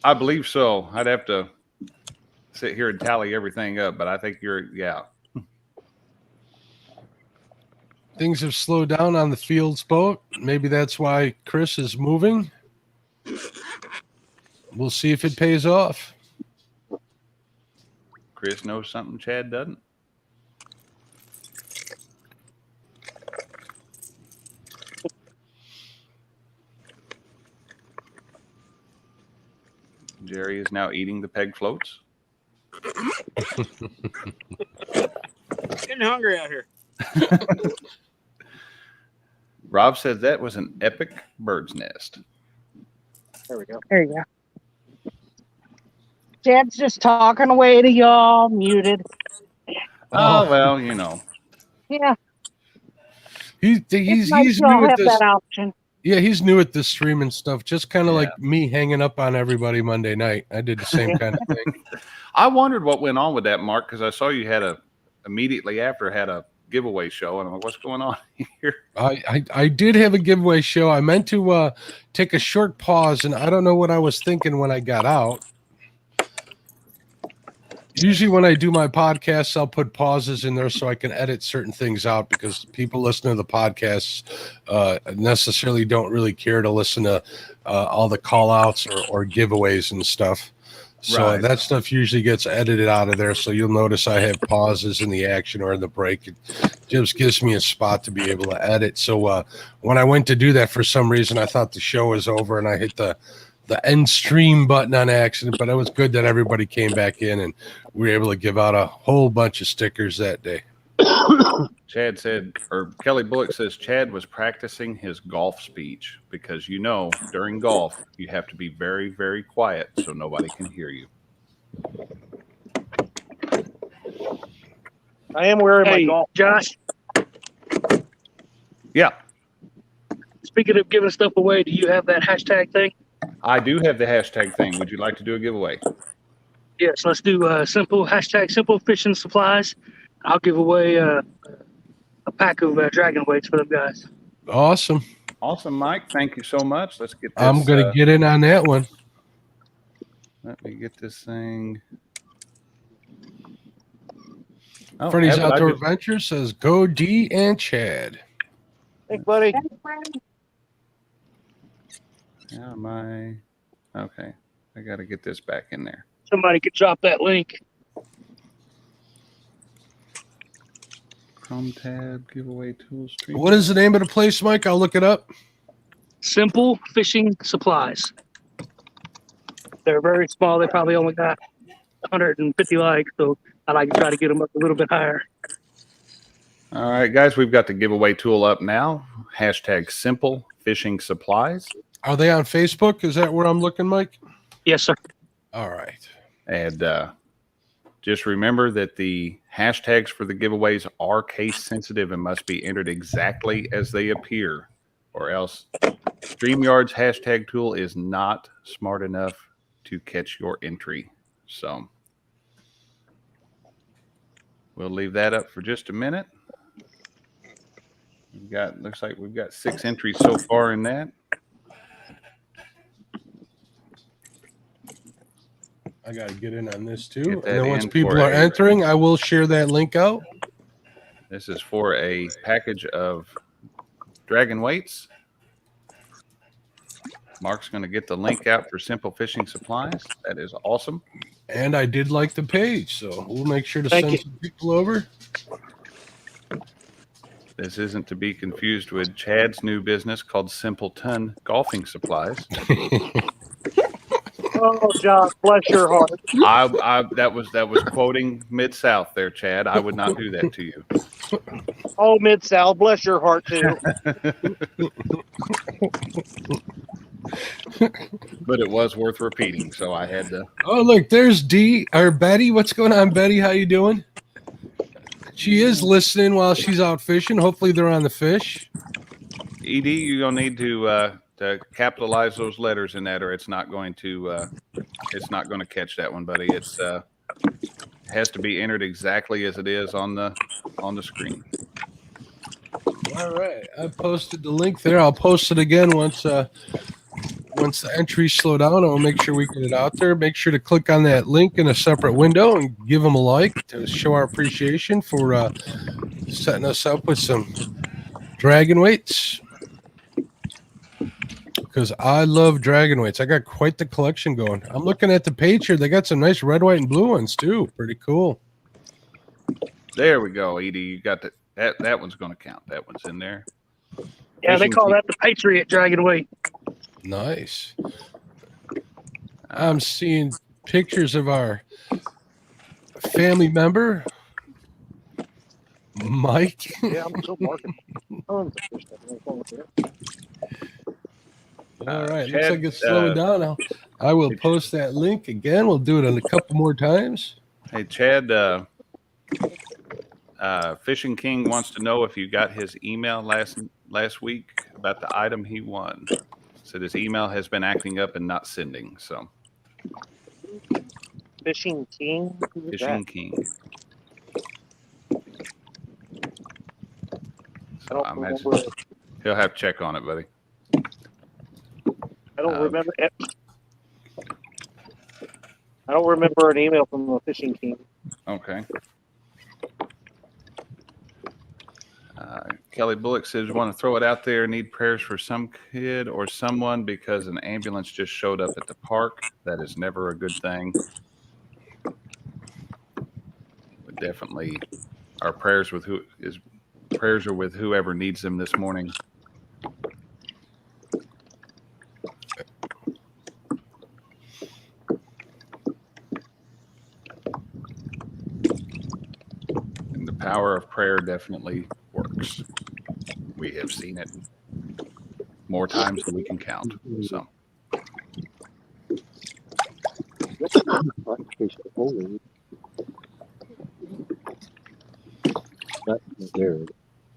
I believe so. I'd have to sit here and tally everything up, but I think yeah.
Things have slowed down on the Fields boat. Maybe that's why Chris is moving. We'll see if it pays off.
Chris knows something Chad doesn't. Jerry is now eating the peg floats.
Getting hungry out here.
Rob said that was an epic bird's nest.
There we go. There you go. Chad's just talking away to y'all, muted.
Oh, well, you know.
Yeah.
He's
nice
new
y'all
at
have
this.
that option.
Yeah, he's new at this streaming stuff. Just kind of like me hanging up on everybody Monday night. I did the same kind of thing.
I wondered what went on with that, Mark, because I saw you had immediately after had a giveaway show, and I'm like, what's going on here?
I did have a giveaway show. I meant to take a short pause, and I don't know what I was thinking when I got out. Usually when I do my podcasts, I'll put pauses in there so I can edit certain things out because people listening to the podcasts necessarily don't really care to listen to all the call outs or giveaways and stuff. So that stuff usually gets edited out of there. So you'll notice I have pauses in the action or in the break. It just gives me a spot to be able to edit. So when I went to do that, for some reason, I thought the show was over and I hit the end stream button on accident, but it was good that everybody came back in and we were able to give out a whole bunch of stickers that day.
Chad said, or Kelly Bullock says, Chad was practicing his golf speech because, during golf, you have to be very, very quiet so nobody can hear you.
I am wearing my golf.
Josh.
Yeah.
Speaking of giving stuff away, do you have that hashtag thing?
I do have the hashtag thing. Would you like to do a giveaway?
Yes, let's do simple fishing supplies. I'll give away a pack of dragon weights for them guys.
Awesome,
Mike. Thank you so much. Let's get this.
I'm gonna get in on that one.
Let me get this thing.
Freddy's Outdoor Adventure says, "Go D and Chad."
Thanks, buddy.
Yeah, okay. I got to get this back in there.
Somebody could drop that link.
Chrome tab, giveaway tools.
What is the name of the place, Mike? I'll look it up.
Simple Fishing Supplies. They're very small. They probably only got 150 likes, so I like to try to get them up a little bit higher.
All right, guys, we've got the giveaway tool up now. Hashtag Simple Fishing Supplies.
Are they on Facebook? Is that where I'm looking, Mike?
Yes, sir.
All right.
And just remember that the hashtags for the giveaways are case sensitive and must be entered exactly as they appear, or else StreamYard's hashtag tool is not smart enough to catch your entry. So we'll leave that up for just a minute. Looks like we've got 6 entries so far in that.
I got to get in on this too. And
that
then once
in
people
for
are entering, I will share that link out.
This is for a package of dragon weights. Mark's going to get the link out for Simple Fishing Supplies. That is awesome.
And I did like the page, so we'll make sure to send some people over.
This isn't to be confused with Chad's new business called Simpleton Golfing Supplies.
Oh, Josh, bless your heart.
That was quoting Mid-South there, Chad. I would not do that to you.
Oh, Mid-South, bless your heart too.
but it was worth repeating, so I had to.
Oh, look, there's Betty. What's going on, Betty? How you doing? She is listening while she's out fishing. Hopefully, they're on the fish.
Ed, you're gonna need to capitalize those letters in that, or it's not going to catch that one, buddy. It's has to be entered exactly as it is on the screen.
All right, I posted the link there. I'll post it again once the entries slow down. I'll make sure we get it out there. Make sure to click on that link in a separate window and give them a like to show our appreciation for setting us up with some dragon weights. Because I love dragon weights. I got quite the collection going. I'm looking at the page here. They got some nice red, white, and blue ones too. Pretty cool.
There we go, Edie. You got that one's going to count. That one's in there.
Yeah, they call that the Patriot dragon weight.
Nice. I'm seeing pictures of our family member, Mike.
Yeah, I'm still marking.
All right,
Chad,
looks like it's slowing down now. I will post that link again. We'll do it a couple more times.
Hey, Chad, Fishing King wants to know if you got his email last week about the item he won. Said his email has been acting up and not sending. So,
Fishing King.
Fishing King. So I imagine he'll have to check on it, buddy.
I don't remember. I don't remember an email from the Fishing King.
Okay. Kelly Bullock says, want to throw it out there, need prayers for some kid or someone because an ambulance just showed up at the park. That is never a good thing. But definitely our prayers are with whoever needs them this morning. And the power of prayer definitely works. We have seen it more times than we can count. So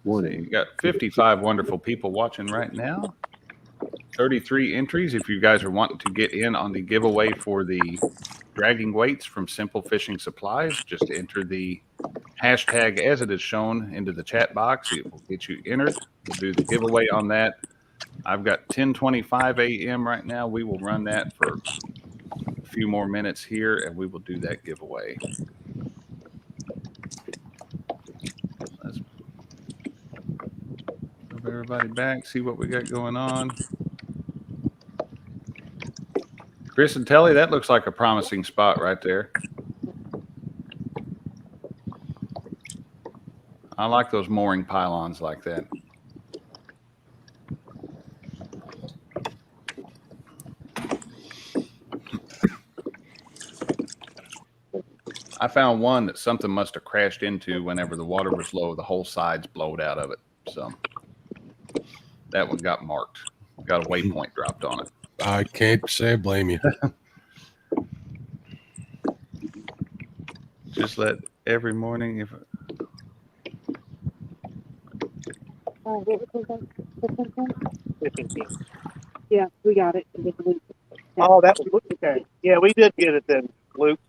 you got 55 wonderful people watching right now. 33 entries. If you guys are wanting to get in on the giveaway for the dragging weights from Simple Fishing Supplies, just enter the hashtag as it is shown into the chat box. It will get you entered. We'll do the giveaway on that. I've got 10:25 a.m. right now. We will run that for a few more minutes here, and we will do that giveaway. Let's move everybody back, see what we got going on. Chris and Telly, that looks like a promising spot right there. I like those mooring pylons like that. I found one that something must have crashed into whenever the water was low. The whole side's blowed out of it. So that one got marked. Got a waypoint dropped on it.
I can't say I blame you.
Just let every morning if
Yeah, we got it.
Oh, that was okay. Yeah, we did get it then, Luke.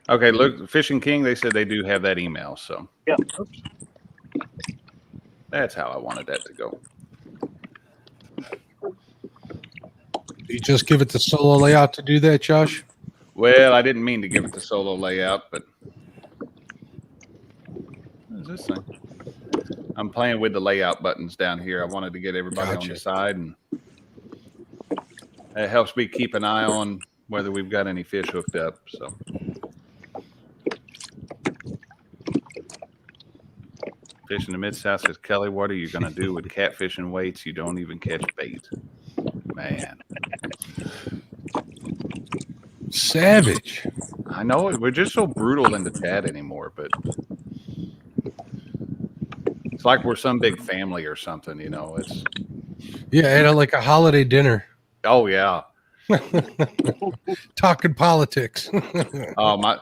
okay, look, Fishing King, they said they do have that email, so
Yeah.
oops. That's how I wanted that to go.
You just give it the solo layout to do that, Josh?
Well, I didn't mean to give it the solo layout, but what is this thing? I'm playing with the layout buttons down here. I wanted to get everybody on the side, and it helps me keep an eye on whether we've got any fish hooked up. So, Fish in the Mid-South says, Kelly, what are you going to do with catfishing weights? You don't even catch bait. Man.
Savage.
I know we're just so brutal in the chat anymore, but it's like we're some big family or something, you know. It's
Yeah, at like a holiday dinner.
Oh yeah.
Talking politics.
Oh my!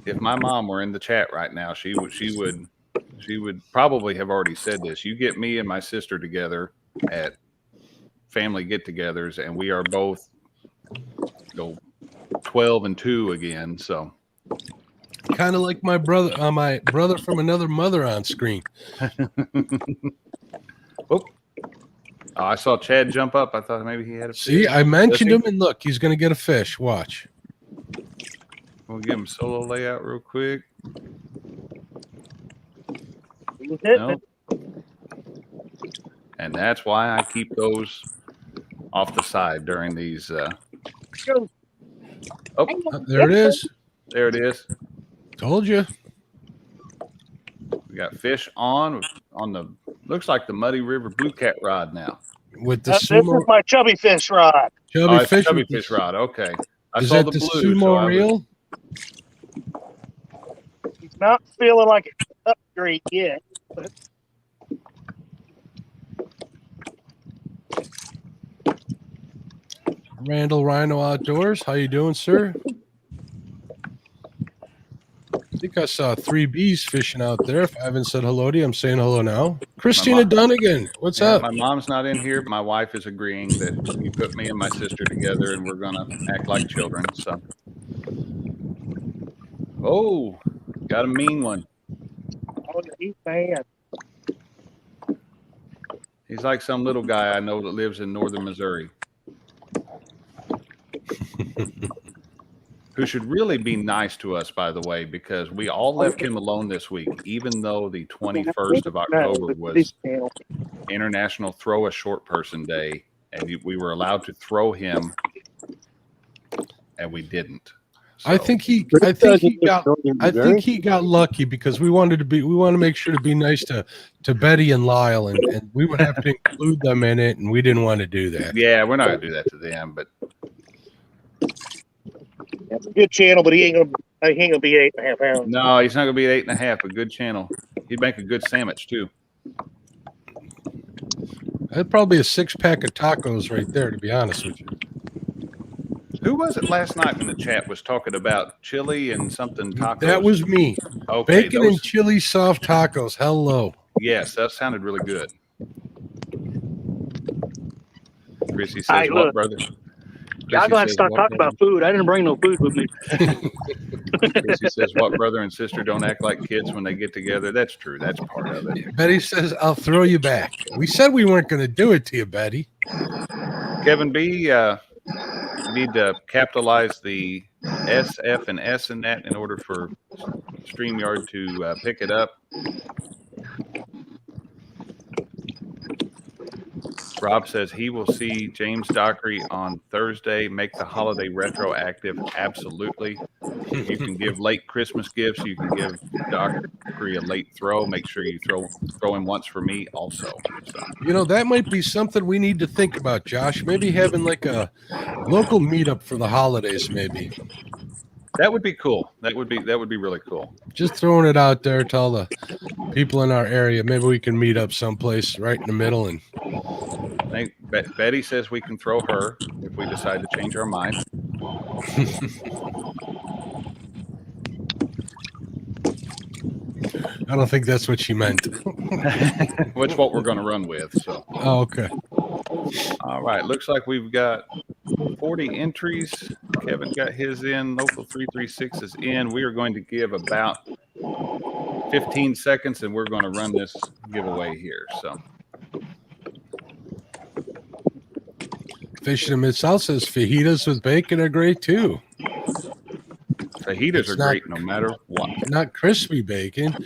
If my mom were in the chat right now, she would probably have already said this. You get me and my sister together at family get-togethers, and we are both 12 and 2 again. So
kind of like my brother from another mother on screen.
Oh, I saw Chad jump up. I thought maybe he had a fish.
See, I mentioned him, and look, he's going to get a fish. Watch.
We'll give him solo layout real quick. Nope. And that's why I keep those off the side during these. Oh,
there it is.
There it is.
Told you.
We got fish on the looks like the Muddy River Blue Cat rod now.
With the this is my chubby fish rod.
Chubby
fish rod. Okay. I
is
saw
that
the
blue,
sumo
so reel?
He's not feeling like it's up great yet. But...
Randall Rhino Outdoors. How you doing, sir? I think I saw 3 Bs fishing out there. If I haven't said hello to you, I'm saying hello now. Christina Dunnigan, what's up?
My mom's not in here, but my wife is agreeing that you put me and my sister together and we're going to act like children. So, oh, got a mean one.
Oh, he's bad.
He's like some little guy I know that lives in northern Missouri. Who should really be nice to us, by the way, because we all left him alone this week, even though the 21st of October was International Throw a Short Person Day, and we were allowed to throw him, and we didn't. So,
I think he got lucky because we wanted to make sure to be nice to Betty and Lyle, and we would have to include them in it, and we didn't want to do that.
Yeah, we're not gonna do that to them, but.
That's a good channel, but he ain't gonna be 8.5 pounds.
No, he's not gonna be at 8.5. A good channel. He'd make a good sandwich too.
That'd probably be a 6-pack of tacos right there, to be honest with you.
Who was it last night when the chat was talking about chili and something tacos?
That was me.
Okay,
bacon and chili soft tacos. Hello.
Yes, that sounded really good. Chrissy says, "What, brother?"
Y'all gonna have to start talking about food. I didn't bring no food with me.
Chrissy says, "What, brother and sister don't act like kids when they get together?" That's true. That's part of it.
Betty says, "I'll throw you back." We said we weren't going to do it to you, Betty.
Kevin B, you need to capitalize the S, F, and S in that in order for StreamYard to pick it up. Rob says he will see James Dockery on Thursday. Make the holiday retroactive. Absolutely. You can give late Christmas gifts. You can give Dockery a late throw. Make sure you throw him once for me also. So.
You know, that might be something we need to think about, Josh. Maybe having like a local meetup for the holidays, maybe.
That would be cool. That would be really cool.
Just throwing it out there to all the people in our area. Maybe we can meet up someplace right in the middle. And
Betty says we can throw her if we decide to change our mind.
I don't think that's what she meant.
Which what we're going to run with. So.
Oh, okay.
All right. Looks like we've got 40 entries. Kevin got his in. Local 336 is in. We are going to give about 15 seconds, and we're going to run this giveaway here. So.
Fish in the Mid-South says fajitas with bacon are great too.
Fajitas are great no matter what.
Not crispy bacon,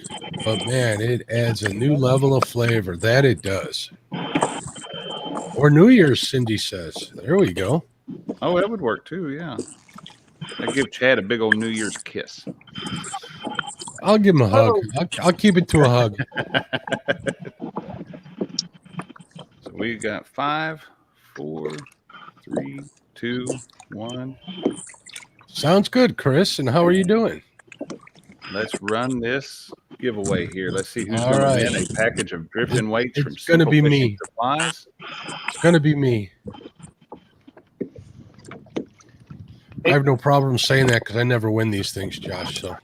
but man, it adds a new level of flavor. That it does. Or New Year's, Cindy says. There we go.
Oh, that would work too, yeah. I give Chad a big old New Year's kiss.
I'll give him a hug. I'll keep it to a hug.
So we got 5, 4, 3, 2, 1.
Sounds good, Chris. And how are you doing?
Let's run this giveaway here. Let's see who's going to win a package of drifting weights from
It's going to be me.
Supplies.
It's going to be me. I have no problem saying that because I never win these things, Josh. So.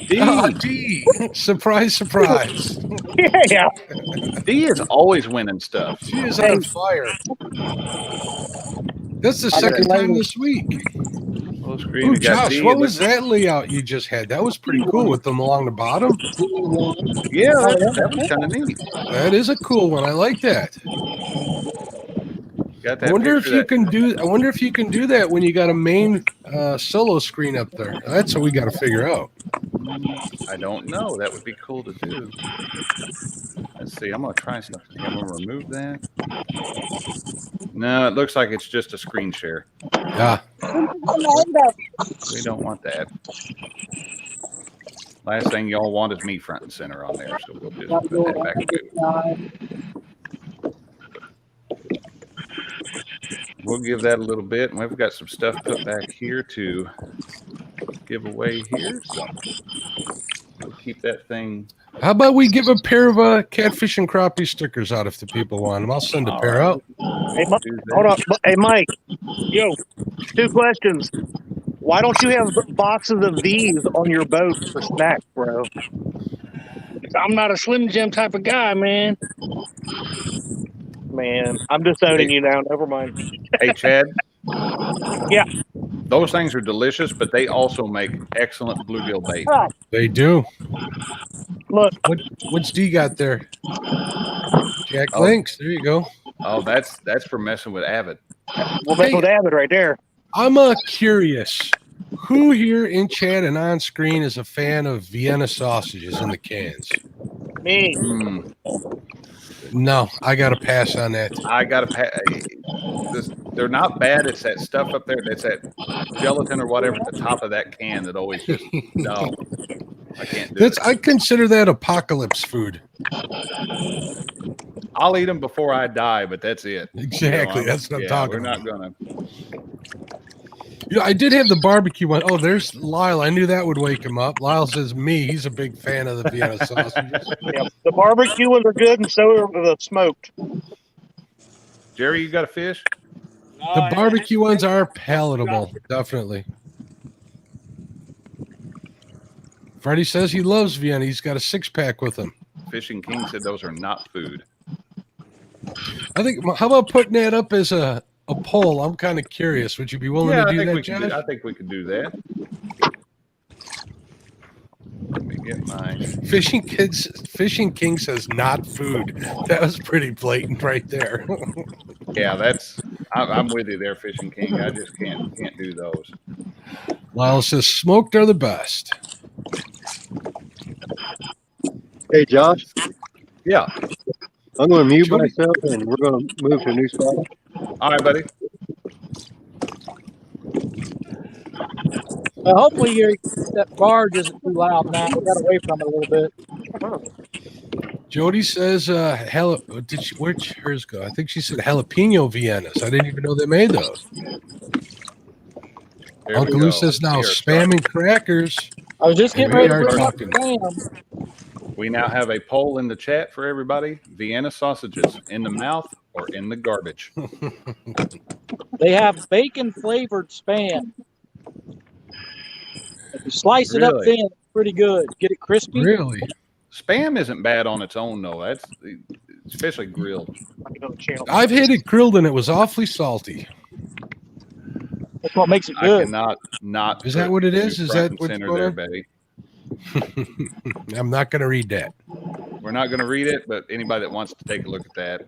D. Surprise, surprise.
Yeah.
D is always winning stuff.
She is on fire. That's the second time this week.
Full screen.
Ooh,
We got
Josh,
D.
what was that layout you just had? That was pretty cool with them along the bottom.
Yeah, that was kind of neat.
That is a cool one. I like that.
Got
I
that
wonder if
picture
you
that-
can do. I wonder if you can do that when you got a main solo screen up there. That's what we got to figure out.
I don't know. That would be cool to do. Let's see. I'm gonna try something. I'm gonna remove that. No, it looks like it's just a screen share.
Yeah.
We don't want that. Last thing y'all want is me front and center on there, so we'll just put that back too. We'll give that a little bit, and we've got some stuff put back here to give away here, so we'll keep that thing.
How about we give a pair of catfish and crappie stickers out if the people want them? I'll send a pair out.
Hey, hold on. Hey, Mike. Yo, 2 questions. Why don't you have boxes of these on your boat for snacks, bro?
I'm not a Slim Jim type of guy, man.
Man, I'm just owning you now. Never mind.
Hey, Chad.
Yeah.
Those things are delicious, but they also make excellent bluegill bait.
They do.
Look.
What's D got there? Jack Links. There you go.
Oh, that's for messing with Avid.
Well, that's with Avid right there.
I'm curious. Who here in chat and on screen is a fan of Vienna sausages in the cans?
Me.
No, I got to pass on that.
I got to pass. They're not bad. It's that stuff up there. That's that gelatin or whatever at the top of that can that always just, no. I can't do it.
I consider that apocalypse food.
I'll eat them before I die, but that's it.
Exactly. That's what I'm talking
about.
about.
We're not going
to. I did have the barbecue one. Oh, there's Lyle. I knew that would wake him up. Lyle says me. He's a big fan of the Vienna sausages.
Yeah, the barbecue ones are good, and so are the smoked.
Jerry, you got a fish?
The barbecue ones are palatable, definitely. Freddie says he loves Vienna. He's got a 6-pack with him.
Fishing King said those are not food.
I think. How about putting that up as a poll? I'm kind of curious. Would you be willing to do that, Josh?
I think we could do that. Let me get my
Fishing King says not food. That was pretty blatant right there.
Yeah, I'm with you there, Fishing King. I just can't do those.
Lyle says smoked are the best.
Hey, Josh.
Yeah.
I'm going to mute myself, and we're going to move to a new spot.
All right, buddy.
Hopefully that barge isn't too loud now. We got away from it a little bit.
Jody says, where'd hers go? I think she said jalapeno Viennas. I didn't even know they made those. Uncle Lou says now spamming crackers.
I was just getting ready to bring up
talking.
spam.
We now have a poll in the chat for everybody. Vienna sausages in the mouth or in the garbage?
They have bacon flavored spam. If you slice it up thin, it's pretty good. Get it crispy.
Really?
Spam isn't bad on its own, though. That's especially grilled.
I've had it grilled and it was awfully salty.
That's what makes it
I
good.
cannot not.
Is that what it is? Is that what's
center
going
there,
on?
Betty?
I'm not going to read that.
We're not going to read it, but anybody that wants to take a look at that.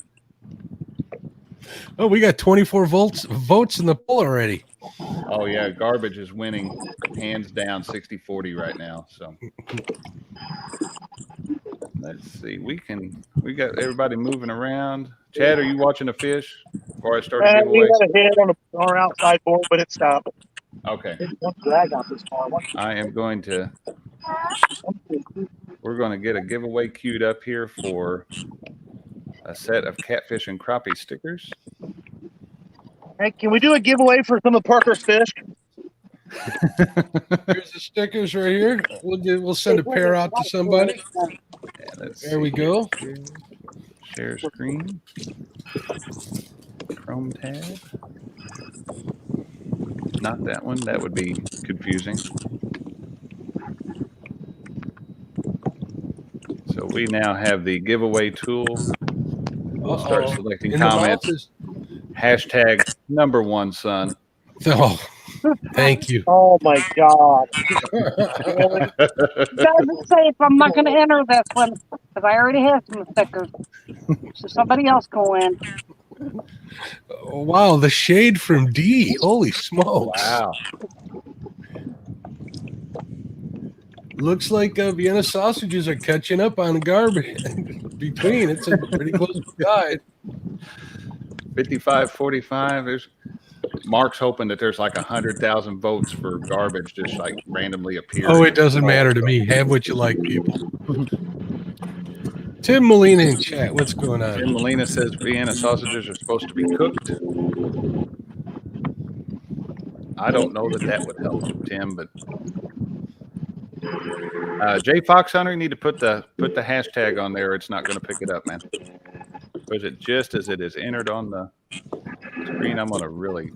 Oh, we got 24 votes in the poll already.
Oh, yeah. Garbage is winning hands down 60-40 right now. So let's see. We got everybody moving around. Chad, are you watching a fish before I start a
We
giveaway?
got a hit on our outside board, but it stopped.
Okay.
Drag out this far.
I am going to. We're going to get a giveaway queued up here for a set of catfish and crappie stickers.
Hey, can we do a giveaway for some of Parker's fish?
Here's the stickers right here. We'll send a pair out to somebody.
Yeah,
there we go.
Share screen. Chrome tab. Not that one. That would be confusing. So we now have the giveaway tool. We'll start selecting
In the
comments.
mouth is-
Hashtag #1, son.
Oh, thank you.
Oh my God. Really? Doesn't say if I'm not going to enter this one because I already have some stickers. So somebody else go in.
Oh, wow, the shade from D. Holy smokes.
Wow.
Looks like Vienna sausages are catching up on garbage between. It's a pretty close guide.
55-45. There's Mark's hoping that there's like 100,000 votes for garbage just like randomly appearing.
Oh, it doesn't matter to me. Have what you like, people. Tim Molina in chat. What's going on?
Tim Molina says Vienna sausages are supposed to be cooked. I don't know that would help, Tim, but Jay Fox Hunter, you need to put the hashtag on there. It's not going to pick it up, man. Or is it just as it is entered on the screen? I'm going to really,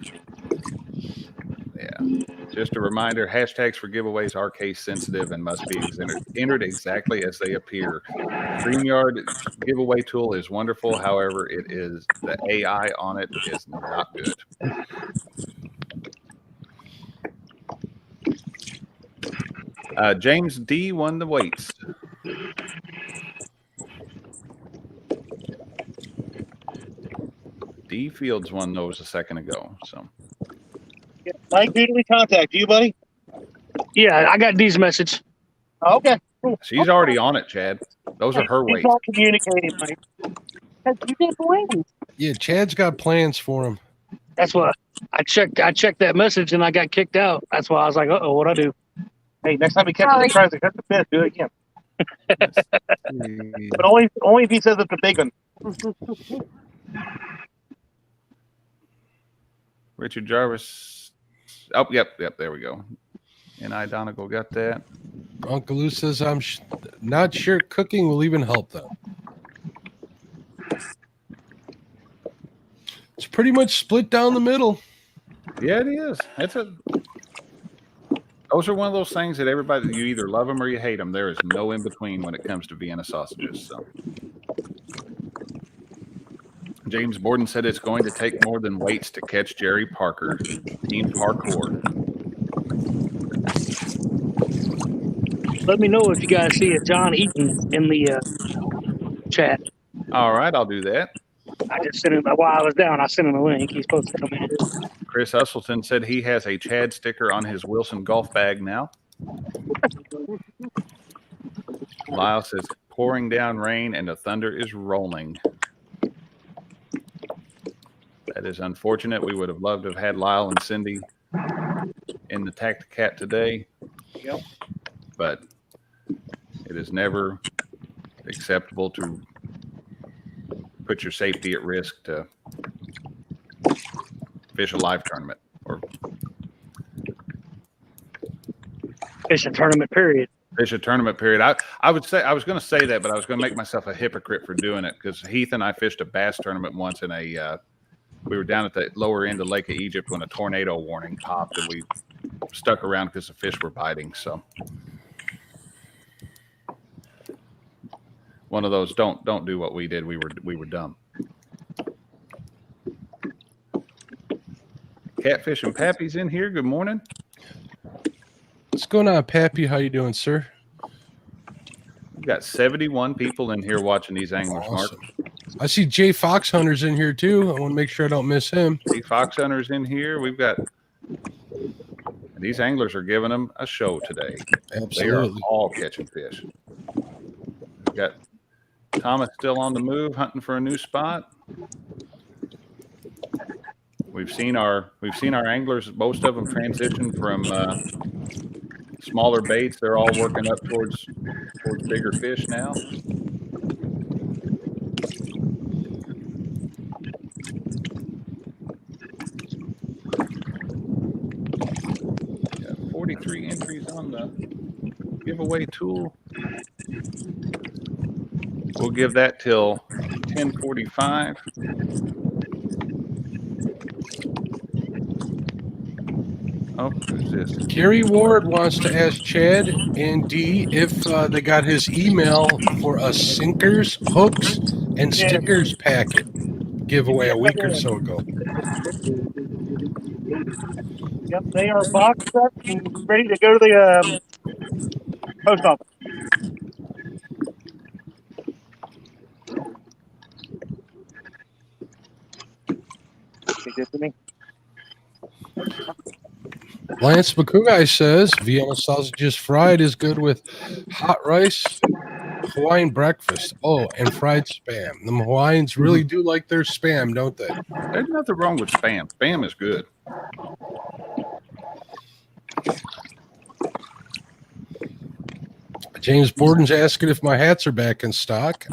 just a reminder, hashtags for giveaways are case sensitive and must be entered exactly as they appear. StreamYard giveaway tool is wonderful. However, the AI on it is not good. James D won the weights. D Fields won those a second ago. So,
Mike, who do we contact? You, buddy?
Yeah, I got D's message.
Okay. Cool.
she's already on it, Chad. Those are her
He's
weights.
not communicating, Mike.
You did win.
Yeah, Chad's got plans for him.
That's what I checked that message and I got kicked out. That's why I was like, uh-oh, what'd I do?
Hey, next time he tries to cut the fish, do it again. But only if he says it's a big one.
Richard Jarvis. Oh, yep, there we go. And I, Donegal, got that.
Uncle Lou says, I'm not sure cooking will even help, though. It's pretty much split down the middle.
Yeah, it is. Those are one of those things that everybody, you either love them or you hate them. There is no in between when it comes to Vienna sausages. So, James Borden said it's going to take more than weights to catch Jerry Parker. Team parkour.
Let me know if you guys see a John Eaton in the chat.
All right, I'll do that.
I just sent him while I was down. I sent him a link. He's supposed to come in.
Chris Hustleton said he has a Chad sticker on his Wilson golf bag now. Lyle says pouring down rain and the thunder is rolling. That is unfortunate. We would have loved to have had Lyle and Cindy in the Tacti-Cat today.
Yep.
But it is never acceptable to put your safety at risk to fish a live tournament or
Fish a tournament period.
fish a tournament period. I would say, I was going to say that, but I was going to make myself a hypocrite for doing it because Heath and I fished a bass tournament once in we were down at the lower end of Lake of Egypt when a tornado warning popped and we stuck around because the fish were biting. So one of those, don't do what we did. We were dumb. Catfish and Pappy's in here. Good morning.
What's going on, Pappy? How you doing, sir?
We've got 71 people in here watching these anglers,
Awesome.
Mark.
I see Jay Fox Hunter's in here too. I want to make sure I don't miss him.
See Fox Hunters in here. We've got these anglers are giving them a show today.
Absolutely.
They are all catching fish. We've got Thomas still on the move, hunting for a new spot. We've seen our anglers, most of them transition from smaller baits. They're all working up towards bigger fish now. Got 43 entries on the giveaway tool. We'll give that till 10:45. Oh, who's this?
Gary Ward wants to ask Chad and Dee if they got his email for a sinkers, hooks, and
Yeah.
stickers packet giveaway a
Yes, I
week or
did.
so ago.
Yep, they are boxed up and ready to go to the post office. They did to me.
Lance McCougai says Vienna sausages fried is good with hot rice, Hawaiian breakfast. Oh, and fried spam. The Hawaiians really do like their spam, don't they?
There's nothing wrong with spam. Spam is good.
James Borden's asking if my hats are back in stock.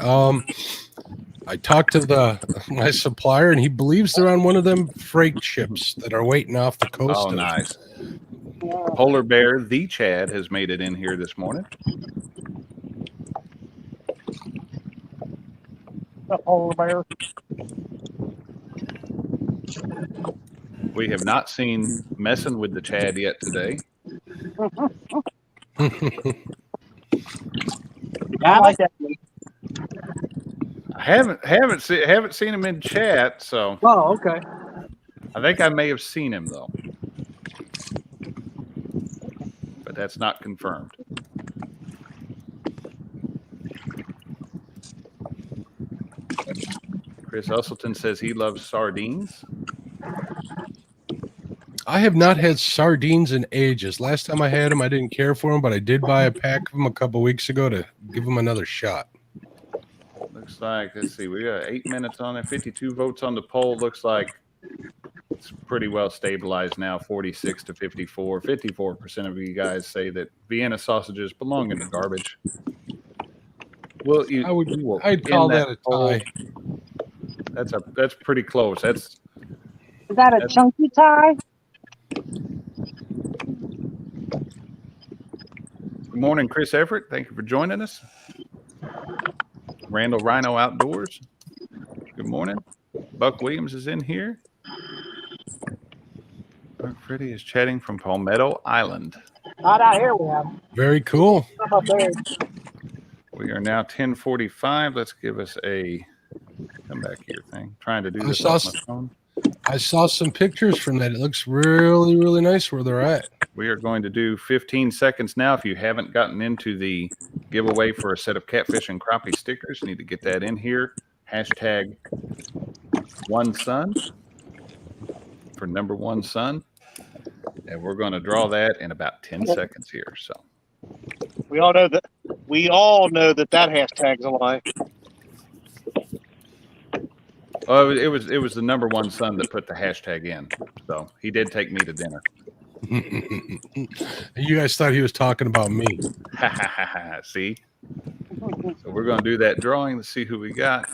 I talked to my supplier, and he believes they're on one of them freight ships that are waiting off the coast.
Oh, nice. Polar Bear, the Chad, has made it in here this morning.
Polar bear.
We have not seen Messing with the Chad yet today.
I like that.
I haven't seen him in chat, so
Oh, okay.
I think I may have seen him though, but that's not confirmed. Chris Usselton says he loves sardines.
I have not had sardines in ages. Last time I had them, I didn't care for them, but I did buy a pack of them a couple weeks ago to give them another shot.
Looks like, let's see, we got 8 minutes on it, 52 votes on the poll. Looks like it's pretty well stabilized now, 46 to 54. 54% of you guys say that Vienna sausages belong in the garbage. Well,
I'd call that a tie.
That's pretty close.
Is that a chunky tie?
Good morning, Chris Everett. Thank you for joining us. Randall Rhino Outdoors. Good morning. Buck Williams is in here. Buck Freddie is chatting from Palmetto Island.
Not out here we have.
Very cool.
Some up there.
We are now 10:45. Let's give us a come back here thing. Trying to do this
I
off my phone.
I saw some pictures from that. It looks really, really nice where they're at.
We are going to do 15 seconds now. If you haven't gotten into the giveaway for a set of catfish and crappie stickers, you need to get that in here. Hashtag one son for number one son. And we're going to draw that in about 10 seconds here. So
We all know that hashtag's a lie.
oh, it was the number one son that put the hashtag in. So he did take me to dinner.
You guys thought he was talking about me.
See? So we're going to do that drawing. Let's see who we got.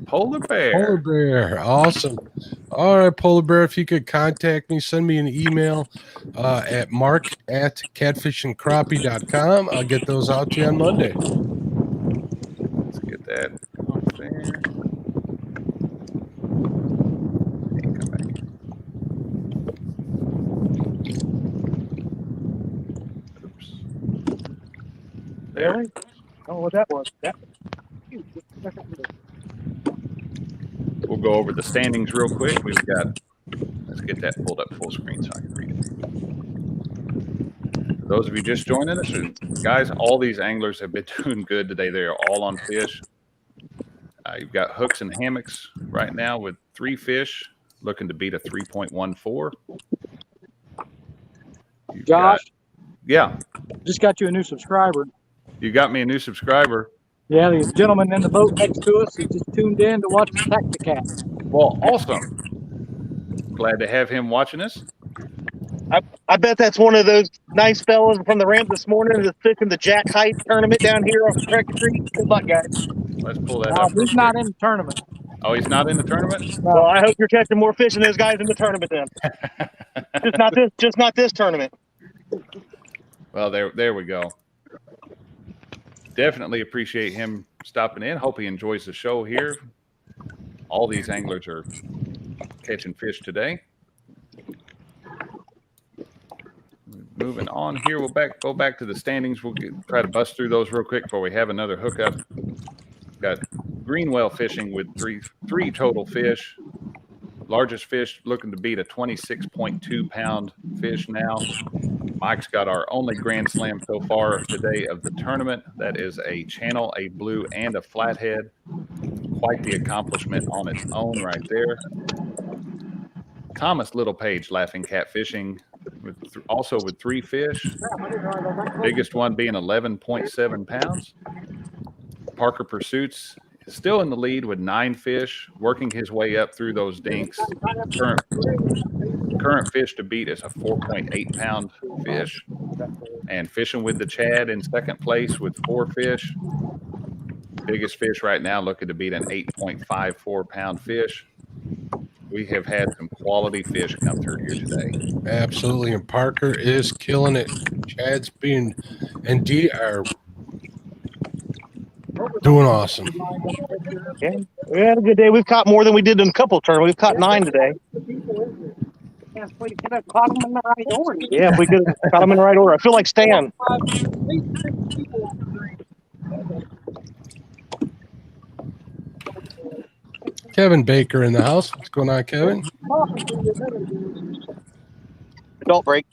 Polar Bear.
Polar Bear. Awesome. All right, Polar Bear, if you could contact me, send me an email at mark@catfishingcrappie.com. I'll get those out to you on Monday.
Let's get that off there. Hey, come back here. Oops. There.
Really? Oh, what that was. That.
We'll go over the standings real quick. We've got, let's get that pulled up full screen so I can read it. For those of you just joining us, guys, all these anglers have been doing good today. They are all on fish. You've got hooks and hammocks right now with 3 fish looking to beat a 3.14.
Josh?
Yeah.
Just got you a new subscriber.
You got me a new subscriber.
Yeah, the gentleman in the boat next to us, he just tuned in to watch the Tacti-Cat.
Well, awesome. Glad to have him watching us.
I bet that's one of those nice fellas from the ramp this morning that's fixing the Jack Height tournament down here on Tractor Creek. Good luck, guys.
Let's pull that
No,
up.
he's not in the tournament.
Oh, he's not in the tournament?
Well, I hope you're catching more fish than those guys in the tournament then. just not this tournament.
Well, there we go. definitely appreciate him stopping in. Hope he enjoys the show here. All these anglers are catching fish today. Moving on here, we'll go back to the standings. We'll try to bust through those real quick before we have another hookup. Got Greenwell fishing with three total fish. Largest fish looking to beat a 26.2 pound fish now. Mike's got our only Grand Slam so far today of the tournament. That is a channel, a blue, and a flathead. Quite the accomplishment on its own right there. Thomas Littlepage Laughing Catfishing also with 3 fish. Biggest one being 11.7 pounds. Parker Pursuits is still in the lead with 9 fish, working his way up through those dinks. Current fish to beat is a 4.8 pound fish. And Fishing with the Chad in second place with 4 fish. Biggest fish right now looking to beat an 8.54 pound fish. We have had some quality fish come through here today.
Absolutely. And Parker is killing it. Chad's and Dee are doing awesome.
Yeah, we had a good day. We've caught more than we did in a couple of tournaments. We've caught 9 today.
Yeah, if we could have caught them in the right order.
Yeah, if we could have caught them in the right order. I feel like Stan.
Kevin Baker in the house. What's going on, Kevin?
Adult break.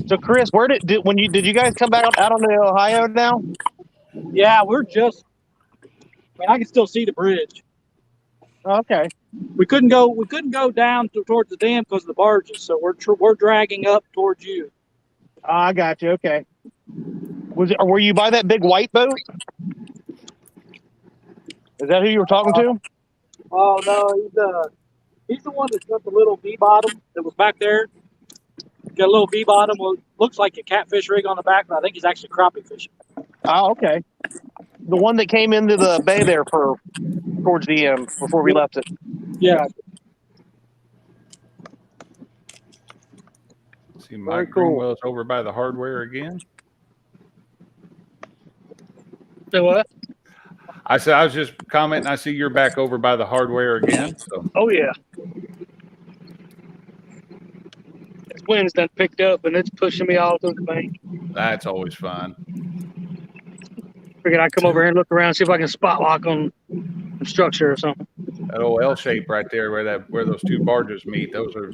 So Chris, where did you guys come back out on the Ohio now?
Yeah, we're just. I can still see the bridge.
Okay.
We couldn't go down towards the dam because of the barges, so we're dragging up towards you.
I got you. Okay. Were you by that big white boat? Is that who you were talking to?
Oh no, he's the one that's got the little V bottom that was back there. Got a little V bottom. Well, looks like a catfish rig on the back, but I think he's actually crappie fishing.
Oh, okay. The one that came into the bay there towards the end before we left it.
Yeah.
See Mike Greenwell's over by the hardware again.
So what?
I said I was just commenting. I see you're back over by the hardware again. So.
Oh yeah. This wind's done picked up and it's pushing me all through the bank.
That's always fun.
Figured I'd come over here and look around, see if I can spot lock on some structure or something.
That old L shape right there where those 2 barges meet. Those are.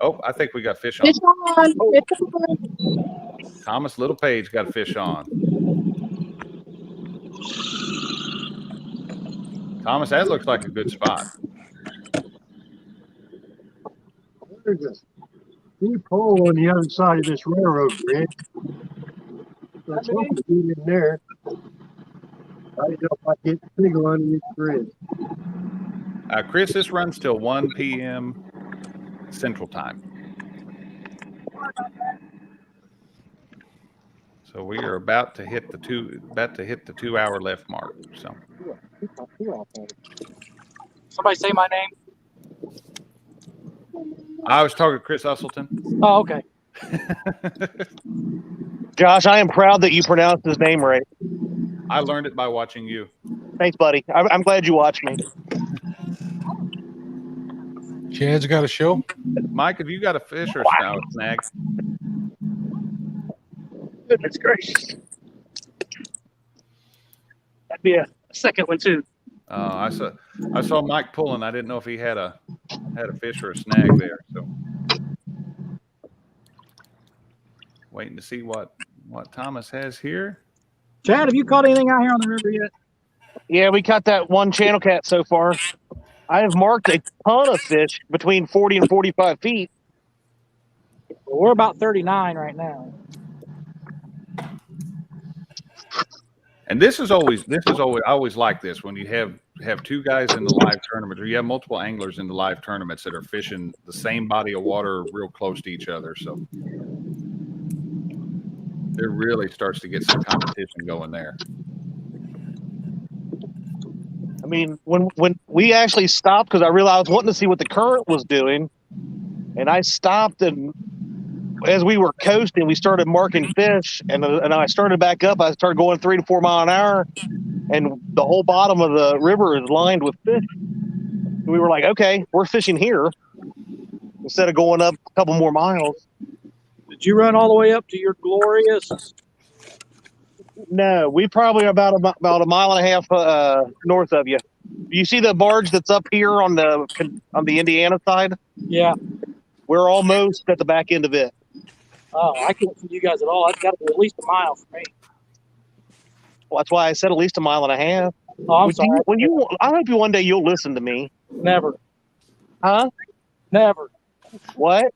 Oh, I think we got fish on.
Fish on. Fish on.
Thomas Littlepage got a fish on. Thomas, that looks like a good spot.
There's a deep hole on the other side of this railroad bridge. Let's hope to get in there. I don't know if I get the big one in this bridge.
Chris, this runs till 1 p.m. Central Time. So we are about to hit the 2 hour left mark. So
Somebody say my name.
I was talking to Chris Usselton.
Oh, okay.
Josh, I am proud that you pronounced his name right.
I learned it by watching you.
Thanks, buddy. I'm glad you watched me.
Chad's got a show.
Mike, have you got a fish or snag?
Goodness gracious. That'd be a second one too.
I saw Mike pulling. I didn't know if he had a fish or a snag there. So waiting to see what Thomas has here.
Chad, have you caught anything out here on the river yet?
Yeah, we caught that one channel cat so far. I have marked a ton of fish between 40 and 45 feet.
Well, we're about 39 right now.
And this is always I always like this when you have two guys in the live tournament, or you have multiple anglers in the live tournaments that are fishing the same body of water real close to each other. So there really starts to get some competition going there.
I mean, when we actually stopped, because I realized I was wanting to see what the current was doing, and I stopped, and as we were coasting, we started marking fish, and I started back up. I started going 3 to 4 miles an hour, and the whole bottom of the river is lined with fish. We were like, okay, we're fishing here instead of going up a couple more miles.
Did you run all the way up to your glorious?
No, we probably are about a mile and a half north of you. You see the barge that's up here on the Indiana side?
Yeah.
We're almost at the back end of it.
Oh, I can't see you guys at all. That's got to be at least a mile from me.
Well, that's why I said at least a mile and a half.
Oh, I'm sorry.
I hope one day you'll listen to me.
Never.
Huh?
Never.
What?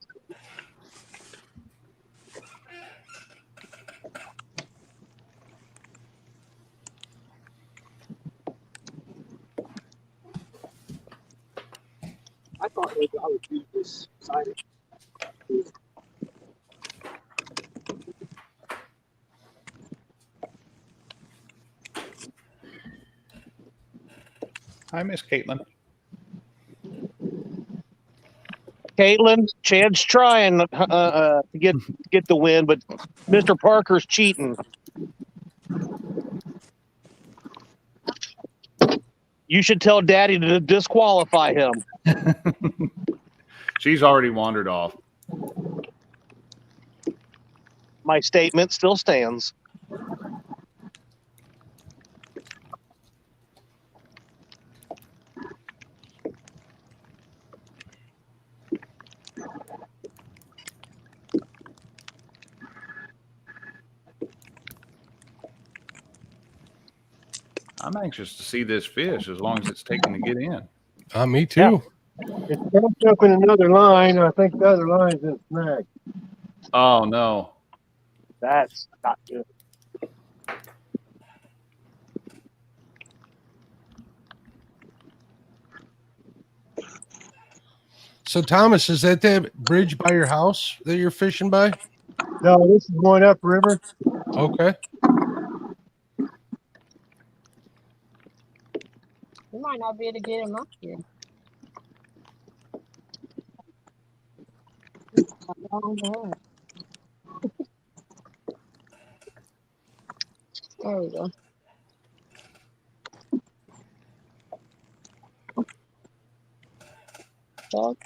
I thought maybe I would do this side.
Hi, Miss Caitlin.
Caitlin, Chad's trying to get the win, but Mr. Parker's cheating. You should tell Daddy to disqualify him.
She's already wandered off.
My statement still stands.
I'm anxious to see this fish as long as it's taking to get in.
Me too.
It's jumped up in another line. I think the other line's in snag.
Oh, no.
That's not good.
So, Thomas, is that the bridge by your house that you're fishing by?
No, this is going upriver.
Okay.
You might not be able to get him up here. There we go. Dog.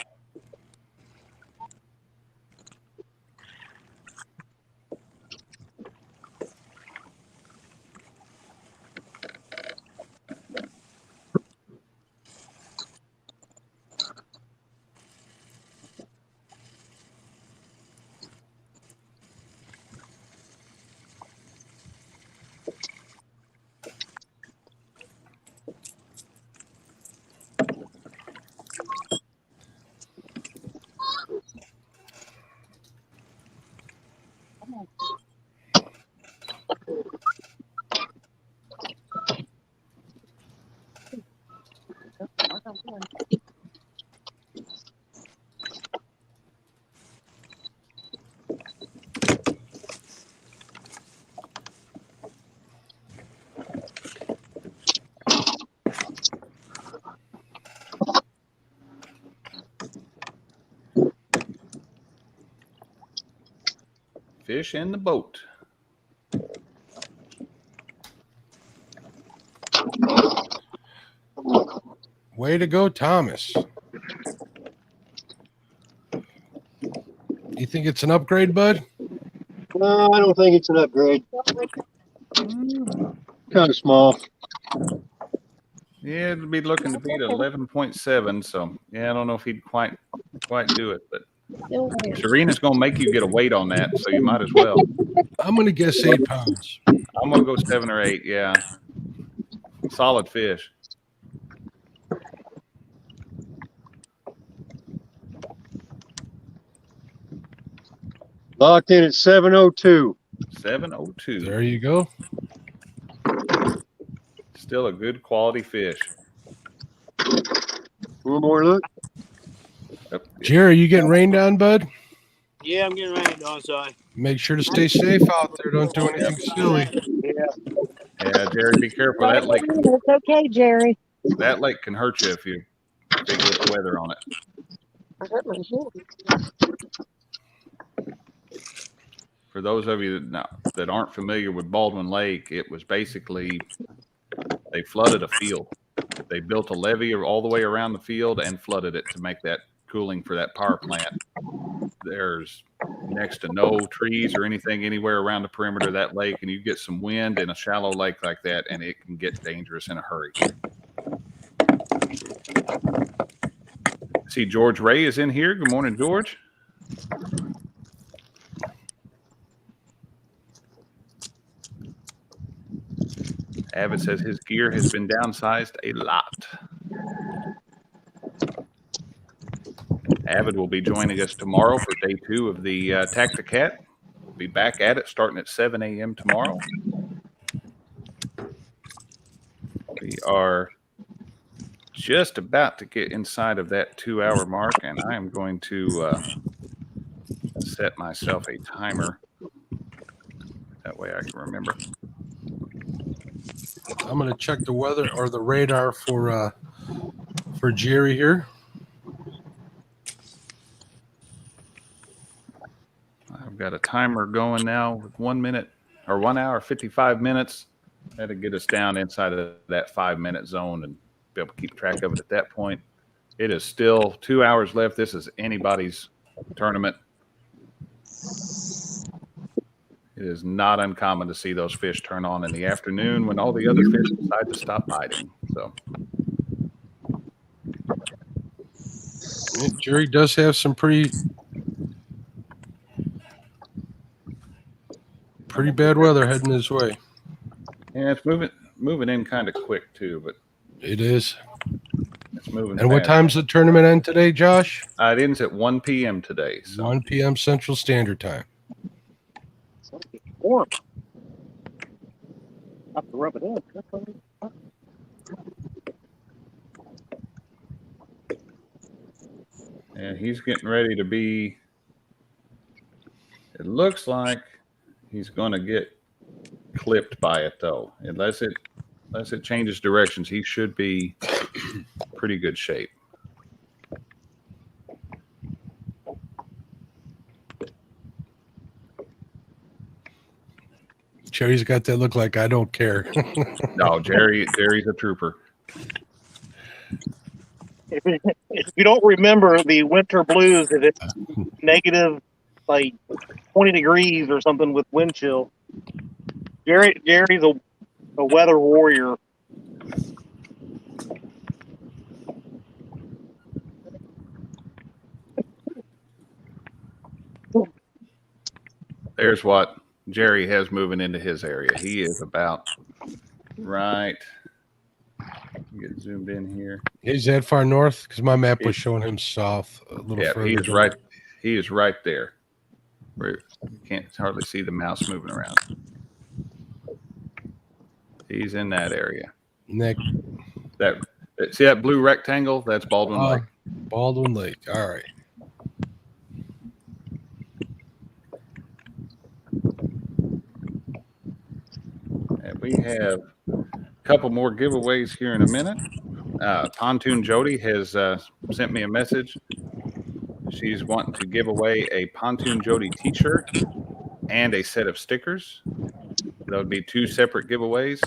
Fish in the boat.
Way to go, Thomas. You think it's an upgrade, bud?
No, I don't think it's an upgrade. Kind of small.
Yeah, it'll be looking to be at 11.7. So, yeah, I don't know if he'd quite do it, but Serena's going to make you get a weight on that, so you might as well.
I'm going to guess 8 pounds.
I'm going to go 7 or 8, yeah. Solid fish.
Locked in at 702.
702.
There you go.
Still a good quality fish.
One more look.
Yep.
Jerry, you getting rained on, bud?
Yeah, I'm getting rained on, so
Make sure to stay safe out there. Don't do anything silly.
Yeah, Jerry, be careful. That lake,
It's okay, Jerry.
that lake can hurt you if it gets weather on it.
I hurt my hand.
For those of you that aren't familiar with Baldwin Lake, it was basically they flooded a field. They built a levee all the way around the field and flooded it to make that cooling for that power plant. There's next to no trees or anything anywhere around the perimeter of that lake, and you get some wind in a shallow lake like that, and it can get dangerous in a hurry. See, George Ray is in here. Good morning, George. Avid says his gear has been downsized a lot. Avid will be joining us tomorrow for day 2 of the Tacti-Cat. We'll be back at it starting at 7 a.m. tomorrow. We are just about to get inside of that 2-hour mark, and I am going to set myself a timer. That way I can remember.
I'm going to check the weather or the radar for Jerry here.
I've got a timer going now with 1 minute or 1 hour, 55 minutes. That'll get us down inside of that 5-minute zone and be able to keep track of it at that point. It is still 2 hours left. This is anybody's tournament. It is not uncommon to see those fish turn on in the afternoon when all the other fish decide to stop biting. So
Jerry does have some pretty bad weather heading his way.
yeah, it's moving in kind of quick too, but
It is.
it's moving.
And what
fast.
time's the tournament end today, Josh?
It ends at 1 p.m. today. So
1 p.m. Central Standard Time.
Warm. Have to rub it in.
and he's getting ready to be. It looks like he's going to get clipped by it though, unless it changes directions. He should be pretty good shape.
Jerry's got that look like I don't care.
No, Jerry's a trooper.
If you don't remember the winter blues, that it's negative like 20 degrees or something with wind chill. Jerry's a weather warrior.
There's what Jerry has moving into his area. He is about right. Get zoomed in here.
Is that far north? Because my map was showing him south a little
Yeah,
further.
he is right. He is right there. Where you can't hardly see the mouse moving around. He's in that area.
Nick.
See that blue rectangle? That's Baldwin Lake.
Baldwin Lake. All right.
And we have a couple more giveaways here in a minute. Pontoon Jody has sent me a message. She's wanting to give away a Pontoon Jody t-shirt and a set of stickers. That would be 2 separate giveaways.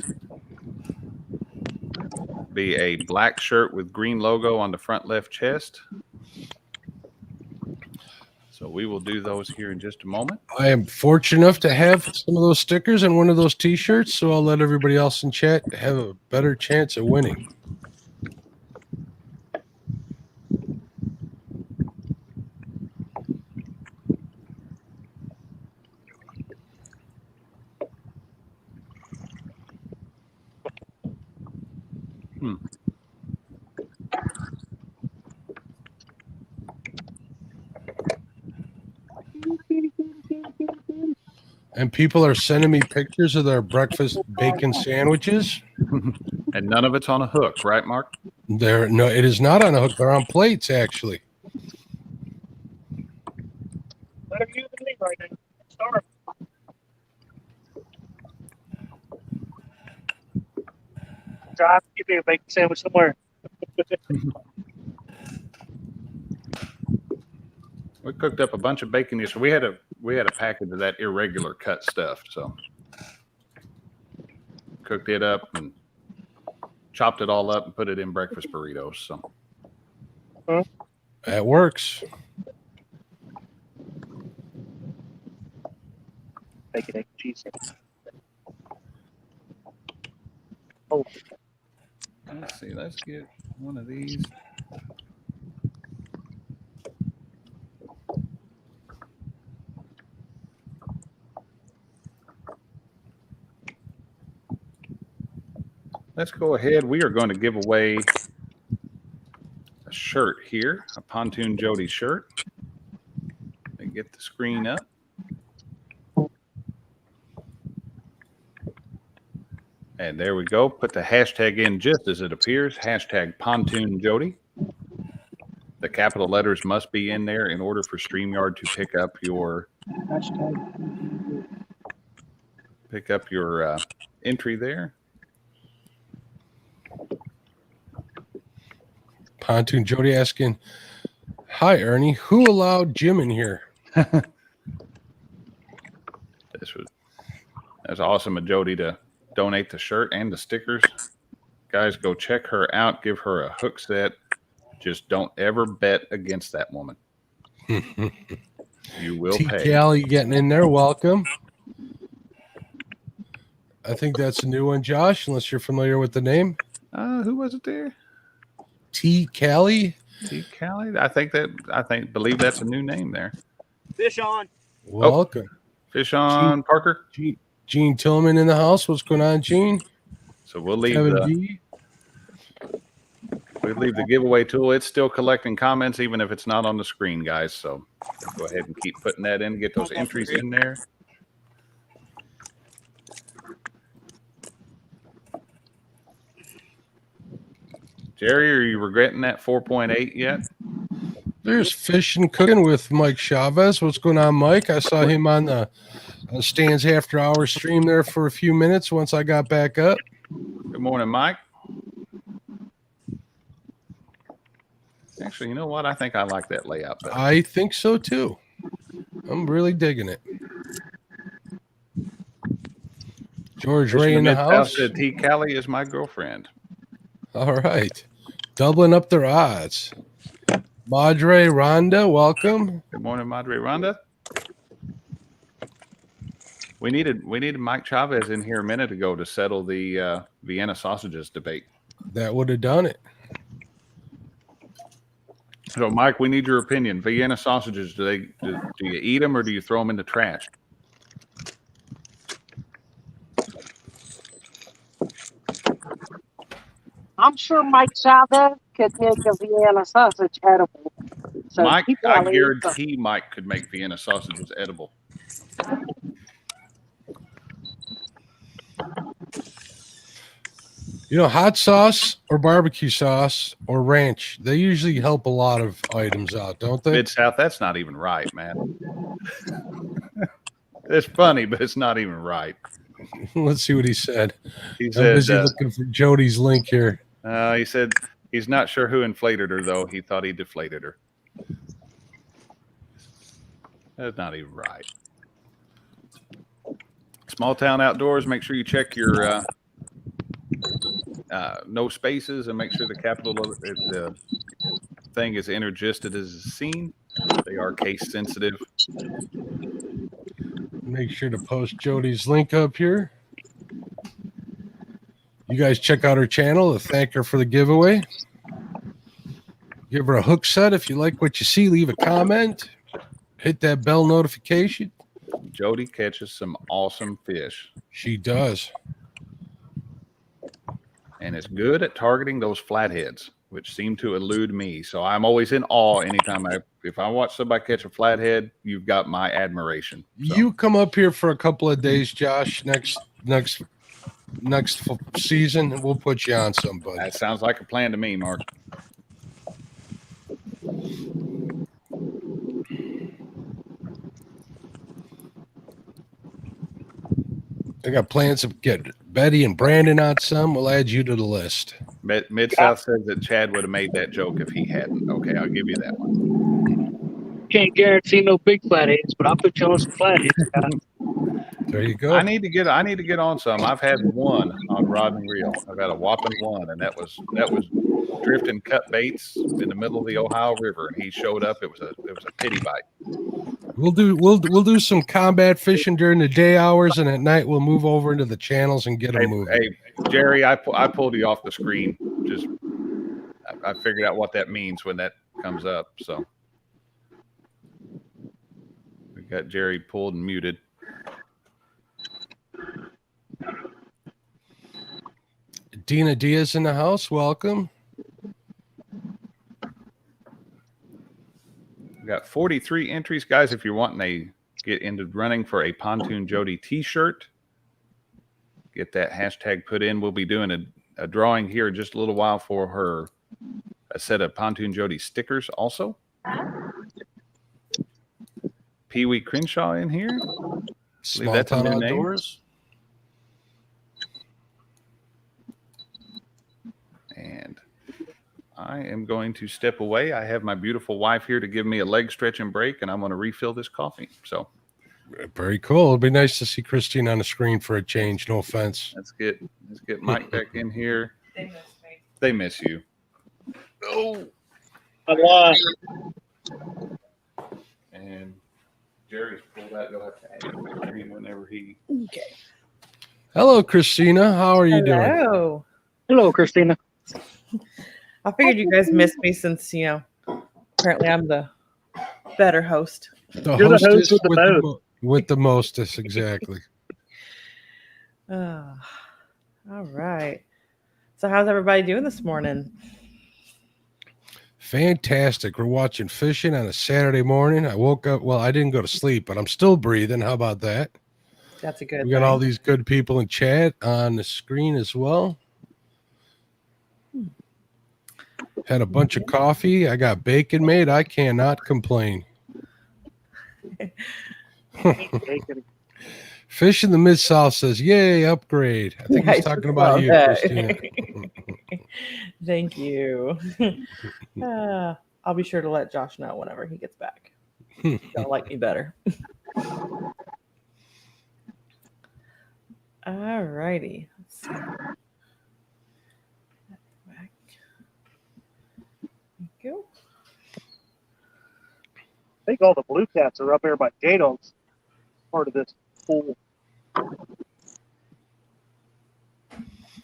Be a black shirt with green logo on the front left chest. So we will do those here in just a moment.
I am fortunate enough to have some of those stickers and one of those t-shirts, so I'll let everybody else in chat have a better chance of winning. And people are sending me pictures of their breakfast bacon sandwiches.
And none of it's on a hook, right, Mark?
No, it is not on a hook. They're on plates, actually.
Better you than me right now. Start. Drive, give me a bacon sandwich somewhere.
We cooked up a bunch of bacon yesterday. We had a package of that irregular cut stuff, so cooked it up and chopped it all up and put it in breakfast burritos. So
That works.
Bacon, egg, cheese. Oh,
let's see. Let's get one of these. Let's go ahead. We are going to give away a shirt here, a Pontoon Jody shirt. Let me get the screen up. And there we go. Put the hashtag in just as it appears. Hashtag Pontoon Jody. The capital letters must be in there in order for StreamYard to pick up your entry there.
Pontoon Jody asking, "Hi Ernie, who allowed Jim in here?"
That's awesome of Jody to donate the shirt and the stickers. Guys, go check her out. Give her a hook set. Just don't ever bet against that woman. You will pay.
Callie getting in there. Welcome. I think that's a new one, Josh, unless you're familiar with the name.
Who was it there?
T. Callie.
T. Callie. Believe that's a new name there.
Fish on.
Welcome.
Fish on, Parker.
Gene Tillman in the house. What's going on, Gene?
So we'll leave the giveaway tool. It's still collecting comments, even if it's not on the screen, guys. So go ahead and keep putting that in. Get those entries in there. Jerry, are you regretting that 4.8 yet?
There's Fish and Cooking with Mike Chavez. What's going on, Mike? I saw him on the Stands After Hours stream there for a few minutes once I got back up.
Good morning, Mike. Actually, you know what? I think I like that layout better.
I think so, too. I'm really digging it. George Ray in the house.
Said T. Callie is my girlfriend.
All right. Doubling up their odds. Madre Rhonda, welcome.
Good morning, Madre Rhonda. We needed Mike Chavez in here a minute ago to settle the Vienna sausages debate.
That would have done it.
So, Mike, we need your opinion. Vienna sausages, do you eat them or do you throw them in the trash?
I'm sure Mike Chavez could make a Vienna sausage edible. So
Mike,
he
I
probably is
guarantee Mike could make Vienna sausages edible.
You know, hot sauce or barbecue sauce or ranch, they usually help a lot of items out, don't they?
Mid-South, that's not even right, man. It's funny, but it's not even right.
Let's see what he said.
He
I'm
said,
busy looking for Jody's link here.
He said he's not sure who inflated her, though. He thought he deflated her. That's not even right. Small Town Outdoors, make sure you check your no spaces and make sure the capital of the thing is entered just as it's seen. They are case sensitive.
Make sure to post Jody's link up here. You guys check out her channel. Thank her for the giveaway. Give her a hook set. If you like what you see, leave a comment. Hit that bell notification.
Jody catches some awesome fish.
She does.
And it's good at targeting those flatheads, which seem to elude me. So I'm always in awe anytime if I watch somebody catch a flathead, you've got my admiration. So.
You come up here for a couple of days, Josh, next next season, we'll put you on some, bud.
That sounds like a plan to me, Mark.
I got plans to get Betty and Brandon on some. We'll add you to the list.
Mid-South says that Chad would have made that joke if he hadn't. Okay, I'll give you that one.
Can't guarantee no big flatheads, but I'll put you on some flatheads.
There you go.
I need to get on some. I've had one on rod and reel. I've had a whopping one, and that was drifting cut baits in the middle of the Ohio River, and he showed up. It was a pity bite.
We'll do some combat fishing during the day hours, and at night we'll move over into the channels and get them moving.
Hey, Jerry, I pulled you off the screen. Just I figured out what that means when that comes up. So we got Jerry pulled and muted.
Dina Diaz in the house. Welcome.
We got 43 entries, guys. If you're wanting to get into running for a Pontoon Jody t-shirt, get that hashtag put in. We'll be doing a drawing here in just a little while for her. A set of Pontoon Jody stickers also. Pee Wee Crenshaw in here.
Small Town Outdoors.
And I am going to step away. I have my beautiful wife here to give me a leg stretching break, and I'm going to refill this coffee. So
very cool. It'll be nice to see Christine on the screen for a change. No offense.
Let's get Mike back in here. They miss me. They miss you. Oh,
I lied.
And Jerry's pulled out. You'll have to add him to the screen whenever he.
Okay.
Hello, Christina. How are you doing?
Hello.
Hello, Christina.
I figured you guys missed me since, apparently I'm the better host.
The
You're
hostess
the host with the most.
with the mostest, exactly.
All right. So how's everybody doing this morning?
Fantastic. We're watching fishing on a Saturday morning. I woke up. Well, I didn't go to sleep, but I'm still breathing. How about that?
That's a good
We got
thing.
all these good people in chat on the screen as well. Had a bunch of coffee. I got bacon made. I cannot complain. Fish in the Mid-South says, yay, upgrade. I think
Yeah,
he's
I
talking
just
about
saw
you,
that.
Christina.
Thank you. I'll be sure to let Josh know whenever he gets back. He'll like me better. All righty. Let's see. Back. There you go.
I think all the blue cats are up there by J-Dogs, part of this pool.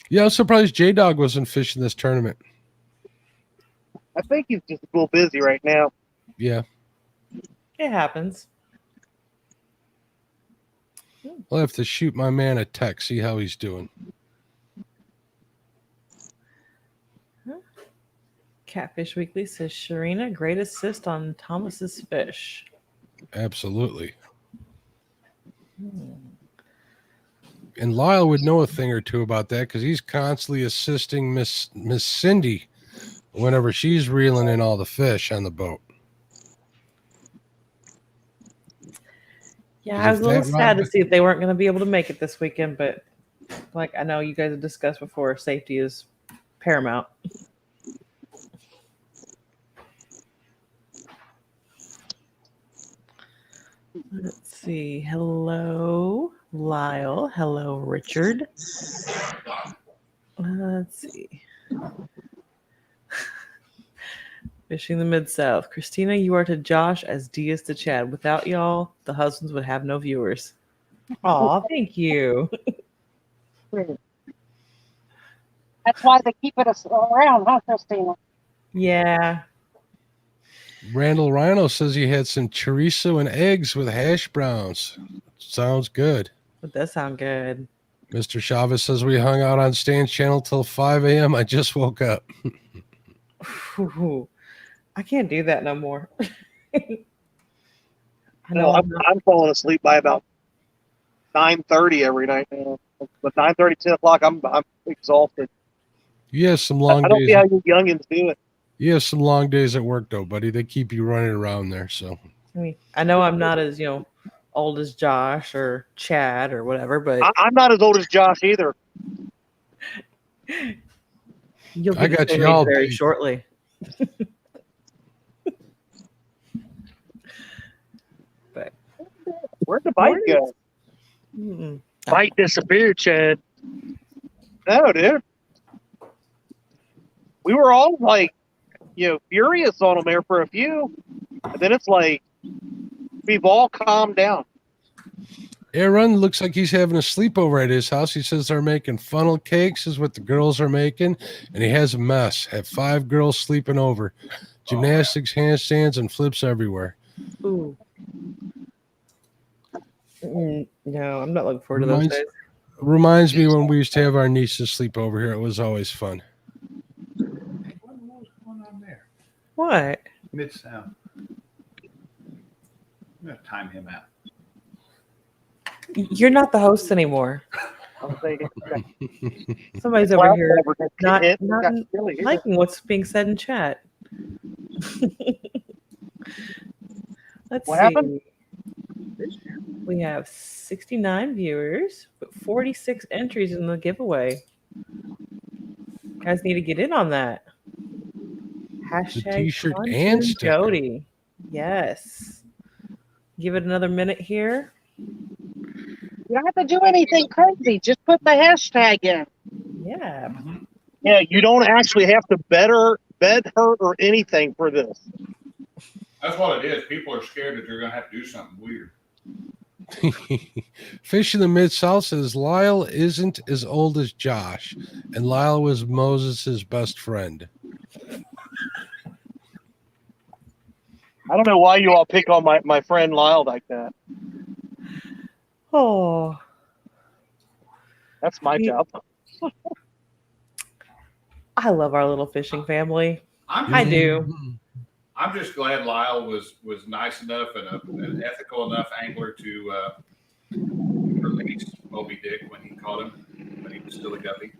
Yeah, I'm surprised J-Dog wasn't fishing this tournament.
I think he's just a little busy right now.
Yeah.
It happens.
I'll have to shoot my man a text, see how he's doing.
Catfish Weekly says, Sharina, great assist on Thomas's fish.
Absolutely. And Lyle would know a thing or two about that because he's constantly assisting Miss Cindy whenever she's reeling in all the fish on the boat.
Yeah, I was a little sad to see if they weren't going to be able to make it this weekend, but like I know you guys have discussed before, safety is paramount. Let's see. Hello, Lyle. Hello, Richard. Let's see. Fishing the Mid-South. Christina, you are to Josh as D is to Chad. Without y'all, the husbands would have no viewers. Aw, thank you.
That's why they keep us around, huh, Christina?
Yeah.
Randall Rhino says he had some chorizo and eggs with hash browns. Sounds good.
It does sound good.
Mr. Chavez says we hung out on Stan's channel till 5 a.m. I just woke up.
Ooh, I can't do that no more. I
No, I'm falling asleep by about 9:30 every night now. But 9:30, 10 o'clock, I'm exhausted.
You have some long
I don't
days.
see how you youngins do it.
You have some long days at work though, buddy. They keep you running around there. So
I mean, I know I'm not as old as Josh or Chad or whatever, but
I'm not as old as Josh either.
you'll
I
be the
got
same
you
age
all
very
beat.
shortly. But
Where'd the bite go?
Bite disappeared, Chad.
No, dude. We were all like, furious on them there for a few, and then it's like we've all calmed down.
Aaron looks like he's having a sleepover at his house. He says they're making funnel cakes, is what the girls are making, and he has a mess. Have 5 girls sleeping over, gymnastics, handstands, and flips everywhere.
Ooh. No, I'm not looking forward to those days.
Reminds me when we used to have our nieces sleep over here. It was always fun.
What's going on there?
What?
Mid-South. I'm going to time him out.
You're not the host anymore. Somebody's over here not liking what's being said in chat. Let's
What
see.
happened?
We have 69 viewers, but 46 entries in the giveaway. Guys need to get in on that. Hashtag
t-shirt
Pontoon
and sticker.
Jody. Yes. Give it another minute here.
You don't have to do anything crazy. Just put the hashtag in.
Yeah.
Yeah, you don't actually have to bet her or anything for this.
That's what it is. People are scared that they're going to have to do something weird.
Fish in the Mid-South says Lyle isn't as old as Josh, and Lyle was Moses' best friend.
I don't know why you all pick on my friend Lyle like that.
Oh.
That's my job.
I love our little fishing family.
I'm just glad Lyle was nice enough and an ethical enough angler to release Moby Dick when he caught him, when he was still a guppy.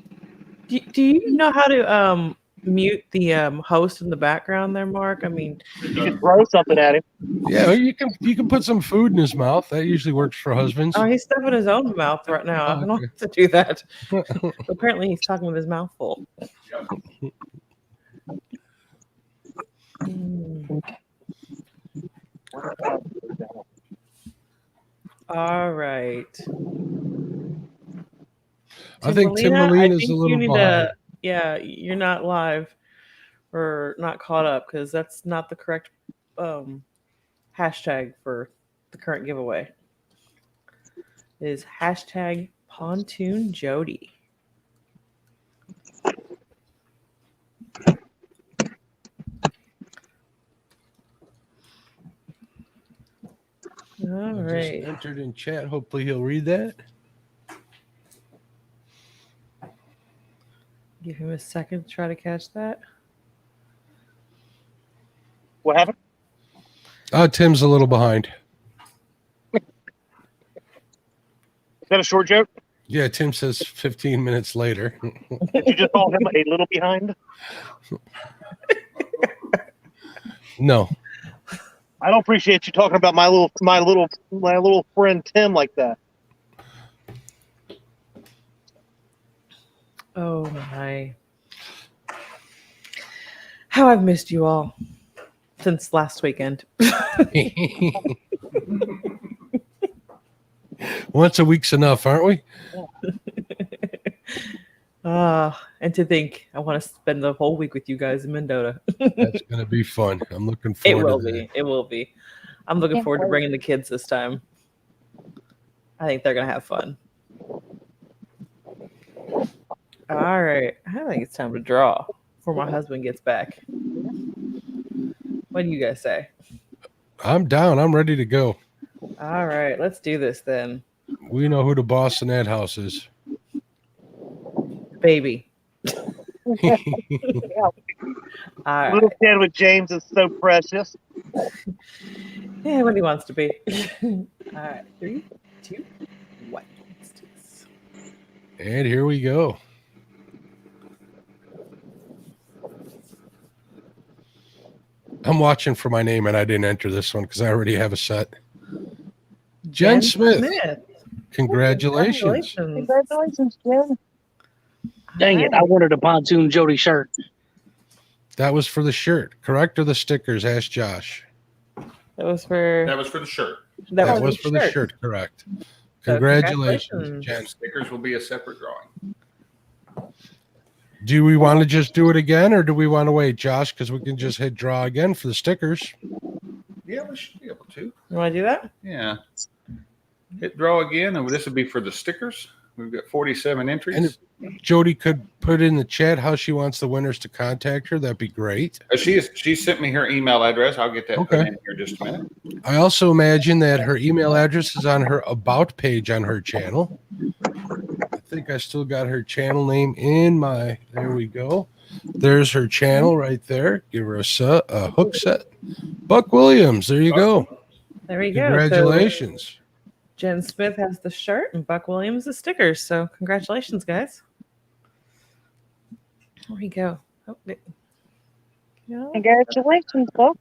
Do you know how to mute the host in the background there, Mark? I mean,
you can throw something at him.
Yeah, you can put some food in his mouth. That usually works for husbands.
Oh, he's stuffing his own mouth right now. I don't have to do that. Apparently, he's talking with his mouth full. All right.
I think Tim Moline is a little behind.
Yeah, you're not live or not caught up because that's not the correct hashtag for the current giveaway. It is hashtag Pontoon Jody. All right.
Just entered in chat. Hopefully he'll read that.
Give him a second to try to catch that.
What happened?
Tim's a little behind.
Is that a short joke?
Yeah, Tim says 15 minutes later.
Did you just call him a little behind?
No.
I don't appreciate you talking about my little friend Tim like that.
Oh my. How I've missed you all since last weekend.
Once a week's enough, aren't we?
And to think I want to spend the whole week with you guys in Mendota.
That's going to be fun. I'm looking forward to that.
It will be. I'm looking forward to bringing the kids this time. I think they're going to have fun. All right. I think it's time to draw before my husband gets back. What do you guys say?
I'm down. I'm ready to go.
All right. Let's do this then.
We know who the boss in that house is.
Baby. All right.
Little kid with James is so precious.
Yeah, what he wants to be. All right. 3, 2, 1. Let's do this.
And here we go. I'm watching for my name, and I didn't enter this one because I already have a set. Jen Smith. Congratulations.
Congratulations, Jen.
Dang it! I wanted a pontoon Jody shirt.
That was for the shirt, correct? Or the stickers? Ask Josh.
That was for
the shirt.
That was for the shirt, correct. Congratulations,
congratulations.
Jen.
Stickers will be a separate drawing.
Do we want to just do it again, or do we want to wait, Josh? Because we can just hit draw again for the stickers.
Yeah, we should be able to.
You want to do that?
Yeah. Hit draw again, and this will be for the stickers. We've got 47 entries.
And if Jody could put in the chat how she wants the winners to contact her, that'd be great.
She sent me her email address. I'll get that put in here just a minute.
I also imagine that her email address is on her about page on her channel. I think I still got her channel name in my. There we go. There's her channel right there. Give her a hook set. Buck Williams. There you go.
There we go.
Congratulations.
So Jen Smith has the shirt and Buck Williams the stickers. So congratulations, guys. There we go. Oh,
Congratulations, Buck.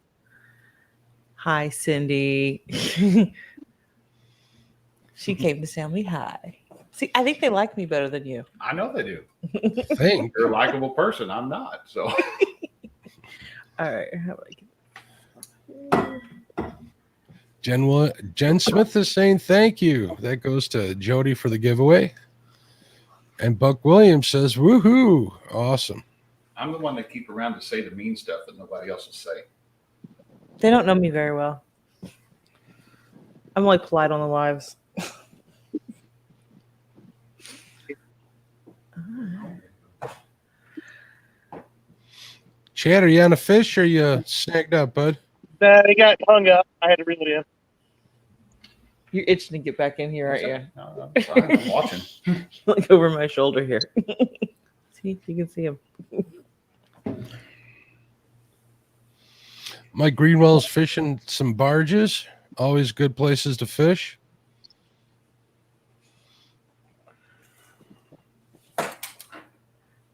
hi, Cindy. She came to tell me hi. See, I think they like me better than you.
I know they do.
Thanks.
You're a likable person. I'm not. So.
All right. How do I get...
Jen Smith is saying thank you. That goes to Jody for the giveaway. And Buck Williams says, woohoo. Awesome.
I'm the one that keep around to say the mean stuff that nobody else will say.
They don't know me very well. I'm only polite on the lives.
Chad, are you on a fish or you snagged up, bud?
Nah, they got hung up. I had to reel it in.
You're itching to get back in here, aren't you?
No, I'm fine. I'm watching.
Look over my shoulder here. See if you can see him.
Mike Greenwell's fishing some barges. Always good places to fish.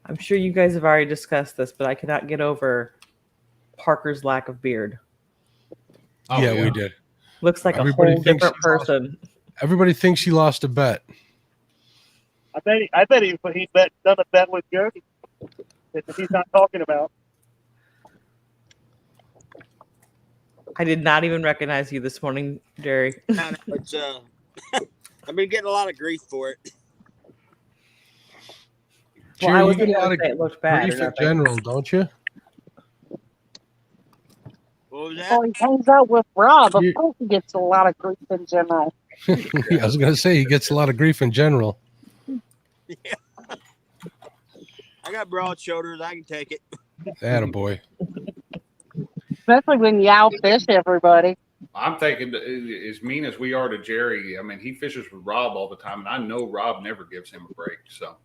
I'm sure you guys have already discussed this, but I cannot get over Parker's lack of beard.
Oh,
yeah, we did.
Looks like
Everybody
a whole
thinks
different
he lost-
person.
Everybody thinks he lost a bet.
I bet he done a bet with Jody that he's not talking about.
I did not even recognize you this morning, Jerry.
I know, it's I've been getting a lot of grief for it.
Well,
Jerry,
I
you
wasn't
get a
gonna
lot of
say it looked bad
grief
or
in
nothing.
general, don't you?
What was that?
Oh, he hangs out with Rob. Of
You-
course, he gets a lot of grief in general.
Yeah, I was going to say he gets a lot of grief in general.
I got broad shoulders. I can take it.
Attaboy.
Especially when you outfish everybody.
I'm thinking that as mean as we are to Jerry, I mean, he fishes with Rob all the time, and I know Rob never gives him a break. So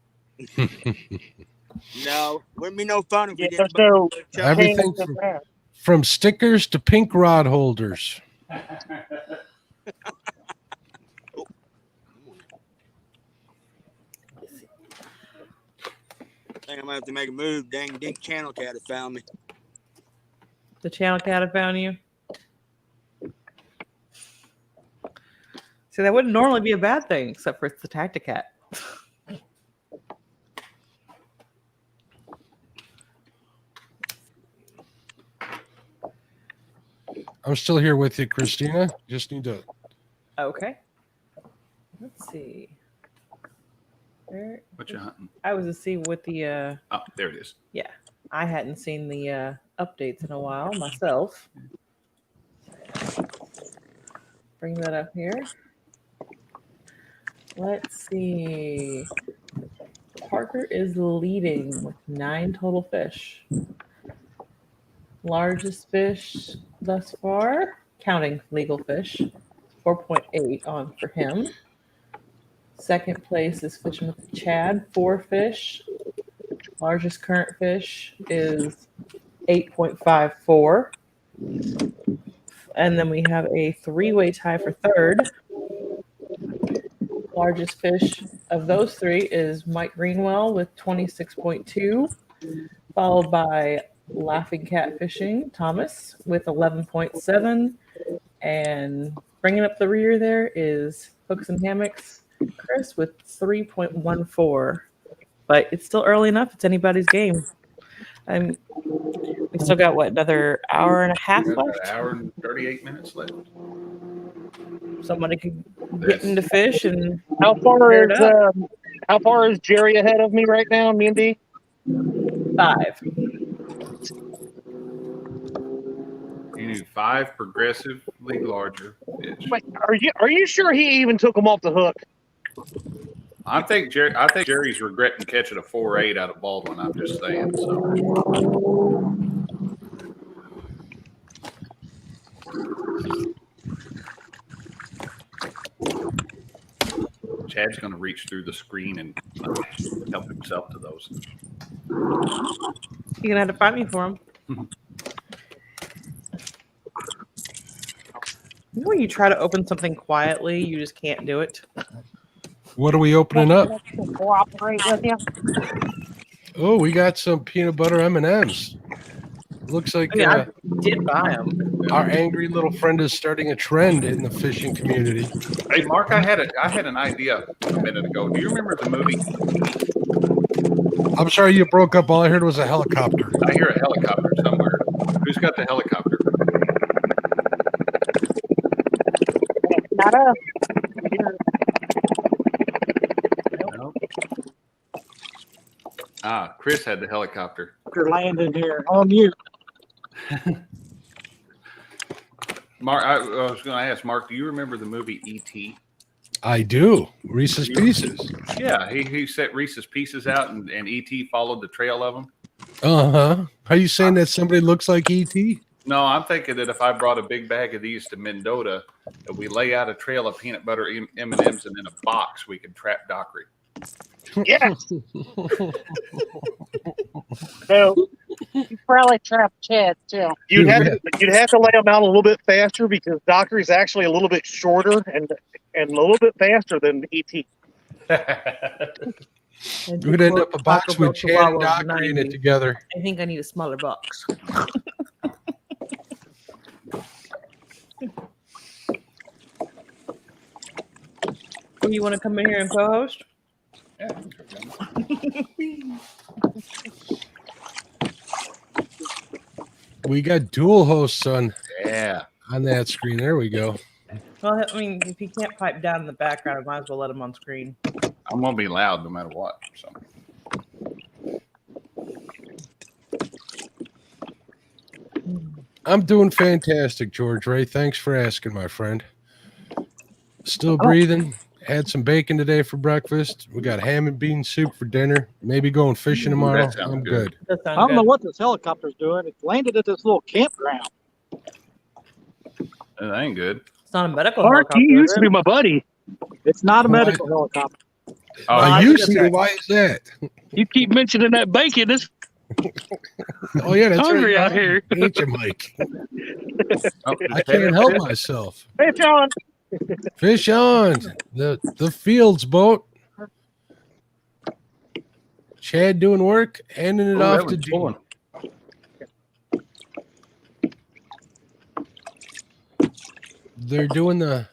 No, wouldn't be no fun if we
There's
didn't.
no
Everything from stickers to pink rod holders.
I think I'm gonna have to make a move. Dang, Dink Channel Cat has found me.
The channel cat have found you. See, that wouldn't normally be a bad thing, except for it's the Tacti-Cat.
I'm still here with you, Christina. Just need to.
Okay. Let's see. Where,
what you hunting?
I was to see what the
Oh, there it is.
yeah. I hadn't seen the updates in a while myself. Bring that up here. Let's see. Parker is leading with 9 total fish. Largest fish thus far, counting legal fish, 4.8 on for him. Second place is Fishing with Chad, 4 fish. Largest current fish is 8.54. And then we have a 3-way tie for third. Largest fish of those three is Mike Greenwell with 26.2, followed by Laughing Catfishing Thomas with 11.7, and bringing up the rear there is Hooks and Hammocks Chris with 3.14. But it's still early enough; it's anybody's game. We still got another hour and a half
We've got
left.
an hour and 38 minutes left.
Somebody could get into fish and
How far
pair it
is
up.
how far is Jerry ahead of me right now, me and D?
5.
You need 5 progressively larger fish.
Wait, are you sure he even took them off the hook?
I think Jerry's regretting catching a 4.8 out of Baldwin. I'm just saying. So. Chad's going to reach through the screen and help himself to those.
You're gonna have to find me for him. You know when you try to open something quietly, you just can't do it.
What are we opening up?
Cooperate with you.
Oh, we got some peanut butter M&Ms. Looks like
I did buy them.
our angry little friend is starting a trend in the fishing community.
Hey, Mark, I had an idea a minute ago. Do you remember the movie?
I'm sorry you broke up. All I heard was a helicopter.
I hear a helicopter somewhere. Who's got the helicopter?
Not us.
No. Ah, Chris had the helicopter.
You're landing here on mute.
Mark, I was going to ask Mark. Do you remember the movie E.T.?
I do. Reese's Pieces.
Yeah, he set Reese's Pieces out, and E.T. followed the trail of them.
Uh-huh. Are you saying that somebody looks like E.T.?
No, I'm thinking that if I brought a big bag of these to Mendota, that we lay out a trail of peanut butter M&Ms, and in a box we could trap Dockery.
Yes. So you probably trap Chad too.
You'd have to lay them out a little bit faster because Dockery's actually a little bit shorter and a little bit faster than ET.
We could end up a box with Chad and Dockery in it together.
I think I need a smaller box. You want to come in here and co-host?
Yeah.
We got dual hosts on that screen. There we go.
Well, I mean, if he can't pipe down in the background, I might as well let him on screen.
I'm gonna be loud no matter what. So.
I'm doing fantastic, George Ray. Thanks for asking, my friend. Still breathing. Had some bacon today for breakfast. We got ham and bean soup for dinner. Maybe going fishing tomorrow. I'm good.
I don't know what this helicopter's doing. It's landed at this little campground.
That ain't good.
It's not a medical
Mark,
helicopter.
you used to be my buddy.
It's not a medical helicopter.
Oh,
I used to. Why is that?
You keep mentioning that bacon. It's
Oh yeah, that's
hungry
right.
out here.
Ain't you, Mike?
Oh,
I can't help myself.
Fish on.
Fish on the Fields boat. Chad doing work, handing it off to Gene. They're doing the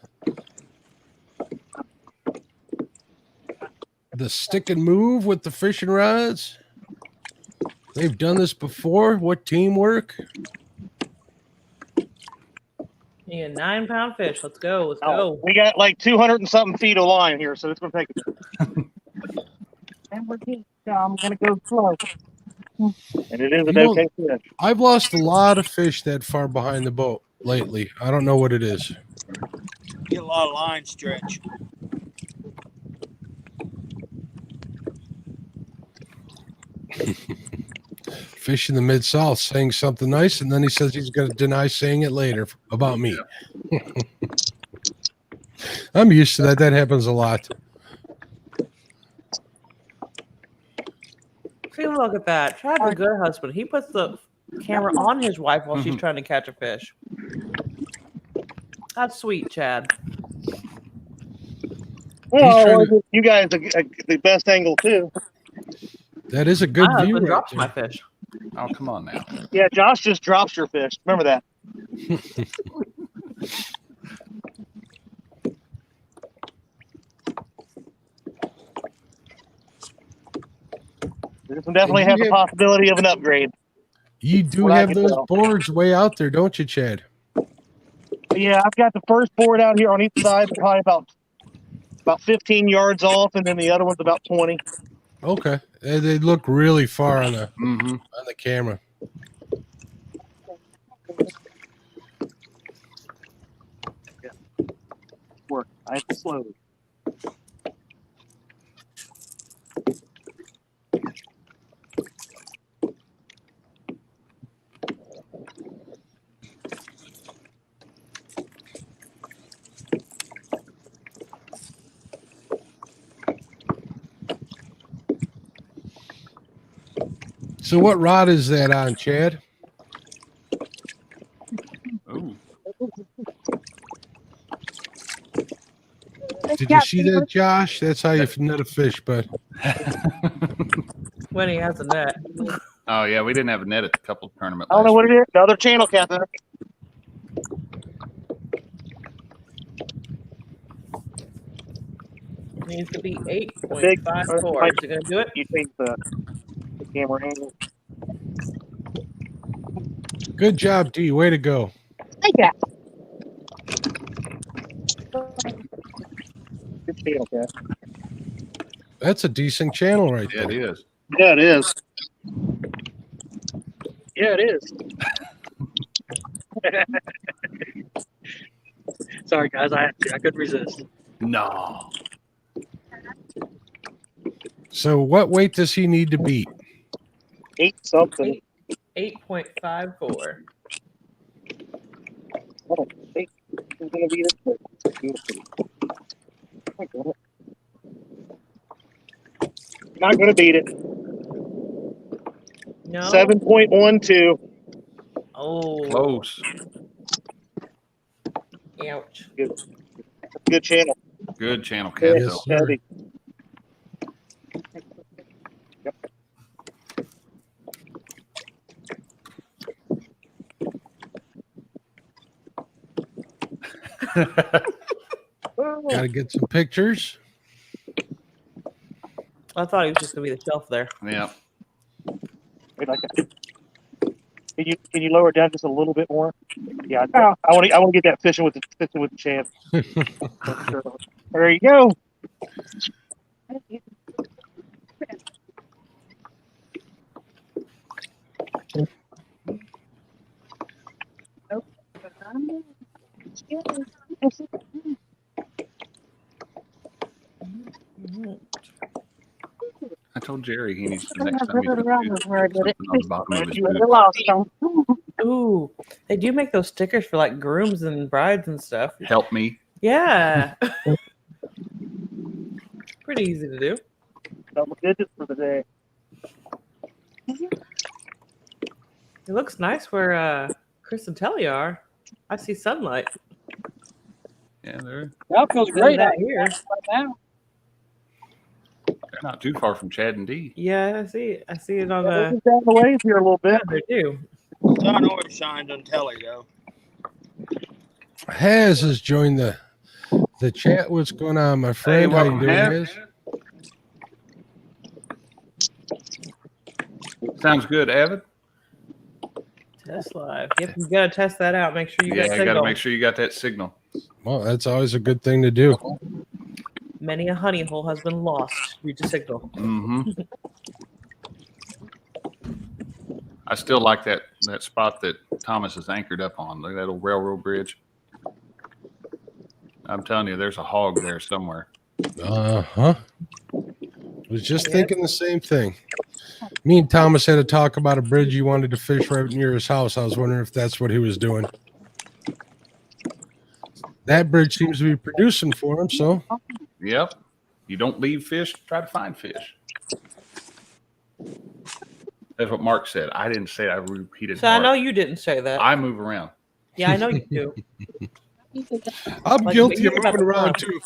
stick and move with the fishing rods. They've done this before. What teamwork?
You get 9-pound fish. Let's go. Let's go.
We got like 200 and something feet of line here, so it's going to take a bit.
And we're deep, so I'm gonna go slow.
And it is an
You know,
okay fish.
I've lost a lot of fish that far behind the boat lately. I don't know what it is.
Get a lot of line stretch.
Fish in the Mid-South saying something nice, and then he says he's going to deny saying it later about me. I'm used to that. That happens a lot.
See, look at that. Chad's a good husband. He puts the camera on his wife while she's trying to catch a fish. That's sweet, Chad.
Well,
trying to-
you guys are the best angle too.
that is a good
My
view.
husband
Right
drops
there.
my fish.
Oh, come on now.
Yeah, Josh just drops your fish. Remember that. This will definitely
And
have
you
the
have-
possibility of an upgrade.
You do
What I
have
can
those
tell.
boards way out there, don't you, Chad?
Yeah, I've got the first board out here on each side, probably about 15 yards off, and then the other one's about 20.
Okay, they look really far on
Mm-hmm.
the camera.
Work nice and slowly.
So, what rod is that on, Chad?
Ooh.
Did you see that, Josh? That's how you net a fish, but
When he has a net.
Oh yeah, we didn't have a net at the couple tournament.
I don't know what it is. The other channel, Captain.
Needs to be
Big-
8.54. Is it going to do it?
You change the camera angle.
good job, D. Way to go.
Thank you.
Good channel, Cap.
That's a decent channel right
Yeah, it
there.
is.
Yeah, it is.
Yeah, it is. Sorry, guys. I couldn't resist.
No.
So, what weight does he need to beat?
8 something.
8.54.
I don't think it's going to be this quick. Not going to beat it.
No.
7.12.
Oh.
Close.
Ouch.
Good channel.
Good channel, Cat.
Yes,
though.
sir.
Heavy.
Got to get some pictures.
I thought he was just going to be the shelf there.
Yeah.
Wait, like that. Can you lower it down just a little bit more? Yeah, I want to get that fishing with the champ. There you go.
I told Jerry he needs to next time he's
Around
gonna do
was where I did it.
something on the bottom of his
You
boot.
Lost them.
Ooh, they do make those stickers for like grooms and brides and stuff.
Help me.
Yeah. Pretty easy to do.
Double digits for the day.
It looks nice where Chris and Telly are. I see sunlight.
Yeah, they're
That feels
None of
great
that
out here
here.
right now.
not too far from Chad and D.
Yeah, I see. I see it on
They're
the.
just down the ways here a little bit.
Yeah, they do.
Sun always shines on telly, though.
Haz has joined the chat. What's going on, my friend? How you
welcome,
doing,
Haz.
Haz?
Sounds good, Avid.
Test live. Yep, you gotta test that out. Make sure you
Yeah,
got
I got to
signal.
make sure you got that signal.
Well, that's always a good thing to do.
Many a honey hole has been lost due to signal.
Mm-hmm. I still like that spot that Thomas is anchored up on. Look at that old railroad bridge. I'm telling you, there's a hog there somewhere.
Uh-huh. Was just thinking the same thing. Me and Thomas had a talk about a bridge he wanted to fish right near his house. I was wondering if that's what he was doing. That bridge seems to be producing for him, so
Yep. You don't leave fish, try to find fish. That's what Mark said. I didn't say it. I repeated
So I
Mark.
know you didn't say that.
I move around.
Yeah, I know you do.
I'm
Like,
guilty
you're
of
about
moving
to
around
run.
too.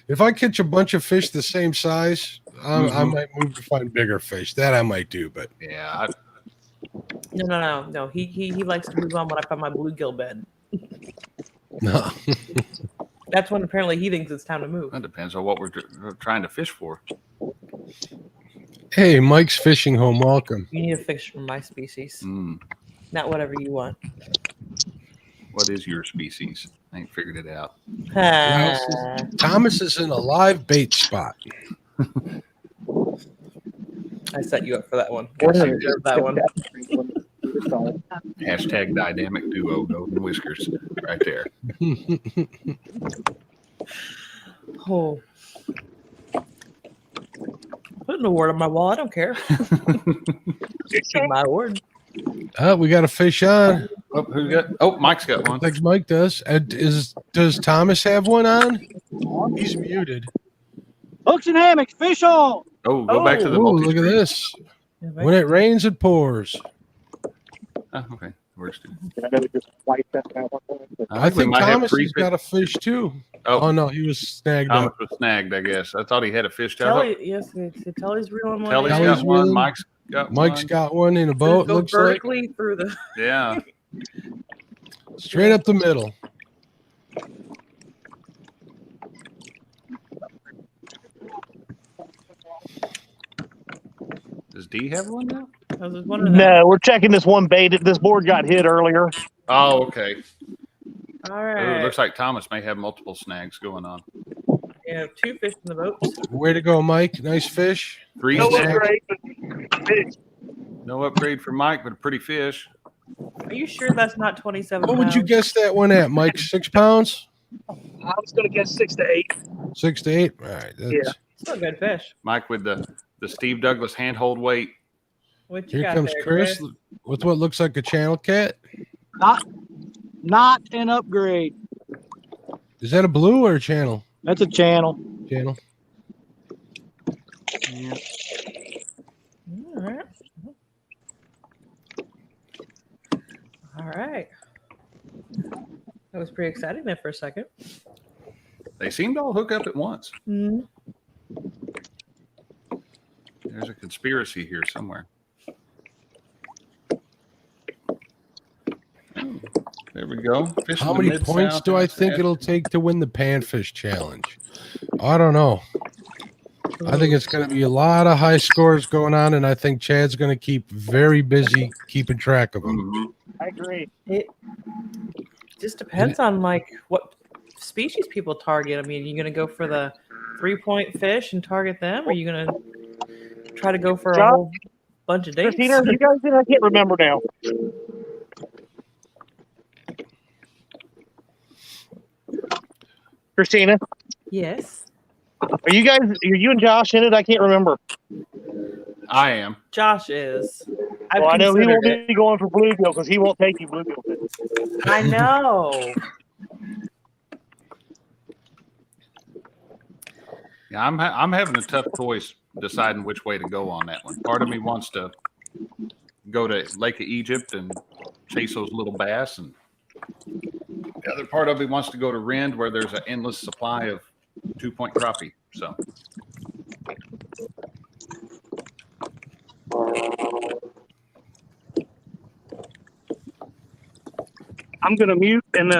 If I catch a bunch of fish the same size, I
Mhm.
might move to find bigger fish. That I might do, but
Yeah,
No. He likes to move on when I find my bluegill bed.
no.
That's when apparently he thinks it's time to move.
that depends on what we're trying to fish for.
Hey, Mike's fishing home. Welcome.
You need a fish from my species,
Mm,
not whatever you want.
what is your species? I ain't figured it out.
Thomas is in a live bait spot.
I set you up for that one.
What
I
is
deserve that one.
Hashtag dynamic duo, golden whiskers, right there.
Oh. Put an award on my wall. I don't care. It's my award.
We got a fish on.
Oh, who got? Oh, Mike's got one.
Like Mike does. Does Thomas have one on? He's muted.
Hooks and hammocks, fish on.
Oh, go back to the
Oh,
multi.
look at this. When it rains, it pours.
Oh, okay, where's the?
I think
might have
Thomas
three
has got a fish too.
Oh,
no, he was snagged
Thomas
up.
was snagged, I guess. I thought he had a fish tail.
Telly, yes, Telly's reeling one.
Telly's
in.
got one.
reeling.
Mike's got
Mike's
one.
got one in a boat.
Go
Looks like
vertically through the.
Yeah.
straight up the middle.
Does D have one now?
I was wondering that.
No, we're checking this one bait. This board got hit earlier.
Oh, okay.
All
Ooh,
right.
looks like Thomas may have multiple snags going on.
We have 2 fish in the boat.
Way to go, Mike. Nice fish.
Three
No
snags.
upgrade, but fish.
No upgrade for Mike, but a pretty fish.
Are you sure that's not 27
What would you
pounds?
guess that one at, Mike? 6 pounds?
I was gonna guess 6 to 8.
6 to 8? All right. That's,
Yeah.
Still a good fish.
Mike with the Steve Douglas handhold weight.
What you
Here
got
comes
there,
Chris with what looks like a channel cat.
Not an upgrade.
Is that a blue or a channel?
That's a channel.
Channel.
All right. All right. That was pretty exciting there for a second.
They seem to all hook up at once.
Mm-hmm.
There's a conspiracy here somewhere. Oh, there we go. Fish
How
in the
many points
Mid-South,
do I
West
think
Africa.
it'll take to win the Panfish Challenge? I don't know. I think it's going to be a lot of high scores going on, and I think Chad's going to keep very busy keeping track of them.
Mhm.
I agree.
It just depends on like what species people target. I mean, are you going to go for the 3-point fish and target them? Or are you going to try to go for a
John?
whole bunch of dates?
Christina, you guys did? I can't remember now. Christina,
Yes.
are you and Josh in it? I can't remember.
I am.
Josh is. I've
Well, I know he
considered
won't
it.
be going for bluegill because he won't take you bluegill fishing.
I know.
Yeah, I'm having a tough choice deciding which way to go on that one. Part of me wants to go to Lake of Egypt and chase those little bass, and the other part of me wants to go to Rend where there's an endless supply of 2-point crappie. So
I'm gonna mute and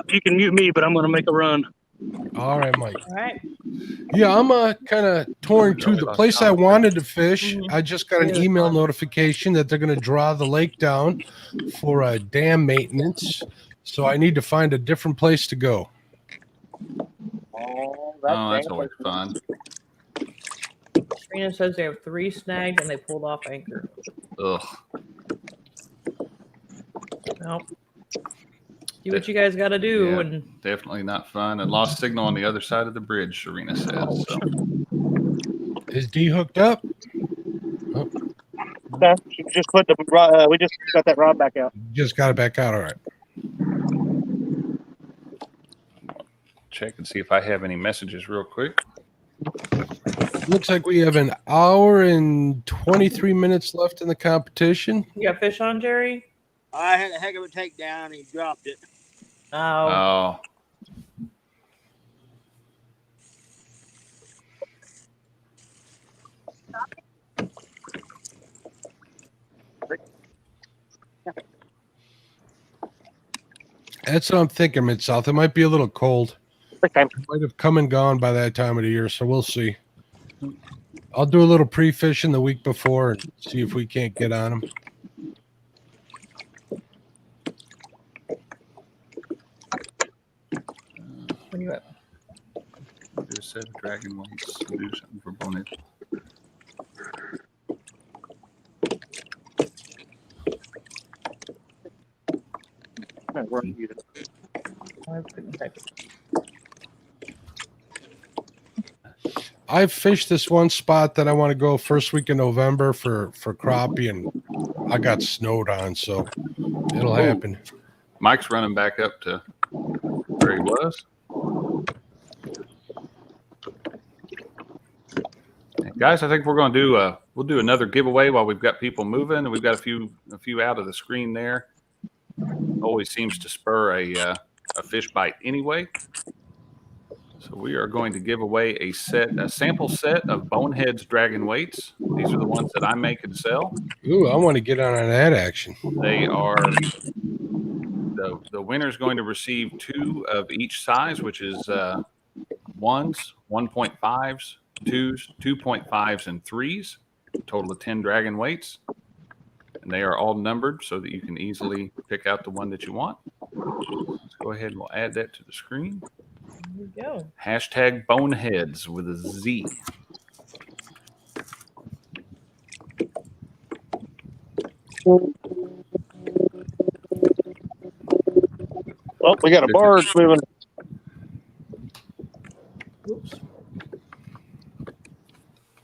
you can mute me, but I'm gonna make a run.
All right, Mike.
All right.
Yeah, I'm kind of torn too. The place I wanted to fish, I just got an email notification that they're going to draw the lake down for dam maintenance. So I need to find a different place to go.
oh, that's always fun.
Trina says they have 3 snagged and they pulled off anchor.
Ugh.
Nope. Do what you guys got to do.
Yeah,
And
definitely not fun. And lost signal on the other side of the bridge, Serena says. So.
Is D hooked up?
No, she just put the we just got that rod back out.
Just got it back out. All right.
Check and see if I have any messages real quick.
Looks like we have an hour and 23 minutes left in the competition.
you got fish on, Jerry?
I had a heck of a takedown and he dropped it.
Oh.
Oh,
That's what I'm thinking, Mid South. It might be a little cold.
Okay.
It might have come and gone by that time of the year, so we'll see. I'll do a little pre-fishing the week before and see if we can't get on them.
Where you at?
do a set of dragon weights and do something for bonehead.
I couldn't type it.
I've fished this one spot that I want to go first week in November for crappie, and I got snowed on, so it'll happen.
Mike's running back up to where he was. Guys, I think we're going to do we'll do another giveaway while we've got people moving, and we've got a few out of the screen there. Always seems to spur a fish bite anyway. So we are going to give away a sample set of Bonehead's dragon weights. These are the ones that I make and sell.
Ooh, I want to get on that action.
They are the winner is going to receive 2 of each size, which is 1s, 1.5s, 2s, 2.5s, and 3s. A total of 10 dragon weights. And they are all numbered so that you can easily pick out the one that you want. Let's go ahead and we'll add that to the screen.
There we go.
Hashtag Boneheads with a Z.
Oh, we got a barge moving.
Oops.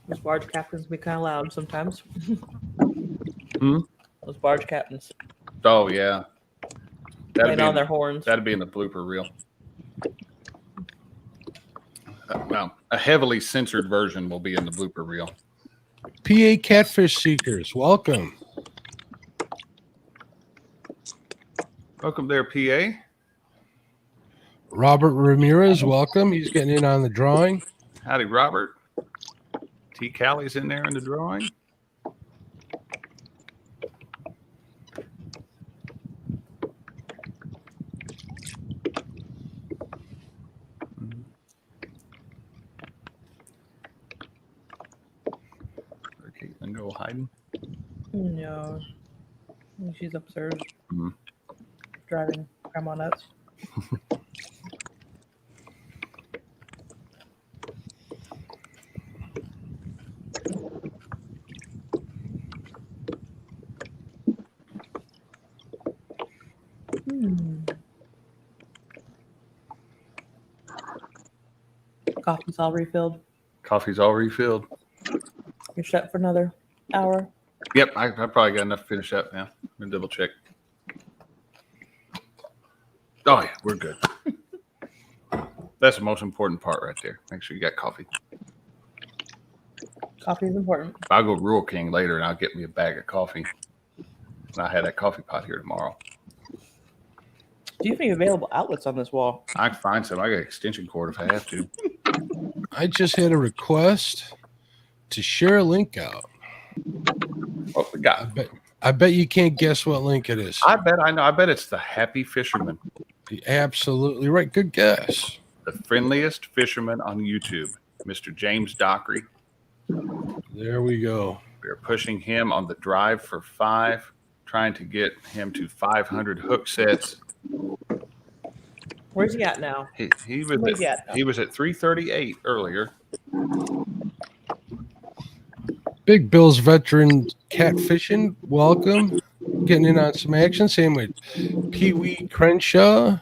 Those barge captains be kind of loud sometimes. Those barge captains.
Oh, yeah.
Playing on their horns.
That'd be in the blooper reel. Well, a heavily censored version will be in the blooper reel.
PA Catfish Seekers, welcome.
Welcome there, PA.
Robert Ramirez, welcome. He's getting in on the drawing.
Howdy, Robert. T. Callie's in there in the drawing. Caitlin go hiding?
No. She's upstairs driving grandma nuts. Coffee's all refilled.
Coffee's all refilled.
You're set for another hour.
Yep, I probably got enough to finish up now. I'm going to double check. Oh, yeah, we're good. That's the most important part right there. Make sure you got coffee.
Coffee is important.
I'll go Rural King later and I'll get me a bag of coffee. And I'll have that coffee pot here tomorrow.
Do you have any available outlets on this wall?
I can find some. I got extension cord if I have to.
I just had a request to share a link out.
What we got?
I bet you can't guess what link it is.
I bet I know. I bet it's the Happy Fisherman.
Absolutely right. Good guess.
The friendliest fisherman on YouTube, Mr. James Dockery.
There we go.
We are pushing him on the drive for 5, trying to get him to 500 hook sets.
Where's he at now?
He was at 338 earlier.
Big Bill's veteran catfishing. Welcome. Getting in on some action. Same with Pee Wee Crenshaw.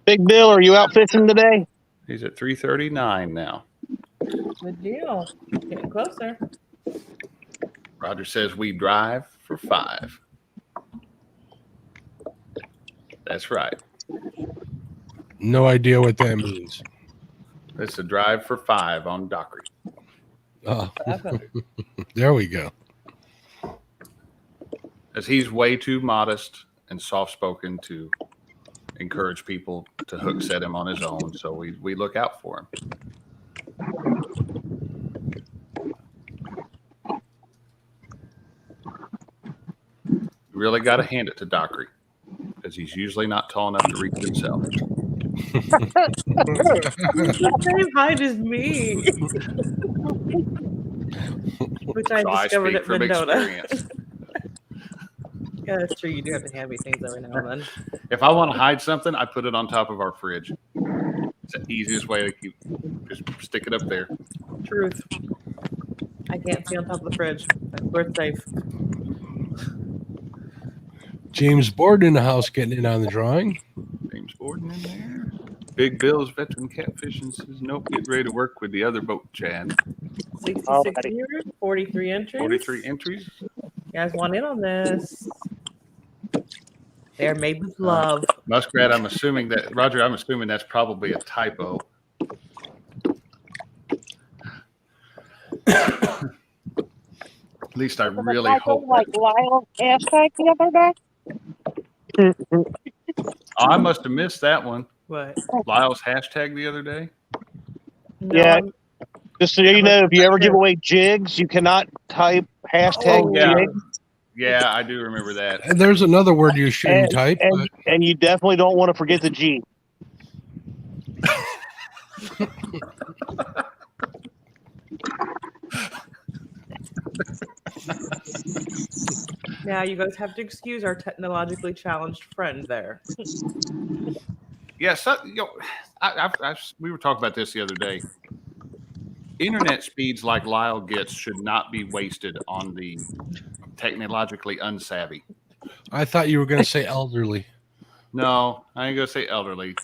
Big Bill, are you out fishing today?
He's at 339 now.
Good deal. Getting closer.
Roger says we drive for 5. That's right.
No idea what that means.
It's a drive for 5 on Dockery.
Oh, there we go.
As he's way too modest and soft-spoken to encourage people to hook set him on his own. So we look out for him. You really got to hand it to Dockery because he's usually not tall enough to reach himself.
The same height as me. Which I
So I
discovered
speak
at
from
Mendota.
experience.
Yeah, that's true. You do have to hand me things every now and then.
If I want to hide something, I put it on top of our fridge. It's the easiest way to keep. Just stick it up there.
Truth. I can't see on top of the fridge. We're safe.
James Borden in the house getting in on the drawing.
James Borden in there. Big Bill's veteran catfishing says, nope, get ready to work with the other boat, Chad.
66 viewers, 43 entries.
43 entries.
You guys want in on this? They're made with love.
Muskrat, I'm assuming that's probably a typo. At least I really hope.
Like Lyle hashtag the other day.
Oh, I must have missed that one.
What?
Lyle's hashtag the other day.
No,
Yeah. Just so you know, if you ever give away jigs, you cannot type hashtag
yeah.
jigs.
Yeah, I do remember that.
And there's another word you shouldn't type.
And you definitely don't want to forget the G.
Now you guys have to excuse our technologically challenged friend there.
Yeah, so, we were talking about this the other day. Internet speeds like Lyle gets should not be wasted on the technologically unsavvy.
I thought you were going to say elderly.
No, I ain't going to say elderly.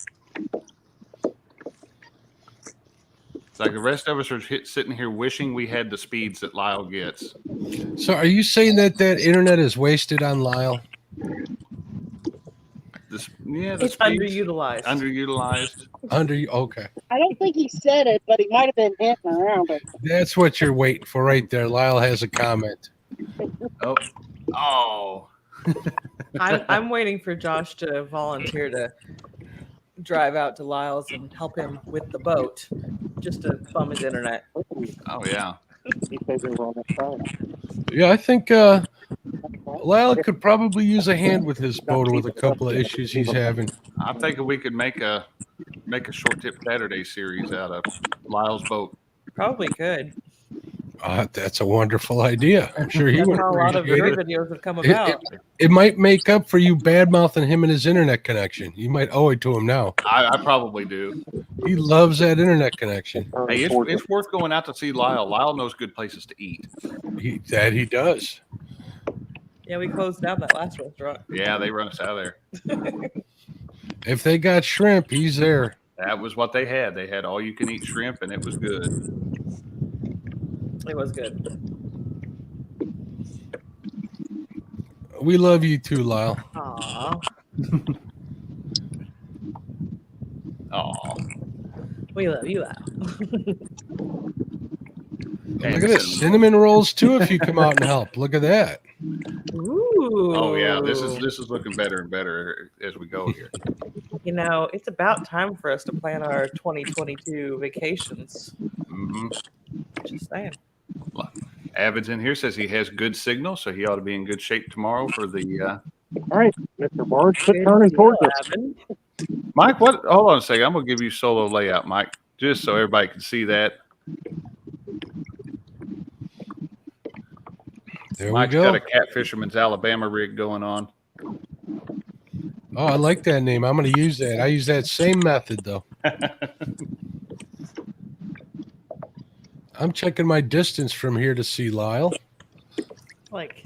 It's like the rest of us are sitting here wishing we had the speeds that Lyle gets.
So are you saying that internet is wasted on Lyle?
It's
speeds,
underutilized.
Okay.
I don't think he said it, but he might have been hinting around it.
That's what you're waiting for right there. Lyle has a comment.
Oh.
I'm waiting for Josh to volunteer to drive out to Lyle's and help him with the boat, just to bum his internet.
Oh yeah.
Yeah, I think Lyle could probably use a hand with his boat with a couple of issues he's having.
I'm thinking we could make a short tip Saturday series out of Lyle's boat.
Probably could.
That's a wonderful idea. I'm sure he
That's
would
how a lot of
appreciate
your
it.
videos have come about.
It might make up for you bad-mouthing him and his internet connection. You might owe it to him now.
I probably do.
He loves that internet connection.
Hey, it's worth going out to see Lyle. Lyle knows good places to eat.
He does.
Yeah, we closed down that last restaurant.
Yeah, they run us out of there.
If they got shrimp, he's there.
That was what they had. They had all you can eat shrimp, and it was good.
It was good.
We love you too, Lyle.
Aww.
Aw.
We love you, Al.
Look at this. Cinnamon rolls too if you come out and help. Look at that.
Ooh.
Oh yeah, this is looking better and better as we go here.
You know, it's about time for us to plan our 2022 vacations.
Mm-hmm.
Just saying.
Avid's in here says he has good signal, so he ought to be in good shape tomorrow for the.
All right, Mr. Barnes, quit turning towards us.
Mike, what? Hold on a second. I'm gonna give you solo layout, Mike, just so everybody can see that.
There
Mike's
we go.
got a Catfisherman's Alabama rig going on.
Oh, I like that name. I'm going to use that. I use that same method, though. I'm checking my distance from here to see Lyle.
Like,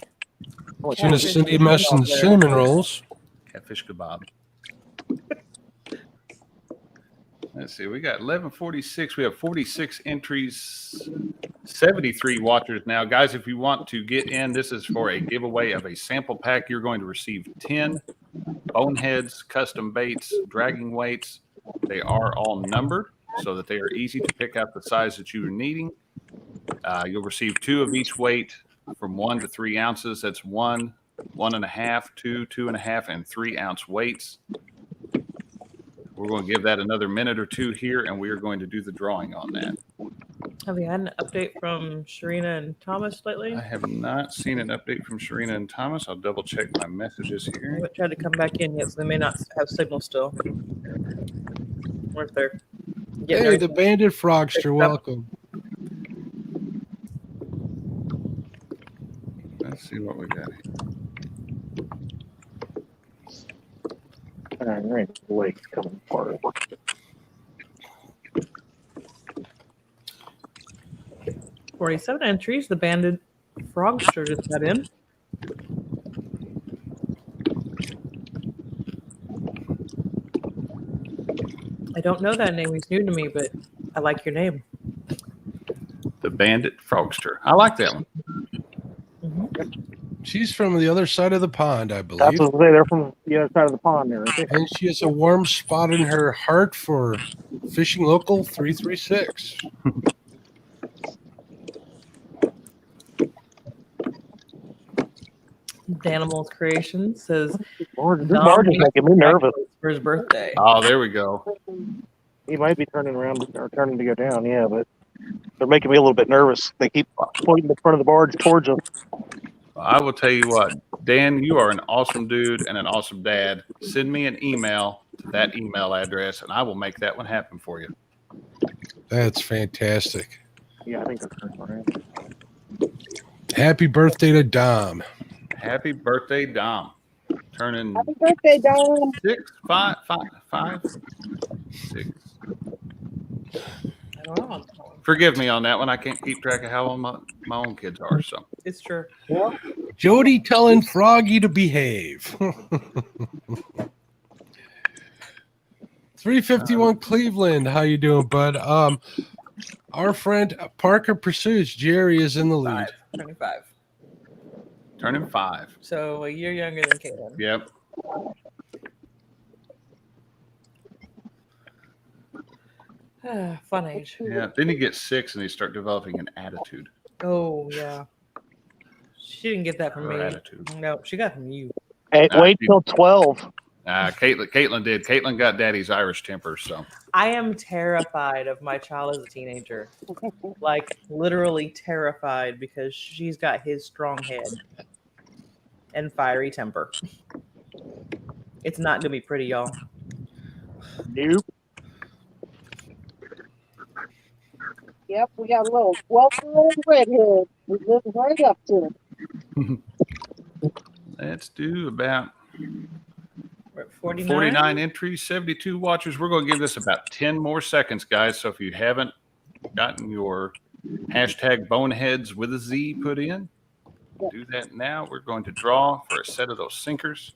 as soon as Cindy mentioned cinnamon rolls.
Catfish kebab. Let's see. We got 1146. We have 46 entries, 73 watchers now. Guys, if you want to get in, this is for a giveaway of a sample pack. You're going to receive 10 boneheads, custom baits, dragging weights. They are all numbered so that they are easy to pick out the size that you are needing. You'll receive 2 of each weight from 1 to 3 ounces. That's 1, 1.5, 2, 2.5, and 3 ounce weights. We're going to give that another minute or two here, and we are going to do the drawing on that.
Have you had an update from Sharina and Thomas lately?
I have not seen an update from Sharina and Thomas. I'll double check my messages
I
here.
haven't tried to come back in yet, so they may not have signal still. Or if they're getting
Hey, the
everything
bandit
picked
frogster,
up.
welcome.
Let's see what we got here.
All right, the lake's coming apart.
47 entries. The banded frogster just got in. I don't know that name. He's new to me, but I like your name.
The Bandit Frogster. I like that one.
She's from the other side of the pond, I believe.
That's what they say. They're from the other side of the pond there. Right there.
And she has a warm spot in her heart for Fishing Local 336.
Danimals Creation says
This barge is making me nervous.
for his birthday.
Oh, there we go.
He might be turning around or turning to go down, yeah, but they're making me a little bit nervous. They keep pointing the front of the barge towards them.
I will tell you what, Dan, you are an awesome dude and an awesome dad. Send me an email to that email address, and I will make that one happen for you.
That's fantastic.
Yeah, I think that's right.
Happy birthday to Dom.
Happy birthday, Dom. Turning
Happy birthday, Dom.
6.
I don't know.
Forgive me on that one. I can't keep track of how old my own kids are. So
It's true.
Jody telling Froggy to behave. 351 Cleveland. How you doing, bud? Our friend Parker Pursuits, Jerry, is in the lead.
25.
turning 5.
So a year younger than Caitlin.
Yep.
Fun age.
Yeah. Then you get 6 and they start developing an attitude.
Oh, yeah. She didn't get that from
Her
me.
attitude.
No, she got it from you.
Hey, wait till 12.
Caitlin did. Caitlin got daddy's Irish temper, so.
I am terrified of my child as a teenager. Like, literally terrified because she's got his strong head and fiery temper. It's not going to be pretty, y'all.
Nope.
Yep, we got a little 12-year-old redhead. We live right up to it.
Let's do about
We're at 49.
49 entries, 72 watchers. We're going to give this about 10 more seconds, guys. So if you haven't gotten your hashtag boneheads with a Z put in, do that now. We're going to draw for a set of those sinkers.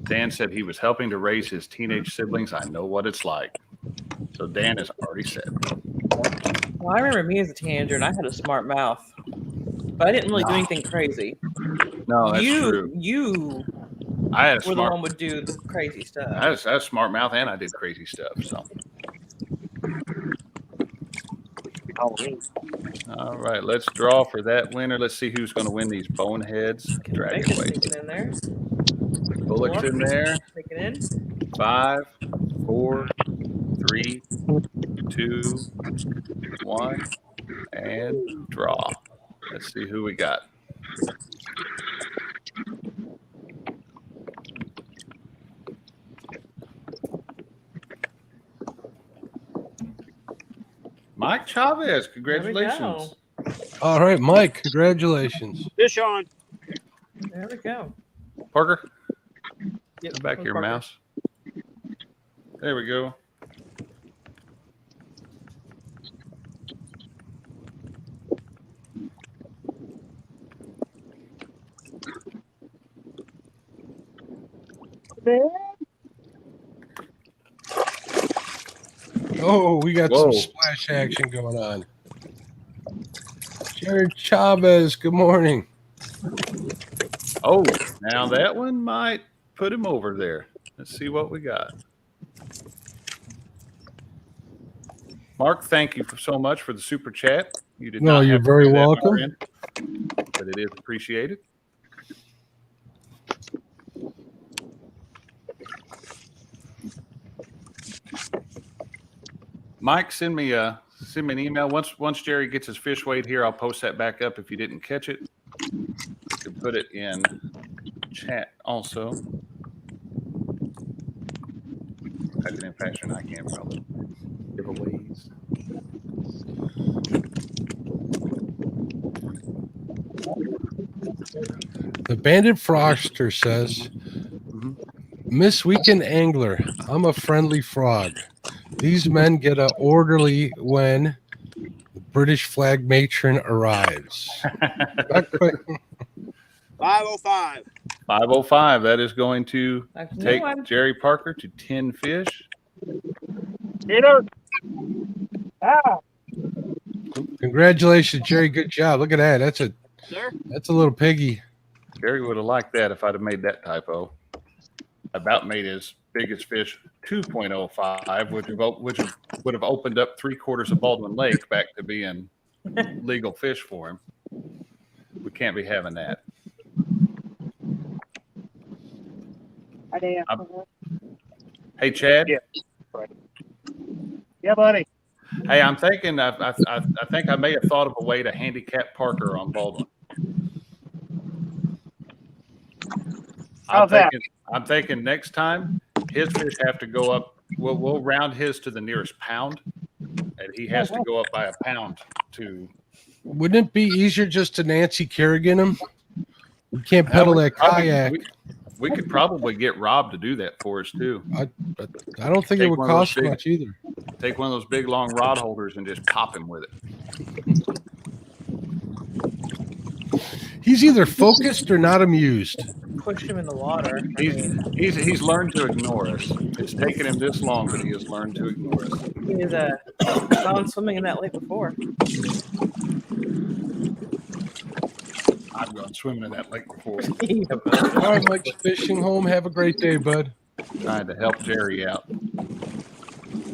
Dan said he was helping to raise his teenage siblings. I know what it's like. So Dan has already said.
Well, I remember me as a teenager and I had a smart mouth. But I didn't really do anything crazy.
No, that's true.
You
I had a
were the one would do the crazy stuff.
I had a smart mouth and I did crazy stuff. So. All right, let's draw for that winner. Let's see who's going to win these boneheads. Drag it away.
In there.
Bullocks in there.
Take it in. 5,
4, 3, 2, 1, and draw. Let's see who we got. Mike Chavez, congratulations.
All right, Mike, congratulations.
Fish on.
There we go.
Parker,
Yep,
come back
go
here,
Parker.
mouse. There we go.
Oh, we got
Whoa.
some splash action going on. Jared Chavez, good morning.
Oh, now that one might put him over there. Let's see what we got. Mark, thank you so much for the super chat. You did
No,
not
you're
have to
very
do that, my
welcome.
friend, but it is appreciated. Mike, send me an email. Once Jerry gets his fish weighed here, I'll post that back up. If you didn't catch it, you can put it in chat also. Type it in faster than I can for all the giveaways.
The Bandit Frogster says, Miss Weekend Angler, I'm a friendly frog. These men get a orderly when the British flag matron arrives.
505.
505. That is going to take
one.
Jerry Parker to 10 fish.
Congratulations, Jerry. Good job. Look at that. That's a little piggy.
Jerry would have liked that if I'd have made that typo. I about made his biggest fish 2.05, which would have opened up 3/4 of Baldwin Lake back to being legal fish for him. We can't be having that. Hey, Chad.
Yeah. Yeah, buddy.
Hey, I'm thinking. I think I may have thought of a way to handicap Parker on Baldwin. I'm thinking next time his fish have to go up. We'll round his to the nearest pound, and he has to go up by a pound to.
Wouldn't it be easier just to Nancy Kerrigan him? We can't pedal that kayak.
We could probably get Rob to do that for us too.
I don't think it would cost much either.
Take one of those big long rod holders and just pop him with it.
He's either focused or not amused.
Push him in the water.
He's learned to ignore us. It's taken him this long, but he has learned to ignore us.
He was gone swimming in that lake before.
I've gone swimming in that lake before.
All right, Mike's fishing home. Have a great day, bud.
Trying to help Jerry out.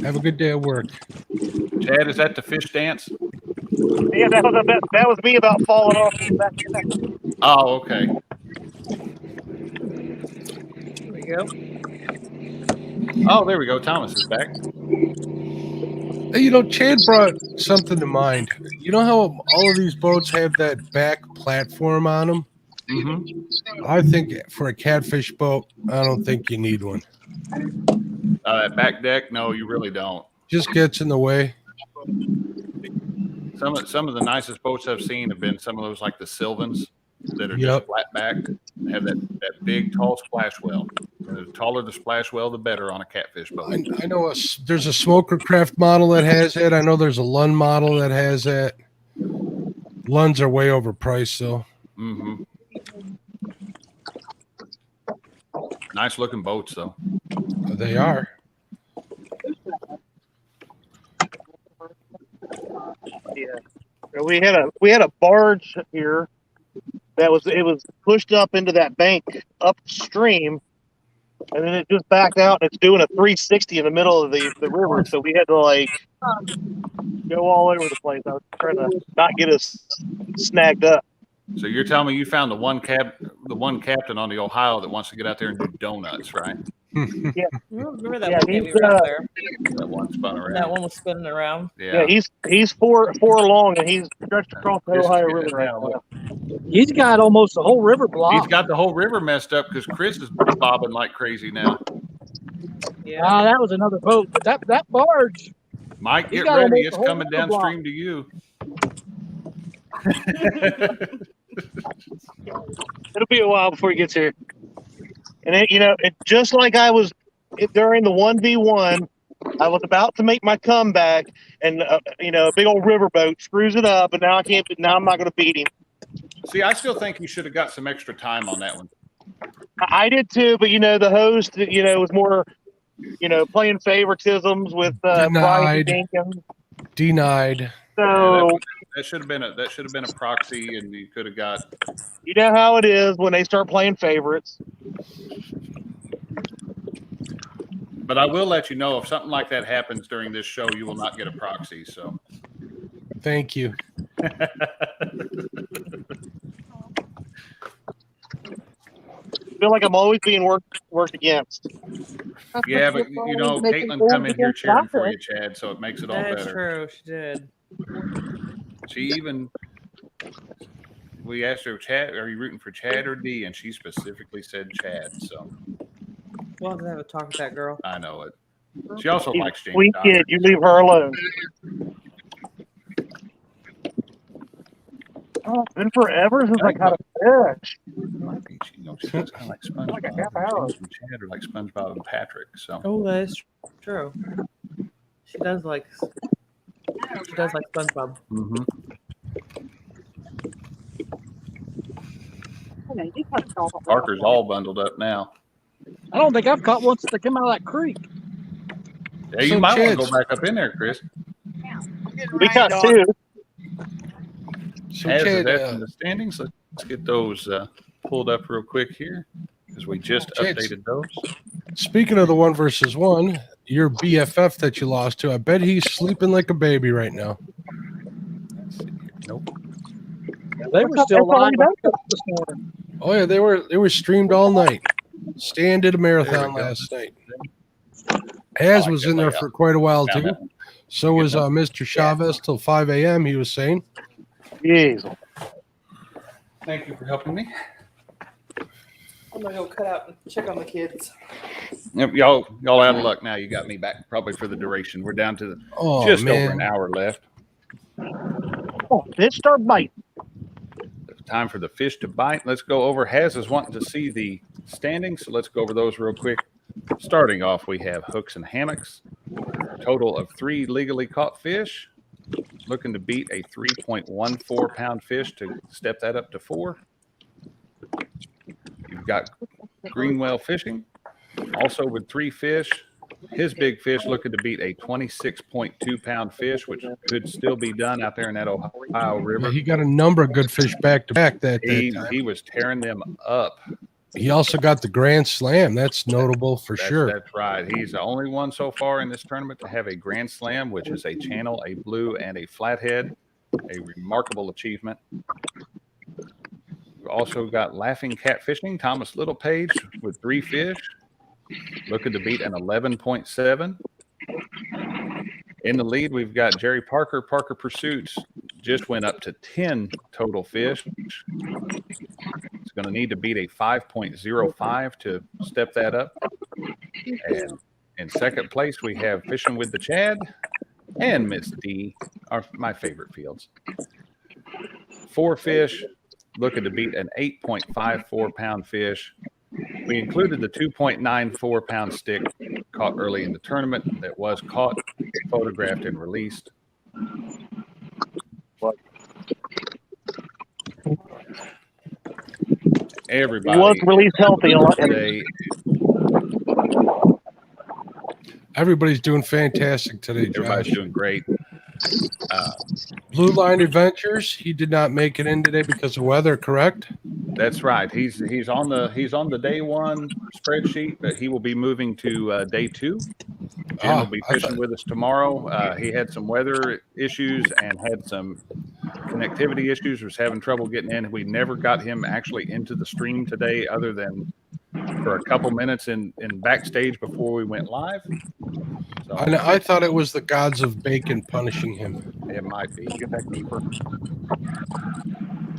Have a good day at work.
Chad, is that the fish dance?
Yeah, that was me about falling off.
Oh, okay.
There we go.
Oh, there we go. Thomas is back.
Hey, Chad brought something to mind. You know how all of these boats have that back platform on them?
Mm-hmm.
I think for a catfish boat, I don't think you need one.
That back deck? No, you really don't.
Just gets in the way.
Some of the nicest boats I've seen have been some of those like the Sylvans that are just flat backed. Have that big tall splash well. The taller the splash well, the better on a catfish boat.
I know there's a Smoker Craft model that has that. I know there's a Lund model that has that. Lunds are way overpriced, though.
Mm-hmm. Nice looking boats, though.
They are.
Yeah, we had a barge here that was pushed up into that bank upstream, and then it just backed out and it's doing a 360 in the middle of the river. So we had to go all over the place. I was trying to not get us snagged up.
So you're telling me you found the one captain on the Ohio that wants to get out there and do donuts, right?
Yeah.
Remember that one game we were out there?
That one spun around.
That one was spinning around.
Yeah, he's four long and he's stretched across the Ohio River right now.
He's got almost the whole river blocked.
He's got the whole river messed up because Chris is bobbing like crazy now.
Yeah.
That was another boat. But that barge.
Mike, get ready. It's coming downstream to you.
It'll be a while before he gets here. And it just like I was during the 1v1, I was about to make my comeback, and a big old riverboat screws it up, and now I can't. Now I'm not going to beat him.
See, I still think you should have got some extra time on that one.
I did too, but the host, was more, playing favoritisms with Brian Jenkins.
Denied.
So
that should have been a proxy, and you could have got.
You know how it is when they start playing favorites.
But I will let you know if something like that happens during this show, you will not get a proxy. So,
thank you.
I feel like I'm always being worked against.
Yeah, but you know, Caitlin come in here cheering for you, Chad, so it makes it all
That's
better.
true. She did.
We asked her, Chad, are you rooting for Chad or D? And she specifically said Chad. So
We'll have to have a talk with that girl.
I know it. She also likes James
Sweet
Docker.
kid, you leave her alone. Oh, it's been forever since I caught a fish.
You know, she looks kind of like SpongeBob.
Like a half
and
hour.
James and Chad are like SpongeBob and Patrick. So.
Oh, that is true. She does like SpongeBob.
Mm-hmm. Parker's all bundled up now.
I don't think I've caught one since they came out of that creek.
Yeah, you might want to go back up in there, Chris.
We caught two.
So
As
Chad,
is in the standings, let's get those pulled up real quick here because we just updated those.
Speaking of the 1 versus 1, your BFF that you lost to, I bet he's sleeping like a baby right now.
Nope.
They were still live this morning.
Oh yeah, they were streamed all night. Stan did a marathon last night. Az was in there for quite a while too. So was Mr. Chavez till 5 a.m. He was saying.
Jeez.
Thank you for helping me.
I'm gonna go cut out and check on the kids.
Yep, y'all out of luck now. You got me back probably for the duration. We're down to just over an hour left.
Oh, fish start biting.
Time for the fish to bite. Let's go over. Haz is wanting to see the standings, so let's go over those real quick. Starting off, we have hooks and hammocks. Total of 3 legally caught fish. Looking to beat a 3.14 pound fish to step that up to 4. You've got Greenwell Fishing, also with 3 fish. His big fish looking to beat a 26.2 pound fish, which could still be done out there in that Ohio River.
Yeah, he got a number of good fish back to back that day.
He was tearing them up.
He also got the Grand Slam. That's notable for sure.
That's right. He's the only one so far in this tournament to have a Grand Slam, which is a channel, a blue, and a flathead. A remarkable achievement. We've also got Laughing Catfishing, Thomas Littlepage with 3 fish. Looking to beat an 11.7. In the lead, we've got Jerry Parker. Parker Pursuits just went up to 10 total fish. It's going to need to beat a 5.05 to step that up. And in second place, we have Fishing with the Chad and Miss D, are my favorite fields. 4 fish, looking to beat an 8.54 pound fish. We included the 2.94 pound stick caught early in the tournament that was caught, photographed, and released. Everybody
was released healthy
today.
Everybody's doing fantastic today, Josh.
Everybody's doing great.
Blue Line Adventures, he did not make it in today because of weather, correct?
That's right. He's on the day 1 spreadsheet, but he will be moving to day 2. Jim will be fishing with us tomorrow. He had some weather issues and had some connectivity issues. Was having trouble getting in. We never got him actually into the stream today, other than for a couple minutes in backstage before we went live. So,
I thought it was the gods of bacon punishing him.
It might be. Get that keeper.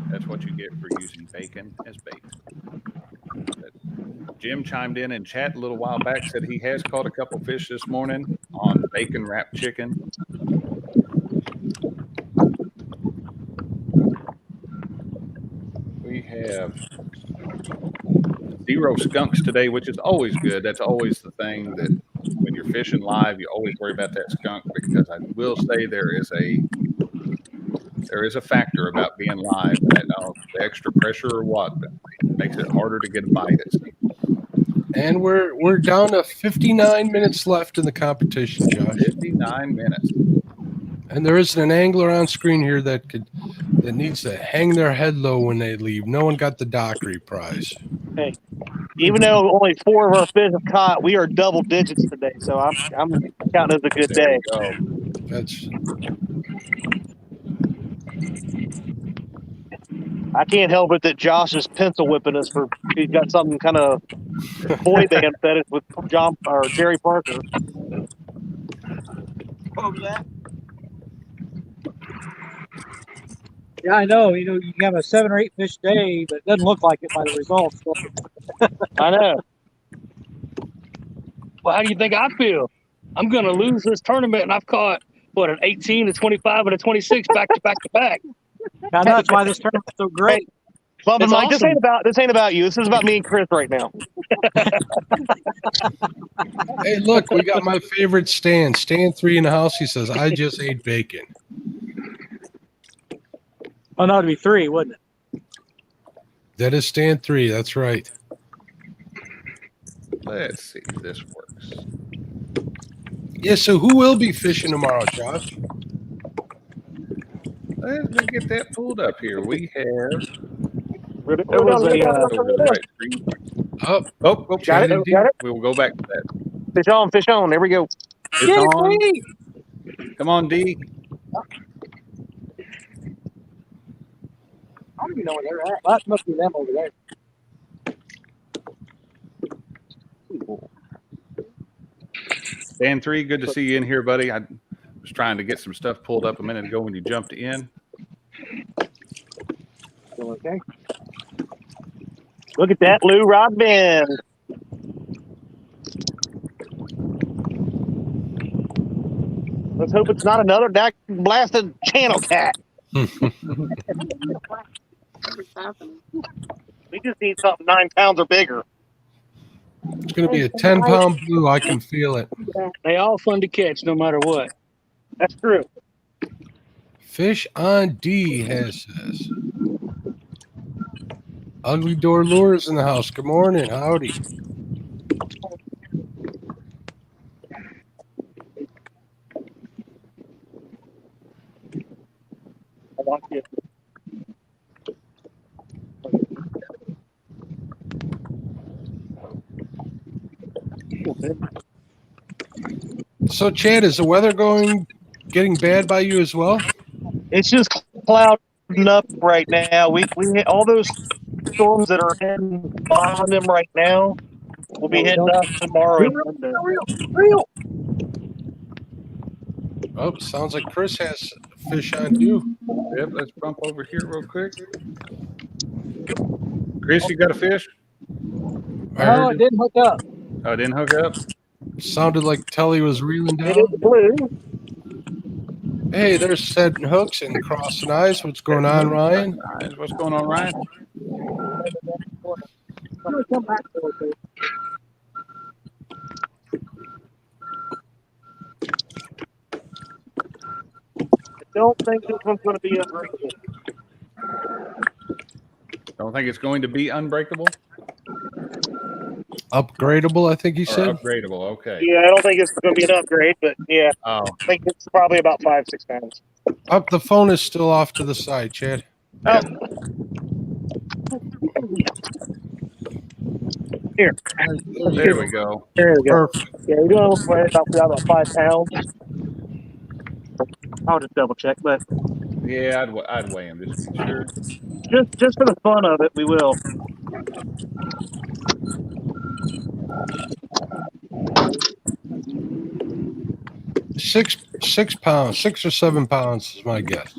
That's what you get for using bacon as bait. Jim chimed in chat a little while back, said he has caught a couple fish this morning on bacon wrapped chicken. We have 0 skunks today, which is always good. That's always the thing that when you're fishing live, you always worry about that skunk, because I will say there is a factor about being live. That the extra pressure or what makes it harder to get a bite.
And we're down to 59 minutes left in the competition, Josh.
59 minutes.
And there isn't an angler on screen here that needs to hang their head low when they leave. No one got the Dockery prize.
Hey, even though only 4 of our fish have caught, we are double digits today. So I'm counting as a good day.
That's.
I can't help it that Josh is pencil whipping us for he's got something kind of boy band fetish with John or Jerry Parker.
What was that?
Yeah, I know. You can have a 7 or 8 fish day, but it doesn't look like it by the results. So,
I know.
Well, how do you think I feel? I'm going to lose this tournament, and I've caught, what, an 18, a 25, and a 26 back to back to back.
I know that's why this tournament's so great.
Bub and
It's
Mike,
awesome.
this ain't about you. This is about me and Chris right now.
Hey, look, we got my favorite Stan. Stan 3 in the house. He says, I just ate bacon.
Oh, no, it'd be 3, wouldn't it?
That is Stan 3. That's right.
Let's see if this works.
Yeah, so who will be fishing tomorrow, Josh?
Let me get that pulled up here. We have
It was
over the right screen. Oh,
got it. Got it.
We will go back to that.
Fish on, fish on. There we go.
It's on. Come on, D.
I don't even know where they're at. That must be them over there.
Dan 3, good to see you in here, buddy. I was trying to get some stuff pulled up a minute ago when you jumped in.
Still okay. Look at that Lou rod bend. Let's hope it's not another blasted channel cat. We just need something 9 pounds or bigger.
It's going to be a 10-pound blue. I can feel it.
They all fun to catch no matter what.
That's true.
Fish on D has says. Ugly Door Lures in the house. Good morning. Howdy.
I want you.
So, Chad, is the weather getting bad by you as well?
It's just clouding up right now. We all those storms that are heading behind them right now will be heading up tomorrow and Monday.
Real.
Oh, sounds like Chris has fish on too.
Yep, let's bump over here real quick. Chris, you got a fish?
No, it didn't hook up.
Oh, it didn't hook up?
Sounded like Telly was reeling down.
It is blue.
Hey, there's setting hooks and crossing eyes. What's going on, Ryan?
What's going on, Ryan?
I'm gonna come back to it.
I don't think this one's going to be unbreakable.
Don't think it's going to be unbreakable?
Upgradable, I think he
Or
said.
upgradable, okay.
Yeah, I don't think it's going to be an upgrade, but yeah,
Oh,
I think it's probably about 5-6 pounds.
Up, the phone is still off to the side, Chad.
Oh. Here.
there we go.
There we go.
Perfect.
Yeah, we're doing about 5 pounds. I'll just double check, but
Yeah, I'd weigh him just to be sure.
just for the fun of it, we will.
Six pounds, 6 or 7 pounds is my guess.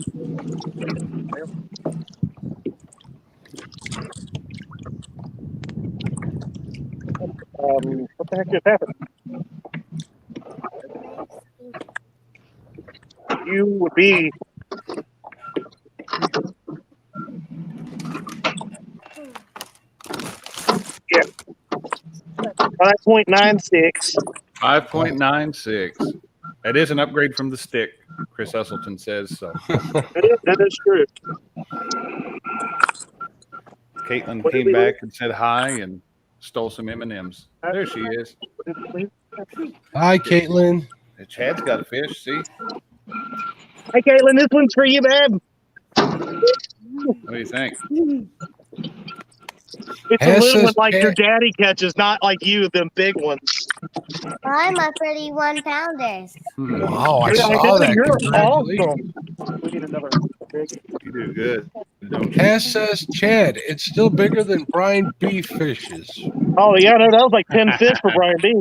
What the heck just happened? You would be yeah 5.96.
5.96. That is an upgrade from the stick, Chris Hustleton says so.
That is true.
Caitlin came back and said hi and stole some M&Ms. There she is.
Hi, Caitlin.
Chad's got a fish, see?
Hey, Caitlin, this one's for you, babe.
What do you think?
It's a little one like your daddy catches, not like you, them big ones.
I'm a 31-pounders.
Wow, I saw that. Congratulations.
We need another big.
You do good.
Cass says, Chad, it's still bigger than Brian B. fishes.
Oh yeah, no, that was like 10 fish for Brian B.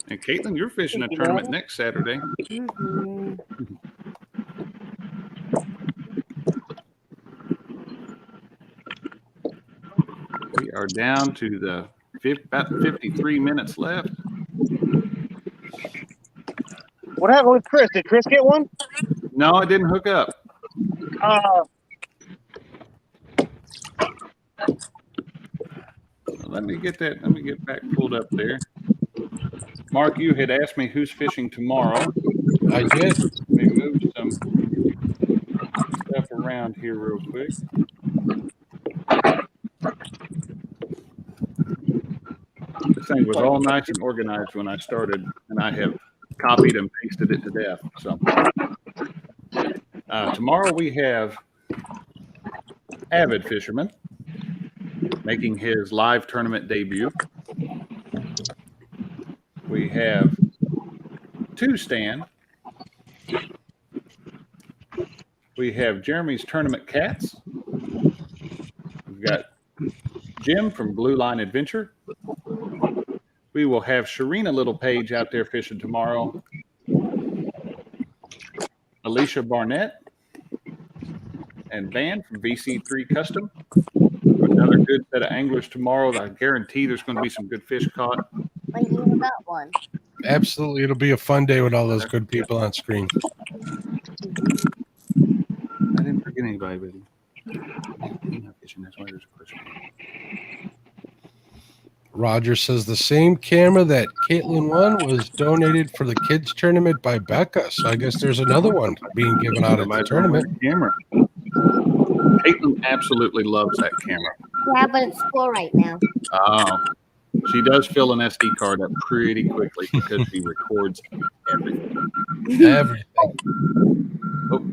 And Caitlin, you're fishing a tournament next Saturday.
Mhm.
We are down to the about 53 minutes left.
What happened with Chris? Did Chris get one?
No, it didn't hook up. Let me get that. Let me get back pulled up there. Mark, you had asked me who's fishing tomorrow.
I did.
Let me move some stuff around here real quick. This thing was all nice and organized when I started, and I have copied and pasted it to death. So tomorrow we have Avid Fisherman making his live tournament debut. We have Two Stand. We have Jeremy's Tournament Cats. We've got Jim from Blue Line Adventure. We will have Sharina Little Page out there fishing tomorrow. Alicia Barnett and Van from VC3 Custom. Another good set of anglers tomorrow. I guarantee there's going to be some good fish caught.
Wait, you got one.
Absolutely. It'll be a fun day with all those good people on screen.
I didn't forget anybody, but you're not fishing. That's why there's a question.
Roger says the same camera that Caitlin won was donated for the kids tournament by Becca. So I guess there's another one being given out at the tournament.
Camera. Caitlin absolutely loves that camera.
Yeah, but it's full right now.
Oh, she does fill an SD card up pretty quickly because she records everything.
Everything.
Oh.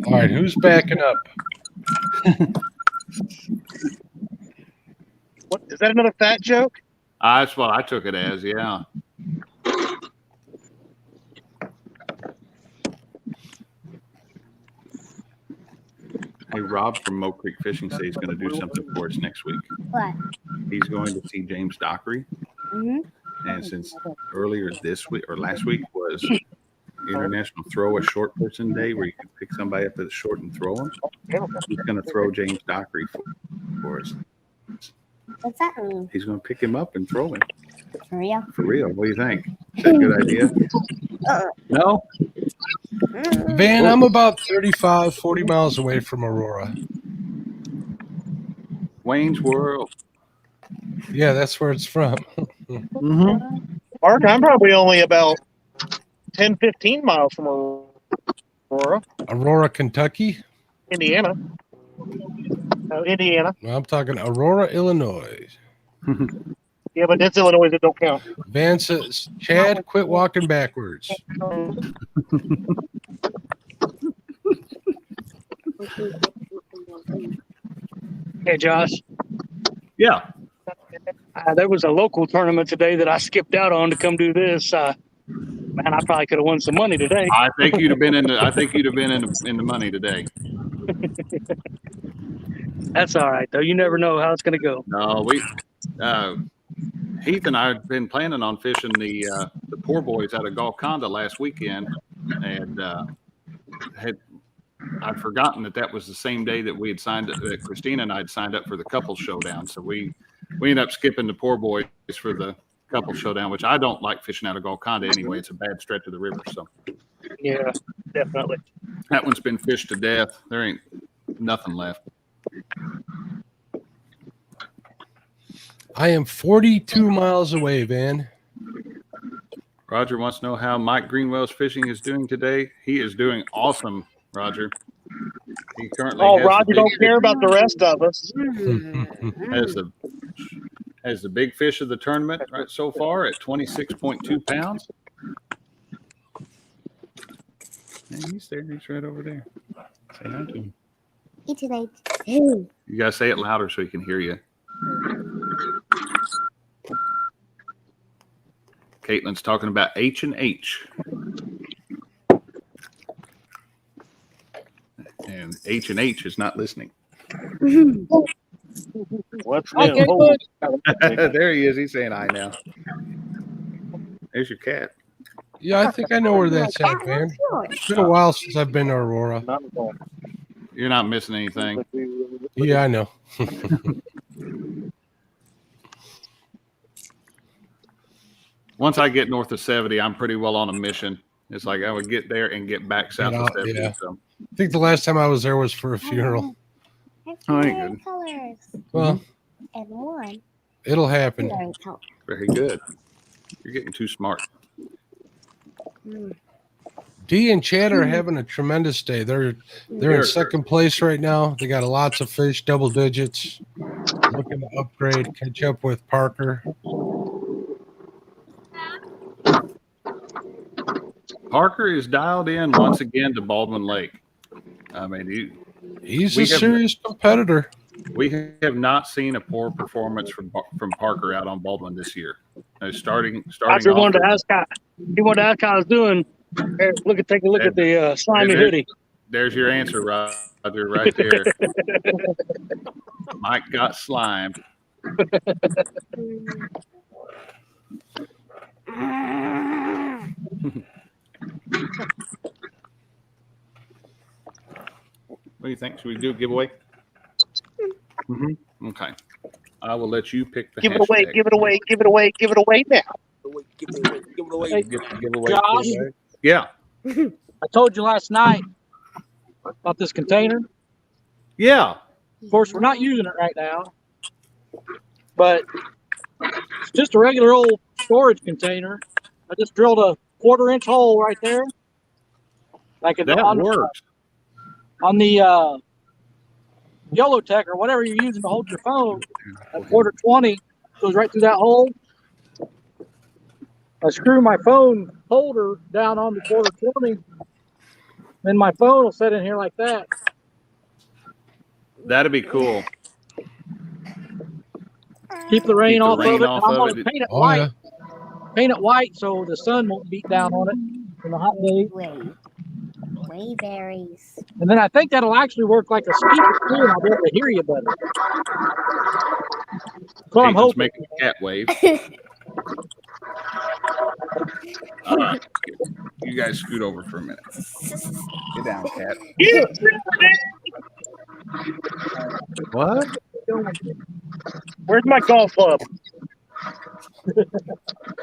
All right, who's backing up?
What is that? Another fat joke?
That's what I took it as. Yeah. Hey, Rob from Mo Creek Fishing says he's going to do something for us next week.
What?
He's going to see James Dockery.
Mm-hmm.
And since earlier this week or last week was International Throw a Short Person Day, where you can pick somebody up that's short and throw them, he's going to throw James Dockery for us.
What's that mean?
He's going to pick him up and throw him.
For real?
For real. What do you think? Is that a good idea? No?
Van, I'm about 35, 40 miles away from Aurora.
Wayne's World.
Yeah, that's where it's from.
Mark, I'm probably only about 10, 15 miles from Aurora.
Aurora, Kentucky?
Indiana. Indiana.
Well, I'm talking Aurora, Illinois.
Yeah, but that's Illinois that don't count.
Van says, Chad, quit walking backwards.
Hey, Josh.
Yeah.
There was a local tournament today that I skipped out on to come do this. Man, I probably could have won some money today.
I think you'd have been in the money today.
That's all right, though. You never know how it's going to go.
No, Heath and I had been planning on fishing the poor boys out of Golconda last weekend, and I'd forgotten that was the same day that we had signed up, that Christina and I had signed up for the couples showdown. So we ended up skipping the poor boys for the couple showdown, which I don't like fishing out of Golconda anyway. It's a bad stretch of the river. So
yeah, definitely.
That one's been fished to death. There ain't nothing left.
I am 42 miles away, Van.
Roger wants to know how Mike Greenwell's fishing is doing today. He is doing awesome, Roger. He currently
Roger don't care about the rest of us.
Has the big fish of the tournament right so far at 26.2 pounds. And he's there. He's right over there. Say hi to him.
You
gotta say it louder so he can hear you. Caitlin's talking about H&H. And H&H is not listening.
What's
Okay,
new?
good.
There he is. He's saying hi now. There's your cat.
Yeah, I think I know where that's at, man. It's been a while since I've been to Aurora.
You're not missing anything.
Yeah, I know.
Once I get north of 70, I'm pretty well on a mission. It's like I would get there and get back south of 70.
Yeah.
So.
I think the last time I was there was for a funeral.
Oh, ain't good.
Colors.
Well,
And one.
it'll happen.
Very good. You're getting too smart.
D and Chad are having a tremendous day. They're in second place right now. They got lots of fish, double digits. Looking to upgrade, catch up with Parker.
Parker is dialed in once again to Baldwin Lake. I mean,
he's a serious competitor.
We have not seen a poor performance from Parker out on Baldwin this year. Starting
After
off,
wanted to ask how he wanted to ask how I was doing. Here, take a look at the slimy hoodie.
There's your answer, Roger, right there. Mike got slimed. What do you think? Should we do a giveaway? Mm-hmm. Okay. I will let you pick the
Give it away, give it away, give it away, give it away now.
Give it away.
Give away.
Josh?
Yeah.
I told you last night about this container.
Yeah.
Of course, we're not using it right now, but it's just a regular old storage container. I just drilled a 1/4-inch hole right there. Like
That works.
On the Yellow Tech or whatever you're using to hold your phone, a 1/4-20 goes right through that hole. I screw my phone holder down on the 1/4-20, then my phone will sit in here like that.
That'd be cool.
Keep the rain off of it.
off
I'm
of
gonna
it.
paint it white. Paint it white so the sun won't beat down on it in the hot days.
Wayberries.
And then I think that'll actually work like a speaker too, and I'll be able to hear you better. That's what I'm
Caitlin's
hoping.
making a cat wave. All right. You guys scoot over for a minute. Get down, cat. What?
Where's my golf club?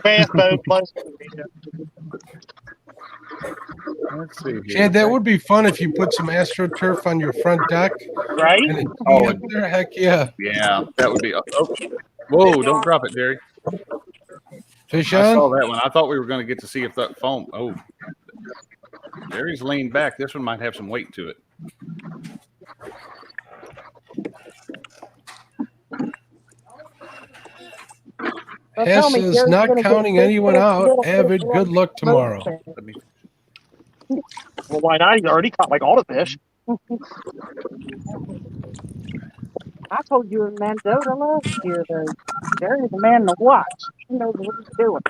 Bass boat.
Let's see here.
Chad, that would be fun if you put some AstroTurf on your front deck.
Right?
And it'd be up there. Heck yeah.
Yeah, that would be. Oh. Whoa! Don't drop it, Jerry.
Fish
I
on?
saw that one. I thought we were going to get to see if that foam. Oh, Jerry's leaned back. This one might have some weight to it.
Hess is not counting anyone out. Avid, good luck tomorrow.
Well, why not? He's already caught like all the fish.
I told you in Mendota last year that Jerry's a man to watch. He knows what he's doing.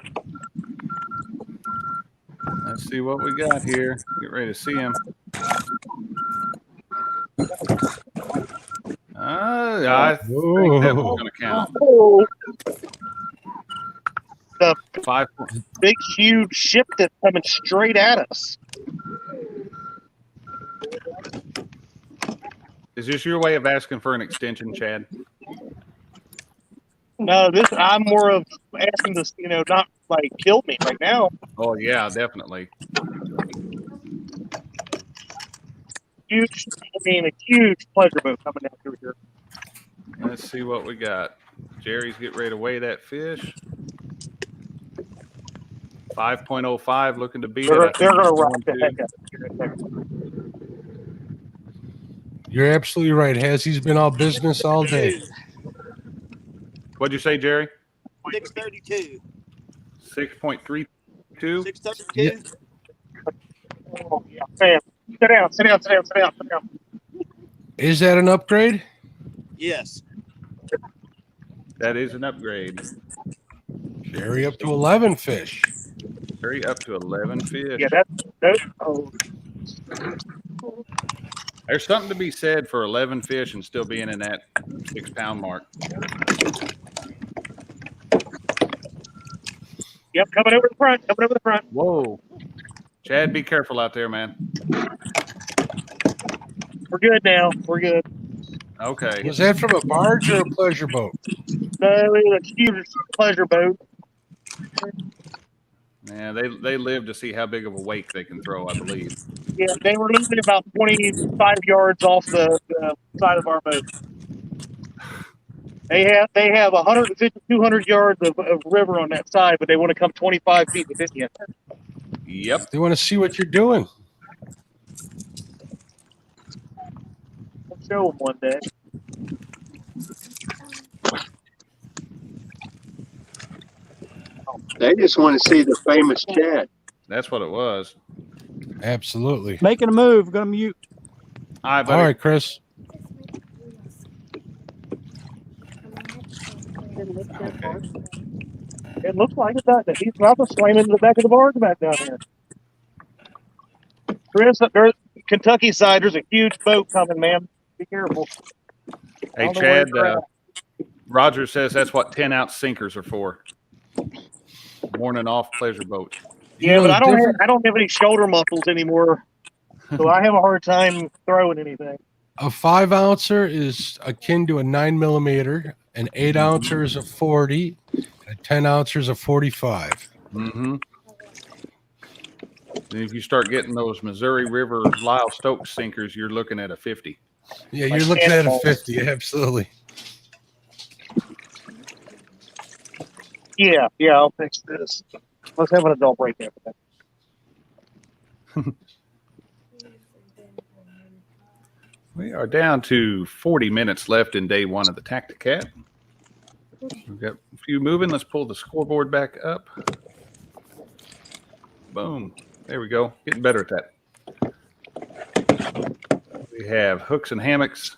Let's see what we got here. Get ready to see him. I think that was going to count.
Oh, the
5.
big, huge ship that's coming straight at us.
Is this your way of asking for an extension, Chad?
No, I'm more of asking this, not like kill me right now.
Oh yeah, definitely.
A huge pleasure boat coming down through here.
Let's see what we got. Jerry's getting ready to weigh that fish. 5.05, looking to beat it.
They're going to rock the heck out of here.
You're absolutely right, Hess. He's been all business all day.
What'd you say, Jerry?
632.
6.32.
632.
Oh, yeah. Man, sit down.
Is that an upgrade?
Yes.
That is an upgrade.
Jerry up to 11 fish.
Jerry up to 11 fish.
Yeah, that's oh.
There's something to be said for 11 fish and still being in that 6 pound mark.
Yep, coming over the front. Coming over the front.
Whoa. Chad, be careful out there, man.
We're good now. We're good.
Okay.
Was that from a barge or a pleasure boat?
No, it's a huge pleasure boat.
Yeah, they live to see how big of a wake they can throw, I believe.
Yeah, they were literally about 25 yards off the side of our boat. They have 150, 200 yards of river on that side, but they want to come 25 feet to 50.
Yep.
They want to see what you're doing.
I'll show them one day.
They just want to see the famous Chad.
That's what it was.
Absolutely.
Making a move. Gonna mute.
All right, buddy.
All right, Chris.
Okay.
It looks like it, doesn't it? He's about to slam into the back of the barge back down here. Chris, there's Kentucky side, there's a huge boat coming, man. Be careful.
Hey, Chad, Roger says that's what 10-ounce sinkers are for. Warning off pleasure boats.
Yeah, but I don't have any shoulder muscles anymore, so I have a hard time throwing anything.
A 5-ouncer is akin to a 9mm. An 8-ouncer is a 40. A 10-ouncer is a 45.
Mm-hmm. And if you start getting those Missouri River Lyle Stokes sinkers, you're looking at a 50.
Yeah, you're looking at a 50. Absolutely.
Yeah, I'll fix this. Let's have an adult break there.
We are down to 40 minutes left in day 1 of the Tacti-Cat. We've got a few moving. Let's pull the scoreboard back up. Boom. There we go. Getting better at that. We have hooks and hammocks,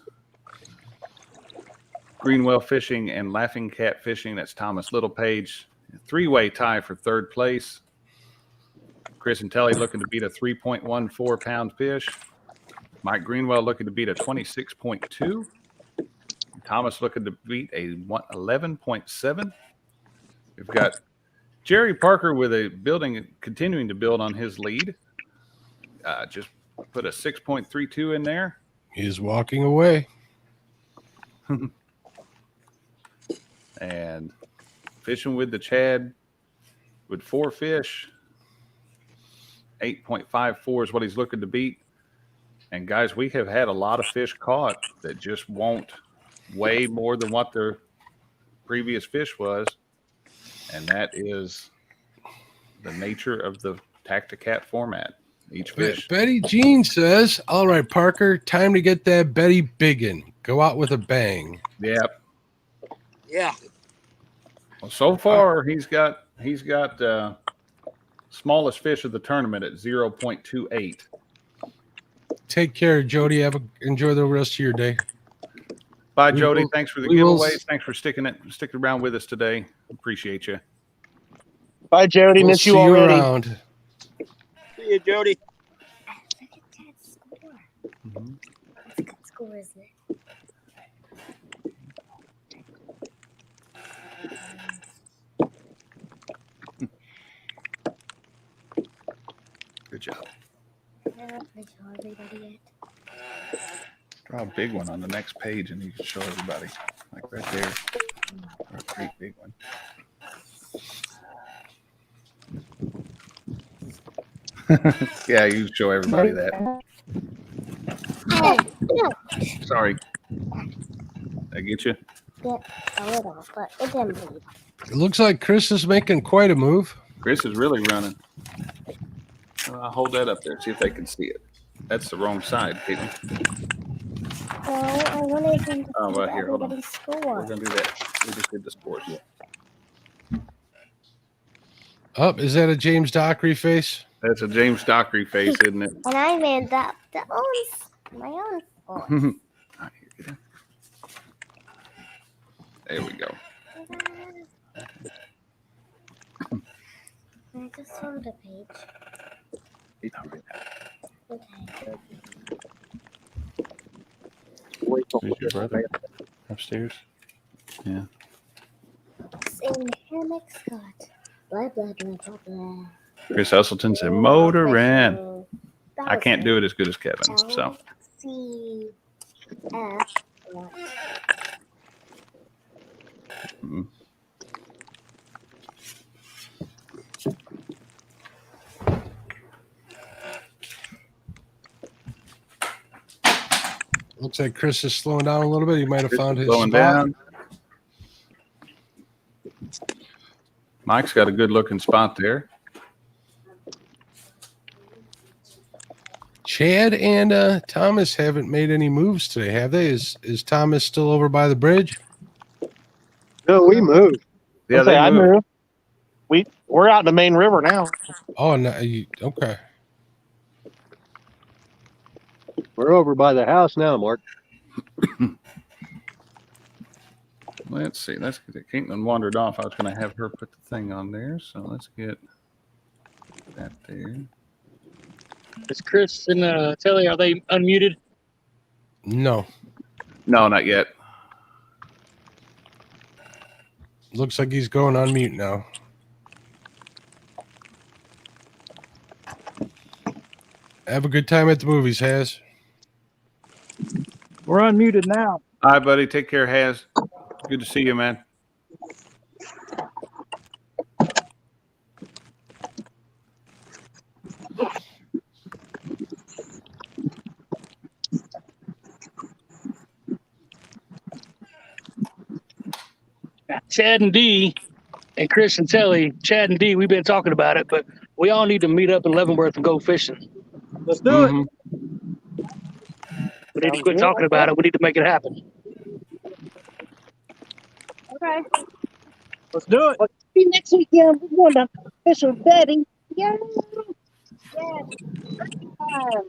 Greenwell Fishing, and Laughing Cat Fishing. That's Thomas Littlepage. 3-way tie for 3rd place. Chris and Telly looking to beat a 3.14 pound fish. Mike Greenwell looking to beat a 26.2. Thomas looking to beat a 11.7. We've got Jerry Parker with continuing to build on his lead. Just put a 6.32 in there.
He's walking away.
And fishing with the Chad with 4 fish. 8.54 is what he's looking to beat. And guys, we have had a lot of fish caught that just won't weigh more than what their previous fish was. And that is the nature of the Tacti-Cat format. Each fish.
Betty Jean says, all right, Parker, time to get that Betty biggin. Go out with a bang.
Yep.
Yeah.
Well, so far he's got smallest fish of the tournament at 0.28.
Take care, Jody. Enjoy the rest of your day.
Bye, Jody. Thanks for the giveaways. Thanks for sticking around with us today. Appreciate you.
Bye, Jody.
We'll
Miss you
see you
already.
around.
See you, Jody.
That's a good score, isn't it?
Good job.
I haven't show everybody yet.
Draw a big one on the next page and you can show everybody. Like right there. Or a great big one. Yeah, you show everybody that. Sorry. I get you.
Yeah, a little, but it didn't bleed.
It looks like Chris is making quite a move.
Chris is really running. I'll hold that up there, see if they can see it. That's the wrong side, Caitlin.
No, I wanted him to
Oh,
see
well, here, hold on.
everybody's score.
We're going to do that. We just did the scores.
Oh, is that a James Dockery face?
That's a James Dockery face, isn't it?
And I made that my own voice.
There we go.
I just found a page. Okay.
wait till
Who's your brother? Upstairs? Yeah.
Same hammock, Scott. Blah, blah, blah, blah, blah.
Chris Hustleton said, Motoran.
Official.
I can't do it as good as Kevin, so.
LCF.
Mm.
Looks like Chris is slowing down a little bit. He might have
Chris
found
is
his
slowing
spot.
down. Mike's got a good looking spot there.
Chad and Thomas haven't made any moves today, have they? Is Thomas still over by the bridge?
No, we moved.
Yeah,
Okay,
they
I
moved.
moved. We're out in the main river now.
Oh, no, okay.
We're over by the house now, Mark.
Let's see. Let's get Caitlin wandered off. I was going to have her put the thing on there. So let's get that there.
Is Chris and Telly, are they unmuted?
No.
No, not yet.
Looks like he's going on mute now. Have a good time at the movies, Haz.
We're unmuted now.
All right, buddy. Take care, Haz. Good to see you, man.
Chad and D and Chris and Telly, Chad and D, we've been talking about it, but we all need to meet up in Leavenworth and go fishing.
Let's do it.
We need to quit talking about it. We need to make it happen.
Okay.
Let's do it.
See you next weekend. We're going to official betting. Yeah.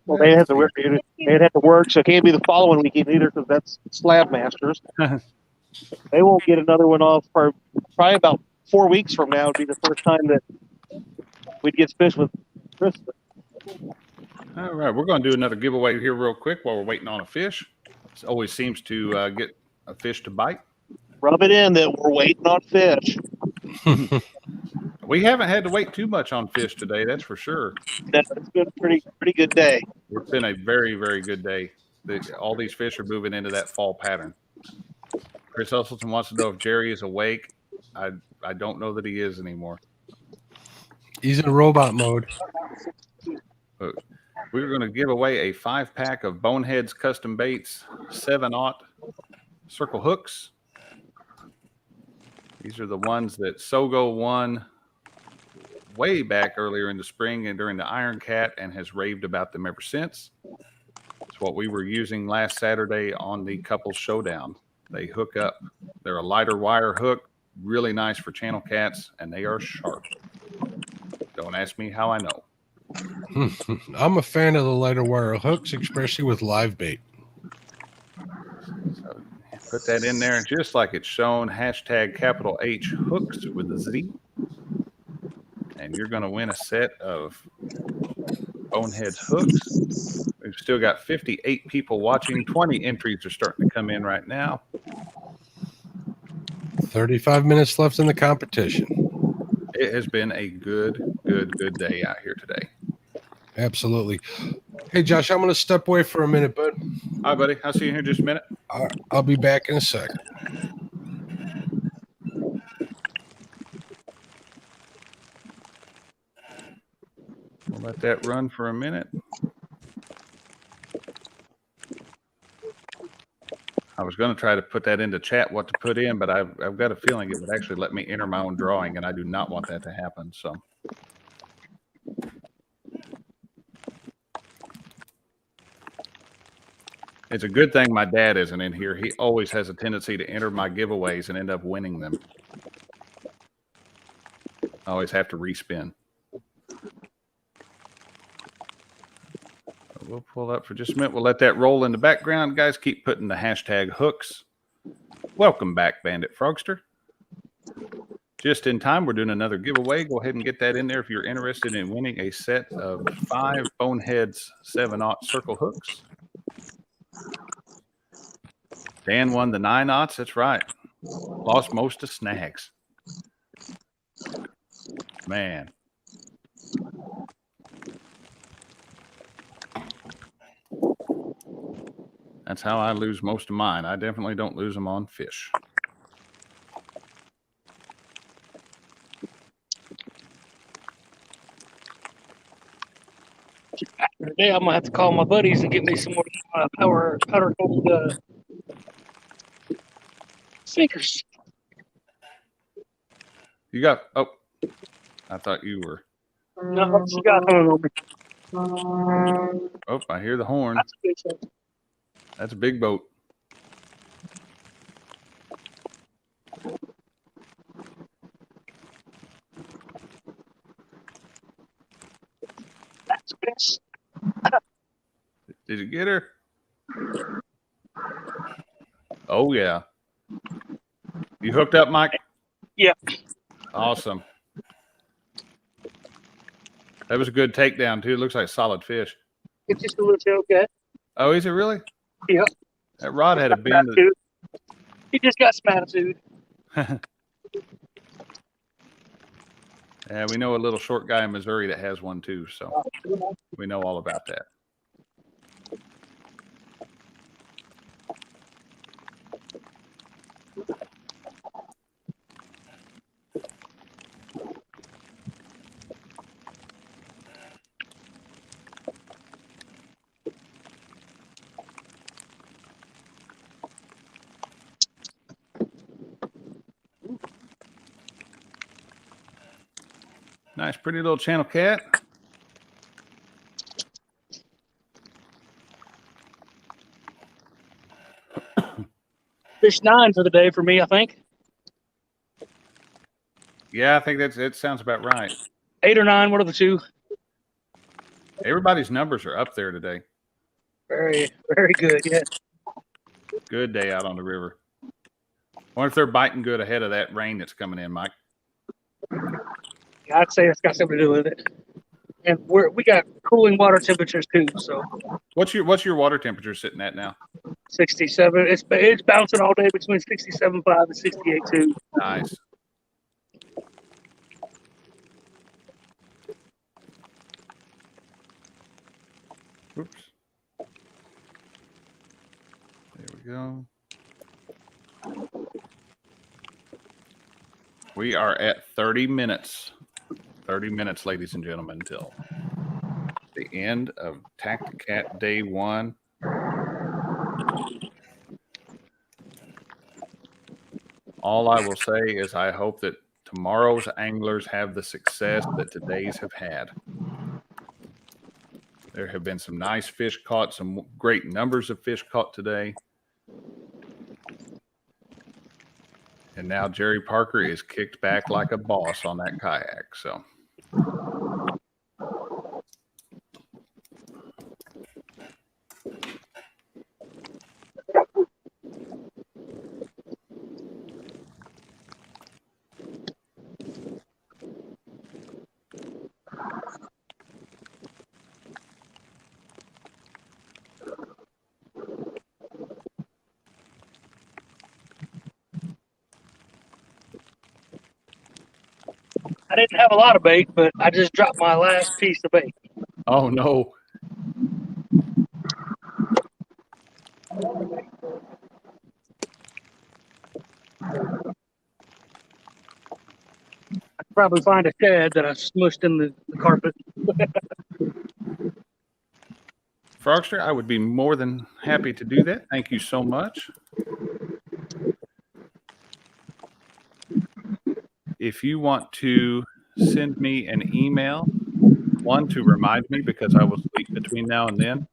Well, they have to work. They'd have to work, so it can't be the following weekend either, because that's Slab Masters. They won't get another one off for probably about 4 weeks from now. Would be the first time that we'd get fish with Chris.
All right, we're going to do another giveaway here real quick while we're waiting on a fish. It always seems to get a fish to bite.
Rub it in that we're waiting on fish.
We haven't had to wait too much on fish today, that's for sure.
It's been a pretty good day.
It's been a very, very good day. All these fish are moving into that fall pattern. Chris Hustleton wants to know if Jerry is awake. I don't know that he is anymore.
He's in robot mode.
But we're going to give away a 5-pack of Boneheads Custom Baits 7/0 circle hooks. These are the ones that Sogo won way back earlier in the spring and during the Iron Cat and has raved about them ever since. It's what we were using last Saturday on the Couples Showdown. They hook up. They're a lighter wire hook, really nice for channel cats, and they are sharp. Don't ask me how I know.
I'm a fan of the lighter wire hooks, especially with live bait.
So put that in there, and just like it's shown, hashtag capital H hooks with a Z. And you're going to win a set of Boneheads hooks. We've still got 58 people watching. 20 entries are starting to come in right now.
35 minutes left in the competition.
It has been a good day out here today.
Absolutely. Hey, Josh, I'm going to step away for a minute, bud.
All right, buddy. I'll see you here in just a minute.
I'll be back in a second.
We'll let that run for a minute. I was going to try to put that into chat, what to put in, but I've got a feeling it would actually let me enter my own drawing, and I do not want that to happen. So. It's a good thing my dad isn't in here. He always has a tendency to enter my giveaways and end up winning them. I always have to respin. We'll pull up for just a minute. We'll let that roll in the background. Guys, keep putting the hashtag hooks. Welcome back, Bandit Frogster. Just in time, we're doing another giveaway. Go ahead and get that in there if you're interested in winning a set of 5 Boneheads 7/0 circle hooks. Dan won the 9/0. That's right. Lost most of snags. Man. That's how I lose most of mine. I definitely don't lose them on fish.
After today, I'm gonna have to call my buddies and get me some more powder coated sinkers.
You got, oh, I thought you were.
No, she got hung on me.
Oh, I hear the horn.
That's a good thing.
That's a big boat.
That's a fish.
Did you get her? Oh, yeah. You hooked up, Mike?
Yeah.
Awesome. That was a good takedown, too. It looks like solid fish.
It's just a little tailcat.
Oh, is it really?
Yeah.
That rod had a bend.
He just got some attitude.
Yeah, we know a little short guy in Missouri that has one, too. So we know all about that. Nice, pretty little channel cat.
Fish 9 for the day for me, I think.
Yeah, I think it sounds about right.
8 or 9, one of the two.
Everybody's numbers are up there today.
Very, very good. Yeah.
Good day out on the river. Wonder if they're biting good ahead of that rain that's coming in, Mike.
I'd say it's got something to do with it. And we got cooling water temperatures too. So
What's your water temperature sitting at now?
67. It's bouncing all day between 67.5 and 68.2.
Nice. Oops. There we go. We are at 30 minutes. 30 minutes, ladies and gentlemen, until the end of Tacti-Cat Day 1. All I will say is I hope that tomorrow's anglers have the success that today's have had. There have been some nice fish caught, some great numbers of fish caught today. And now Jerry Parker is kicked back like a boss on that kayak. So
I didn't have a lot of bait, but I just dropped my last piece of bait.
oh no.
I'd probably find a shad that I smushed in the carpet.
Frogster, I would be more than happy to do that. Thank you so much. If you want to send me an email, one, to remind me because I will sleep between now and then,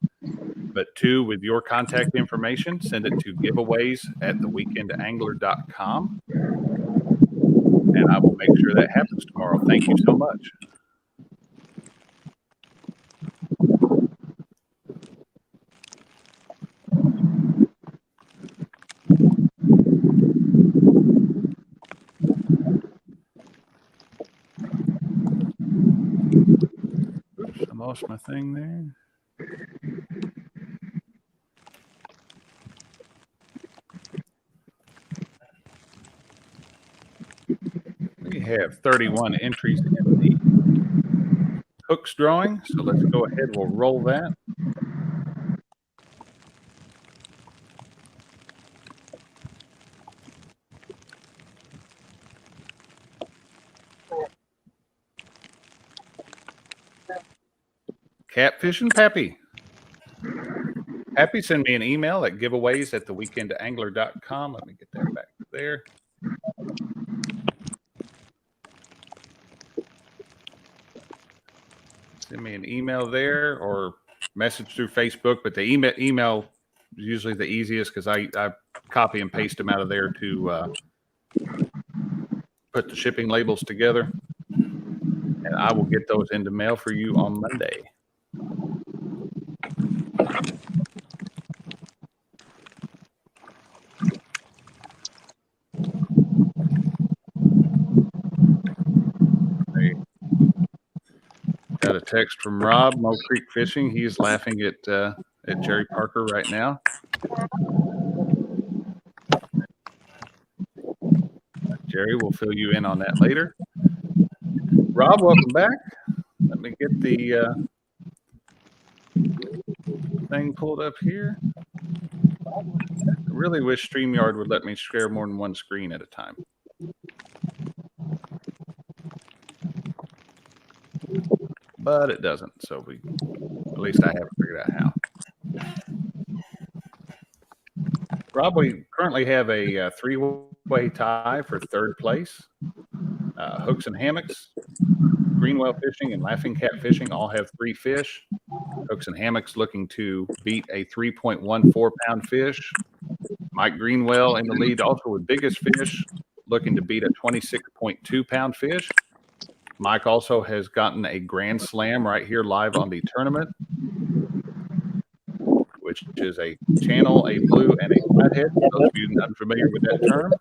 but two, with your contact information, send it to giveaways@theweekendangler.com, and I will make sure that happens tomorrow. Thank you so much. Oops, I lost my thing there. have 31 entries in the hooks drawing, so let's go ahead. We'll roll that. Catfishing Pappy. Pappy, send me an email at giveaways@theweekendangler.com. Let me get that back there. Send me an email there or message through Facebook, but the email is usually the easiest because I copy and paste them out of there to put the shipping labels together. And I will get those into mail for you on Monday. Got a text from Rob, Mo Creek Fishing. He's laughing at Jerry Parker right now. Jerry will fill you in on that later. Rob, welcome back. Let me get the thing pulled up here. I really wish StreamYard would let me share more than one screen at a time. But it doesn't, so at least I haven't figured out how. Rob, we currently have a three-way tie for third place. Hooks and Hammocks, Greenwell Fishing, and Laughing Cat Fishing all have 3 fish. Hooks and Hammocks looking to beat a 3.14-pound fish. Mike Greenwell in the lead, also with biggest fish, looking to beat a 26.2-pound fish. Mike also has gotten a grand slam right here live on the tournament, which is a channel, a blue, and a flathead. For those of you unfamiliar with that term.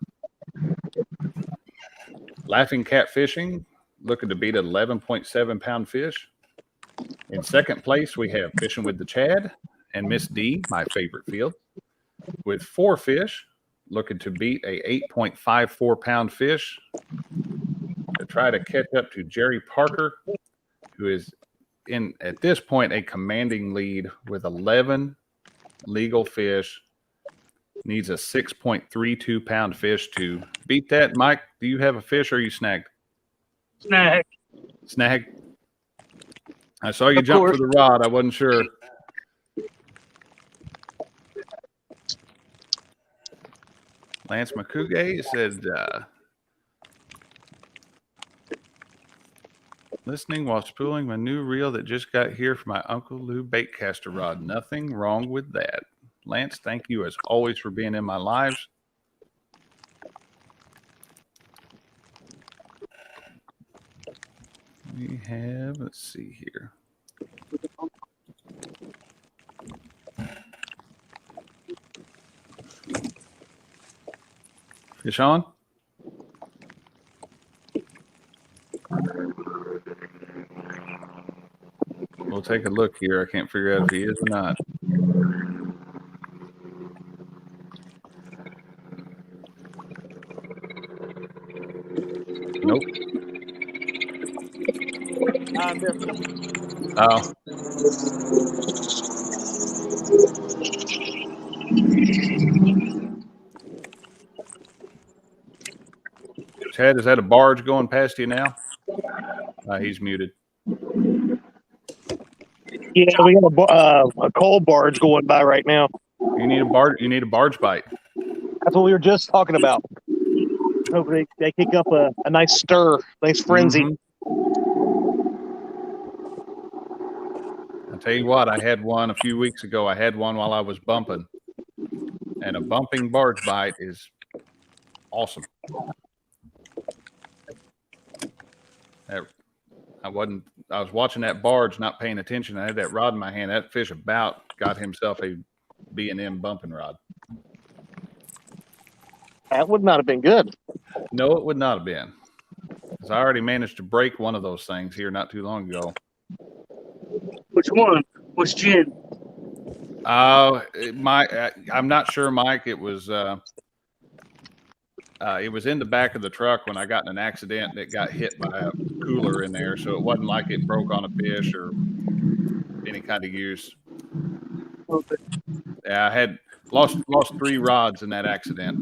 Laughing Cat Fishing looking to beat an 11.7-pound fish. In second place, we have Fishing with the Chad and Miss D, my favorite field, with 4 fish looking to beat a 8.54-pound fish. To try to catch up to Jerry Parker, who is in, at this point, a commanding lead with 11 legal fish. Needs a 6.32-pound fish to beat that. Mike, do you have a fish or are you snagged?
Snag.
Snag? I saw you jump for the rod. I wasn't sure. Lance McCougue said, listening while spooling my new reel that just got here from my Uncle Lou baitcaster rod. Nothing wrong with that. Lance, thank you as always for being in my lives. We have, let's see here. Fish on? We'll take a look here. I can't figure out if he is or not. Nope.
I missed him.
Oh. Chad, is that a barge going past you now? He's muted.
Yeah, we got a coal barge going by right now.
You need a barge. You need a barge bite.
That's what we were just talking about. Hopefully they kick up a nice stir, nice frenzy.
Mm-hmm. I'll tell you what, I had one a few weeks ago. I had one while I was bumping. And a bumping barge bite is awesome. I was watching that barge, not paying attention. I had that rod in my hand. That fish about got himself a B&M bumping rod.
That would not have been good.
No, it would not have been. Because I already managed to break one of those things here not too long ago.
Which one? Which gin?
I'm not sure, Mike. It was it was in the back of the truck when I got in an accident and it got hit by a cooler in there. So it wasn't like it broke on a fish or any kind of use. Yeah, I had lost 3 rods in that accident.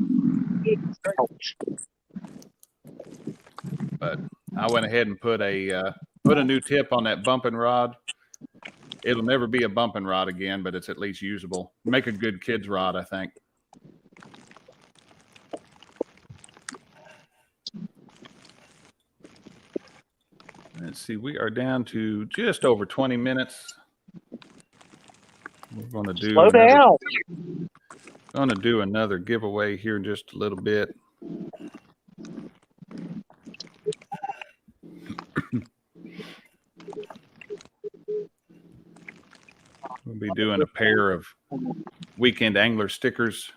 But I went ahead and put a new tip on that bumping rod. It'll never be a bumping rod again, but it's at least usable. Make a good kid's rod, I think. Let's see, we are down to just over 20 minutes. We're going to do
Slow down.
Going to do another giveaway here in just a little bit. We'll be doing a pair of Weekend Angler stickers.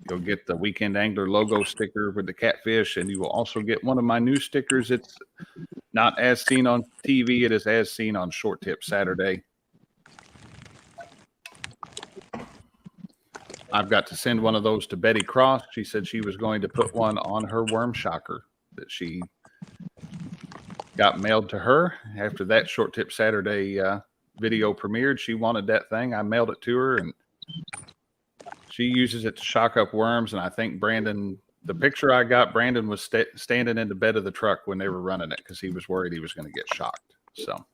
You'll get the Weekend Angler logo sticker with the catfish, and you will also get one of my new stickers. It's not as seen on TV. It is as seen on Short Tip Saturday. I've got to send one of those to Betty Cross. She said she was going to put one on her worm shocker that she got mailed to her. After that Short Tip Saturday video premiered, she wanted that thing. I mailed it to her, and she uses it to shock up worms. And I think Brandon, the picture I got, Brandon was standing in the bed of the truck when they were running it because he was worried he was going to get shocked. So.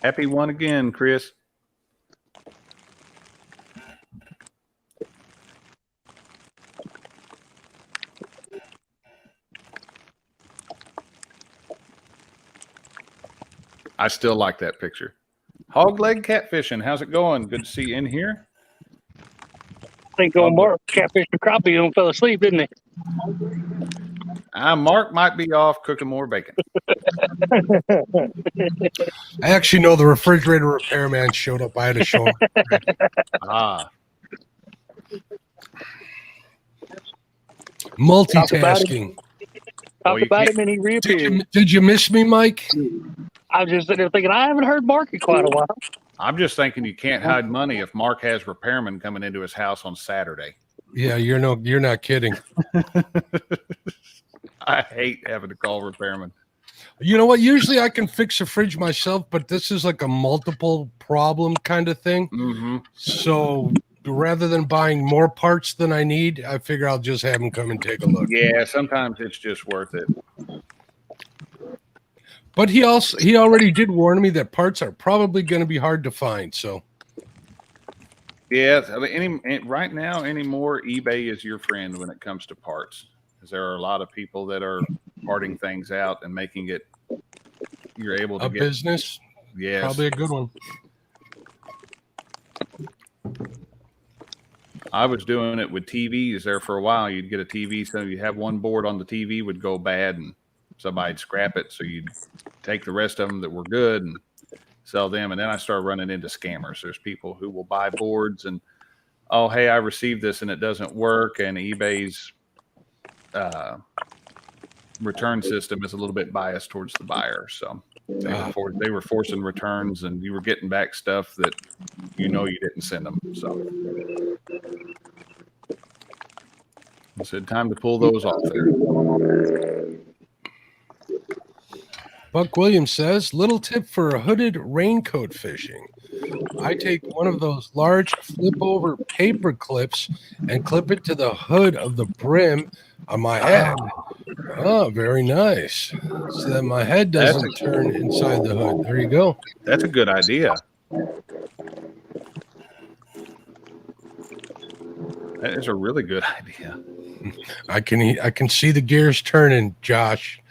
Happy one again, Chris. I still like that picture. Hog leg catfishing. How's it going? Good to see you in here.
I think Mark catfish and crappie and fell asleep, didn't he?
Mark might be off cooking more bacon.
I actually know the refrigerator repairman showed up. I had to show him. Multitasking.
Talk about him and he reappeared.
Did you miss me, Mike?
I was just sitting there thinking, I haven't heard Mark in quite a while.
I'm just thinking you can't hide money if Mark has repairmen coming into his house on Saturday.
Yeah, you're not kidding.
I hate having to call repairmen.
You know what? Usually I can fix a fridge myself, but this is like a multiple problem kind of thing.
Mm-hmm.
So rather than buying more parts than I need, I figure I'll just have them come and take a look.
Yeah, sometimes it's just worth it.
But he already did warn me that parts are probably going to be hard to find. So
yeah, I mean, right now anymore, eBay is your friend when it comes to parts, because there are a lot of people that are parting things out and making it. You're able to
a
get
business.
Yes,
probably a good one.
I was doing it with TVs there for a while. You'd get a TV, so you have one board on the TV would go bad, and somebody'd scrap it. So you'd take the rest of them that were good and sell them. And then I started running into scammers. There's people who will buy boards and, oh, hey, I received this and it doesn't work. And eBay's return system is a little bit biased towards the buyer. So they were forcing returns, and you were getting back stuff that you didn't send them. So I said, time to pull those off there.
Buck Williams says, little tip for a hooded raincoat fishing. I take one of those large flip over paper clips and clip it to the hood of the brim on my head. Oh, very nice. So that my head doesn't turn inside the hood. There you go.
That's a good idea. That is a really good idea.
I can see the gears turning, Josh.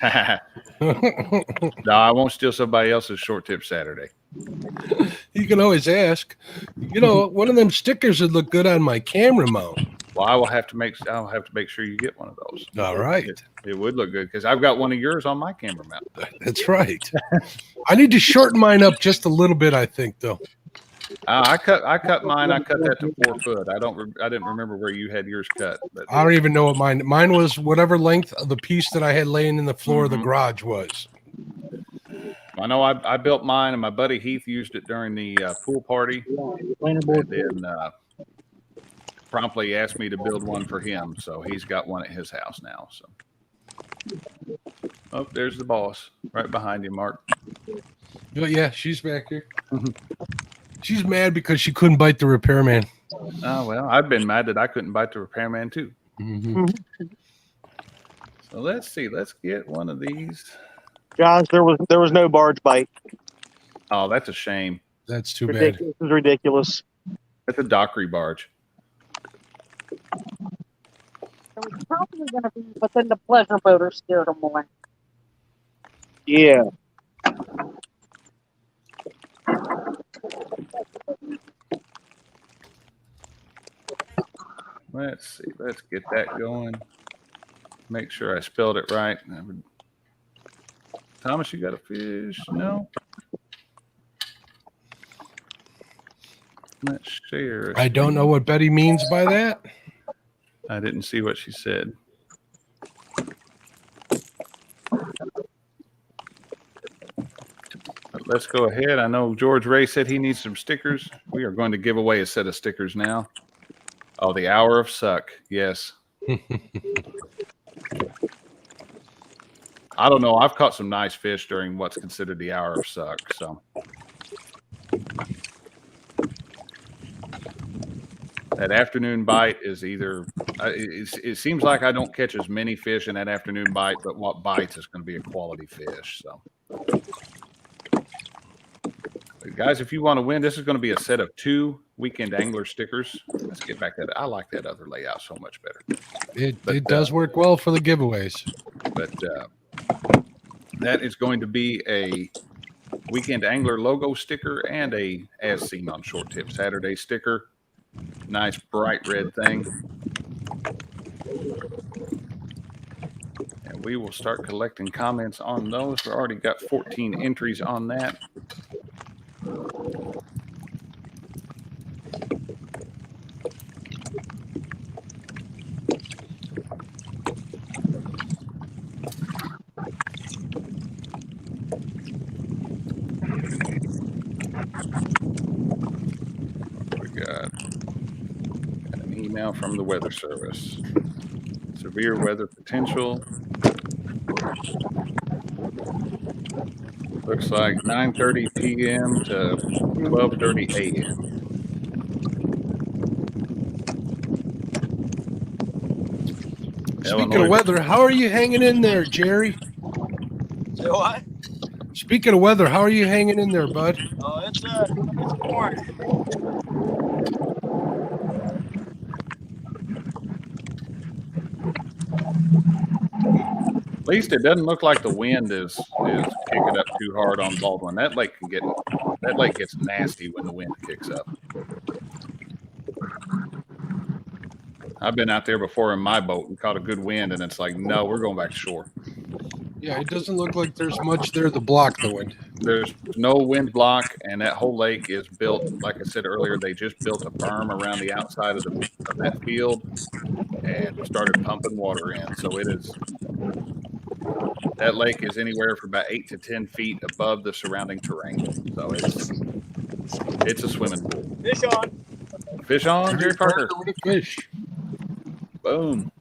No, I won't steal somebody else's Short Tip Saturday.
You can always ask. One of them stickers would look good on my camera mount.
Well, I'll have to make sure you get one of those.
All right.
It would look good because I've got one of yours on my camera mount.
That's right. I need to shorten mine up just a little bit, I think, though.
I cut mine. I cut that to 4 foot. I didn't remember where you had yours cut. But
I don't even know what mine was. Whatever length of the piece that I had laying in the floor of the garage was.
I know I built mine, and my buddy Heath used it during the pool party, and then promptly asked me to build one for him. So he's got one at his house now. So, oh, there's the boss right behind you, Mark.
Oh, yeah, she's back here. She's mad because she couldn't bite the repairman.
Oh, well, I've been mad that I couldn't bite the repairman too. So let's see. Let's get one of these.
Guys, there was no barge bite.
Oh, that's a shame.
That's too
bad. This is ridiculous.
That's a dockery barge.
It's probably going to be, but then the pleasure boater scared them away.
Yeah.
Let's see. Let's get that going. Make sure I spelled it right. Thomas, you got a fish? No. Let's share.
I don't know what Betty means by that.
I didn't see what she said. But let's go ahead. I know George Ray said he needs some stickers. We are going to give away a set of stickers now. Oh, the hour of suck. Yes. I don't know. I've caught some nice fish during what's considered the hour of suck. So that afternoon bite is either, it seems like I don't catch as many fish in that afternoon bite, but what bites is going to be a quality fish. So, but guys, if you want to win, this is going to be a set of 2 weekend angler stickers. Let's get back to that. I like that other layout so much better.
It does work well for the giveaways.
But that is going to be a weekend angler logo sticker and a as seen on Short Tip Saturday sticker. Nice bright red thing. And we will start collecting comments on those. We already got 14 entries on that. From the Weather Service. Severe weather potential. Looks like 9:30 p.m. to 12:30 a.m.
Speaking of weather, how are you hanging in there, Jerry?
Say what?
Speaking of weather, how are you hanging in there, bud?
Oh, it's boring.
At least it doesn't look like the wind is kicking up too hard on Baldwin. That lake gets nasty when the wind kicks up. I've been out there before in my boat and caught a good wind, and it's like, no, we're going back to shore.
Yeah, it doesn't look like there's much there to block the wind.
There's no wind block, and that whole lake is built, like I said earlier, they just built a berm around the outside of that field and started pumping water in. So that lake is anywhere from about 8 to 10 feet above the surrounding terrain. So it's a swimming pool.
Fish on.
Fish on, Jerry Parker.
Fish.
Boom.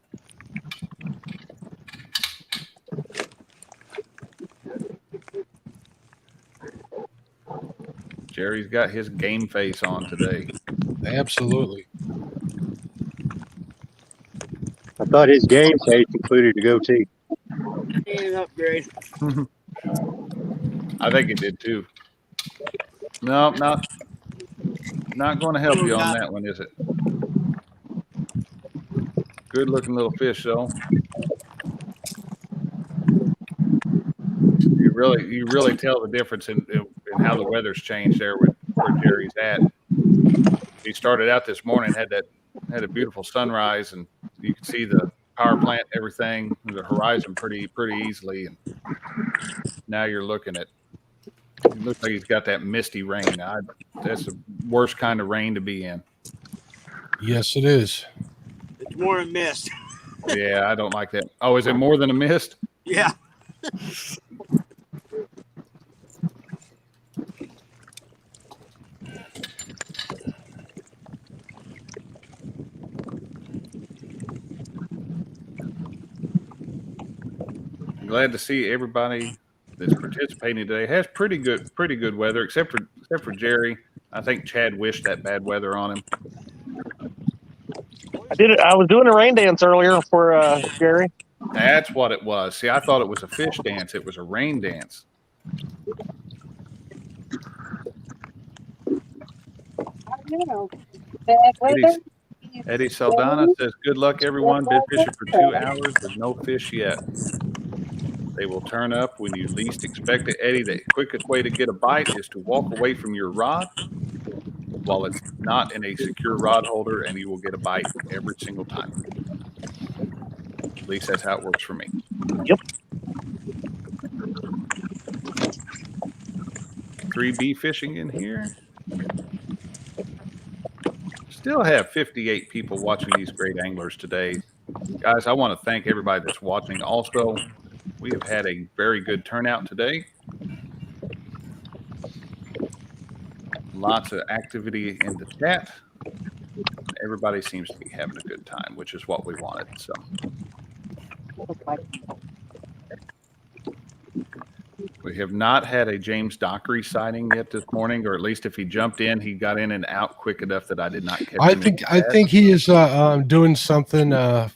Jerry's got his game face on today.
Absolutely.
I thought his game face included a goatee.
Need an upgrade.
I think it did too. No, not going to help you on that one, is it? Good looking little fish though. You really tell the difference in how the weather's changed there with where Jerry's at. He started out this morning, had a beautiful sunrise, and you could see the power plant, everything, the horizon pretty easily. And now you're looking at, it looks like he's got that misty rain. That's the worst kind of rain to be in.
Yes, it is.
It's more than mist.
Yeah, I don't like that. Oh, is it more than a mist?
Yeah.
glad to see everybody that's participating today. It has pretty good weather, except for Jerry. I think Chad wished that bad weather on him.
I did it. I was doing a rain dance earlier for Jerry.
That's what it was. See, I thought it was a fish dance. It was a rain dance. Eddie Saldana says, "Good luck, everyone. Been fishing for 2 hours with no fish yet. They will turn up when you least expect it." Eddie, the quickest way to get a bite is to walk away from your rod while it's not in a secure rod holder, and you will get a bite every single time. At least that's how it works for me.
Yep.
3B fishing in here. Still have 58 people watching these great anglers today. Guys, I want to thank everybody that's watching. Also, we have had a very good turnout today. Lots of activity in the chat. Everybody seems to be having a good time, which is what we wanted. So, we have not had a James Dockery sighting yet this morning, or at least if he jumped in, he got in and out quick enough that I did not catch him.
I think he is doing something.
Yeah,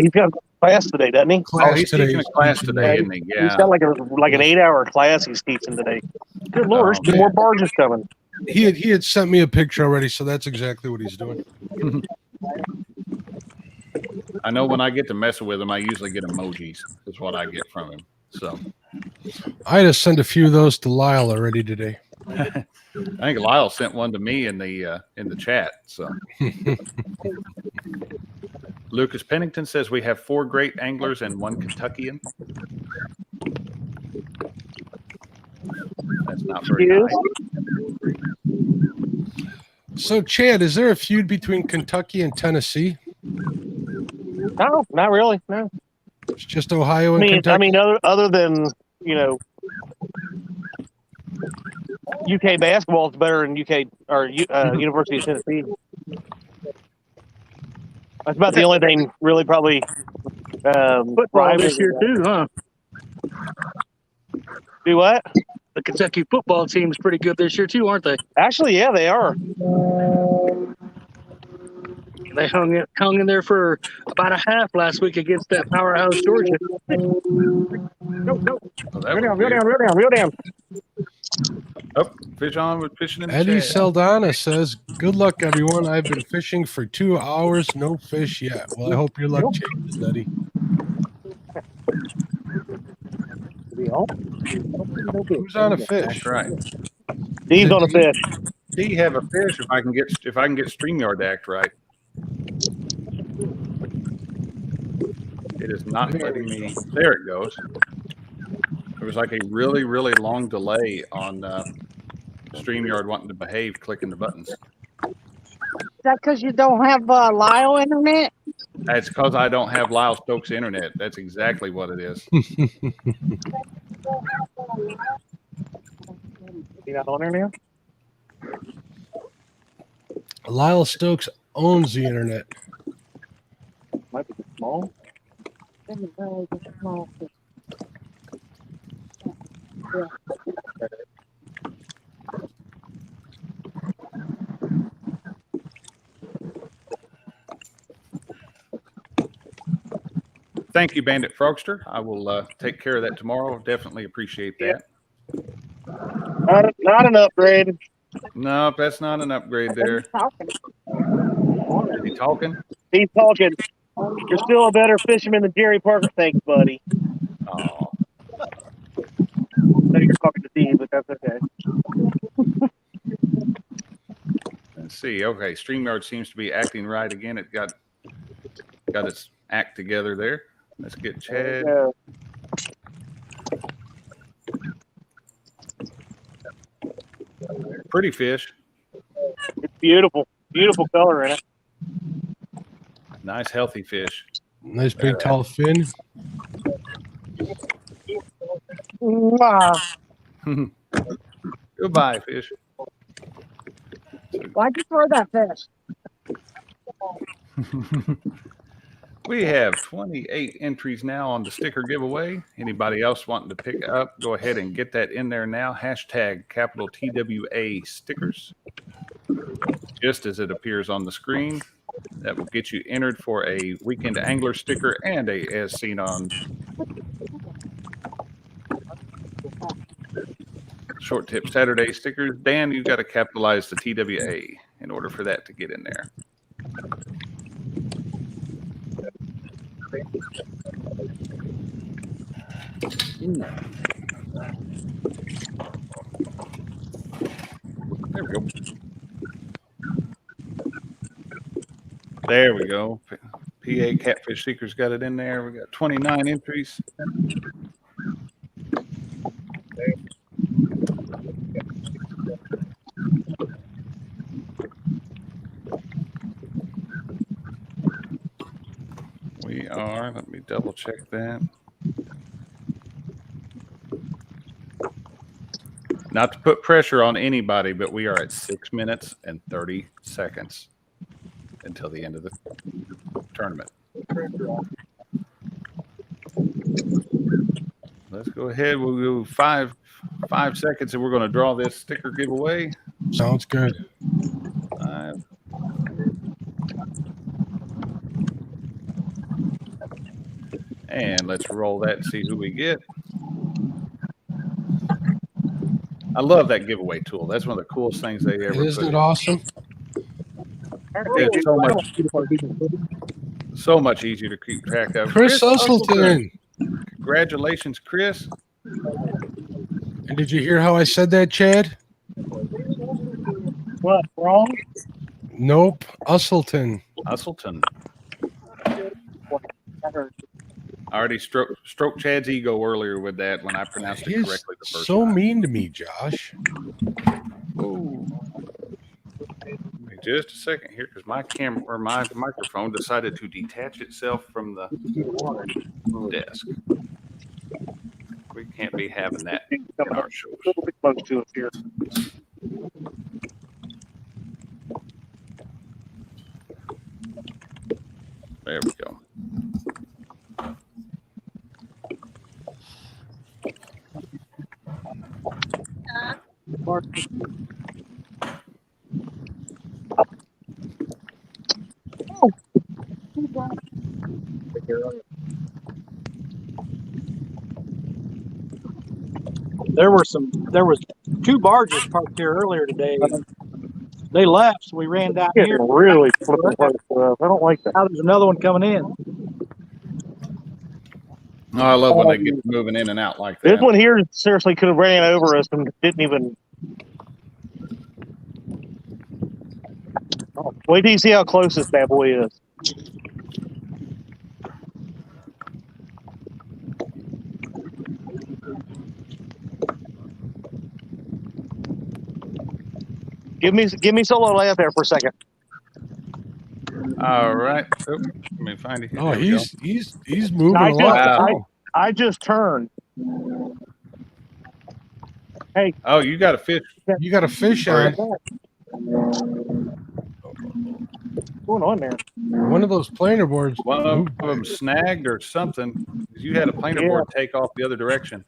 he's got class today, doesn't he?
Oh, he's teaching a class today, isn't he? Yeah.
He's got like an 8-hour class he's teaching today. Good Lord, there's 2 more barges coming.
He had sent me a picture already, so that's exactly what he's doing.
I know when I get to messing with him, I usually get emojis. Is what I get from him. So
I had to send a few of those to Lyle already today.
I think Lyle sent one to me in the chat. So Lucas Pennington says we have 4 great anglers and 1 Kentuckian. That's not very nice.
So, Chad, is there a feud between Kentucky and Tennessee?
No, not really. No.
It's just Ohio and Kentucky.
I mean, other than UK basketball is better than UK or University of Tennessee. That's about the only thing really probably.
Football this year too, huh?
Do what?
The Kentucky football team's pretty good this year too, aren't they?
Actually, yeah, they are.
They hung in there for about a half last week against that powerhouse Georgia.
Real down.
Oh, fish on with fishing in the
Eddie
chat.
Saldana says, "Good luck, everyone. I've been fishing for 2 hours, no fish yet." Well, I hope your luck changes, Eddie. Who's on a fish?
That's right.
He's on a fish.
Do you have a fish? If I can get StreamYard to act right. It is not letting me. There it goes. There was like a really, really long delay on StreamYard wanting to behave, clicking the buttons.
Is that because you don't have Lyle internet?
That's because I don't have Lyle Stokes internet. That's exactly what it is.
You not on there now?
Lyle Stokes owns the internet.
Might be small.
Thank you, Bandit Frogster. I will take care of that tomorrow. Definitely appreciate that.
Not an upgrade.
No, that's not an upgrade there. Is he talking?
He's talking. You're still a better fisherman than Jerry Parker. Thanks, buddy.
Oh.
I know you're talking to Steve, but that's okay.
Let's see. Okay, StreamYard seems to be acting right again. It got its act together there. Let's get Chad. Pretty fish.
It's beautiful. Beautiful color in it.
Nice, healthy fish.
Nice big tall fin.
Wow.
Goodbye, fish.
Why'd you throw that fish?
We have 28 entries now on the sticker giveaway. Anybody else wanting to pick up, go ahead and get that in there now. Hashtag capital TWA stickers. Just as it appears on the screen. That will get you entered for a Weekend Angler sticker and a As Seen on Short Tip Saturday stickers. Dan, you've got to capitalize the TWA in order for that to get in there. There we go. There we go. PA Catfish Seekers got it in there. We got 29 entries. We are, let me double check that. Not to put pressure on anybody, but we are at 6 minutes and 30 seconds until the end of the tournament. Let's go ahead. We'll go five seconds and we're going to draw this sticker giveaway.
Sounds good.
5. And let's roll that and see who we get. I love that giveaway tool. That's one of the coolest things they ever
Isn't
put
it
in.
awesome?
It's so much easier to keep track of.
Chris Usselton.
Congratulations, Chris.
And did you hear how I said that, Chad?
What, wrong?
Nope. Usselton.
Usselton.
I heard.
I already stroked Chad's ego earlier with that when I pronounced it
He's
correctly the first
so
time.
mean to me, Josh.
Ooh. Give me just a second here because my camera or my microphone decided to detach itself from the desk. We can't be having that in our shows.
A little bit close to us here.
There we go.
There was 2 barges parked here earlier today. They left, so we ran down
Getting
here.
really flipping close to us. I don't like that.
Now there's another one coming in.
Oh, I love when they get moving in and out like that.
This one here seriously could have ran over us and didn't even. Oh, wait till you see how close this bad boy is. Give me solo lay out there for a second.
All right. Oh, let me find it.
Oh,
There we
he's moving a lot.
I just turned. Hey.
Oh, you got a fish.
You got a fish on.
What's going on there?
One of those planer boards.
One of them snagged or something. You had a planer board take off the other direction.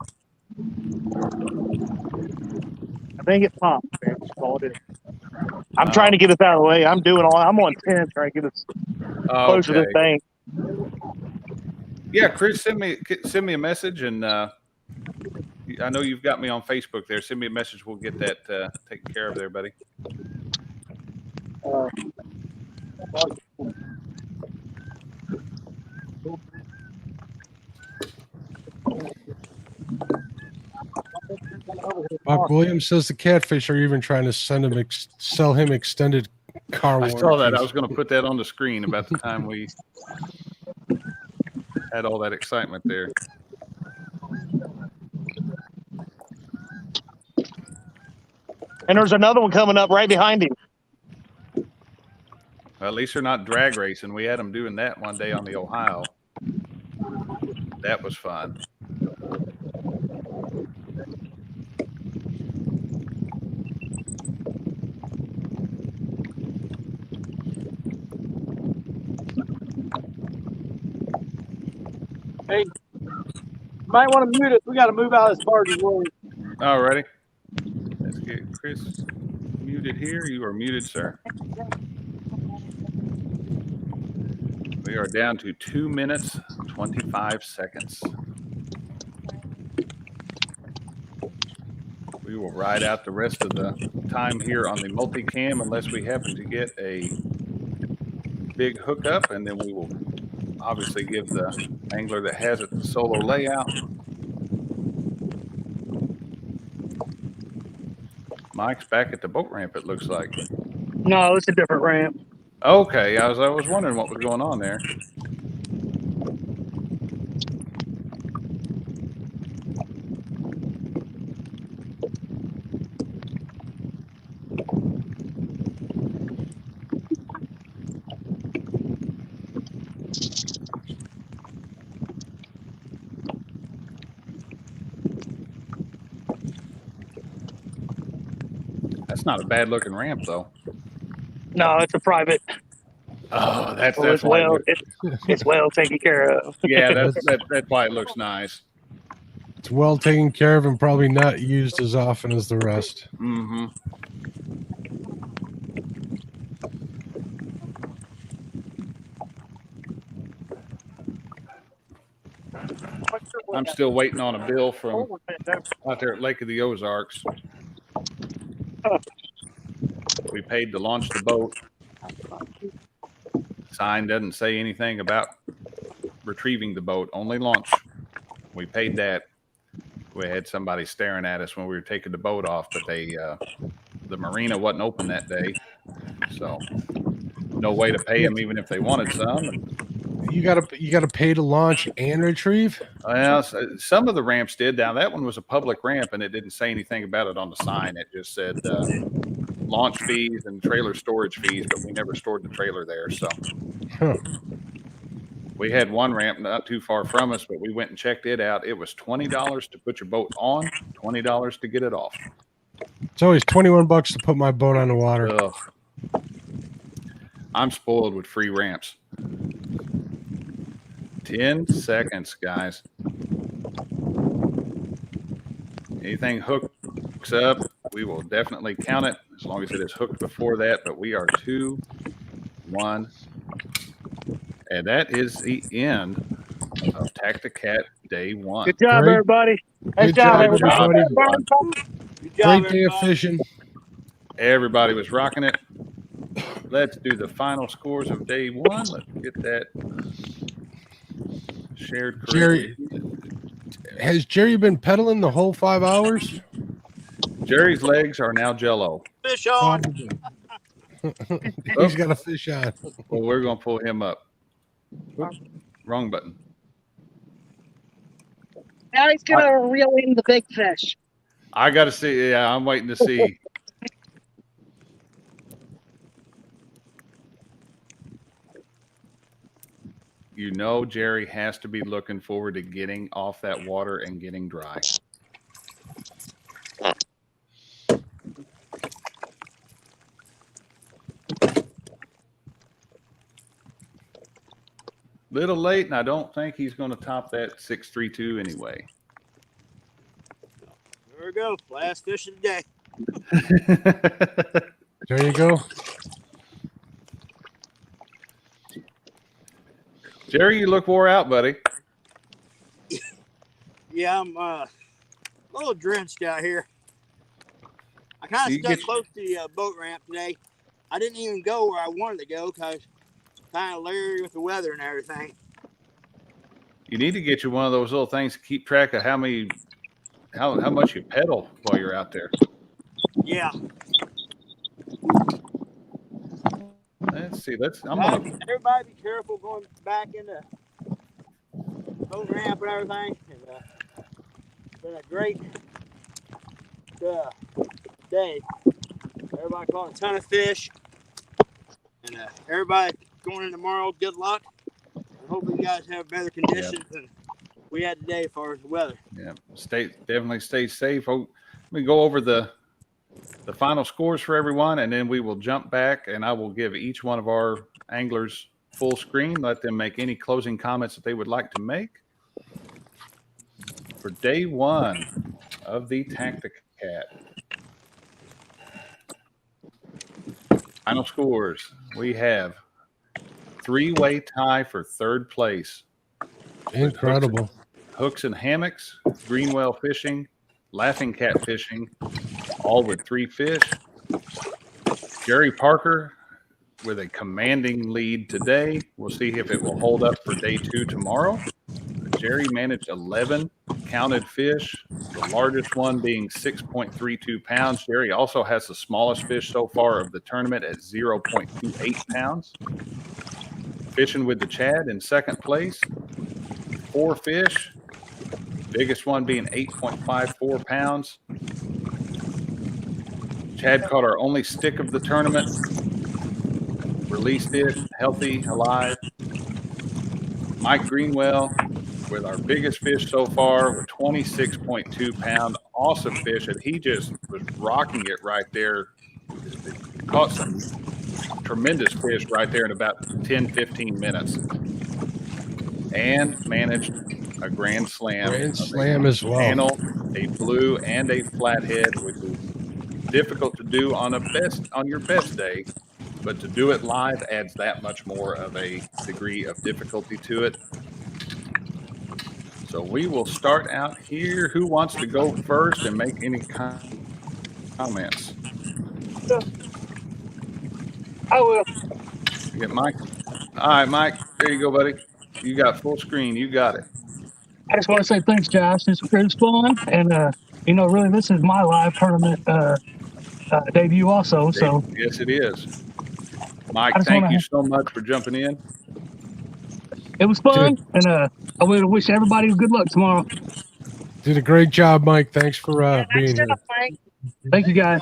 I think it popped. Man. Just call it in. I'm trying to get us out of the way. I'm on 10 trying to get us close to this thing.
Yeah, Chris, send me a message, and I know you've got me on Facebook there. Send me a message. We'll get that taken care of there, buddy.
Buck Williams says the Catfish are even trying to sell him extended car
I
warranties.
saw that. I was going to put that on the screen about the time we had all that excitement there.
And there's another one coming up right behind him.
Well, at least they're not drag racing. We had them doing that one day on the Ohio. That was fun.
Hey, you might want to mute it. We got to move out of this barge as well.
Alrighty. Let's get Chris muted here. You are muted, sir. We are down to 2 minutes, 25 seconds. We will ride out the rest of the time here on the multicam unless we happen to get a big hookup, and then we will obviously give the angler that has it the solo layout. Mike's back at the boat ramp, it looks like.
No, it's a different ramp.
Okay, I was wondering what was going on there. That's not a bad looking ramp, though.
No, it's a private.
Oh, that's
why
well,
it's well taken care of.
Yeah, that's why it looks nice.
It's well taken care of and probably not used as often as the rest.
Mm-hmm. I'm still waiting on a bill from out there at Lake of the Ozarks. We paid to launch the boat. Sign doesn't say anything about retrieving the boat, only launch. We paid that. We had somebody staring at us when we were taking the boat off, but the marina wasn't open that day, so no way to pay them even if they wanted some.
You gotta pay to launch and retrieve.
Well, some of the ramps did. Now that one was a public ramp, and it didn't say anything about it on the sign. It just said launch fees and trailer storage fees, but we never stored the trailer there. So we had one ramp not too far from us, but we went and checked it out. It was $20 to put your boat on, $20 to get it off.
It's always $21 to put my boat on the water.
Ugh. I'm spoiled with free ramps. 10 seconds, guys. Anything hooks up, we will definitely count it as long as it is hooked before that. But we are 2, 1. And that is the end of Tacti-Cat Day 1.
Good job, everybody.
Good job, everybody.
Good job,
Great day of fishing.
Everybody was rocking it. Let's do the final scores of Day 1. Let's get that shared correctly.
Has Jerry been pedaling the whole 5 hours?
Jerry's legs are now jello.
Fish on.
He's got a fish on.
Well, we're going to pull him up. Oops, wrong button.
Now he's gonna reel in the big fish.
I got to see. Yeah, I'm waiting to see. You know, Jerry has to be looking forward to getting off that water and getting dry. Little late, and I don't think he's going to top that 632 anyway.
There we go. Last fish of the day.
There you go.
Jerry, you look wore out, buddy.
Yeah, I'm a little drenched out here. I kind of stuck close to the boat ramp today. I didn't even go where I wanted to go because kind of leery with the weather and everything.
You need to get you one of those little things to keep track of how much you pedal while you're out there.
Yeah.
Let's see.
Everybody be careful going back in the boat ramp and everything. It's been a great day. Everybody caught a ton of fish. And everybody going in tomorrow, good luck. I hope you guys have better conditions than we had today as far as the weather.
Yeah, definitely stay safe. Let me go over the final scores for everyone, and then we will jump back, and I will give each one of our anglers full screen, let them make any closing comments that they would like to make. for day one of the Tacti-Cat. Final scores. We have three-way tie for third place.
Incredible.
Hooks and Hammocks, Greenwell Fishing, Laughing Cat Fishing, all with 3 fish. Jerry Parker with a commanding lead today. We'll see if it will hold up for day 2 tomorrow. Jerry managed 11 counted fish, the largest one being 6.32 pounds. Jerry also has the smallest fish so far of the tournament at 0.28 pounds. Fishing with the Chad in second place, 4 fish, biggest one being 8.54 pounds. Chad caught our only stick of the tournament, released it, healthy, alive. Mike Greenwell with our biggest fish so far with 26.2 pound, awesome fish, and he just was rocking it right there. Caught some tremendous fish right there in about 10-15 minutes, and managed a grand slam.
Grand slam as well.
Channel, a blue, and a flathead, which is difficult to do on your best day, but to do it live adds that much more of a degree of difficulty to it. So we will start out here. Who wants to go first and make any comments?
I will.
Get Mike. All right, Mike. There you go, buddy. You got full screen. You got it.
I just want to say thanks, Josh. It's fun, and really, this is my live tournament debut, also. So
yes, it is. Mike, thank you so much for jumping in.
It was fun, and I would wish everybody good luck tomorrow.
Did a great job, Mike. Thanks for being here.
Thank you, guys.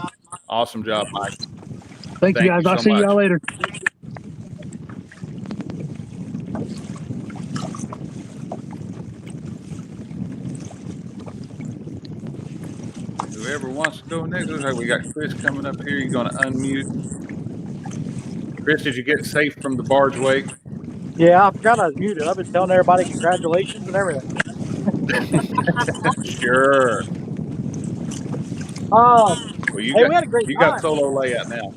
Awesome job, Mike.
Thank you, guys. I'll see y'all later.
Whoever wants to go next, looks like we got Chris coming up here. You're going to unmute. Chris, did you get safe from the barge wake?
Yeah, I forgot I was muted. I've been telling everybody congratulations and everything.
Sure.
Well,
we
had a great time.
You got solo layout now.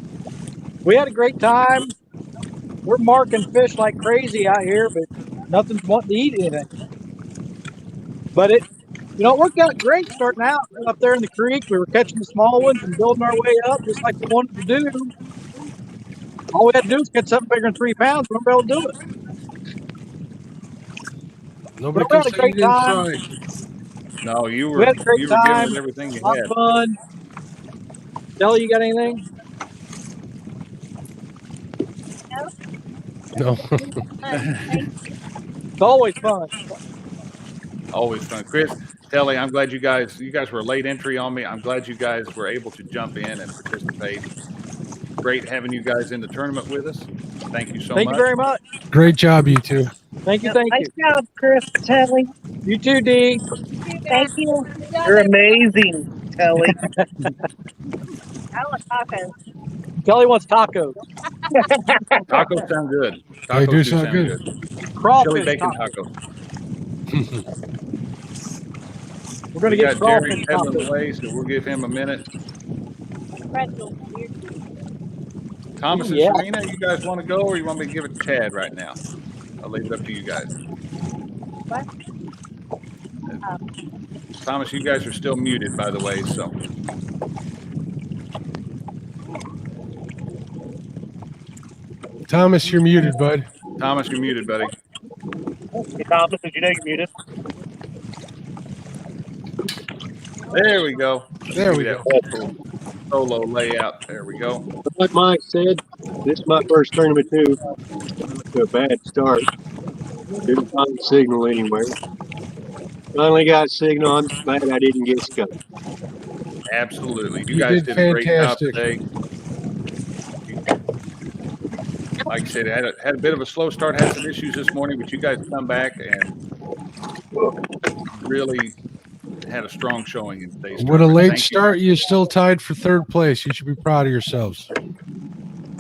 We had a great time. We're marking fish like crazy out here, but nothing's wanting to eat anything. But it worked out great starting out up there in the creek. We were catching the small ones and building our way up just like we wanted to do. All we had to do was catch something bigger than 3 pounds. We were able to do it.
Nobody
we had a
can say
great
you didn't
time.
try.
No, you
We
were
had a great
giving
time.
it everything you
A lot
had.
of fun. Kelly, you got anything?
No.
It's always fun.
Always fun. Chris, Telly, I'm glad you guys were a late entry on me. I'm glad you guys were able to jump in and participate. Great having you guys in the tournament with us. Thank you so much.
Thank you very much.
Great job, you two.
Thank you.
Nice job, Chris, Telly.
You too, Dee.
Thank you. You're amazing, Telly.
I want tacos.
Kelly wants tacos.
Tacos sound good. Tacos
They do sound good.
Crawfish
Chili bacon
tacos.
tacos.
We're going to
We
get
got Jerry
crawfish
pedaling
tacos.
away, so we'll give him a minute. Thomas and
Yeah.
Serena, you guys want to go, or you want me to give it to Chad right now? I'll leave it up to you guys.
What?
Thomas, you guys are still muted, by the way, so.
Thomas, you're muted, bud.
Thomas, you're muted, buddy.
Hey, Thomas, did you know you're muted?
There we go.
There we go.
Solo layout. There we go.
Like Mike said, this is my first tournament too. To a bad start. Didn't find signal anywhere. Finally got signal. I'm glad I didn't get stuck.
Absolutely. You
You
guys
did
did a great job
fantastic.
today. Like I said, had a bit of a slow start, had some issues this morning, but you guys come back and really had a strong showing in today's
With a
tournament.
late
Thank you.
start, you're still tied for third place. You should be proud of yourselves.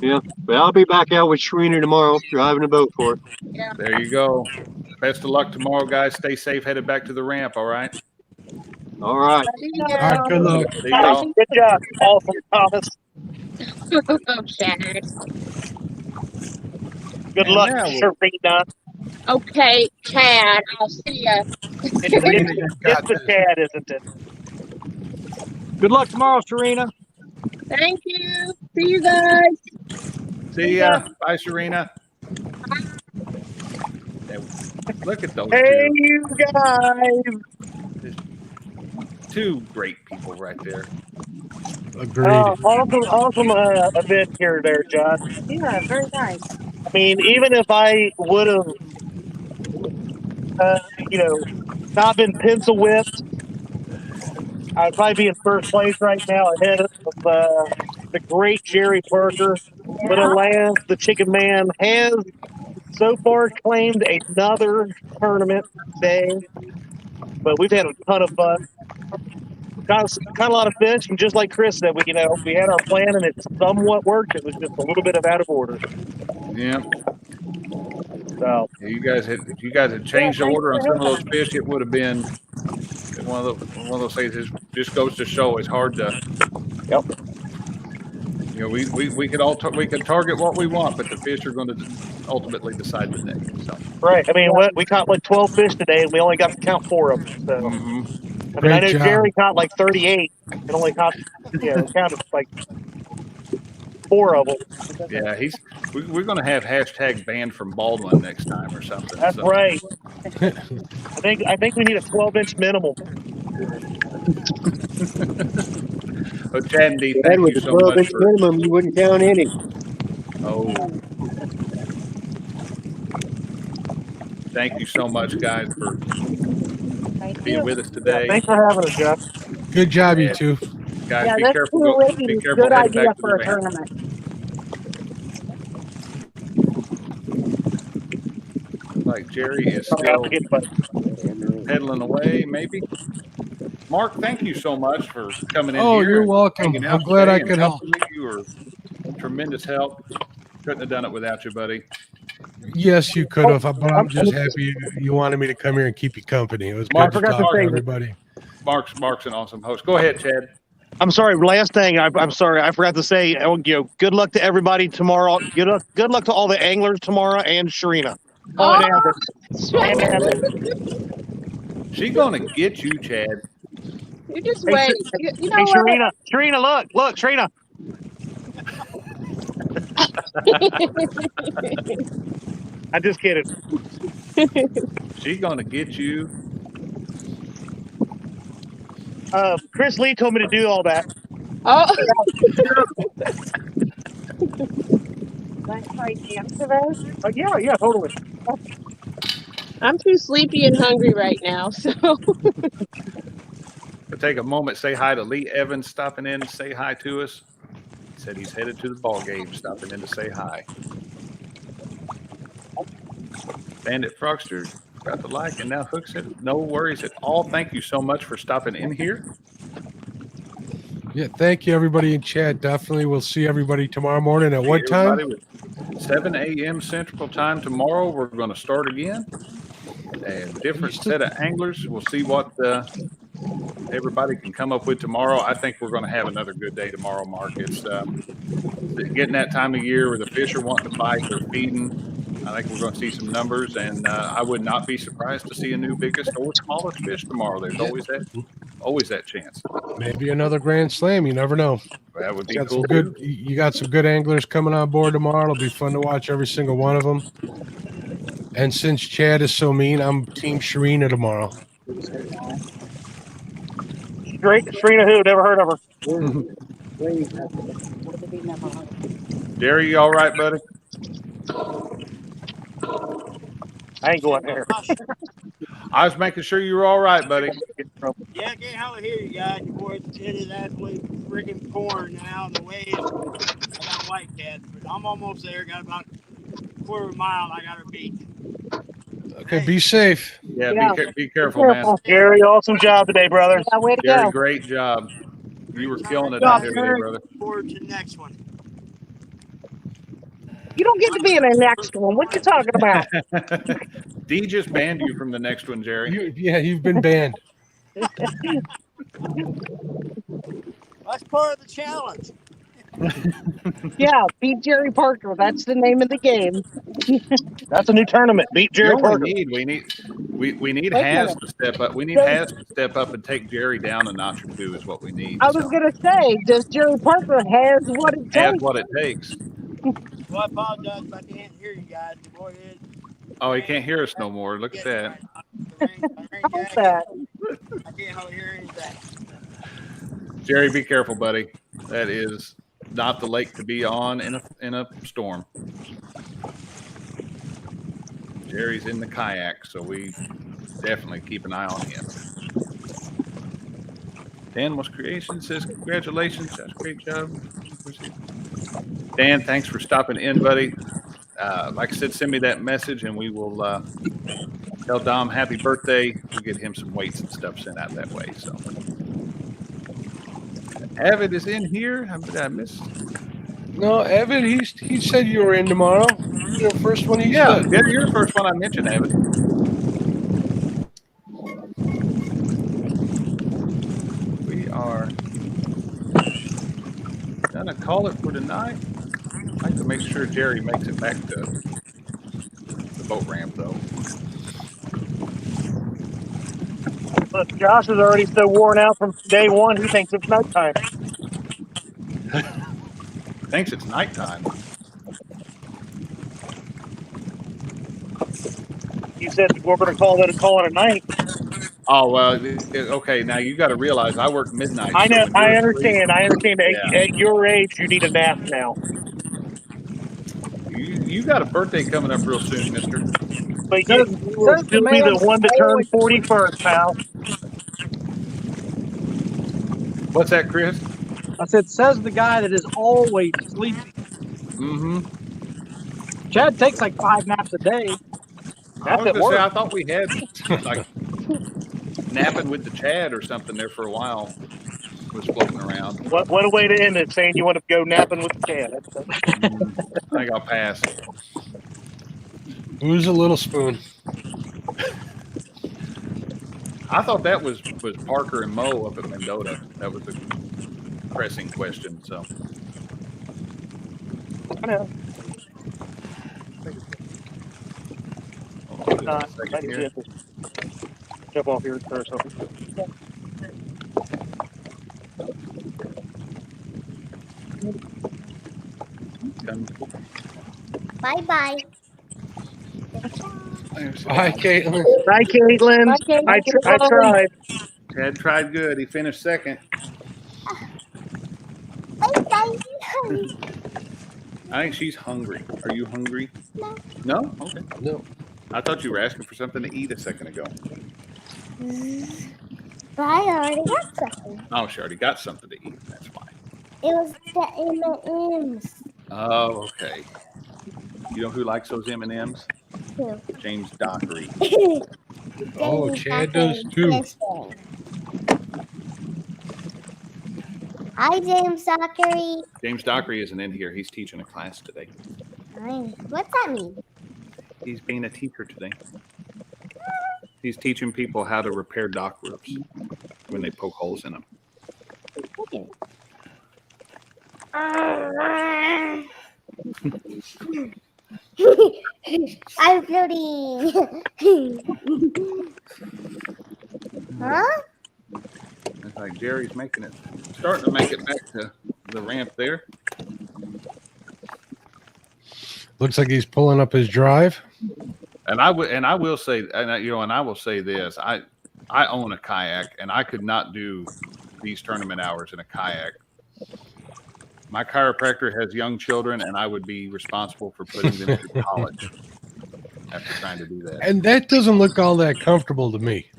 Yeah, but I'll be back out with Shreener tomorrow, driving a boat for it.
There you go. Best of luck tomorrow, guys. Stay safe. Headed back to the ramp. All right.
All right.
All right, good luck.
See y'all.
Good job. Awesome, Thomas.
Chad.
Good
And
luck,
now
Serena.
Okay, Chad. I'll see ya.
Serena and
It's
got
the
this.
Chad, isn't it?
Good luck tomorrow, Serena.
Thank you. See you guys.
See ya. Bye, Serena. And look at those
Hey,
two.
you guys.
Two great people right there.
Agreed.
Awesome event here there, John.
Yeah, very nice.
I mean, even if I would have, not been pencil whipped, I'd probably be in first place right now ahead of the great Jerry Parker. But alas, the Chicken Man has so far claimed another tournament day. But we've had a ton of fun. Caught a lot of fish, and just like Chris said, we had our plan and it somewhat worked. It was just a little bit of out of order.
Yeah.
So
If you guys had changed the order on some of those fish, it would have been one of those things. It just goes to show it's hard to.
Yep.
We could we could target what we want, but the fish are going to ultimately decide the day. So.
Right. I mean, we caught like 12 fish today, and we only got to count 4 of them. So.
Mm-hmm.
I mean, I know
Great job.
Jerry caught like 38 and only caught, counted like 4 of them.
Yeah, we're going to have hashtag banned from Baldwin next time or something.
That's right. I think we need a 12-inch minimum.
Oh, Chad and Dee,
That
thank
was
you
a
so much
12-inch minimum. You wouldn't count any.
Oh, thank you so much, guys, for being with us today.
Thanks for having us, Jeff.
Good job, you two.
Guys,
Yeah,
be
that's
careful.
cool.
Be careful
Good
heading
idea
back to
for
the
a
van.
tournament.
Like Jerry is still pedaling away, maybe. Mark, thank you so much for coming in
Oh,
here.
you're
and
welcome.
hanging out
I'm glad I
today and
could help.
helping me. You were tremendous help. Couldn't have done it without you, buddy.
Yes, you could have, but I'm just happy you wanted me to come here and keep you company. It was good to talk to everybody.
Mark's an awesome host. Go ahead, Chad.
I'm sorry. Last thing, I'm sorry. I forgot to say. Good luck to everybody tomorrow. Good luck to all the anglers tomorrow and Serena.
She's gonna get you, Chad.
You just wait. You know what?
Serena, look, Serena. I'm just kidding.
She's gonna get you.
Chris Lee told me to do all that.
Oh.
Yeah, totally.
I'm too sleepy and hungry right now, so.
We'll take a moment, say hi to Lee Evans stopping in to say hi to us. He said he's headed to the ball game, stopping in to say hi. Bandit Frogster got the like and now hooks it. No worries at all. Thank you so much for stopping in here.
Yeah, thank you, everybody in chat. Definitely, we'll see everybody tomorrow morning at what time?
7 a.m. Central Time tomorrow. We're going to start again. A different set of anglers. We'll see what everybody can come up with tomorrow. I think we're going to have another good day tomorrow, Mark. It's getting that time of year where the fish are wanting to bite, they're feeding. I think we're going to see some numbers, and I would not be surprised to see a new biggest or smallest fish tomorrow. There's always that chance.
Maybe another Grand Slam. You never know.
That would be
Got
cool.
You got some good anglers coming on board tomorrow. It'll be fun to watch every single one of them. And since Chad is so mean, I'm Team Serena tomorrow.
Great, Serena who? Never heard of her.
Jerry, you all right, buddy?
I ain't going there.
I was making sure you were all right, buddy.
Yeah, I can't hardly hear you guys. Your voice is absolute freaking corn now. The way I got white cats, but I'm almost there. Got about a quarter of a mile. I got to beat.
Okay, be safe.
Yeah. Be careful, man.
Gary, awesome job today, brother.
Yeah, way to
Gary,
go.
great job. You were killing it out there today, brother.
Forward to the next one.
You don't get to be in the next one. What you talking about?
D just banned you from the next one, Jerry.
You've been banned.
That's part of the challenge.
Yeah, beat Jerry Parker. That's the name of the game.
That's a new tournament. Beat
You
Jerry
only
Parker.
we need
Wait a
Has
minute.
to step up. We need Has to step up and take Jerry down a notch or two is what we need.
I was gonna say, does Jerry Parker has what it
Has
takes?
what it takes.
Well, I apologize if I can't hear you guys. Boy, it
Oh, he can't hear us no more. Look at that.
How's that?
I can't hardly hear anything.
Jerry, be careful, buddy. That is not the lake to be on in a storm. Jerry's in the kayak, so we definitely keep an eye on him. Dan Was Creation says, congratulations. That's a great job. Dan, thanks for stopping in, buddy. Like I said, send me that message and we will tell Dom happy birthday. We'll get him some weights and stuff sent out that way. So Avid is in here. How did I miss?
No, Evan, he said you were in tomorrow. You're the first one he said.
Yeah, you're the first one I mentioned, Avid. We are gonna call it for tonight. I like to make sure Jerry makes it back to the boat ramp, though.
Look, Josh is already so worn out from day one, he thinks it's nighttime.
Thinks it's nighttime.
You said we're going to call it a night.
Oh, well, okay. Now you got to realize I work midnight.
I know.
So when
I
you're
understand.
asleep-
I understand.
Yeah.
At your age, you need a nap now.
You got a birthday coming up real soon, mister.
But you will
Says the
still be the
man
one to turn
always
41st, pal.
What's that, Chris?
I said, says the guy that is always sleeping.
Mm-hmm.
Chad takes like 5 naps a day.
I was
at
going to say,
work.
I thought we had like napping with the Chad or something there for a while. Was floating around.
What a way to end it, saying you want to go napping with the Chad.
I think I'll pass.
Who's a little spoon?
I thought that was Parker and Mo up at Mendota. That was a pressing question. So
I know.
hold on a second here.
Jump off here or something.
Bye-bye.
Hi, Caitlin.
Hi, Caitlin.
Hi, Caitlin.
I tried.
Chad tried good. He finished second.
Bye-bye.
I think she's hungry. Are you hungry?
No.
No? Okay.
No.
I thought you were asking for something to eat a second ago.
But I already got something.
Oh, she already got something to eat. That's why.
It was the M&M's.
Oh, okay. You know who likes those M&Ms?
Who?
James Dockery.
Oh, Chad does too.
Hi, James Dockery.
James Dockery isn't in here. He's teaching a class today.
What's that mean?
He's being a teacher today. He's teaching people how to repair dock roofs when they poke holes in them.
I'm floating. Huh?
It's like Jerry's starting to make it back to the ramp there.
Looks like he's pulling up his drive.
And I will say this: I own a kayak, and I could not do these tournament hours in a kayak. My chiropractor has young children, and I would be responsible for putting them through college after trying to do that.
And that doesn't look all that comfortable to me.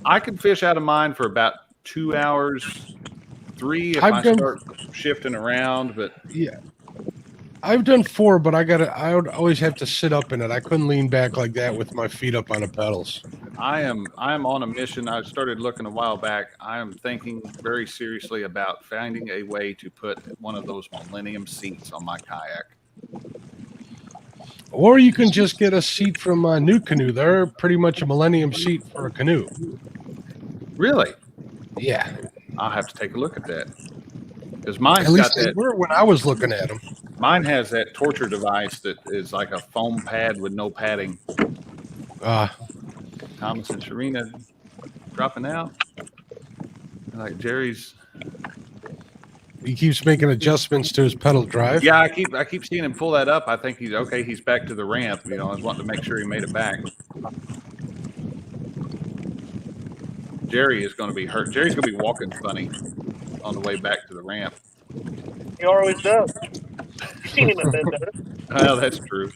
I could fish out of mine for about 2 hours, 3 if
I've
I
done-
start shifting around. But
Yeah. I've done 4, but I would always have to sit up in it. I couldn't lean back like that with my feet up on the pedals.
I am on a mission. I started looking a while back. I am thinking very seriously about finding a way to put one of those Millennium seats on my kayak.
Or you can just get a seat from New Canoe. They're pretty much a Millennium seat for a canoe.
Really?
Yeah.
I'll have to take a look at that. Because mine's
At least
got
they
that.
were when I was looking at them.
Mine has that torture device that is like a foam pad with no padding. Thomas and Sharina dropping out. Like Jerry's.
He keeps making adjustments to his pedal drive.
Yeah, I keep seeing him pull that up. I think he's okay. He's back to the ramp. You know, I was wanting to make sure he made it back. Jerry is going to be hurt. Jerry's going to be walking funny on the way back to the ramp.
He always does. You've seen him at that.
Well, that's true.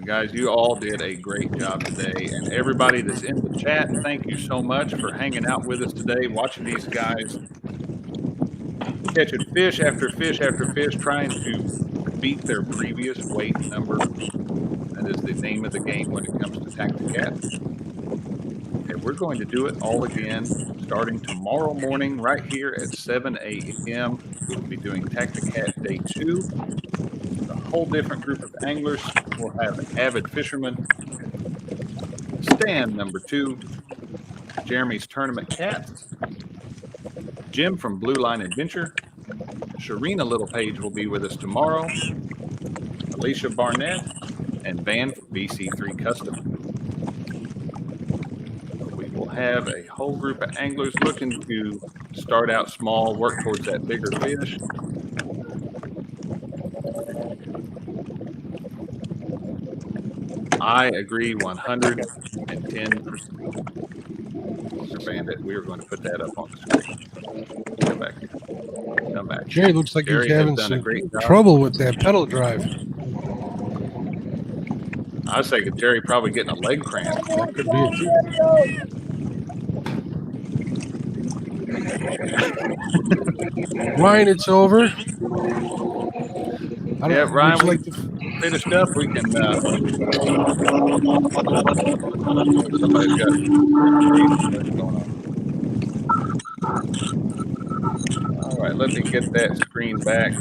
Guys, you all did a great job today. And everybody that's in the chat, thank you so much for hanging out with us today, watching these guys catching fish after fish after fish, trying to beat their previous weight number. That is the name of the game when it comes to Tacti-Cat. And we're going to do it all again starting tomorrow morning right here at 7 a.m. We'll be doing Tacti-Cat Day 2. A whole different group of anglers. We'll have avid fishermen. Stand number 2, Jeremy's Tournament Cats. Jim from Blue Line Adventure. Sharina Littlepage will be with us tomorrow. Alicia Barnett and Van from BC3 Custom. We will have a whole group of anglers looking to start out small, work towards that bigger fish. I agree 110%. Mr. Bandit, we are going to put that up on the screen. Come back here. Come back.
Jerry looks like
Jerry
he's having
has done a
some
great job.
trouble with that pedal drive.
I was thinking Jerry probably getting a leg cramp.
That could be it too. Ryan, it's over.
Yeah, Ryan, we finished up. We can. Somebody's got going on. All right, let me get that screen back.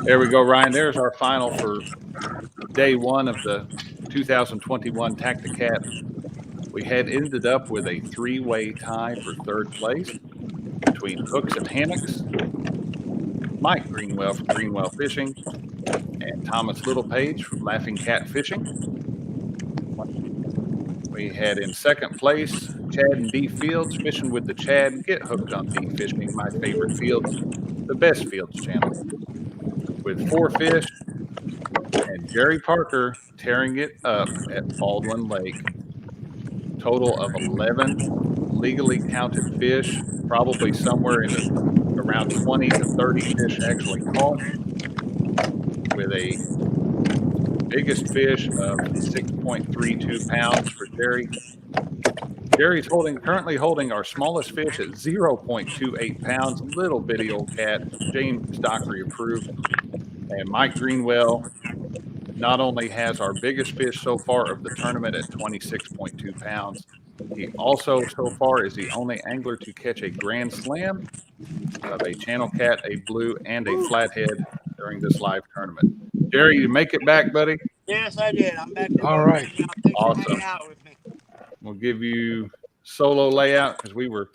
There we go, Ryan. There's our final for day 1 of the 2021 Tacti-Cat. We had ended up with a 3-way tie for 3rd place between Hooks and Hammocks, Mike Greenwell from Greenwell Fishing, and Thomas Littlepage from Laughing Cat Fishing. We had in 2nd place Chad and D Fields, fishing with the Chad. Get hooked on D Fishing, my favorite fields, the best fields channel, with 4 fish, and Jerry Parker tearing it up at Baldwin Lake. Total of 11 legally counted fish, probably somewhere in around 20 to 30 fish actually caught, with a biggest fish of 6.32 pounds for Jerry. Jerry's currently holding our smallest fish at 0.28 pounds, little bitty old cat, James Dockery approved. And Mike Greenwell not only has our biggest fish so far of the tournament at 26.2 pounds, he also so far is the only angler to catch a grand slam of a channel cat, a blue, and a flathead during this live tournament. Jerry, you make it back, buddy?
Yes, I did. I'm back.
All right.
Awesome. We'll give you solo layout because we were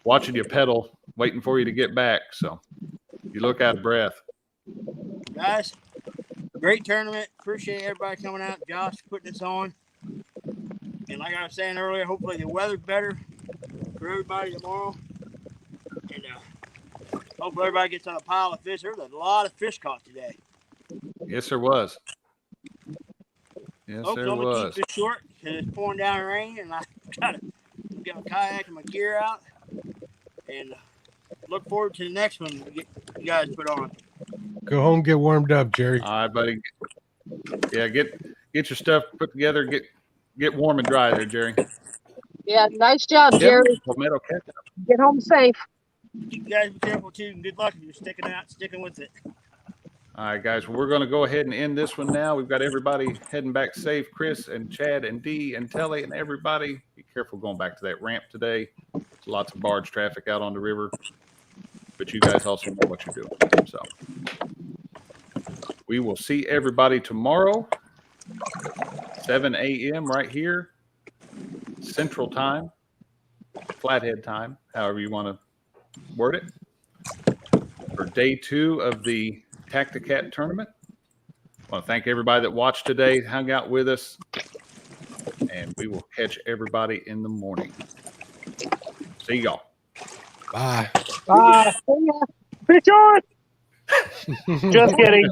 watching you pedal, waiting for you to get back. So you look out of breath.
Guys, great tournament. Appreciate everybody coming out. Josh putting this on. And like I was saying earlier, hopefully the weather's better for everybody tomorrow. And hopefully everybody gets on a pile of fish. There's a lot of fish caught today.
Yes, there was. Yes,
Folks,
there
I'm going to
was.
keep this short because it's pouring down rain. And I got to get my kayak and my gear out. And look forward to the next one you guys put on.
Go home, get warmed up, Jerry.
All right, buddy. Yeah, get your stuff put together. Get warm and dry there, Jerry.
Yeah, nice job, Jerry.
Palmetto cat.
Get home safe.
You guys be careful too, and good luck if you're sticking with it.
All right, guys. Well, we're going to go ahead and end this one now. We've got everybody heading back safe. Chris and Chad and Dee and Telly and everybody. Be careful going back to that ramp today. There's lots of barge traffic out on the river. but you guys also know what you're doing. So we will see everybody tomorrow, 7 a.m. right here, Central Time, Flathead Time, however you want to word it, for day 2 of the Tacti-Cat Tournament. I want to thank everybody that watched today, hung out with us, and we will catch everybody in the morning. See y'all.
Bye.
Bye. Fish on. Just kidding.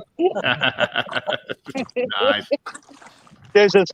Nice.
There's this